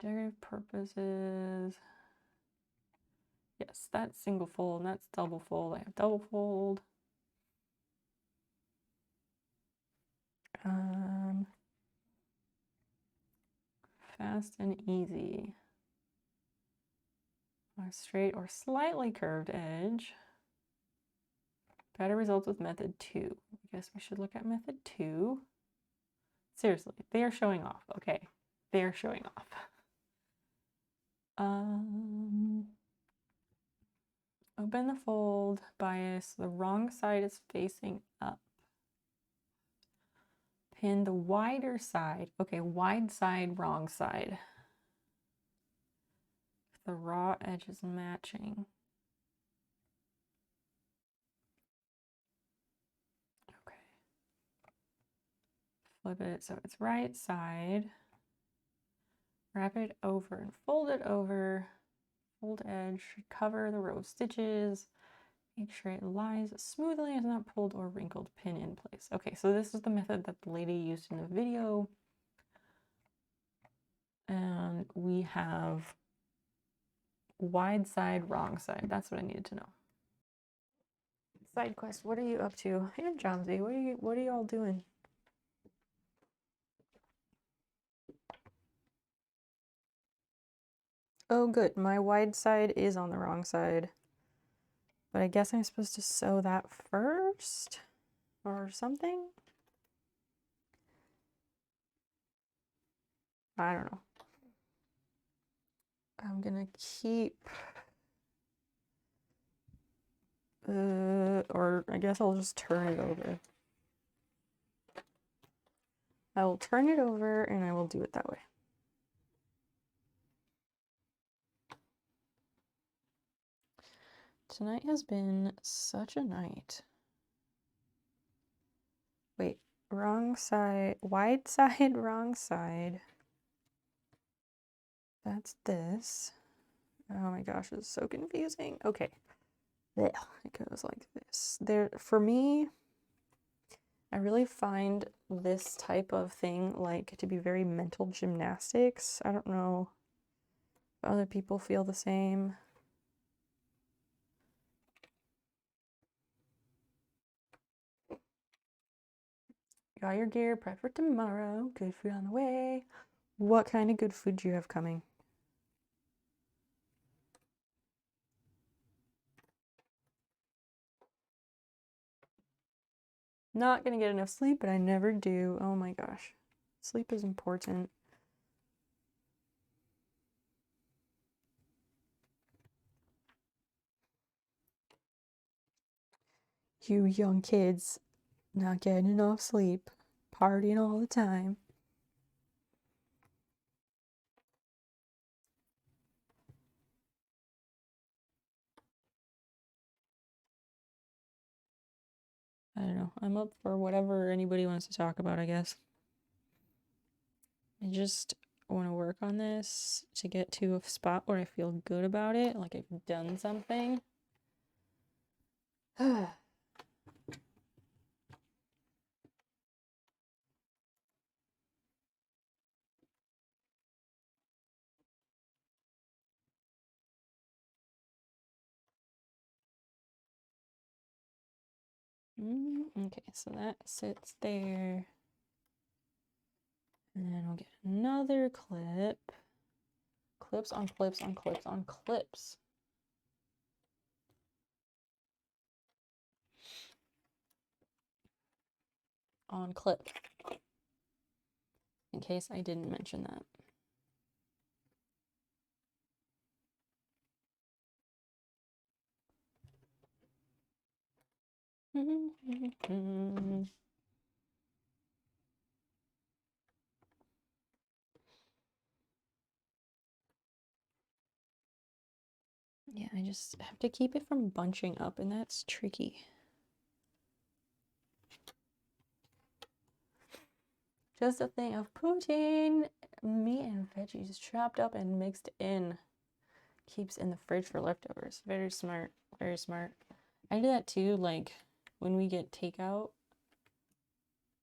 Decorative purposes. Yes, that's single fold, and that's double fold. I have double fold. Fast and easy. A straight or slightly curved edge. Better results with method 2. I guess we should look at method 2. Seriously, they are showing off. Okay, they are showing off. Open the fold, bias. The wrong side is facing up. Pin the wider side. Okay, wide side, wrong side. The raw edge is matching. Okay. Flip it so it's right side. Wrap it over and fold it over. Fold edge should cover the row of stitches. Make sure it lies smoothly and is not pulled or wrinkled. Pin in place. Okay, so this is the method that the lady used in the video. And we have wide side, wrong side. That's what I needed to know. Side quest, what are you up to? Hey, Jomsy, what are you all doing? Oh, good. My wide side is on the wrong side. But I guess I'm supposed to sew that first or something? I don't know. I'm gonna keep, or I guess I'll just turn it over. I will turn it over and I will do it that way. Tonight has been such a night. Wait, wrong side, wide side, wrong side. that's this. Oh my gosh, it's so confusing. Okay. Blech. It goes like this. There, for me, I really find this type of thing like to be very mental gymnastics. I don't know if other people feel the same. Got your gear, prep for tomorrow. Good food on the way. What kind of good food do you have coming? Not gonna get enough sleep, but I never do. Oh my gosh. Sleep is important. You young kids not getting enough sleep, partying all the time. I don't know. I'm up for whatever anybody wants to talk about, I guess. I just want to work on this to get to a spot where I feel good about it, like I've done something. Okay, so that sits there. And then we'll get another clip. Clips on clips on clips on clips. On clip. In case I didn't mention that. Yeah, I just have to keep it from bunching up, and that's tricky. Just a thing of putting meat and veggies chopped up and mixed in. Keeps in the fridge for leftovers. Very smart. Very smart. I do that too, like when we get takeout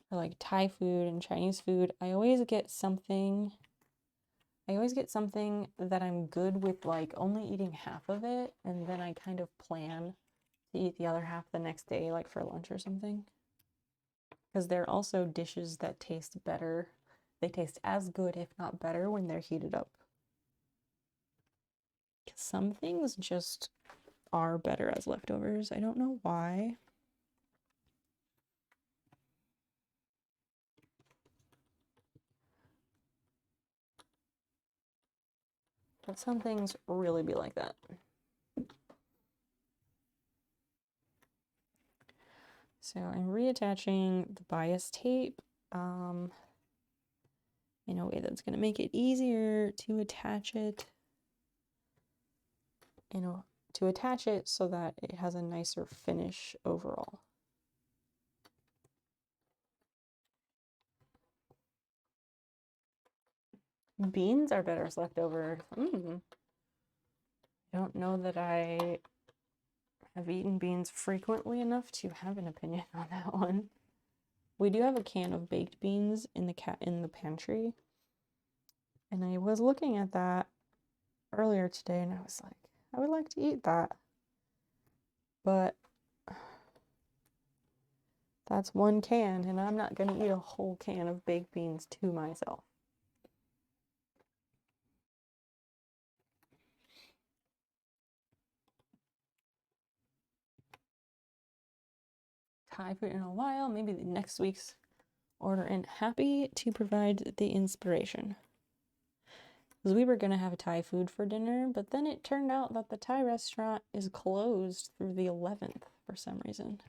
or like Thai food and Chinese food. I always get something that I'm good with, like only eating half of it, and then I kind of plan to eat the other half the next day, like for lunch or something. Because they're also dishes that taste better. They taste as good, if not better, when they're heated up. Some things just are better as leftovers. I don't know why. But some things really be like that. So I'm reattaching the bias tape in a way that's going to make it easier to attach it. To attach it so that it has a nicer finish overall. Beans are better as leftovers. I don't know that I have eaten beans frequently enough to have an opinion on that one. We do have a can of baked beans in the pantry. And I was looking at that earlier today and I was like, I would like to eat that. But that's one can and I'm not going to eat a whole can of baked beans to myself. Thai food in a while, maybe the next week's order, and happy to provide the inspiration. Because we were going to have Thai food for dinner, but then it turned out that the Thai restaurant is closed through the 11th for some reason.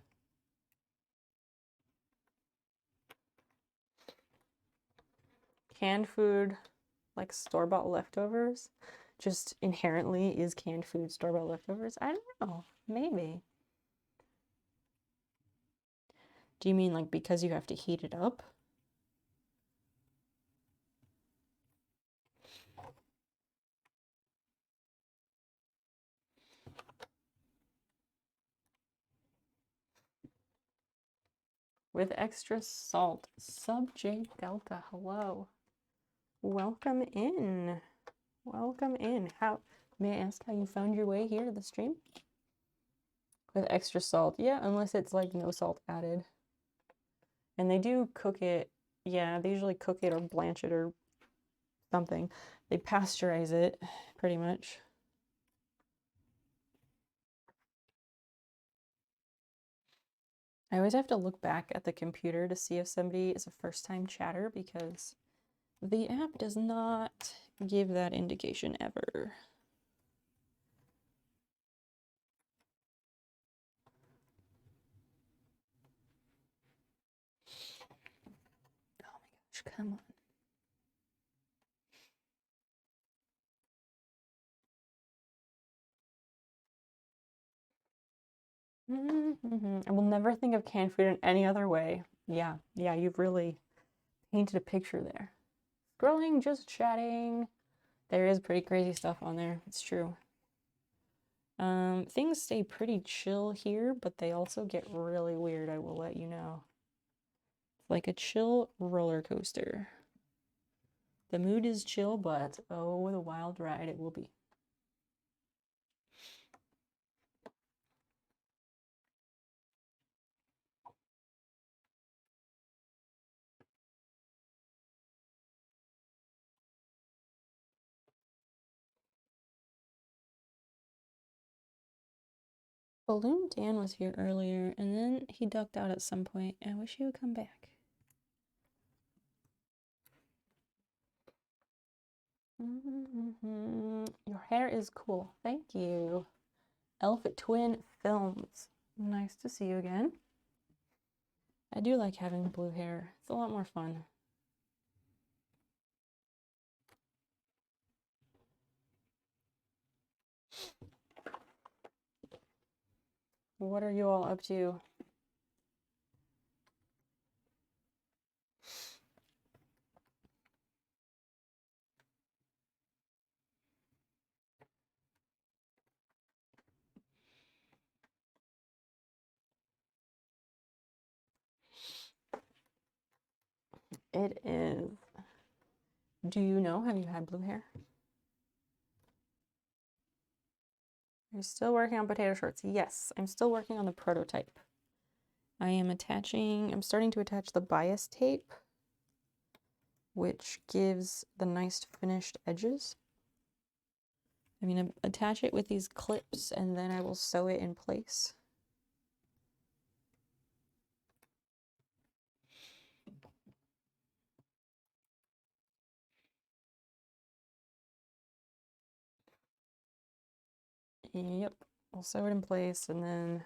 Canned food, like store-bought leftovers, just inherently is canned food store-bought leftovers? I don't know. Maybe. Do you mean like because you have to heat it up? with extra salt. Sub J Delta, hello. Welcome in. Welcome in. How may I ask how you found your way here to the stream? With extra salt. Yeah, unless it's like no salt added. And they do cook it. Yeah, they usually cook it or blanch it or something. They pasteurize it pretty much. I always have to look back at the computer to see if somebody is a first-time chatter because the app does not give that indication ever. Oh my gosh, come on. I will never think of canned food in any other way. Yeah, you've really painted a picture there. Scrolling, just chatting. There is pretty crazy stuff on there. It's true. Things stay pretty chill here, but they also get really weird, I will let you know. It's like a chill roller coaster. The mood is chill, but oh, the wild ride it will be. Balloon Dan was here earlier, and then he ducked out at some point. I wish he would come back. Your hair is cool. Thank you. Elf Twin Films. Nice to see you again. I do like having blue hair. It's a lot more fun. What are you all up to? It is. Do you know? Have you had blue hair? You're still working on potato shorts? Yes, I'm still working on the prototype. I'm starting to attach the bias tape, which gives the nice finished edges. I'm going to attach it with these clips and then I will sew it in place. Yep, I'll sew it in place and then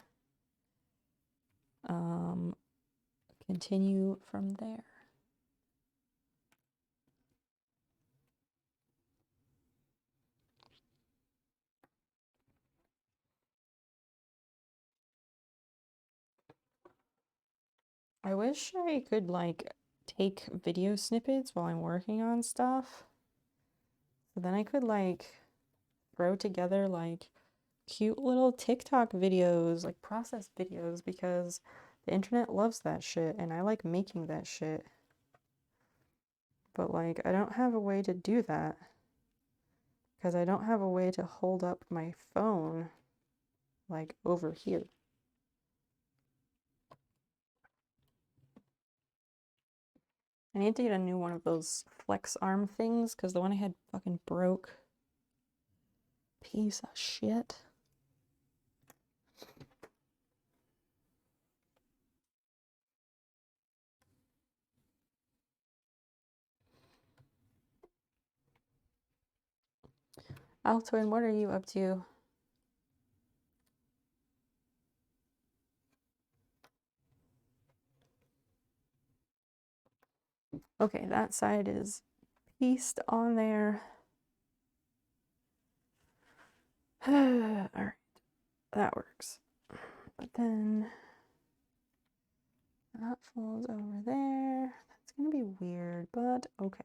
continue from there. I wish I could like take video snippets while I'm working on stuff. So then I could like throw together like cute little TikTok videos, like process videos, because the internet loves that shit and I like making that shit. But like I don't have a way to do that because I don't have a way to hold up my phone like over here. I need to get a new one of those flex arm things because the one I had fucking broke. Piece of shit. Altwin, what are you up to? Okay, that side is pieced on there. Alright, that works. But then that falls over there. That's gonna be weird, but okay.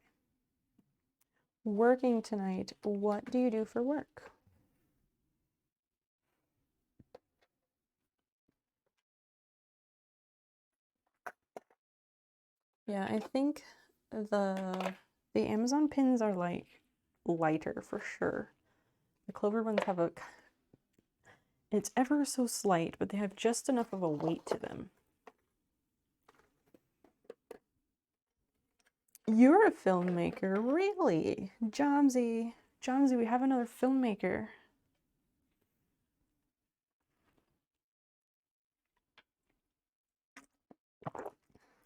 Working tonight, what do you do for work? Yeah, I think the Amazon pins are like lighter for sure. The Clover ones have it's ever so slight, but they have just enough of a weight to them. You're a filmmaker, really? Jomsy, we have another filmmaker.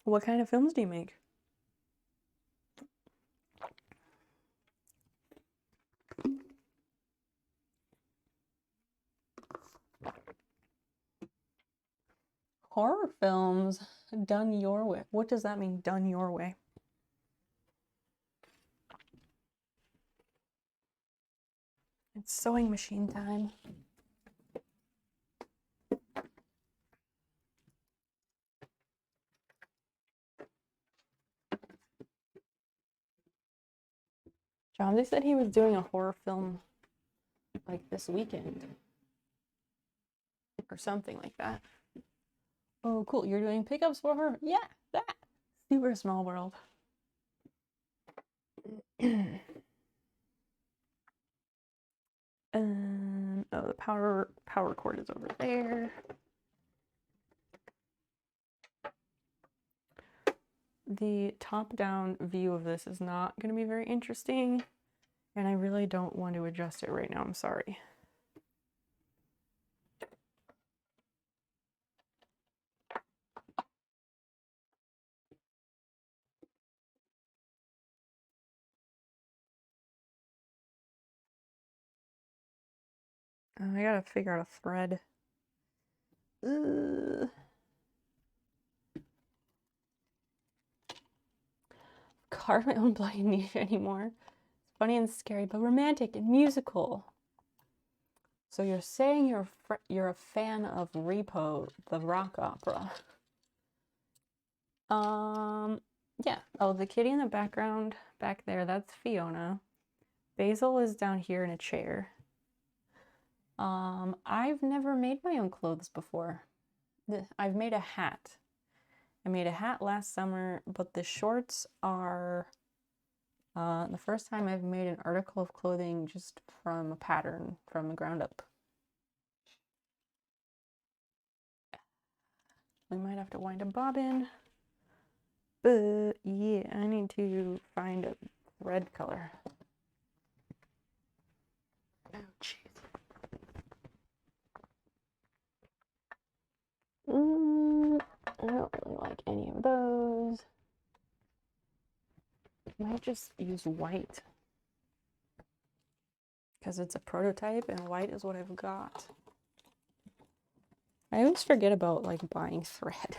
What kind of films do you make? Horror films done your way. What does that mean, done your way? It's sewing machine time. John said he was doing a horror film like this weekend or something like that. Oh, cool. You're doing pickups for her? Yeah, that. Super small world. Oh, the power cord is over there. The top-down view of this is not going to be very interesting, and I really don't want to adjust it right now. I'm sorry. I gotta figure out a thread. Carve my own bloody niche anymore. It's funny and scary, but romantic and musical. So you're saying you're a fan of Repo, the rock opera? Yeah. Oh, the kitty in the background back there, that's Fiona. Basil is down here in a chair. I've never made my own clothes before. I've made a hat. I made a hat last summer, but the shorts are the first time I've made an article of clothing just from a pattern from the ground up. We might have to wind a bobbin, but yeah, I need to find a thread color. Oh, jeez. I don't really like any of those. I might just use white because it's a prototype and white is what I've got. I always forget about like buying thread.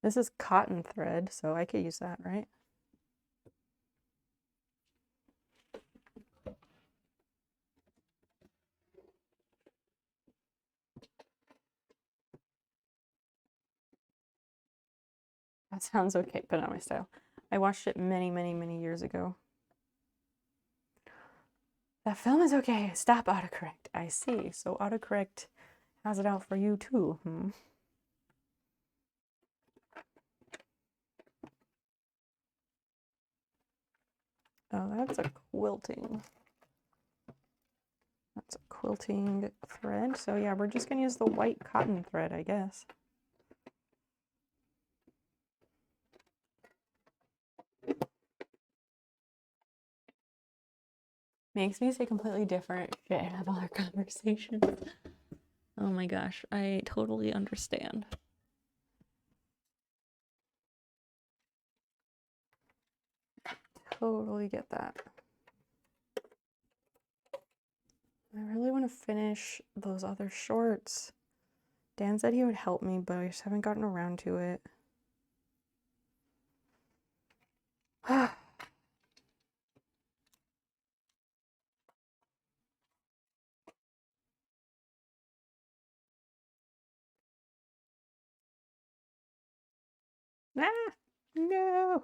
This is cotton thread, so I could use that, right? That sounds okay, but not my style. I watched it many, many, many years ago. That film is okay. Stop autocorrect. I see. So autocorrect has it out for you too. Oh, that's a quilting. That's a quilting thread. So yeah, we're just gonna use the white cotton thread, I guess. Makes me say completely different shit and have other conversations. Oh my gosh, I totally understand. Totally get that. I really want to finish those other shorts. Dan said he would help me, but I just haven't gotten around to it. Ah, no,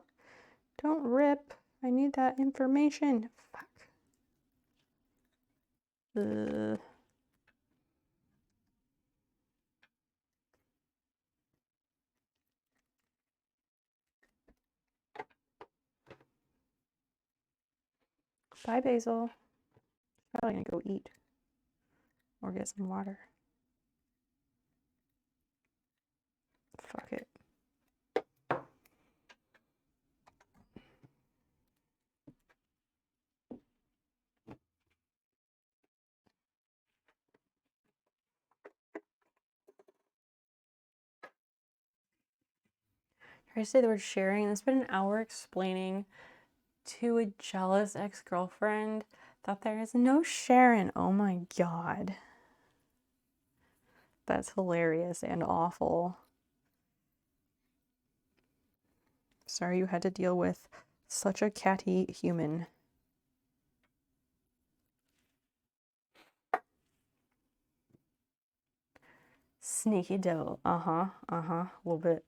don't rip. I need that information. Fuck. Bye, Basil. Probably gonna go eat or get some water. Fuck it. I say the word sharing. It's been an hour explaining to a jealous ex-girlfriend that there is no Sharon. Oh my god. That's hilarious and awful. Sorry you had to deal with such a catty human. Sneaky devil. A little bit.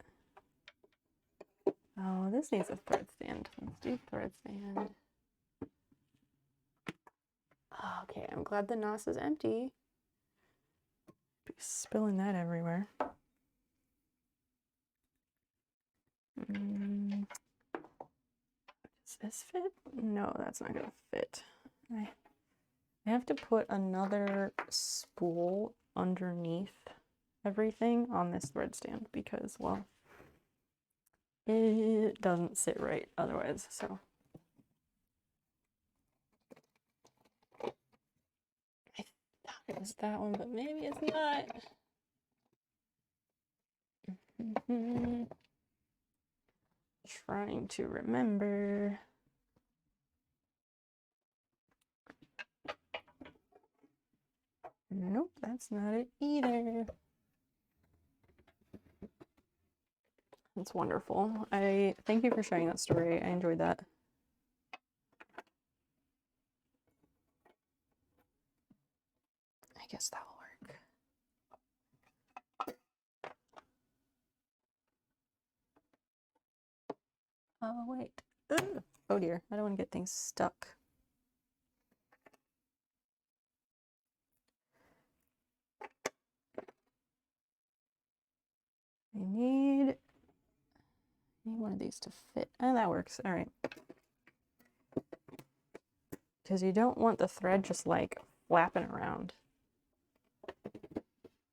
Oh, this needs a thread stand. Let's do thread stand. Okay, I'm glad the NOS is empty. Be spilling that everywhere. Does this fit? No, that's not gonna fit. I have to put another spool underneath everything on this thread stand because, well, it doesn't sit right otherwise, so. I thought it was that one, but maybe it's not. Trying to remember. Nope, that's not it either. That's wonderful. I thank you for sharing that story. I enjoyed that. I guess that'll work. Oh, wait. Ugh. Oh dear, I don't want to get things stuck. I need one of these to fit. Oh, that works. All right. Because you don't want the thread just like flapping around.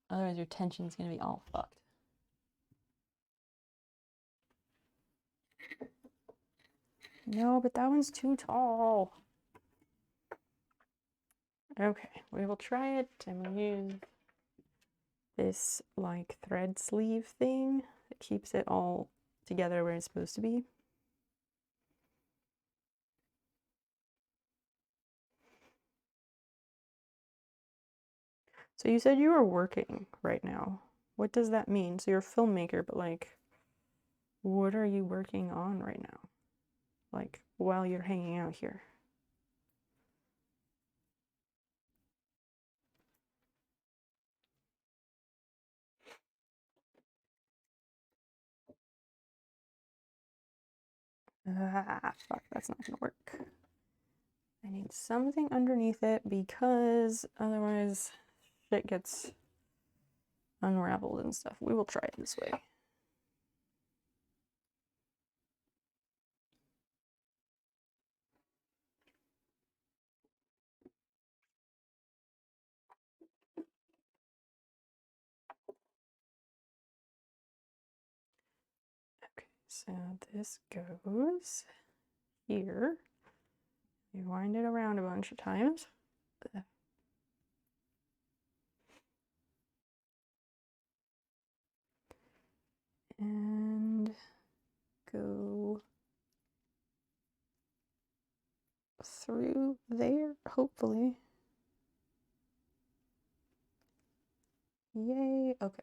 Otherwise your tension's going to be all fucked. No, but that one's too tall. Okay, we will try it and we'll use this like thread sleeve thing that keeps it all together where it's supposed to be. So you said you were working right now. What does that mean? So you're a filmmaker, but like, what are you working on right now? Like, while you're hanging out here? Ah, fuck, that's not gonna work. I need something underneath it because otherwise shit gets unraveled and stuff. We will try it this way. Okay, so this goes here. You wind it around a bunch of times. And go through there, hopefully. Yay, okay.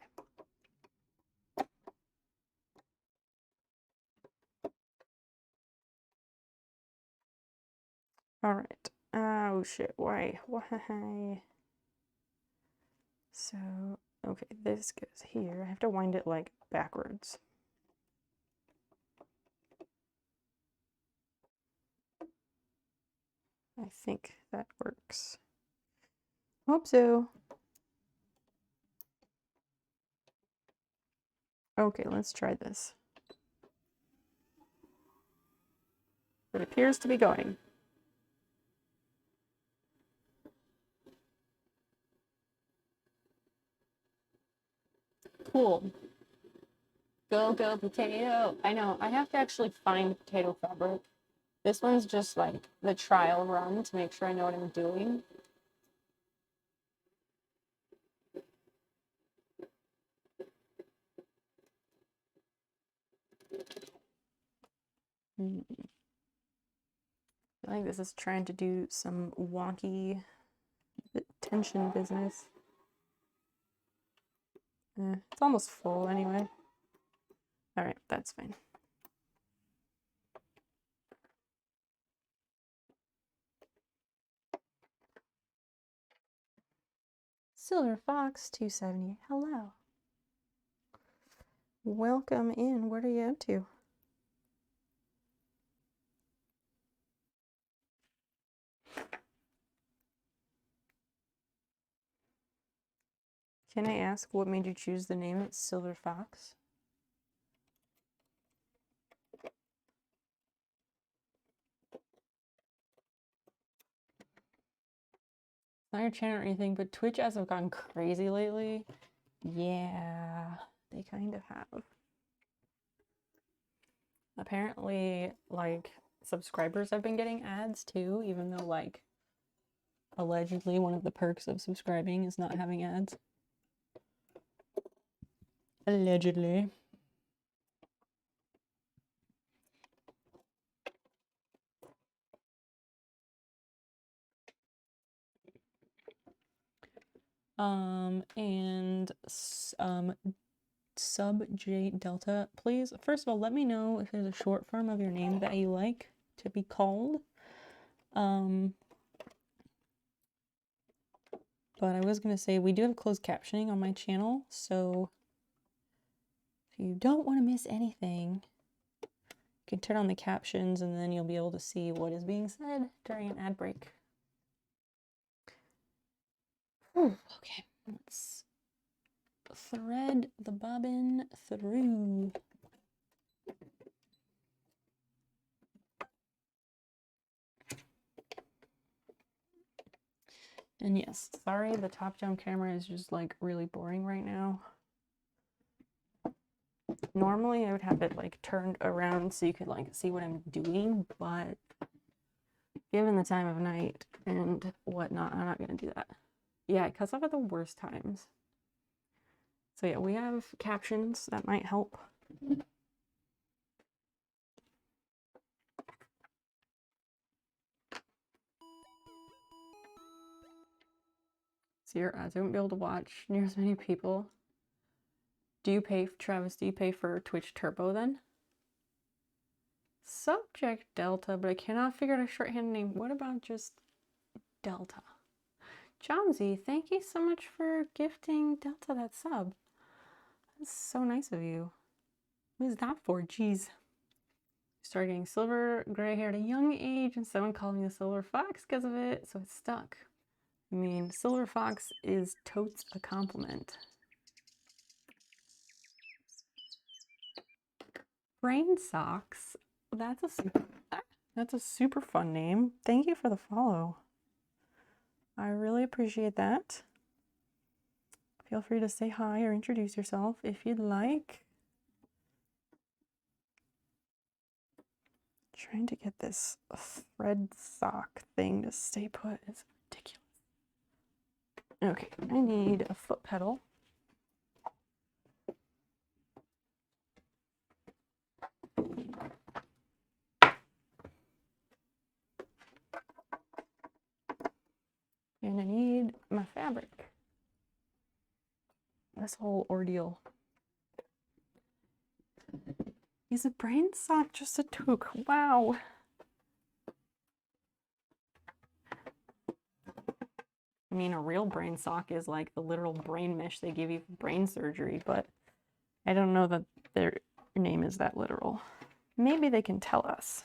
All right. Oh shit, why? So, okay, this goes here. I have to wind it like backwards. I think that works. Hope so. Okay, let's try this. It appears to be going. cool. Go, go, potato. I know, I have to actually find potato fabric. This one's just like the trial run to make sure I know what I'm doing. I think this is trying to do some wonky tension business. It's almost full anyway. All right, that's fine. Silver Fox 270, hello. Welcome in. What are you up to? Can I ask what made you choose the name Silver Fox? Not your channel or anything, but Twitch ads have gone crazy lately. Yeah, they kind of have. Apparently, like, subscribers have been getting ads too, even though, like, allegedly one of the perks of subscribing is not having ads. Allegedly. Sub J Delta, please, first of all, let me know if there's a short form of your name that you like to be called. But I was gonna say, we do have closed captioning on my channel, so if you don't want to miss anything, you can turn on the captions and then you'll be able to see what is being said during an ad break. Whew, okay, let's thread the bobbin through. And yes, sorry, the top-down camera is just like really boring right now. Normally I would have it like turned around so you could like see what I'm doing, but given the time of night and whatnot, I'm not gonna do that. Yeah, it cuts off at the worst times. So yeah, we have captions that might help. So your ads won't be able to watch near as many people. Do you pay, Travis, do you pay for Twitch Turbo then? Subject Delta, but I cannot figure out a shorthand name. What about just Delta? Chomsy, thank you so much for gifting Delta that sub. That's so nice of you. What is that for? Jeez. Started getting silver gray hair at a young age and someone called me the Silver Fox because of it, so it stuck. I mean, Silver Fox is totes a compliment. Brain Socks. That's a super fun name. Thank you for the follow. I really appreciate that. Feel free to say hi or introduce yourself if you'd like. Trying to get this thread sock thing to stay put is ridiculous. Okay, I need a foot pedal. And I need my fabric. This whole ordeal. Is a brain sock just a toque? Wow. I mean, a real brain sock is like the literal brain mesh they give you for brain surgery, but I don't know that their name is that literal. Maybe they can tell us.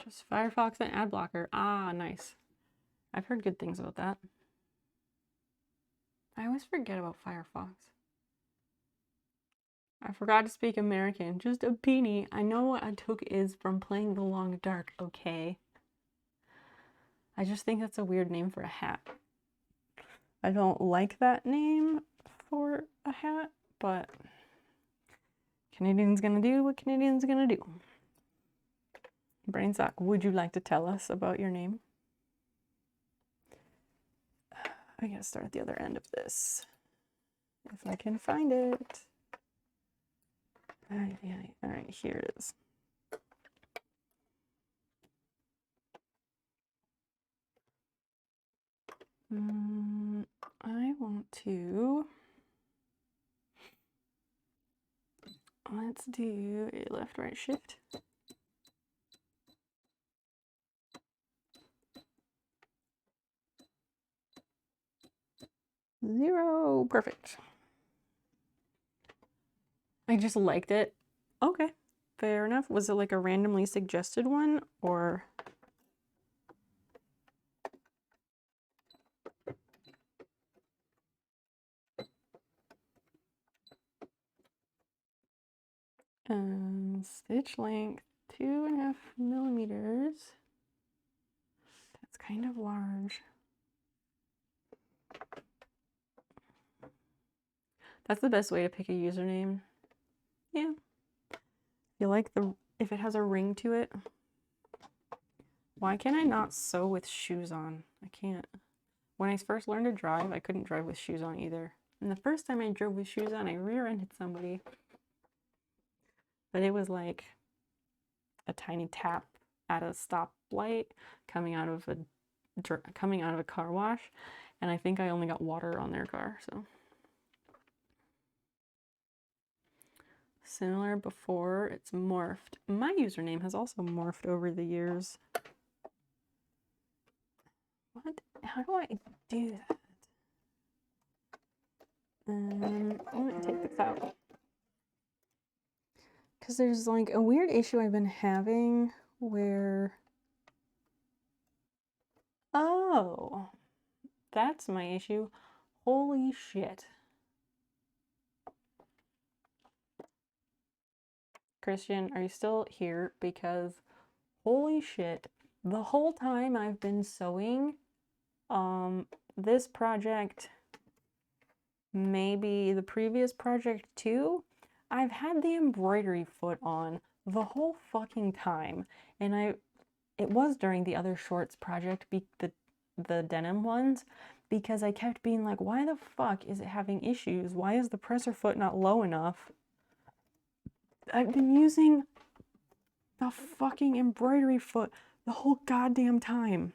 Just Firefox and ad blocker. Ah, nice. I've heard good things about that. I always forget about Firefox. I forgot to speak American. Just a beanie. I know what a toque is from playing The Long Dark, okay? I just think that's a weird name for a hat. I don't like that name for a hat, but Canadians gonna do what Canadians gonna do. Brainsock, would you like to tell us about your name? I gotta start at the other end of this. If I can find it. Alright, here it is. I want to... Let's do a left, right, shift. Zero. Perfect. I just liked it. Okay, fair enough. Was it like a randomly suggested one, or... Stitch length 2.5 millimeters. That's kind of large. That's the best way to pick a username. Yeah. You like if it has a ring to it. Why can I not sew with shoes on? I can't. When I first learned to drive, I couldn't drive with shoes on either. And the first time I drove with shoes on, I rear-ended somebody. But it was like a tiny tap at a stoplight coming out of a car wash, and I think I only got water on their car. So similar before, it's morphed. My username has also morphed over the years. What? How do I do that? I'm gonna take this out. Because there's like a weird issue I've been having where... Oh, that's my issue. Holy shit. Christian, are you still here? Because holy shit, the whole time I've been sewing, this project, maybe the previous project too, I've had the embroidery foot on the whole fucking time, and it was during the other shorts project, the denim ones, because I kept being like, why the fuck is it having issues? Why is the presser foot not low enough? I've been using the fucking embroidery foot the whole goddamn time.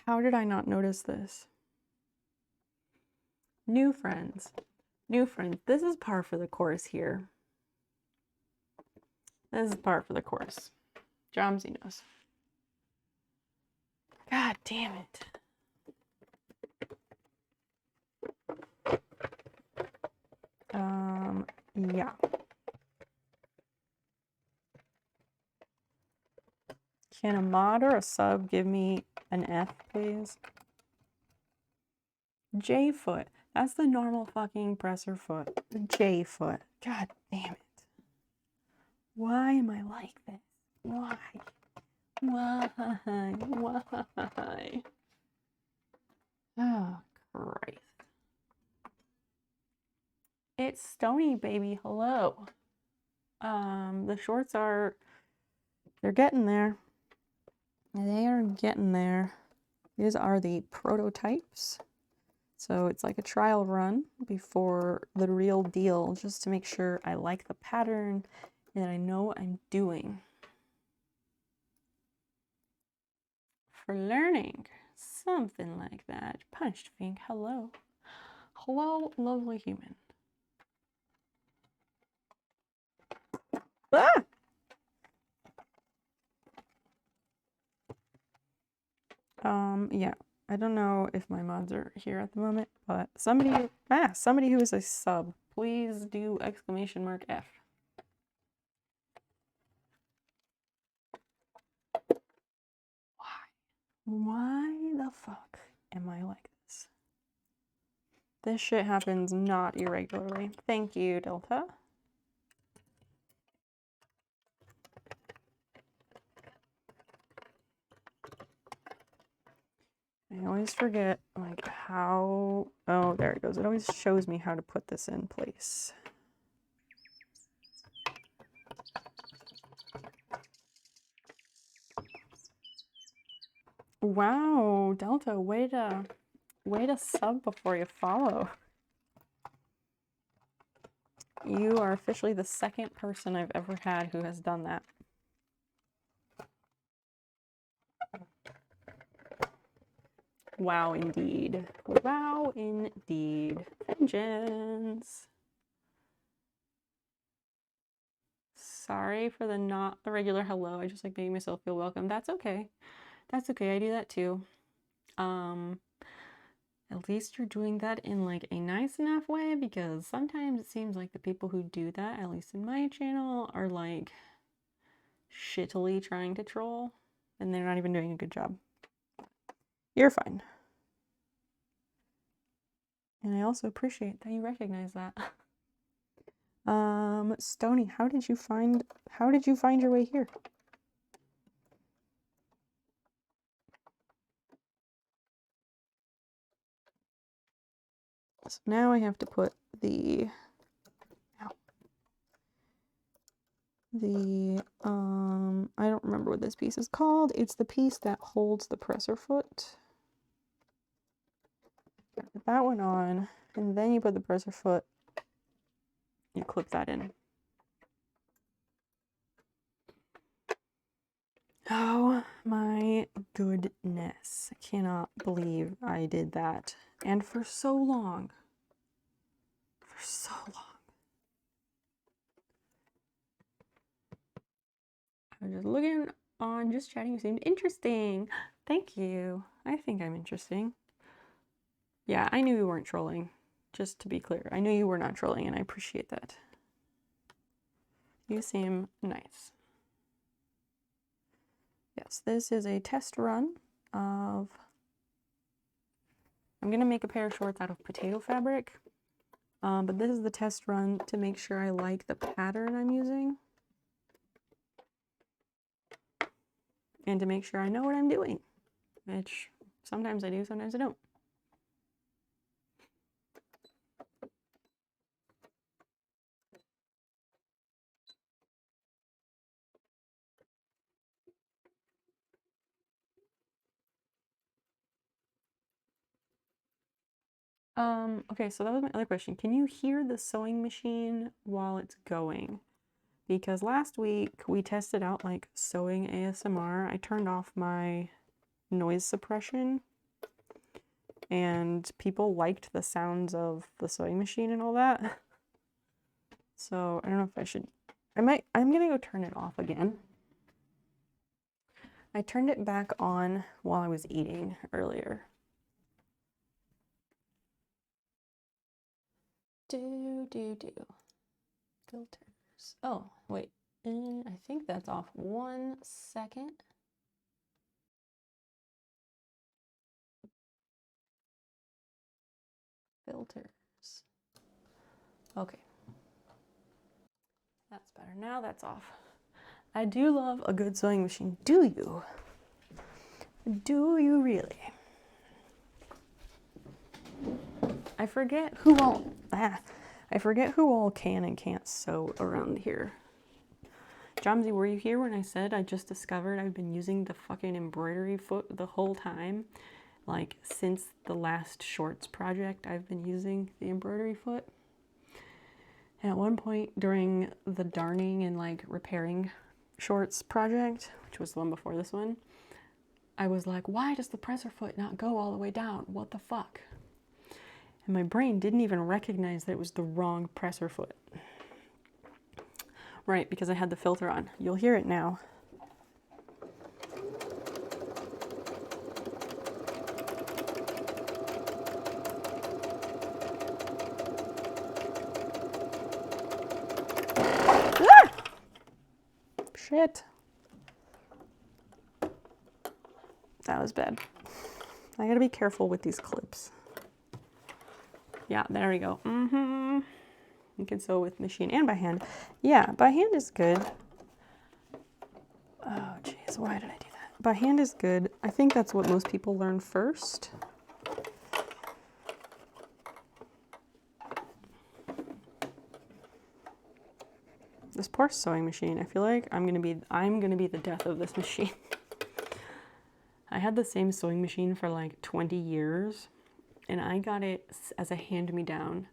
How did I not notice this? New friends. New friends. This is par for the course here. This is par for the course. Jomsy knows. God damn it. Yeah. Can a mod or a sub give me an F, please? J foot. That's the normal fucking presser foot. The J foot. God damn it. Why am I like this? Why? Why? Why? Oh, Christ. It's Stony, baby. Hello. The shorts are... They're getting there. They are getting there. These are the prototypes. So it's like a trial run before the real deal, just to make sure I like the pattern and I know what I'm doing. For learning something like that. Punched Fink, hello. Hello, lovely human. Ah! Yeah, I don't know if my mods are here at the moment, but somebody who is a sub, please do exclamation mark F. Why the fuck am I like this? This shit happens not irregularly. Thank you, Delta. I always forget, like, how... Oh, there it goes. It always shows me how to put this in place. Wow, Delta, way to sub before you follow. You are officially the second person I've ever had who has done that. Wow, indeed. Wow, indeed. Vengeance. Sorry for the not the regular hello. I just like making myself feel welcome. That's okay. That's okay. I do that too. At least you're doing that in like a nice enough way, because sometimes it seems like the people who do that, at least in my channel, are like shittily trying to troll and they're not even doing a good job. You're fine. And I also appreciate that you recognize that. Stony, how did you find your way here? So now I have to put the I don't remember what this piece is called. It's the piece that holds the presser foot. Put that one on, and then you put the presser foot, you clip that in. Oh my goodness. I cannot believe I did that. And for so long. For so long. I was just looking on, just chatting. You seemed interesting. Thank you. I think I'm interesting. Yeah, I knew you weren't trolling. Just to be clear. I knew you were not trolling, and I appreciate that. You seem nice. Yes, this is a test run of... I'm going to make a pair of shorts out of potato fabric. But this is the test run to make sure I like the pattern I'm using. And to make sure I know what I'm doing. Which sometimes I do, sometimes I don't. Okay, so that was my other question. Can you hear the sewing machine while it's going? Because last week we tested out like sewing ASMR. I turned off my noise suppression and people liked the sounds of the sewing machine and all that. So I don't know if I should, I'm gonna go turn it off again. I turned it back on while I was eating earlier. Filters. Oh, wait. I think that's off. 1 second. Filters. Okay. That's better. Now that's off. I do love a good sewing machine. Do you? Do you really? I forget who all can and can't sew around here. Jomsy, were you here when I said I just discovered I've been using the fucking embroidery foot the whole time? Like, since the last shorts project, I've been using the embroidery foot. And at one point during the darning and like repairing shorts project, which was the one before this one, I was like, why does the presser foot not go all the way down? What the fuck? And my brain didn't even recognize that it was the wrong presser foot. Right, because I had the filter on. You'll hear it now. Ah! Shit. That was bad. I gotta be careful with these clips. Yeah, there we go. You can sew with machine and by hand. Yeah, by hand is good. Oh, jeez, why did I do that? by hand is good. I think that's what most people learn first. This poor sewing machine. I feel like I'm gonna be the death of this machine. I had the same sewing machine for like 20 years, and I got it as a hand-me-down.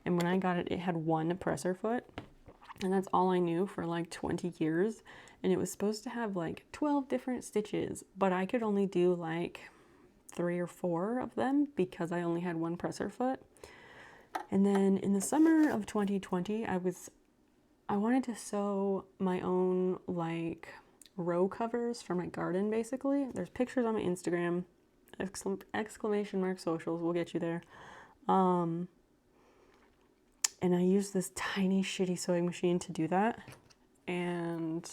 And when I got it, it had one presser foot, and that's all I knew for like 20 years. And it was supposed to have like 12 different stitches, but I could only do like 3 or 4 of them because I only had one presser foot. And then in the summer of 2020, I wanted to sew my own like row covers for my garden, basically. There's pictures on my Instagram, exclamation mark socials, we'll get you there. And I used this tiny shitty sewing machine to do that. And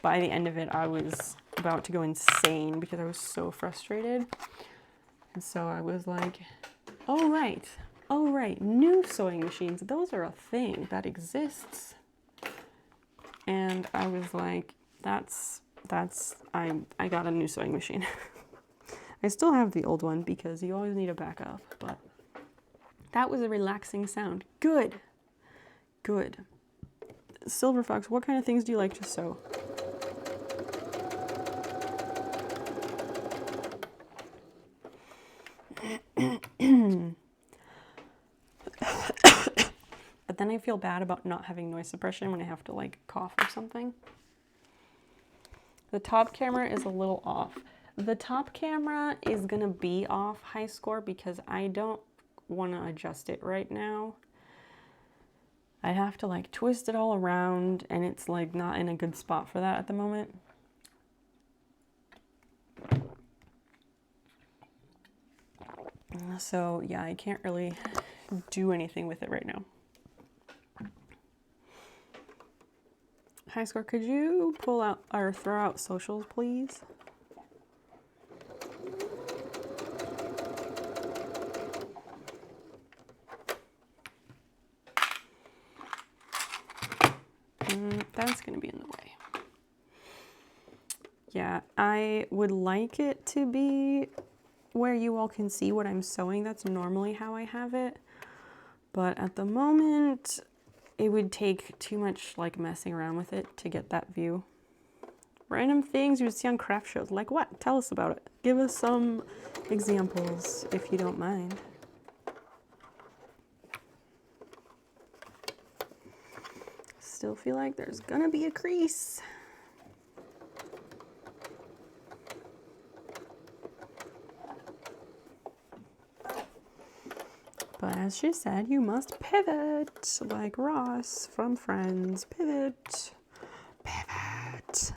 by the end of it, I was about to go insane because I was so frustrated. And so I was like, oh right, new sewing machines, those are a thing that exists. And I was like, I got a new sewing machine. I still have the old one because you always need a backup, but that was a relaxing sound. Good. Silver Fox, what kind of things do you like to sew? But then I feel bad about not having noise suppression when I have to like cough or something. The top camera is a little off. The top camera is gonna be off high score because I don't want to adjust it right now. I have to like twist it all around, and it's like not in a good spot for that at the moment. So yeah, I can't really do anything with it right now. High score, could you pull out or throw out socials, please? That's gonna be in the way. Yeah, I would like it to be where you all can see what I'm sewing. That's normally how I have it. But at the moment, it would take too much like messing around with it to get that view. Random things you would see on craft shows. Like what? Tell us about it. Give us some examples if you don't mind. Still feel like there's gonna be a crease. But as she said, you must pivot, like Ross from Friends. Pivot. Pivot.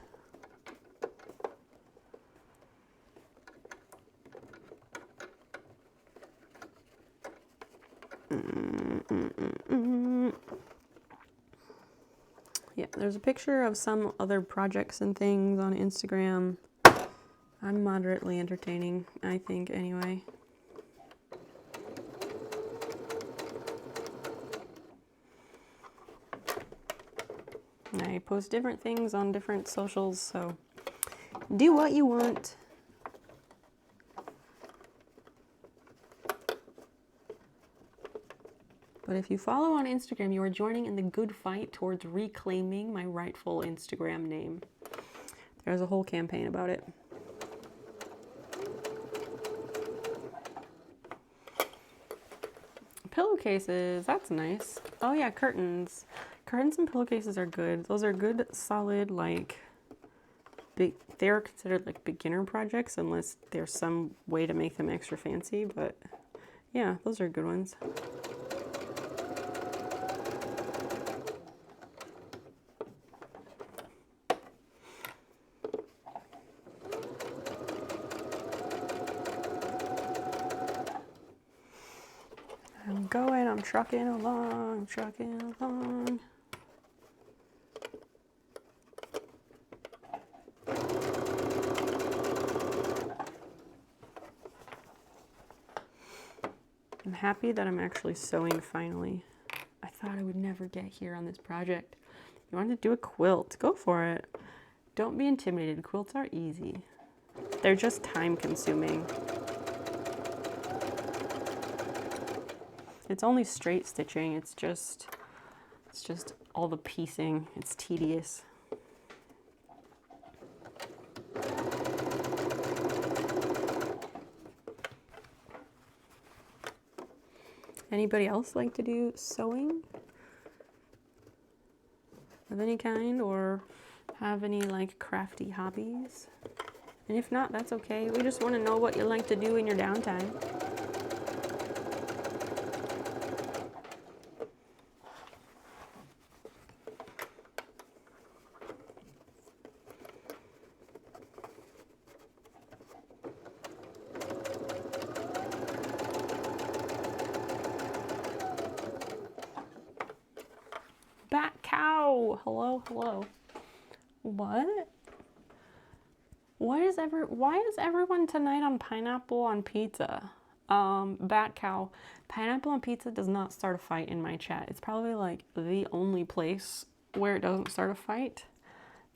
Yeah, there's a picture of some other projects and things on Instagram. I'm moderately entertaining, I think, anyway. I post different things on different socials, so do what you want. But if you follow on Instagram, you are joining in the good fight towards reclaiming my rightful Instagram name. There's a whole campaign about it. Pillowcases, that's nice. Oh yeah, curtains. Curtains and pillowcases are good. Those are good, solid, like, they're considered like beginner projects unless there's some way to make them extra fancy, but yeah, those are good ones. I'm trucking along, trucking along. I'm happy that I'm actually sewing finally. I thought I would never get here on this project. You wanted to do a quilt, go for it. Don't be intimidated. Quilts are easy. They're just time consuming. It's only straight stitching. It's just all the piecing. It's tedious. Anybody else like to do sewing of any kind, or have any like crafty hobbies? And if not, that's okay. We just want to know what you like to do in your downtime. Bat cow. Hello, hello. What? Why is everyone tonight on pineapple on pizza? Bat cow. Pineapple on pizza does not start a fight in my chat. It's probably like the only place where it doesn't start a fight.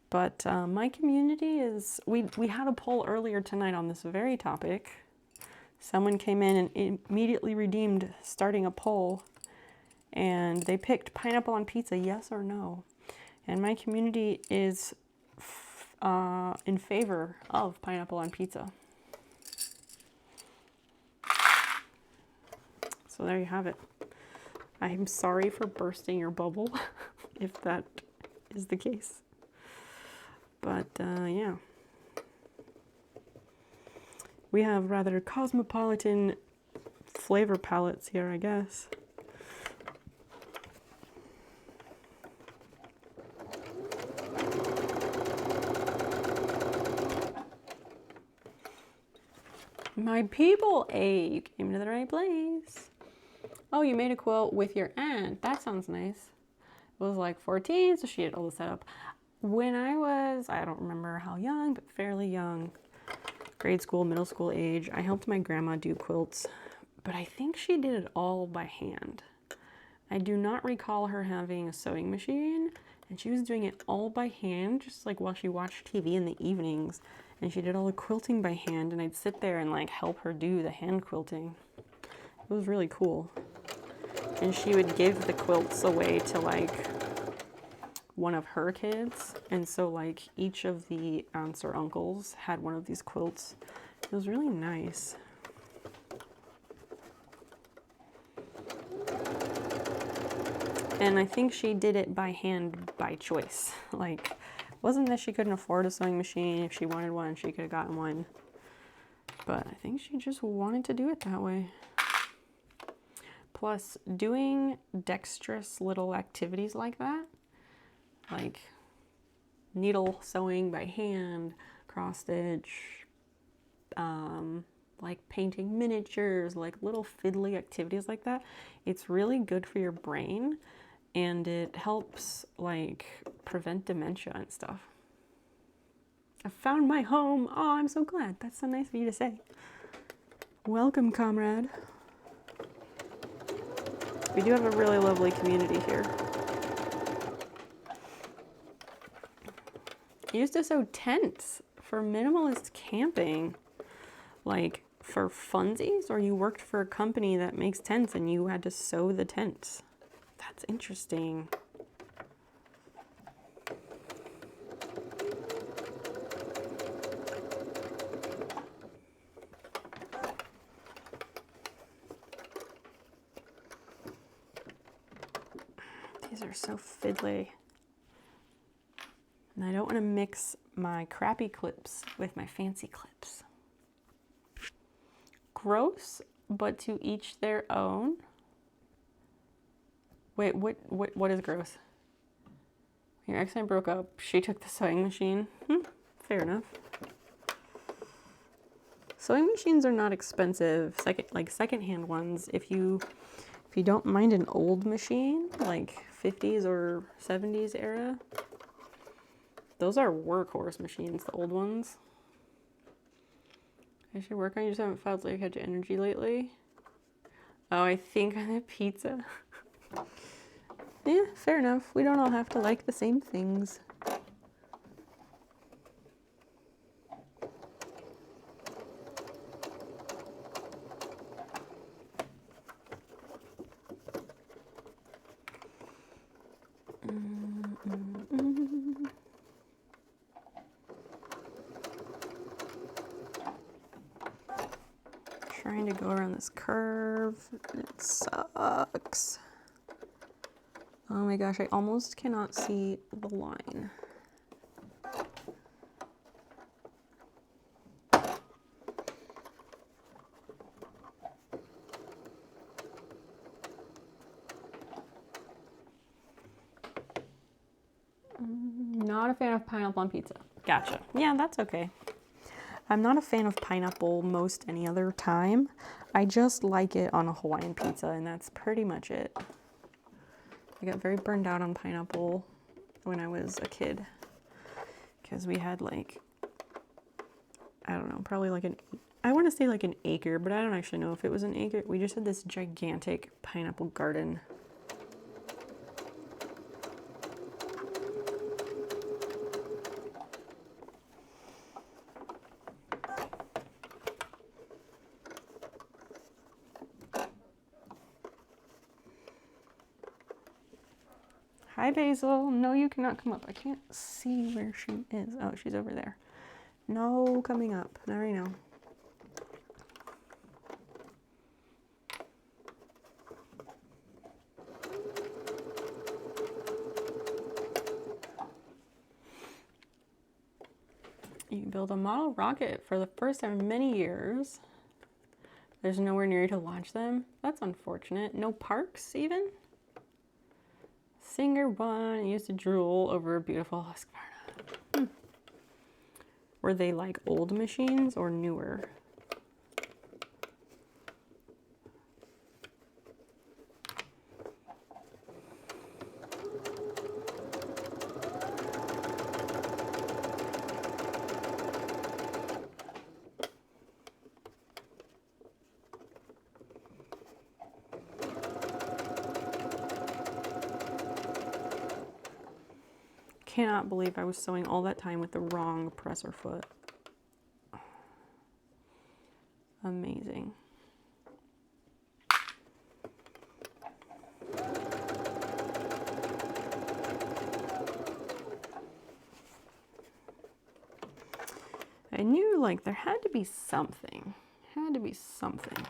But my community is, we had a poll earlier tonight on this very topic. Someone came in and immediately redeemed starting a poll, and they picked pineapple on pizza, yes or no. And my community is in favor of pineapple on pizza. So there you have it. I'm sorry for bursting your bubble, if that is the case. But yeah. We have rather cosmopolitan flavor palettes here, I guess. My people, hey, you came to the right place. Oh, you made a quilt with your aunt. That sounds nice. It was like 14, so she had all the setup. When I don't remember how young, but fairly young, grade school, middle school age, I helped my grandma do quilts, but I think she did it all by hand. I do not recall her having a sewing machine, and she was doing it all by hand, just like while she watched TV in the evenings. And she did all the quilting by hand, and I'd sit there and like help her do the hand quilting. It was really cool. And she would give the quilts away to like one of her kids. And so like each of the aunts or uncles had one of these quilts. It was really nice. And I think she did it by hand by choice. Like, wasn't that she couldn't afford a sewing machine. If she wanted one, she could have gotten one. But I think she just wanted to do it that way. Plus, doing dexterous little activities like that, like needle sewing by hand, cross stitch, like painting miniatures, like little fiddly activities like that, it's really good for your brain. And it helps like prevent dementia and stuff. I found my home. Oh, I'm so glad. That's so nice of you to say. Welcome, comrade. We do have a really lovely community here. I used to sew tents for minimalist camping, like for funsies, or you worked for a company that makes tents and you had to sew the tents. That's interesting. These are so fiddly. And I don't want to mix my crappy clips with my fancy clips. Gross, but to each their own. Wait, what is gross? Your ex and I broke up. She took the sewing machine. Fair enough. Sewing machines are not expensive. Secondhand ones. If you don't mind an old machine, like 50s or 70s era, those are workhorse machines, the old ones. I should work on. You just haven't felt like you had energy lately. Oh, I think on the pizza. Yeah, fair enough. We don't all have to like the same things. Trying to go around this curve. It sucks. Oh my gosh, I almost cannot see the line. Not a fan of pineapple on pizza. Gotcha. Yeah, that's okay. I'm not a fan of pineapple most any other time. I just like it on a Hawaiian pizza, and that's pretty much it. I got very burned out on pineapple when I was a kid because we had like, I don't know, probably like I want to say like an acre, but I don't actually know if it was an acre. We just had this gigantic pineapple garden. Hi, Basil. No, you cannot come up. I can't see where she is. Oh, she's over there. No coming up. Now I know. You can build a model rocket for the first time in many years. There's nowhere near you to launch them. That's unfortunate. No parks, even? Singer 1 used to drool over a beautiful Husqvarna. Were they like old machines or newer? Cannot believe I was sewing all that time with the wrong presser foot. Amazing. I knew like there had to be something. Had to be something.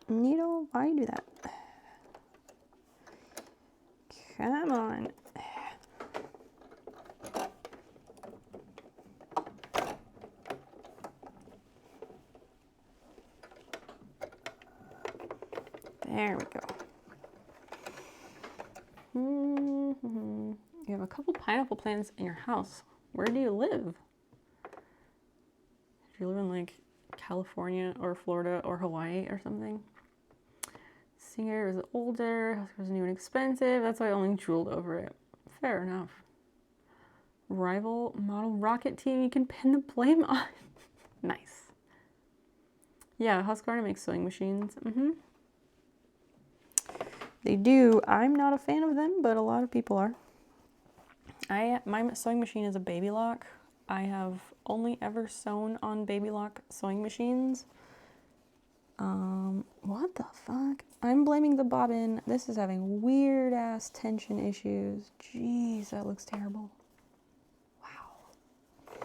Needle, why you do that? Come on. There we go. You have a couple pineapple plants in your house. Where do you live? Do you live in like California or Florida or Hawaii or something? Singer was older, house was new and expensive. That's why I only drooled over it. Fair enough. Rival model rocket team you can pin the blame on. Nice. Yeah, Husqvarna makes sewing machines. They do. I'm not a fan of them, but a lot of people are. My sewing machine is a Baby Lock. I have only ever sewn on Baby Lock sewing machines. What the fuck? I'm blaming the bobbin. This is having weird ass tension issues. Jeez, that looks terrible. Wow.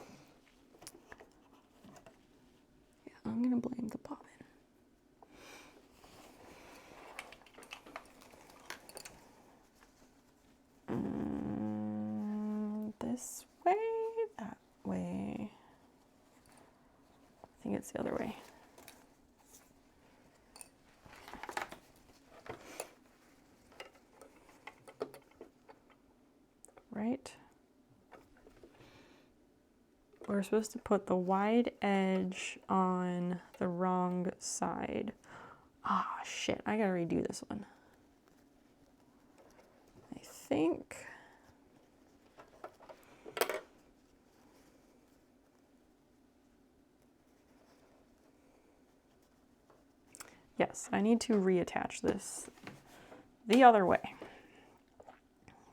Yeah, I'm gonna blame the bobbin. This way, that way. I think it's the other way. Right? We're supposed to put the wide edge on the wrong side. Ah, shit, I gotta redo this one. I think. Yes, I need to reattach this the other way.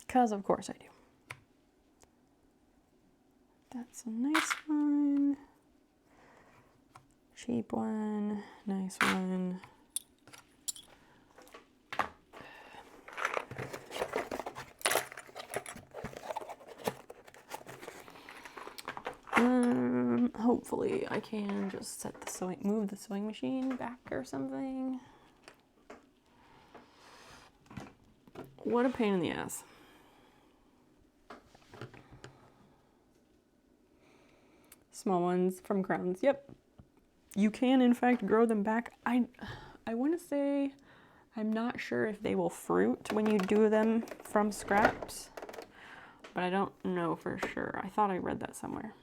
Because of course I do. That's a nice one. Cheap one. Nice one. Hopefully I can just set the move the sewing machine back or something. What a pain in the ass. Small ones from Crowns. Yep. You can in fact grow them back. I want to say, I'm not sure if they will fruit when you do them from scraps, but I don't know for sure. I thought I read that somewhere.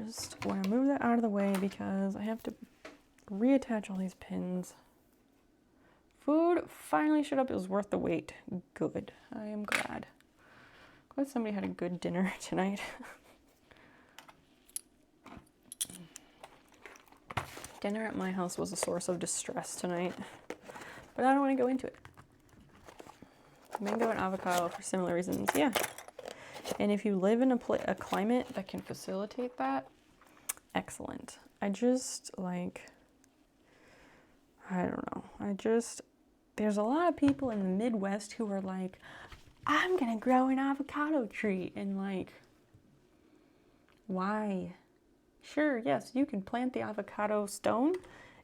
Just want to move that out of the way because I have to reattach all these pins. Food finally showed up. It was worth the wait. Good. I am glad. Glad somebody had a good dinner tonight. Dinner at my house was a source of distress tonight, but I don't want to go into it. Mango and avocado for similar reasons. Yeah. And if you live in a climate that can facilitate that, excellent. I just like, I don't know. There's a lot of people in the Midwest who are like, I'm gonna grow an avocado tree. And like, why? Sure, yes, you can plant the avocado stone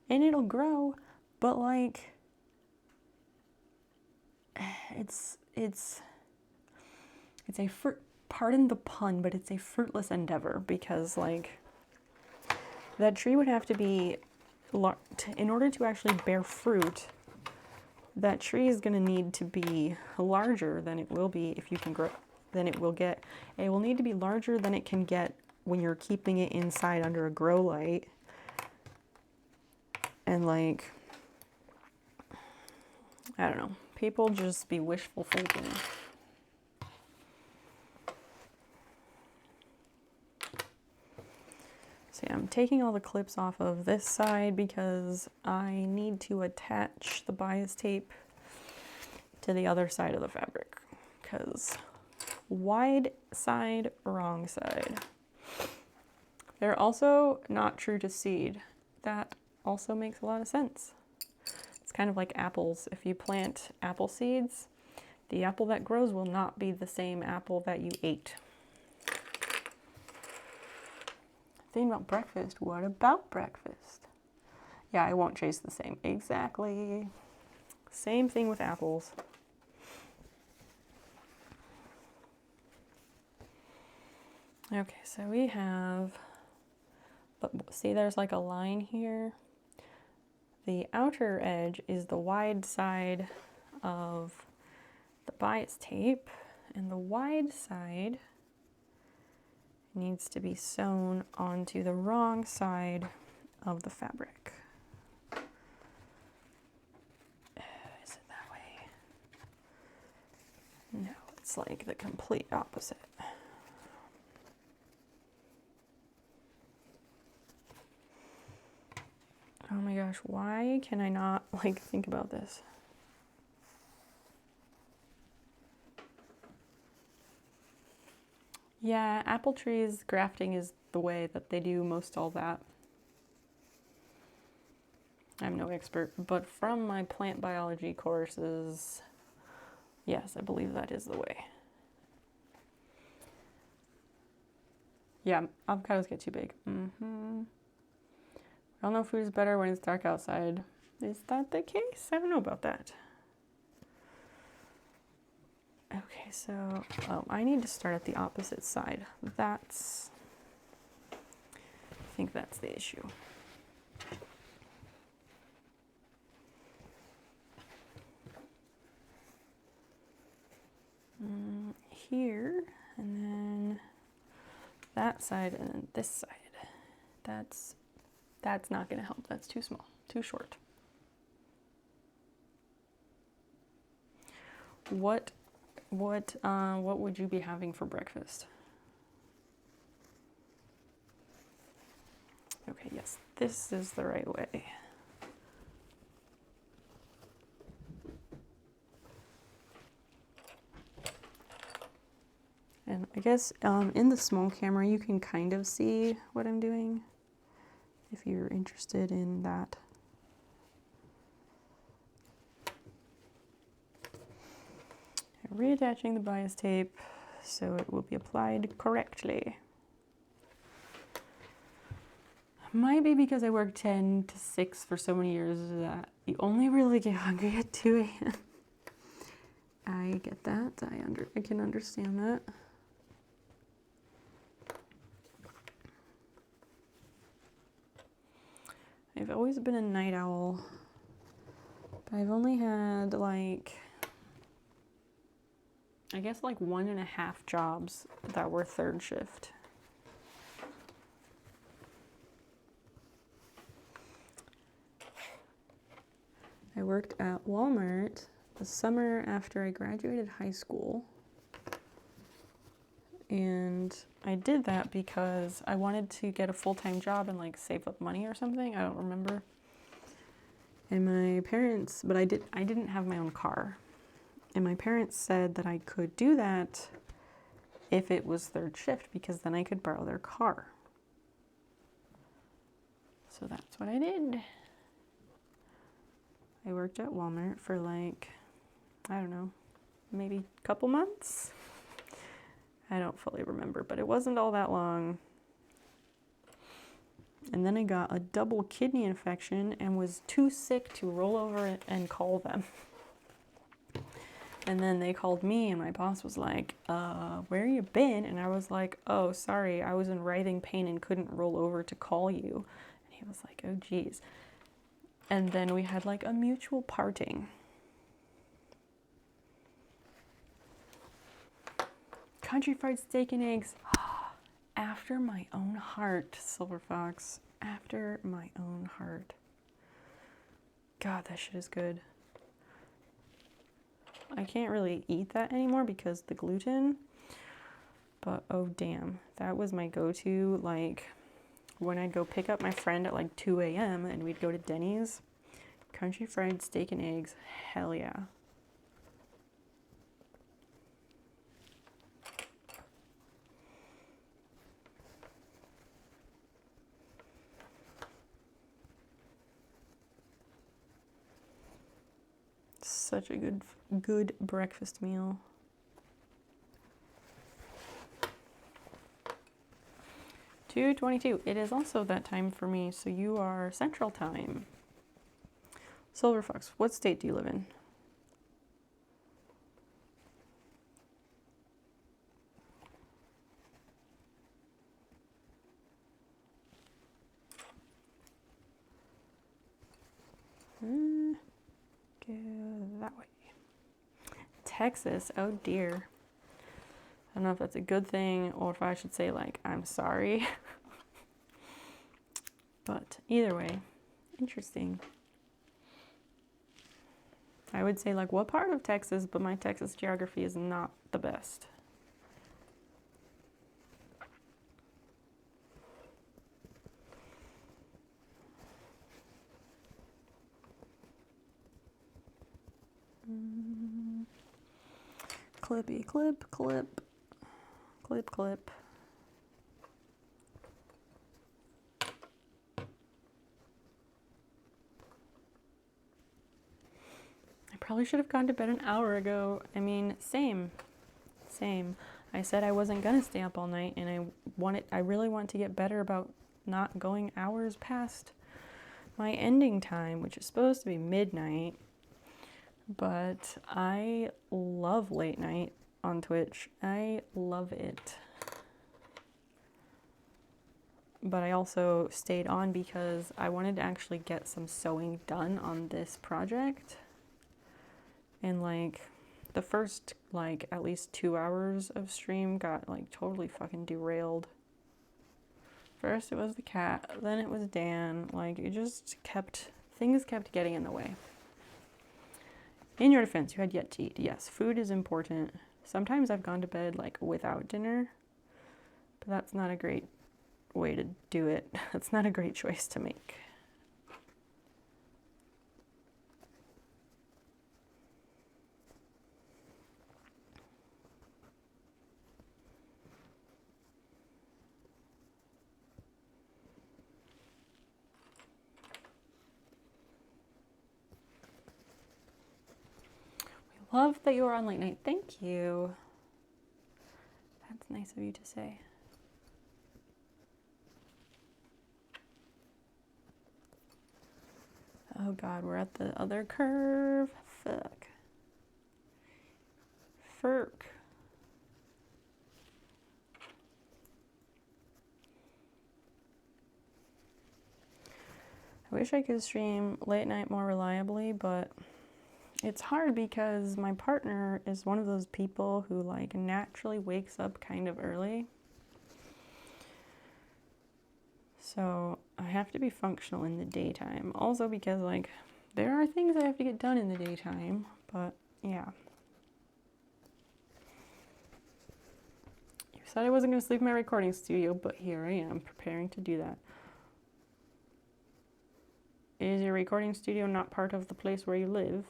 and it'll grow, but like, it's a fruit, pardon the pun, but it's a fruitless endeavor because like that tree would have to be in order to actually bear fruit. That tree is going to need to be larger than it will be if you can grow. Then it will get. It will need to be larger than it can get when you're keeping it inside under a grow light. And like, I don't know. People just be wishful thinking. So yeah, I'm taking all the clips off of this side because I need to attach the bias tape to the other side of the fabric. Because wide side, wrong side. They're also not true to seed. That also makes a lot of sense. It's kind of like apples. If you plant apple seeds, the apple that grows will not be the same apple that you ate. Thinking about breakfast. What about breakfast? Yeah, I won't chase the same. Exactly. Same thing with apples. Okay, so we have, but see there's like a line here. The outer edge is the wide side of the bias tape, and the wide side needs to be sewn onto the wrong side of the fabric. Is it that way? No, it's like the complete opposite. Oh my gosh, why can I not like think about this? Yeah, apple trees grafting is the way that they do most all that. I'm no expert, but from my plant biology courses, yes, I believe that is the way. Yeah, avocados get too big. I don't know if food is better when it's dark outside. Is that the case? I don't know about that. Okay, so I need to start at the opposite side. I think that's the issue. Here, and then that side, and then this side. That's not going to help. That's too small, too short. What would you be having for breakfast? Okay, yes, this is the right way. And I guess in the small camera you can kind of see what I'm doing if you're interested in that. Reattaching the bias tape so it will be applied correctly. Might be because I worked 10 to 6 for so many years that you only really get hungry at 2 a.m. I get that. I can understand that. I've always been a night owl, but I've only had like, I guess like 1.5 jobs that were third shift. I worked at Walmart the summer after I graduated high school. And I did that because I wanted to get a full-time job and like save up money or something. I don't remember. And my parents, but I didn't have my own car. And my parents said that I could do that if it was third shift because then I could borrow their car. So that's what I did. I worked at Walmart for like, I don't know, maybe a couple months. I don't fully remember, but it wasn't all that long. And then I got a double kidney infection and was too sick to roll over and call them. And then they called me and my boss was like, where you been? And I was like, oh, sorry, I was in writhing pain and couldn't roll over to call you. And he was like, oh, geez. And then we had like a mutual parting. Country fried steak and eggs. After my own heart, Silver Fox. After my own heart. God, that shit is good. I can't really eat that anymore because the gluten. But oh damn, that was my go-to. Like when I'd go pick up my friend at like 2 a.m. and we'd go to Denny's. Country fried steak and eggs. Hell yeah. Such a good breakfast meal. $2:22. It is also that time for me, so you are Central Time. Silver Fox, what state do you live in? Go that way. Texas, oh dear. I don't know if that's a good thing or if I should say like, I'm sorry. But either way, interesting. I would say like what part of Texas, but my Texas geography is not the best. Clippy clip, clip, clip, clip. I probably should have gone to bed an hour ago. I mean, same. I said I wasn't gonna stay up all night, and I really want to get better about not going hours past my ending time, which is supposed to be midnight. But I love late night on Twitch. I love it. But I also stayed on because I wanted to actually get some sewing done on this project. And like the first like at least 2 hours of stream got like totally fucking derailed. First it was the cat, then it was Dan. Like it just things kept getting in the way. In your defense, you had yet to eat. Yes, food is important. Sometimes I've gone to bed like without dinner, but that's not a great way to do it. It's not a great choice to make. We love that you are on late night. Thank you. That's nice of you to say. Oh God, we're at the other curve. Fuck. Ferk. I wish I could stream late night more reliably, but it's hard because my partner is one of those people who like naturally wakes up kind of early. So I have to be functional in the daytime. Also because like there are things I have to get done in the daytime, but yeah. You said I wasn't going to sleep in my recording studio, but here I am preparing to do that. Is your recording studio not part of the place where you live?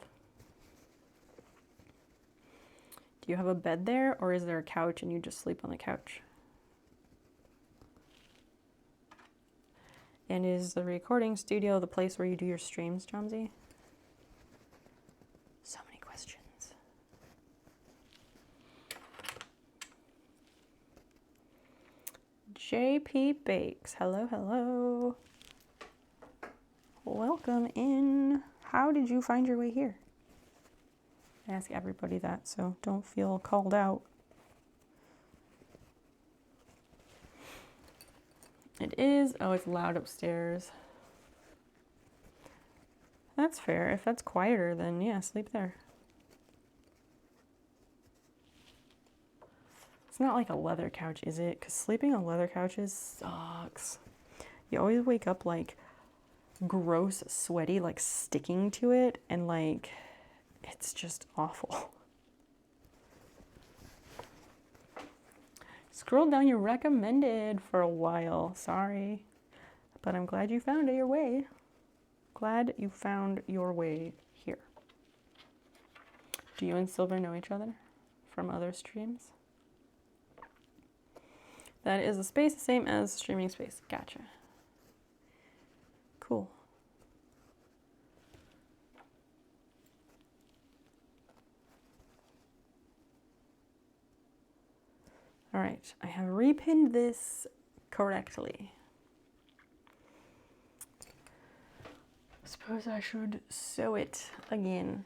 Do you have a bed there, or is there a couch and you just sleep on the couch? And is the recording studio the place where you do your streams, Jomsy? So many questions. JP Bakes. Hello, hello. Welcome in. How did you find your way here? I ask everybody that, so don't feel called out. It is. Oh, it's loud upstairs. That's fair. If that's quieter, then yeah, sleep there. It's not like a leather couch, is it? Because sleeping on leather couches sucks. You always wake up like gross, sweaty, like sticking to it, and like it's just awful. Scroll down your recommended for a while. Sorry. But I'm glad you found your way. Glad you found your way here. Do you and Silver know each other from other streams? That is a space the same as streaming space. Gotcha. Cool. All right, I have repinned this correctly. Suppose I should sew it again.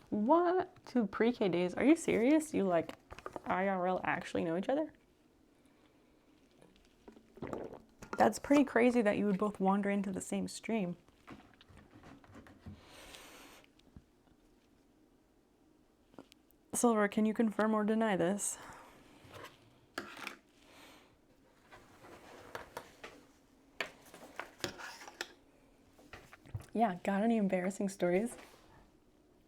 What? To pre-K days? Are you serious? You like IRL actually know each other? That's pretty crazy that you would both wander into the same stream. Silver, can you confirm or deny this? Yeah, got any embarrassing stories?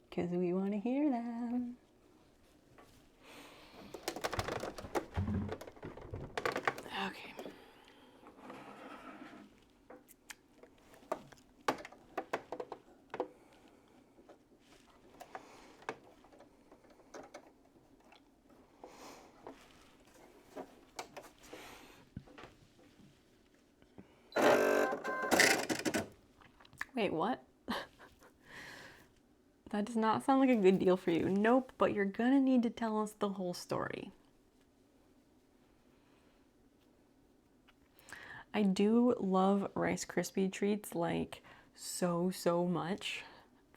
Because we want to hear them. Okay. Wait, what? That does not sound like a good deal for you. Nope, but you're gonna need to tell us the whole story. I do love Rice Krispie treats like so much.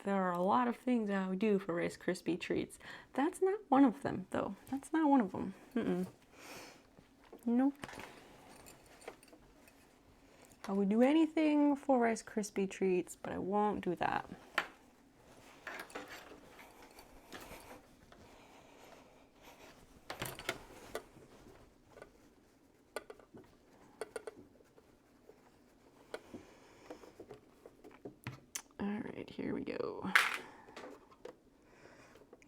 There are a lot of things I would do for Rice Krispie treats. That's not one of them, though. That's not one of them. Nope. I would do anything for Rice Krispie treats, but I won't do that. All right, here we go.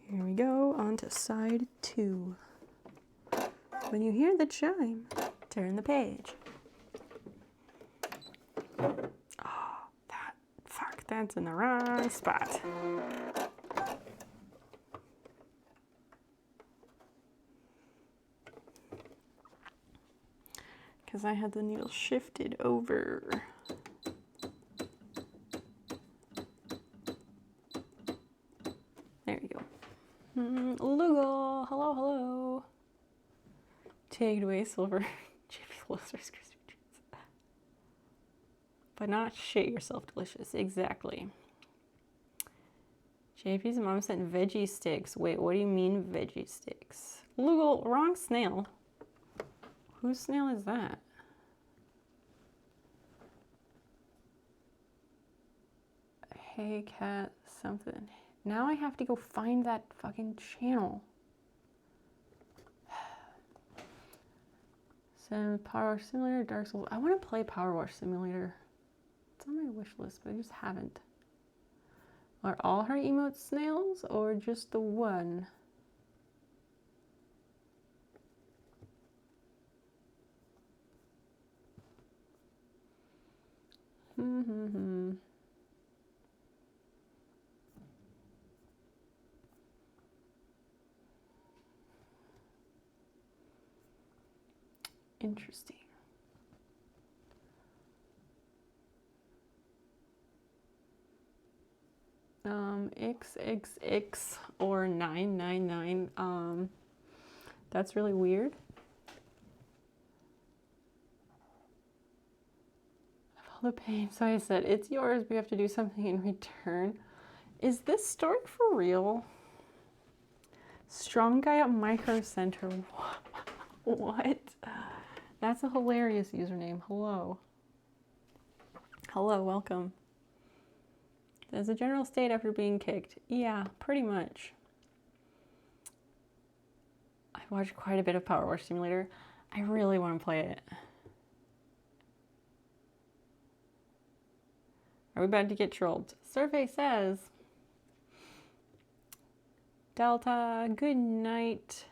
Here we go, on to side 2. When you hear the chime, Turn the page. Oh, that's in the wrong spot. Because I had the needle shifted over. There you go. Lugal, hello, hello. Take it away, Silver. JP loves Rice Krispie treats. But not shit yourself delicious. Exactly. JP's mom sent veggie sticks. Wait, what do you mean veggie sticks? Lugal, wrong snail. Whose snail is that? Hey cat something. Now I have to go find that fucking channel. So Power Wash Simulator, Dark Souls. I want to play Power Wash Simulator. It's on my wish list, but I just haven't. Are all her emotes snails or just the one? Interesting. XXX or 999. That's really weird. All the pain. So I said, it's yours. We have to do something in return. Is this story for real? Strong guy at Micro Center. What? That's a hilarious username. Hello. Hello, welcome. There's a general state after being kicked. Yeah, pretty much. I watched quite a bit of Power Wash Simulator. I really want to play it. Are we about to get trolled? Survey says, Delta, good night.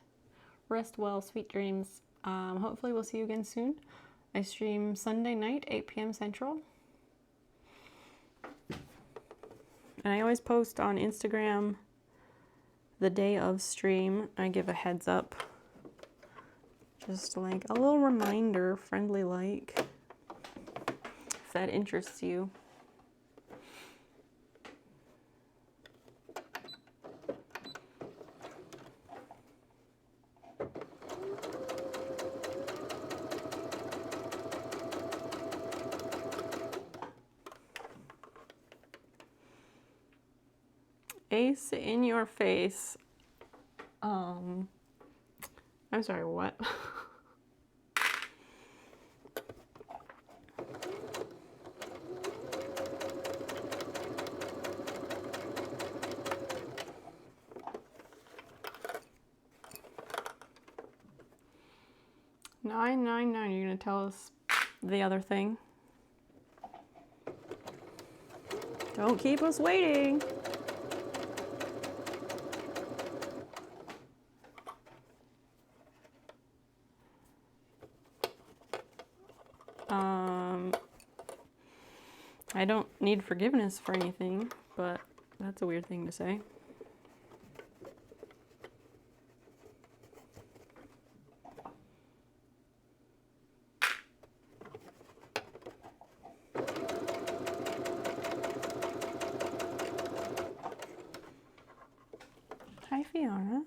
Rest well, sweet dreams. Hopefully we'll see you again soon. I stream Sunday night, 8 p.m. Central. And I always post on Instagram the day of stream. I give a heads up. Just like a little reminder, friendly like, if that interests you. Ace in your face. I'm sorry, what? $9.99. You're gonna tell us the other thing? Don't keep us waiting. I don't need forgiveness for anything, but that's a weird thing to say. Hi, Fiona.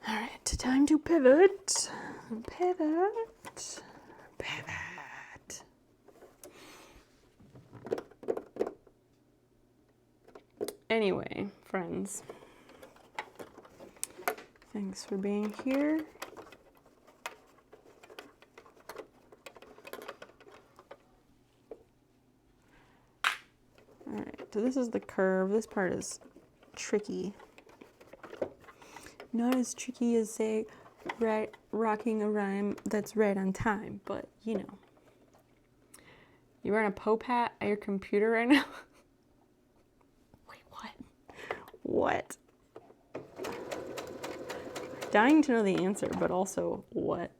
All right, time to pivot. Pivot. Pivot. Anyway, friends, thanks for being here. All right, so this is the curve. This part is tricky. Not as tricky as, say, rocking a rhyme that's right on time, but you know. You wearing a Pope hat at your computer right now? Wait, what? What? dying to know the answer, but also what?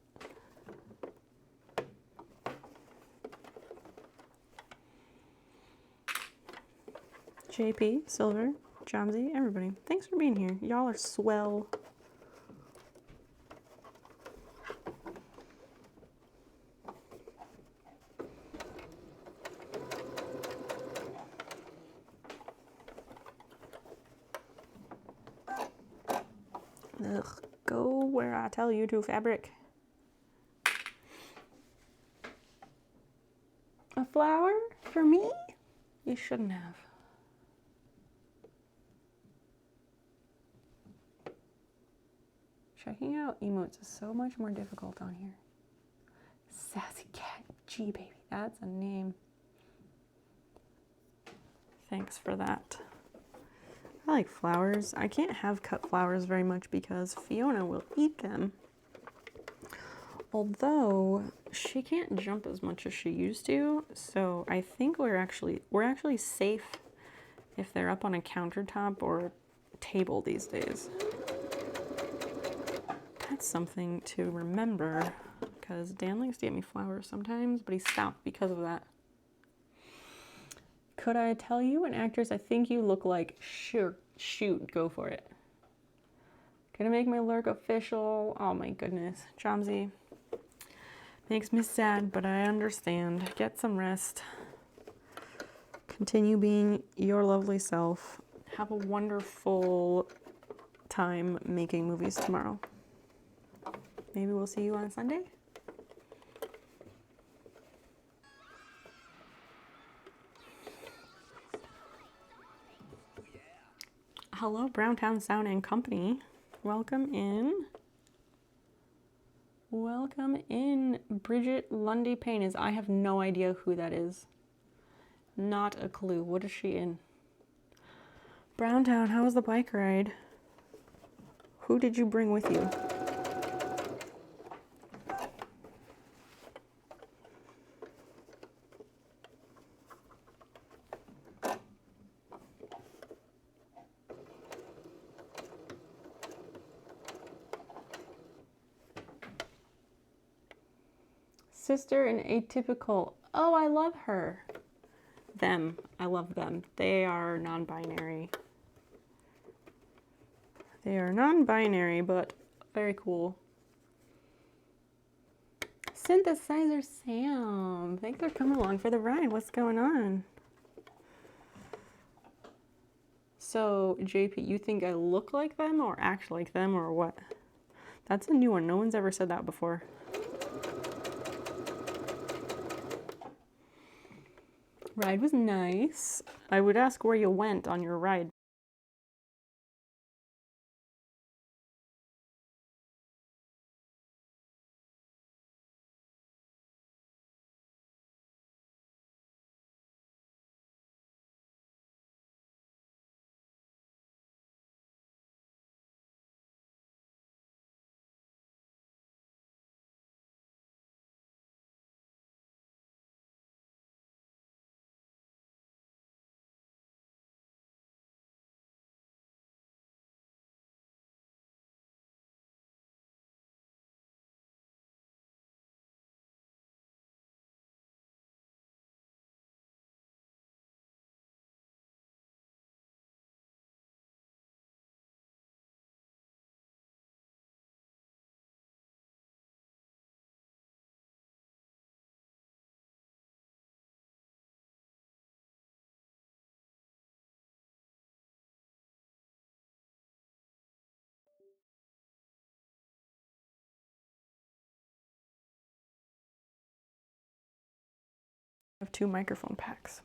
JP, Silver, Jomsy, everybody. Thanks for being here. Y'all are swell. Ugh, go where I tell you to, fabric. A flower for me? You shouldn't have. Checking out emotes is so much more difficult on here. Sassy Cat G baby, that's a name. Thanks for that. I like flowers. I can't have cut flowers very much because Fiona will eat them. Although she can't jump as much as she used to, so I think we're actually safe if they're up on a countertop or table these days. That's something to remember, because Dan likes to get me flowers sometimes, but he stopped because of that. Could I tell you an actress I think you look like? Sure, shoot, go for it. Gonna make my lurk official. Oh my goodness, Chomsy. Makes me sad, but I understand. Get some rest. Continue being your lovely self. Have a wonderful time making movies tomorrow. Maybe we'll see you on Sunday. Hello, Browntown Sound and Company. Welcome in. Welcome in. Bridget Lundy Payne is. I have no idea who that is. Not a clue. What is she in? Browntown, how was the bike ride? Who did you bring with you? Sister in Atypical. Oh, I love her. Them. I love them. They are non-binary. They are non-binary, but very cool. Synthesizer Sam. Thanks for coming along for the ride. What's going on? So, JP, you think I look like them or act like them or what? That's a new one. No one's ever said that before. Ride was nice. I would ask where you went on your ride. I have 2 microphone packs.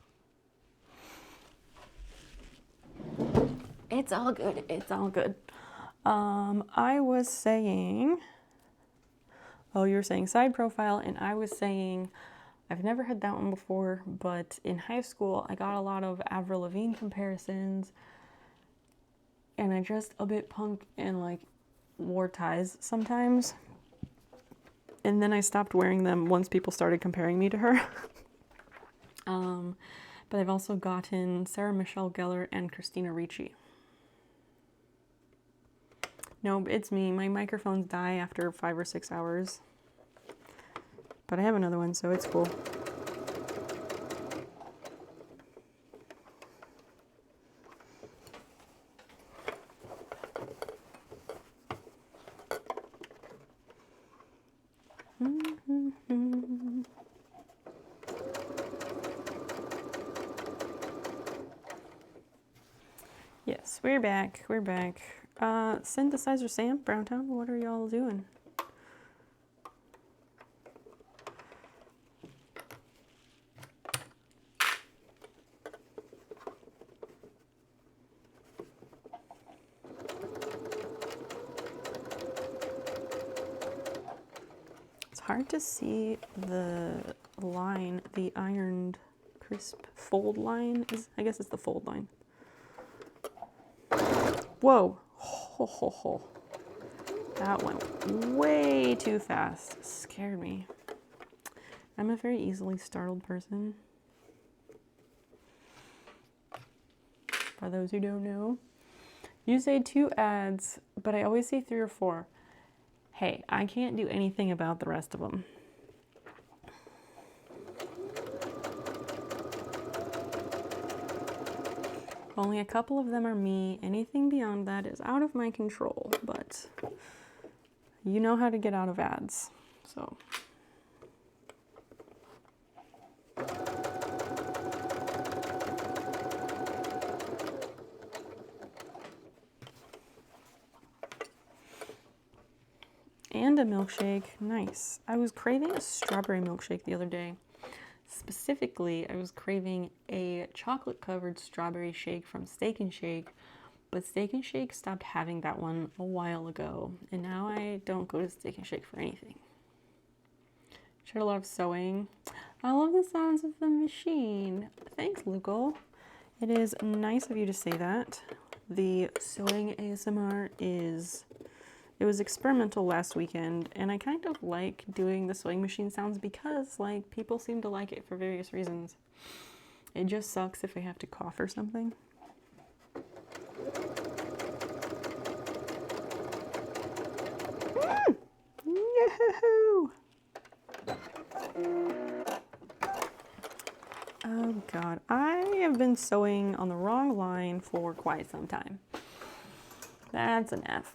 It's all good. It's all good. I was saying, oh, you were saying side profile, and I was saying, I've never heard that one before, but in high school, I got a lot of Avril Lavigne comparisons, and I dressed a bit punk and like wore ties sometimes. And then I stopped wearing them once people started comparing me to her. But I've also gotten Sarah Michelle Gellar and Christina Ricci. No, it's me. My microphones die after 5 or 6 hours. But I have another one, so it's cool. Yes, we're back. We're back. Synthesizer Sam, Browntown, what are y'all doing? It's hard to see the line, the ironed crisp fold line is, I guess it's the fold line. Whoa, ho, ho, ho. That went way too fast. Scared me. I'm a very easily startled person. For those who don't know. You say 2 ads, but I always say 3 or 4. Hey, I can't do anything about the rest of them. Only a couple of them are me. Anything beyond that is out of my control, but you know how to get out of ads, so. And a milkshake, nice. I was craving a strawberry milkshake the other day. Specifically, I was craving a chocolate-covered strawberry shake from Steak 'n Shake, but Steak 'n Shake stopped having that one a while ago, and now I don't go to Steak 'n Shake for anything. Shared a lot of sewing. I love the sounds of the machine. Thanks, Lugal. It is nice of you to say that. The sewing ASMR is... It was experimental last weekend, and I kind of like doing the sewing machine sounds because, like, people seem to like it for various reasons. It just sucks if I have to cough or something. No! Oh god, I have been sewing on the wrong line for quite some time. That's an F.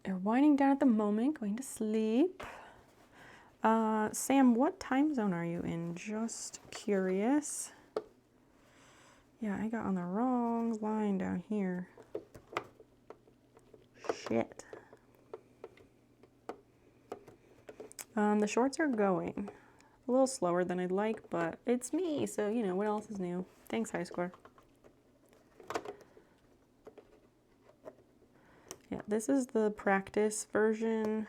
They're winding down at the moment, going to sleep. Sam, what time zone are you in? Just curious. Yeah, I got on the wrong line down here. Shit. The shorts are going. A little slower than I'd like, but it's me, so you know, what else is new? Thanks, High Score. Yeah, this is the practice version.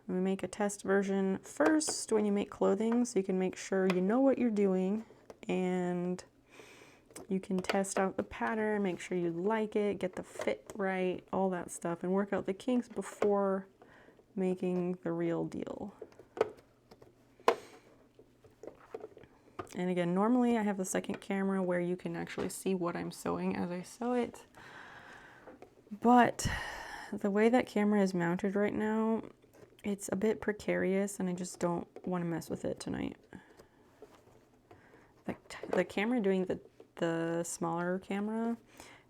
We make a test version first when you make clothing, so you can make sure you know what you're doing and you can test out the pattern, make sure you like it, get the fit right, all that stuff, and work out the kinks before making the real deal. And again, normally I have the second camera where you can actually see what I'm sewing as I sew it. But the way that camera is mounted right now, it's a bit precarious and I just don't want to mess with it tonight. The camera doing the smaller camera,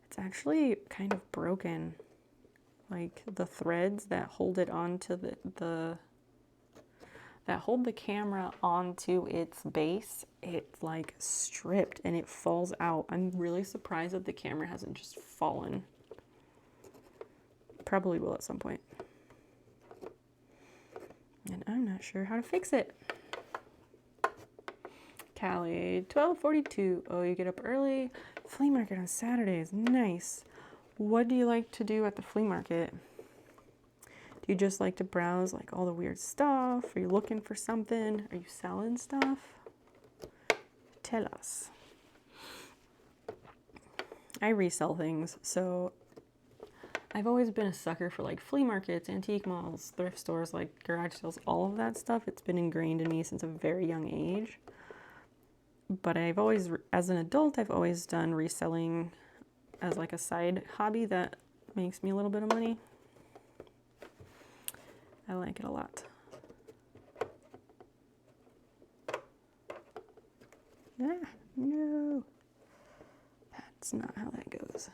it's actually kind of broken. Like the threads that hold it onto that hold the camera onto its base, it's like stripped and it falls out. I'm really surprised that the camera hasn't just fallen. Probably will at some point. And I'm not sure how to fix it. Callie, 12:42. Oh, you get up early? Flea market on Saturdays. Nice. What do you like to do at the flea market? Do you just like to browse like all the weird stuff? Are you looking for something? Are you selling stuff? Tell us. I resell things, so I've always been a sucker for like flea markets, antique malls, thrift stores, like garage sales, all of that stuff. It's been ingrained in me since a very young age. But I've always, as an adult, I've always done reselling as like a side hobby that makes me a little bit of money. I like it a lot. Ah, no. That's not how that goes.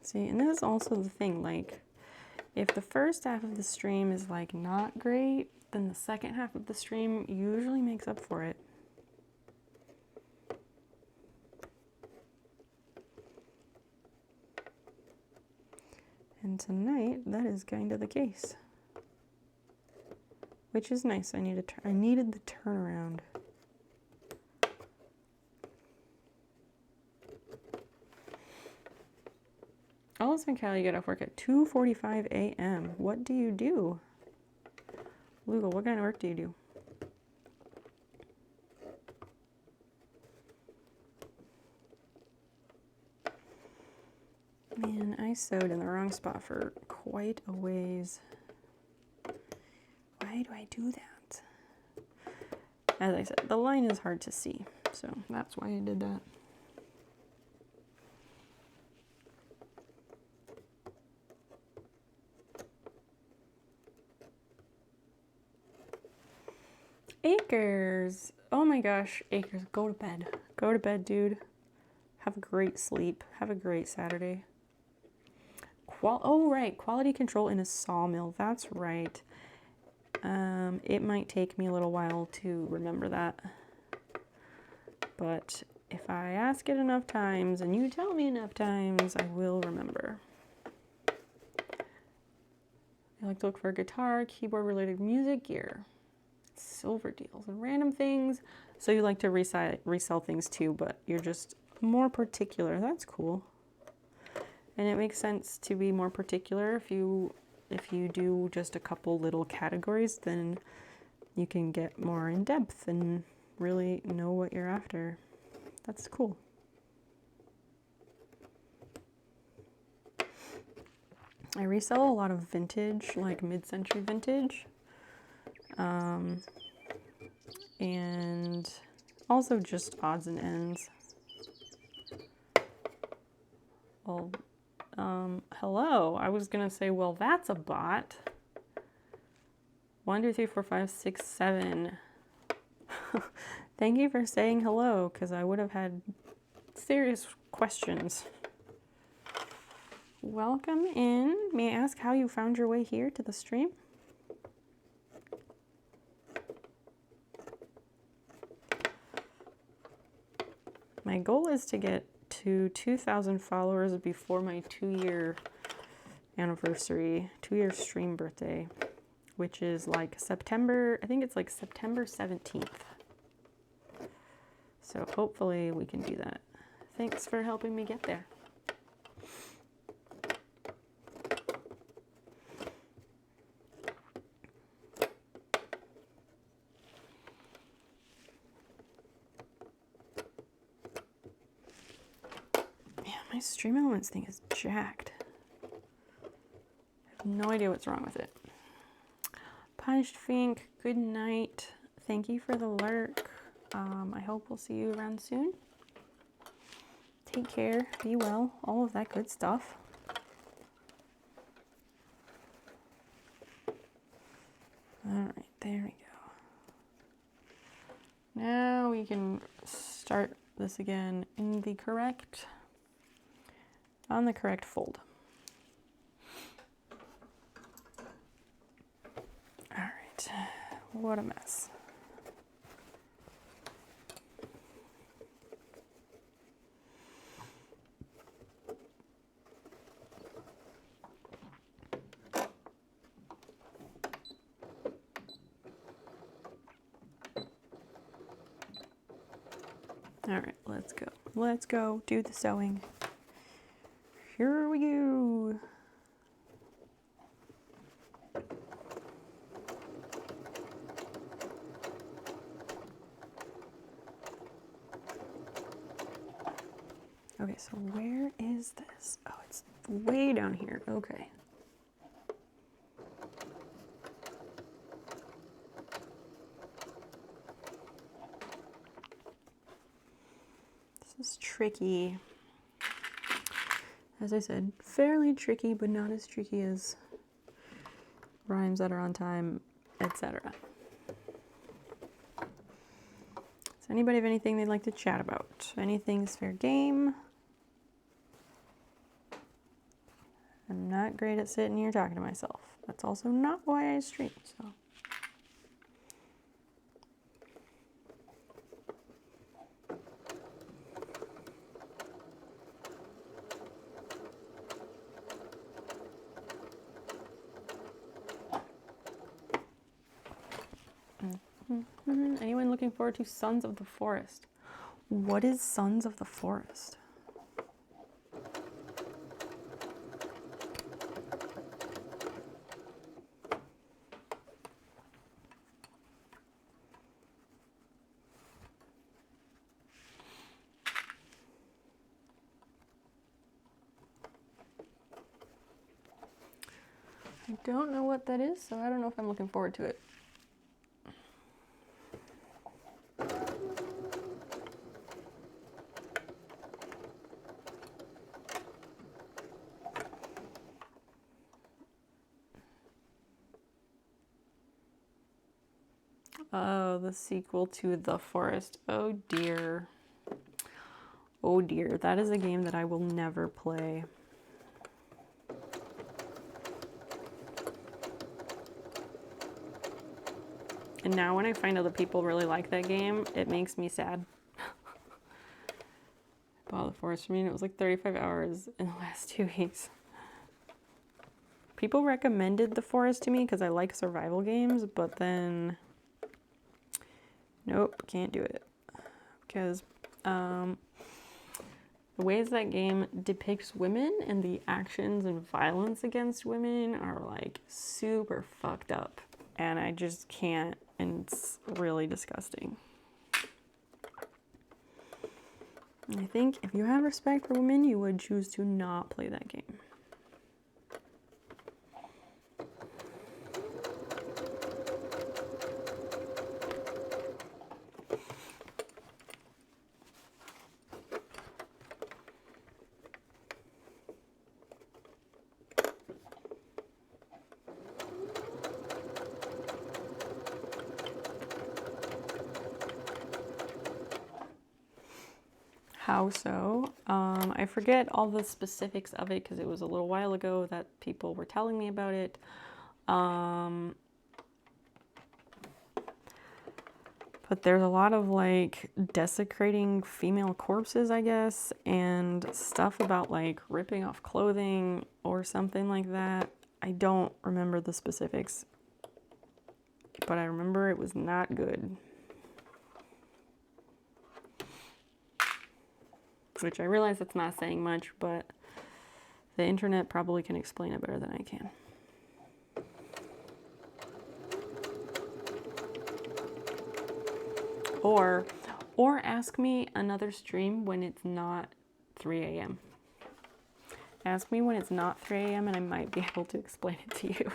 See, and this is also the thing, like, if the first half of the stream is like not great, then the second half of the stream usually makes up for it. And tonight, that is kind of the case. Which is nice. I needed the turnaround. Alice and Callie get off work at 2:45 a.m. What do you do? Lugal, what kind of work do you do? Man, I sewed in the wrong spot for quite a ways. Why do I do that? As I said, the line is hard to see, so that's why I did that. Acres! Oh my gosh, Acres, go to bed. Go to bed, dude. Have a great sleep. Have a great Saturday. Oh, right, quality control in a sawmill. That's right. It might take me a little while to remember that. But if I ask it enough times and you tell me enough times, I will remember. I like to look for guitar, keyboard-related music gear, silver deals, and random things. So you like to resell things too, but you're just more particular. That's cool. And it makes sense to be more particular. If you do just a couple little categories, then you can get more in depth and really know what you're after. That's cool. I resell a lot of vintage, like mid-century vintage. And also just odds and ends. Well, hello. I was gonna say, well, that's a bot. 1, 2, 3, 4, 5, 6, 7. Thank you for saying hello, because I would have had serious questions. Welcome in. May I ask how you found your way here to the stream? My goal is to get to 2,000 followers before my 2-year anniversary, 2-year stream birthday, which is like September, I think it's like September 17th. So hopefully we can do that. Thanks for helping me get there. My Stream Elements thing is jacked. I have no idea what's wrong with it. Punched Fink, good night. Thank you for the lurk. I hope we'll see you around soon. Take care, be well, all of that good stuff. All right, there we go. Now we can start this again in the correct, on the correct fold. All right, what a mess. All right, let's go. Let's go do the sewing. Here we go. Okay, so where is this? Oh, it's way down here. Okay. This is tricky. As I said, fairly tricky, but not as tricky as rhymes that are on time, etc. Does anybody have anything they'd like to chat about? Anything's fair game. I'm not great at sitting here talking to myself. That's also not why I stream, so. Anyone looking forward to Sons of the Forest? What is Sons of the Forest? I don't know what that is, so I don't know if I'm looking forward to it. Oh, the sequel to The Forest. Oh dear. Oh dear. That is a game that I will never play. And now when I find out that people really like that game, it makes me sad. I bought The Forest for me and it was like 35 hours in the last 2 weeks. People recommended The Forest to me because I like survival games, but then nope, can't do it. Because the ways that game depicts women and the actions and violence against women are like super fucked up. And I just can't, and it's really disgusting. I think if you have respect for women, you would choose to not play that game. How so? I forget all the specifics of it because it was a little while ago that people were telling me about it. But there's a lot of like desecrating female corpses, I guess, and stuff about like ripping off clothing or something like that. I don't remember the specifics, but I remember it was not good. Which I realize that's not saying much, but the internet probably can explain it better than I can. Or ask me another stream when it's not 3 a.m. Ask me when it's not 3 a.m. and I might be able to explain it to you.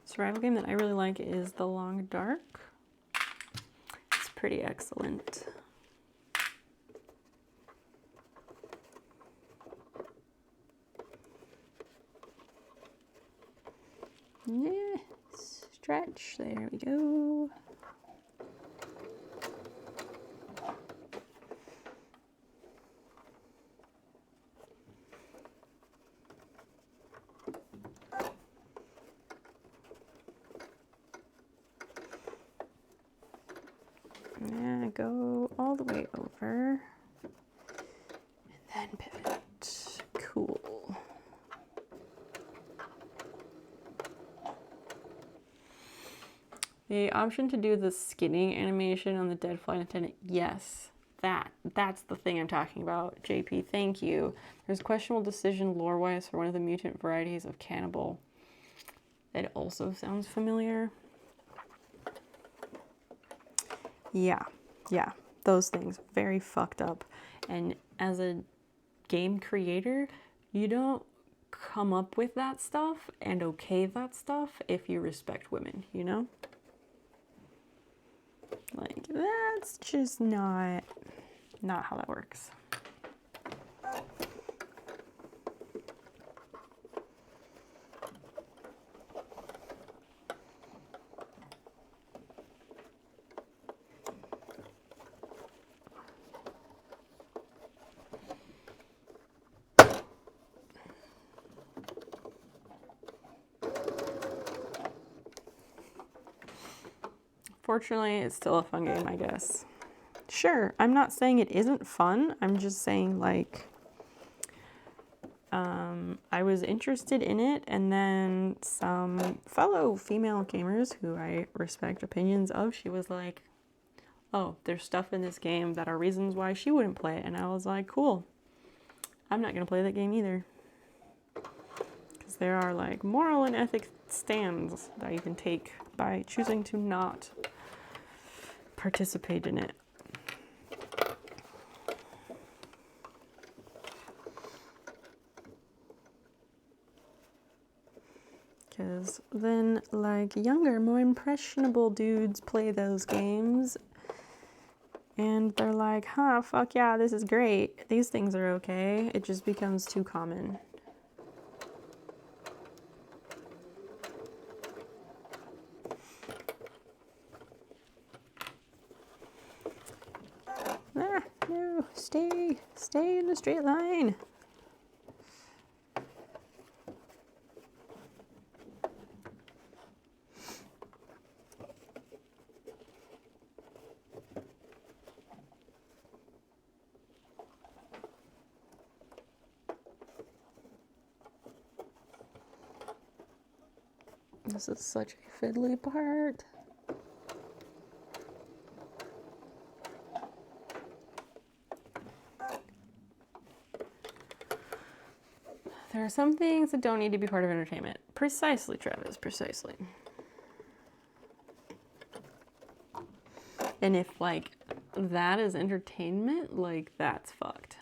Survival game that I really like is The Long Dark. It's pretty excellent. Yeah, stretch, there we go. Yeah, go all the way over and then pivot. Cool. The option to do the skinning animation on the dead flight attendant, yes, that's the thing I'm talking about. JP, thank you. There's questionable decision lore-wise for one of the mutant varieties of cannibal. It also sounds familiar. Yeah, those things, very fucked up. And as a game creator, you don't come up with that stuff and okay that stuff if you respect women, you know? Like, that's just not how that works. Fortunately, it's still a fun game, I guess. Sure, I'm not saying it isn't fun. I'm just saying, like, I was interested in it, and then some fellow female gamers who I respect opinions of, she was like, oh, there's stuff in this game that are reasons why she wouldn't play it. And I was like, cool. I'm not going to play that game either. Because there are, like, moral and ethic stands that you can take by choosing to not participate in it. Because then, like, younger, more impressionable dudes play those games and they're like, huh, fuck yeah, this is great. These things are okay. It just becomes too common. Ah, no, stay in the straight line. This is such a fiddly part. There are some things that don't need to be part of entertainment. Precisely, Travis, precisely. And if, like, that is entertainment, like, that's fucked.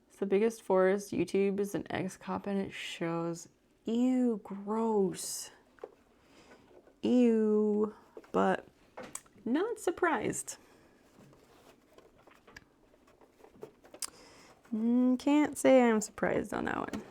It's the biggest forest. YouTube is an ex-cop and it shows. Ew, gross. Ew. But not surprised. Can't say I'm surprised on that one.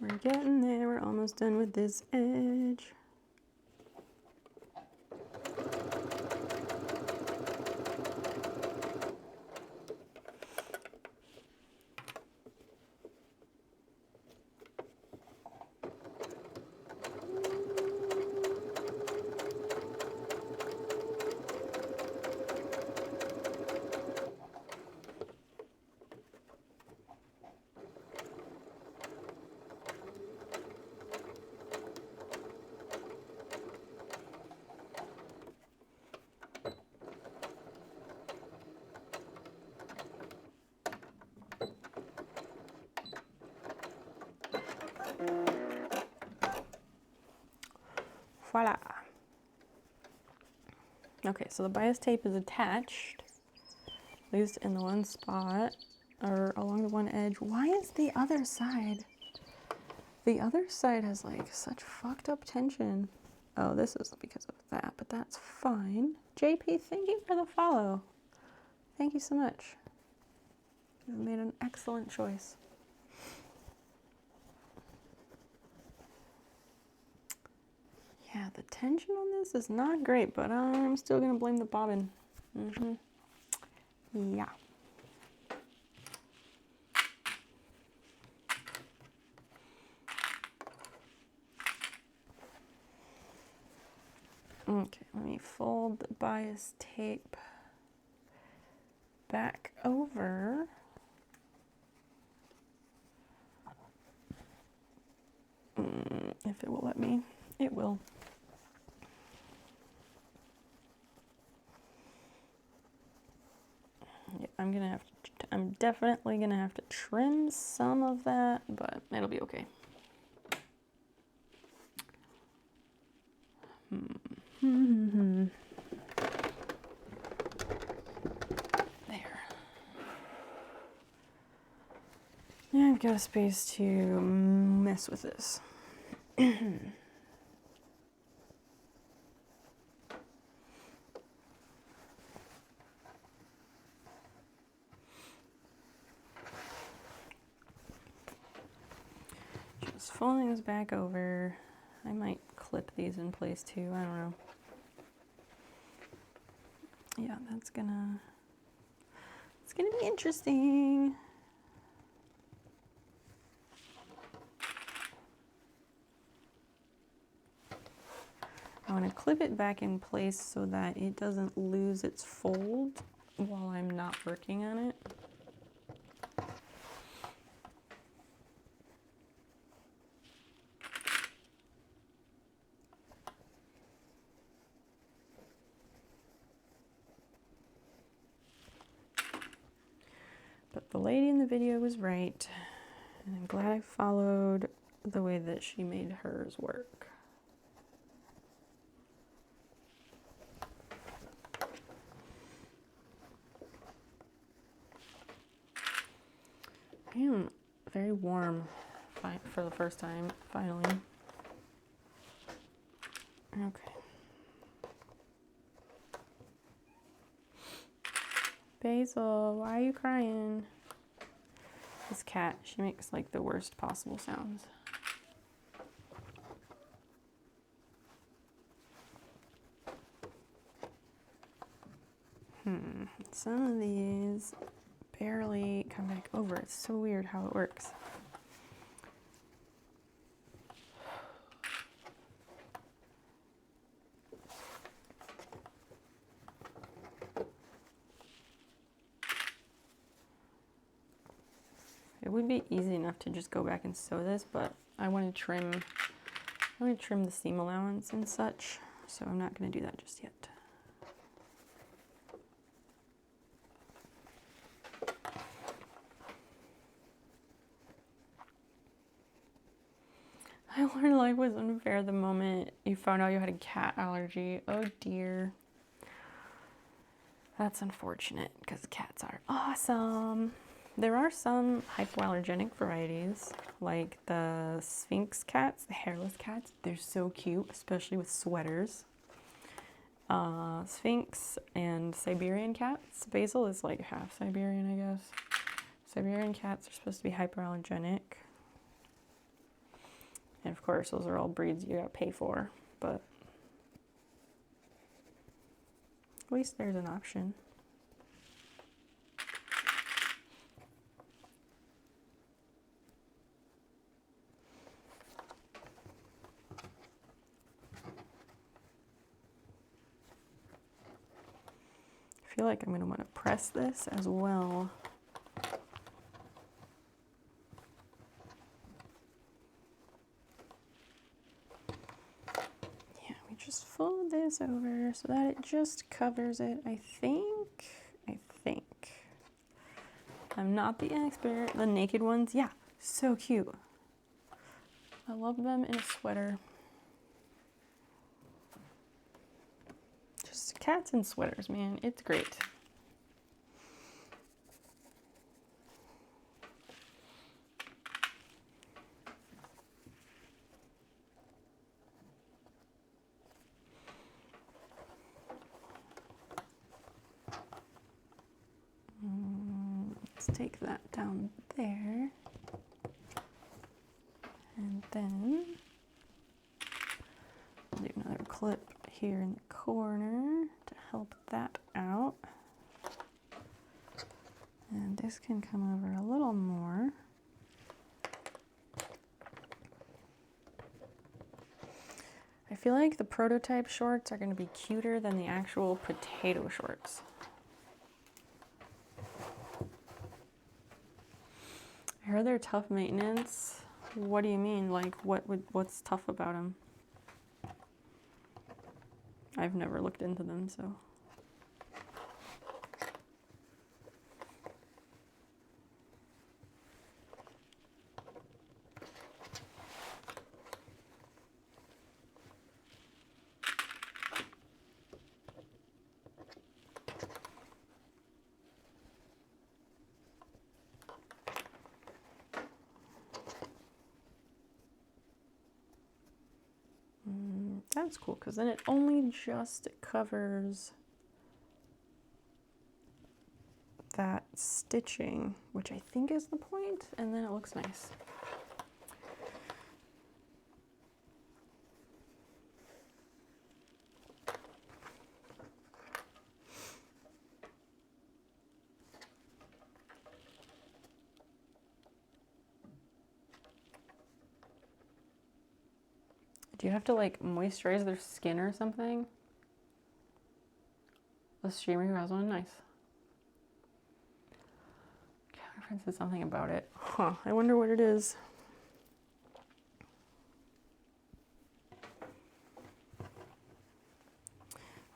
We're getting there. We're almost done with this edge. Voila. Okay, so the bias tape is attached, at least in the one spot, or along the one edge. Why is the other side? The other side has, like, such fucked up tension. Oh, this is because of that, but that's fine. JP, thank you for the follow. Thank you so much. You've made an excellent choice. Yeah, the tension on this is not great, but I'm still gonna blame the bobbin. Yeah. Okay, let me fold the bias tape back over. If it will let me, it will. Yeah, I'm definitely gonna have to trim some of that, but it'll be okay. There. Yeah, I've got a space to mess with this. Just folding this back over. I might clip these in place too, I don't know. Yeah, it's gonna be interesting. I want to clip it back in place so that it doesn't lose its fold while I'm not working on it. But the lady in the video was right, and I'm glad I followed the way that she made hers work. I am very warm for the first time, finally. Okay. Basil, why are you crying? This cat, she makes like the worst possible sounds. Some of these barely come back over. It's so weird how it works. It would be easy enough to just go back and sew this, but I want to trim the seam allowance and such, so I'm not going to do that just yet. I learned life was unfair the moment you found out you had a cat allergy. Oh dear. That's unfortunate because cats are awesome. There are some hypoallergenic varieties, like the Sphinx cats, the hairless cats. They're so cute, especially with sweaters. Sphinx and Siberian cats. Basil is like half Siberian, I guess. Siberian cats are supposed to be hypoallergenic. And of course, those are all breeds you gotta pay for, but at least there's an option. I feel like I'm gonna want to press this as well. Just fold this over so that it just covers it, I think. I'm not the expert. The naked ones, yeah, so cute. I love them in a sweater. Just cats in sweaters, man, it's great. Let's take that down there. And then do another clip here in the corner to help that out. And this can come over a little more. I feel like the prototype shorts are going to be cuter than the actual potato shorts. I heard they're tough maintenance. What do you mean? Like, what's tough about them? I've never looked into them, so. That's cool, because then it only just covers that stitching, which I think is the point, and then it looks nice. Do you have to like moisturize their skin or something? The streamer who has one, nice. My friend said something about it. Huh, I wonder what it is.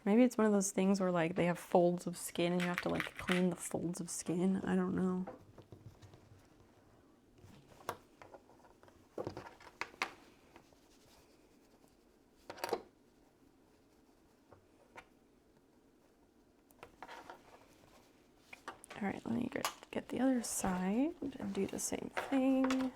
Maybe it's one of those things where like they have folds of skin and you have to like clean the folds of skin. I don't know. All right, let me get the other side and do the same thing.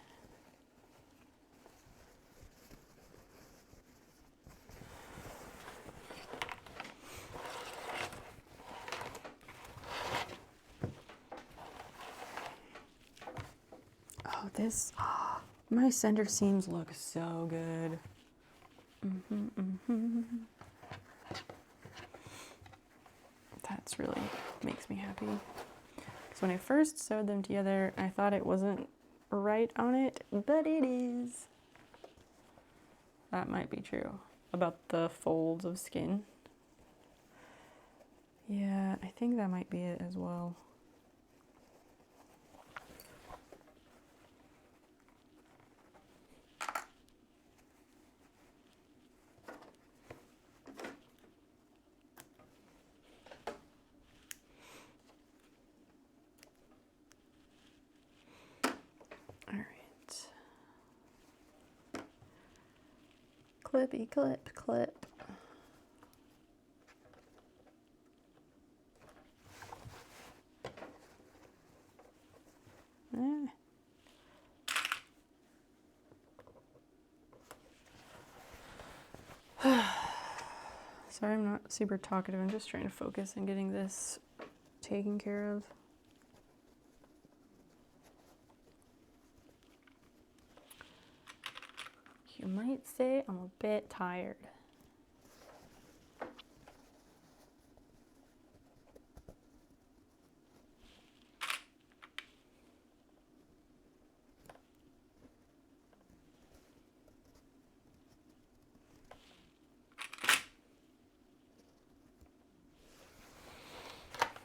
Oh, my center seams look so good. That's really makes me happy. So when I first sewed them together, I thought it wasn't right on it, but it is. That might be true about the folds of skin. Yeah, I think that might be it as well. Clippy clip clip. Sorry, I'm not super talkative. I'm just trying to focus on getting this taken care of. You might say I'm a bit tired.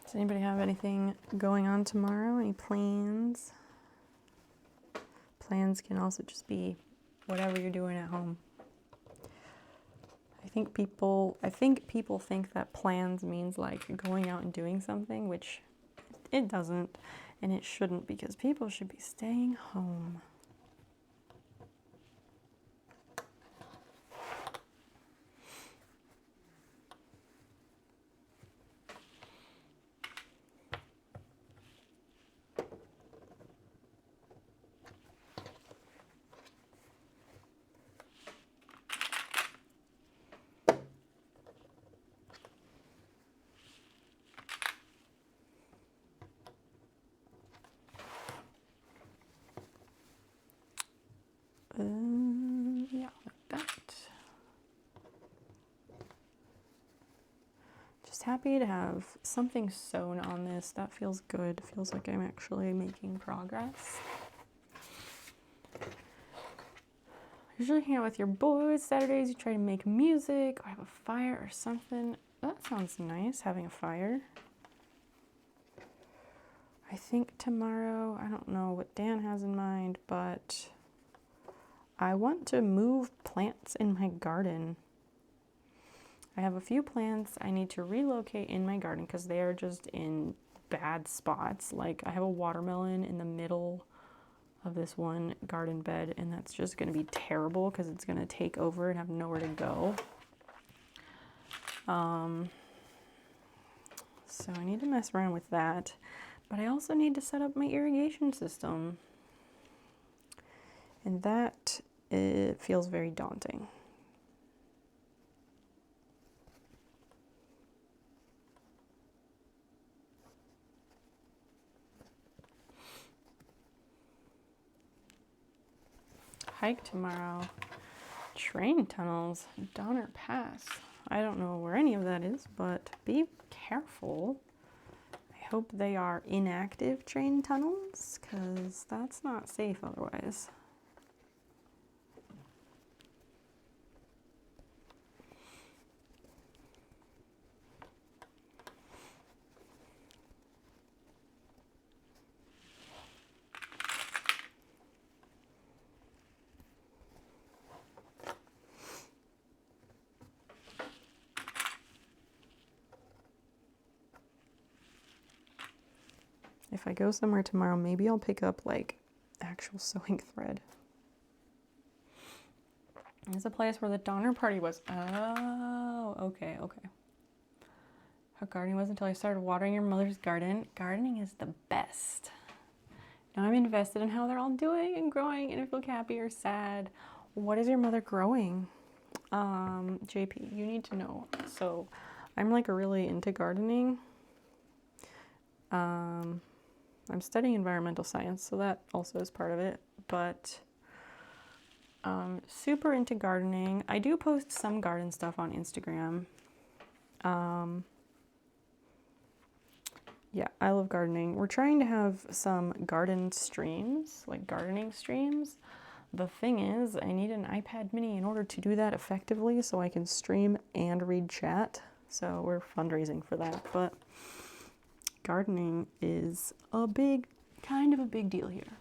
Does anybody have anything going on tomorrow? Any plans? Plans can also just be whatever you're doing at home. I think people think that plans means like going out and doing something, which it doesn't, and it shouldn't, because people should be staying home. Yeah, like that. Just happy to have something sewn on this. That feels good. Feels like I'm actually making progress. Usually hang out with your boys. Saturdays you try to make music or have a fire or something. That sounds nice, having a fire. I think tomorrow, I don't know what Dan has in mind, but I want to move plants in my garden. I have a few plants I need to relocate in my garden because they are just in bad spots. Like I have a watermelon in the middle of this one garden bed, and that's just going to be terrible because it's going to take over and have nowhere to go. So I need to mess around with that, but I also need to set up my irrigation system, and that it feels very daunting. Hike tomorrow. Train tunnels. Donner Pass. I don't know where any of that is, but be careful. I hope they are inactive train tunnels, because that's not safe otherwise. If I go somewhere tomorrow, maybe I'll pick up like actual sewing thread. It's a place where the Donner Party was. Oh, okay. How gardening was until I started watering your mother's garden. Gardening is the best. Now I'm invested in how they're all doing and growing, and I feel happy or sad. What is your mother growing? JP, you need to know. So I'm like really into gardening. I'm studying environmental science, so that also is part of it, but super into gardening. I do post some garden stuff on Instagram. Yeah, I love gardening. We're trying to have some garden streams, like gardening streams. The thing is, I need an iPad mini in order to do that effectively so I can stream and read chat. So we're fundraising for that, but gardening is kind of a big deal here.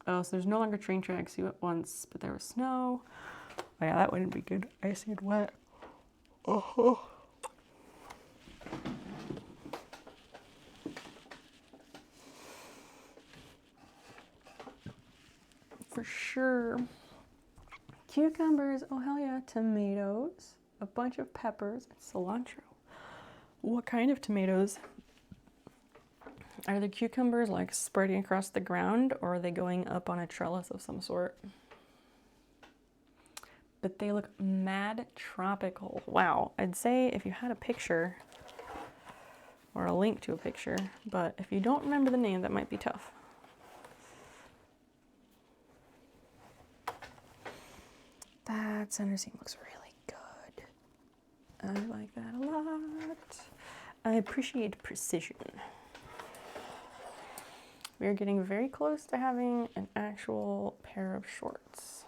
Oh, so there's no longer train tracks. You went once, but there was snow. Oh yeah, that wouldn't be good. Icy and wet. Oh. For sure. Cucumbers, oh hell yeah. Tomatoes, a bunch of peppers, and cilantro. What kind of tomatoes? Are the cucumbers like spreading across the ground, or are they going up on a trellis of some sort? But they look mad tropical. Wow, I'd say if you had a picture or a link to a picture, but if you don't remember the name, that might be tough. That center seam looks really good. I like that a lot. I appreciate precision. We are getting very close to having an actual pair of shorts.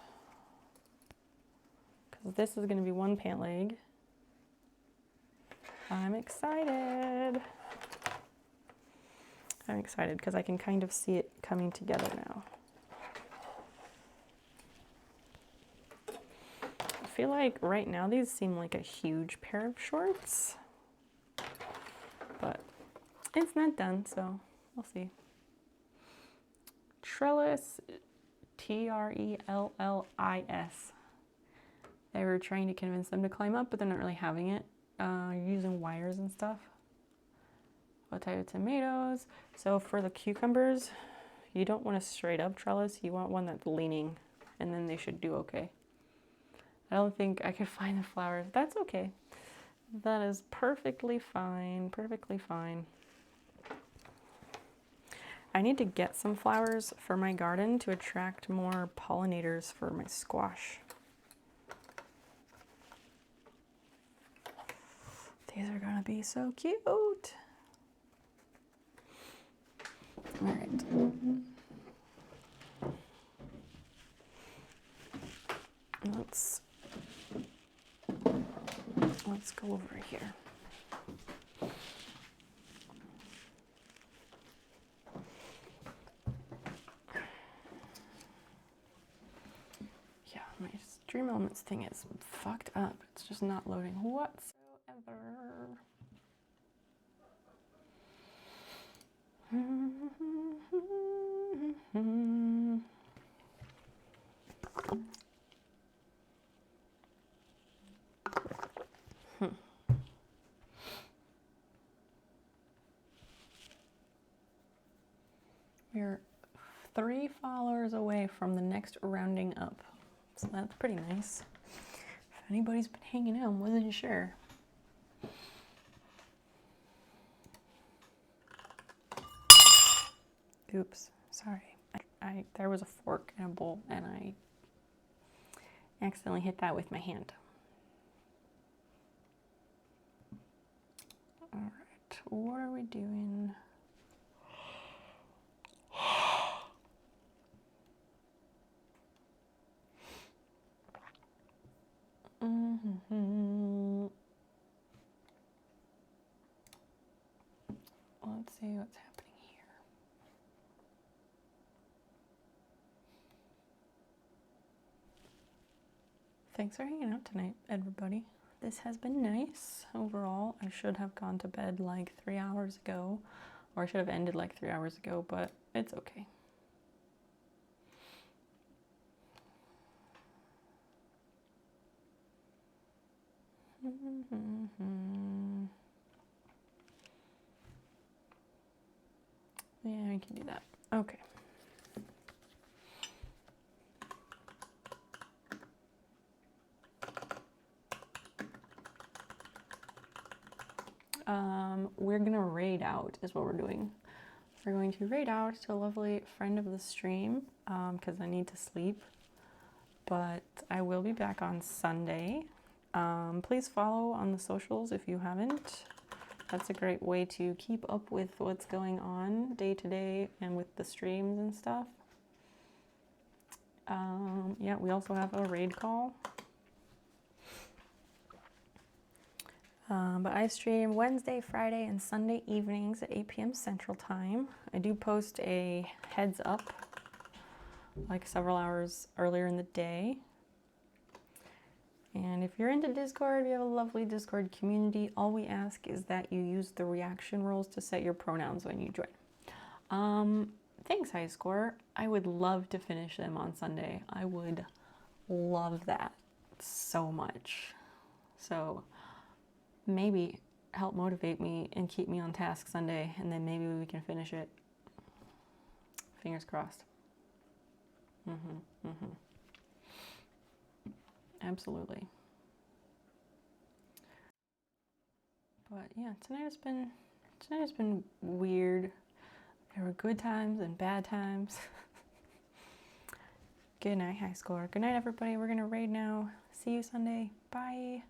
Because this is going to be one pant leg. I'm excited. I'm excited because I can kind of see it coming together now. I feel like right now these seem like a huge pair of shorts. But it's not done, so we'll see. Trellis, Trellis. They were trying to convince them to climb up, but they're not really having it. You're using wires and stuff. What type of tomatoes? So for the cucumbers, you don't want a straight up trellis. You want one that's leaning, and then they should do okay. I don't think I could find the flowers. That's okay. That is perfectly fine. Perfectly fine. I need to get some flowers for my garden to attract more pollinators for my squash. These are gonna be so cute. All right. let's go over here. Yeah, my Stream Elements thing is fucked up. It's just not loading whatsoever. We're 3 followers away from the next rounding up, so that's pretty nice. If anybody's been hanging out, wasn't sure. Oops, sorry. There was a fork in a bowl and I accidentally hit that with my hand. All right, what are we doing? Let's see what's happening here. Thanks for hanging out tonight, everybody. This has been nice overall. I should have gone to bed like 3 hours ago, or I should have ended like 3 hours ago, but it's okay. Yeah, I can do that. Okay. We're gonna raid out is what we're doing. We're going to raid out to a lovely friend of the stream because I need to sleep. But I will be back on Sunday. Please follow on the socials if you haven't. That's a great way to keep up with what's going on day to day and with the streams and stuff. Yeah, we also have a raid call. But I stream Wednesday, Friday, and Sunday evenings at 8 p.m. Central Time. I do post a heads up like several hours earlier in the day. And if you're into Discord, we have a lovely Discord community. All we ask is that you use the reaction roles to set your pronouns when you join. Thanks, High Score. I would love to finish them on Sunday. I would love that so much. So maybe help motivate me and keep me on task Sunday, and then maybe we can finish it. Fingers crossed. Absolutely. But yeah, tonight has been weird. There were good times and bad times. Good night, High Score. Good night, everybody. We're gonna raid now. See you Sunday. Bye.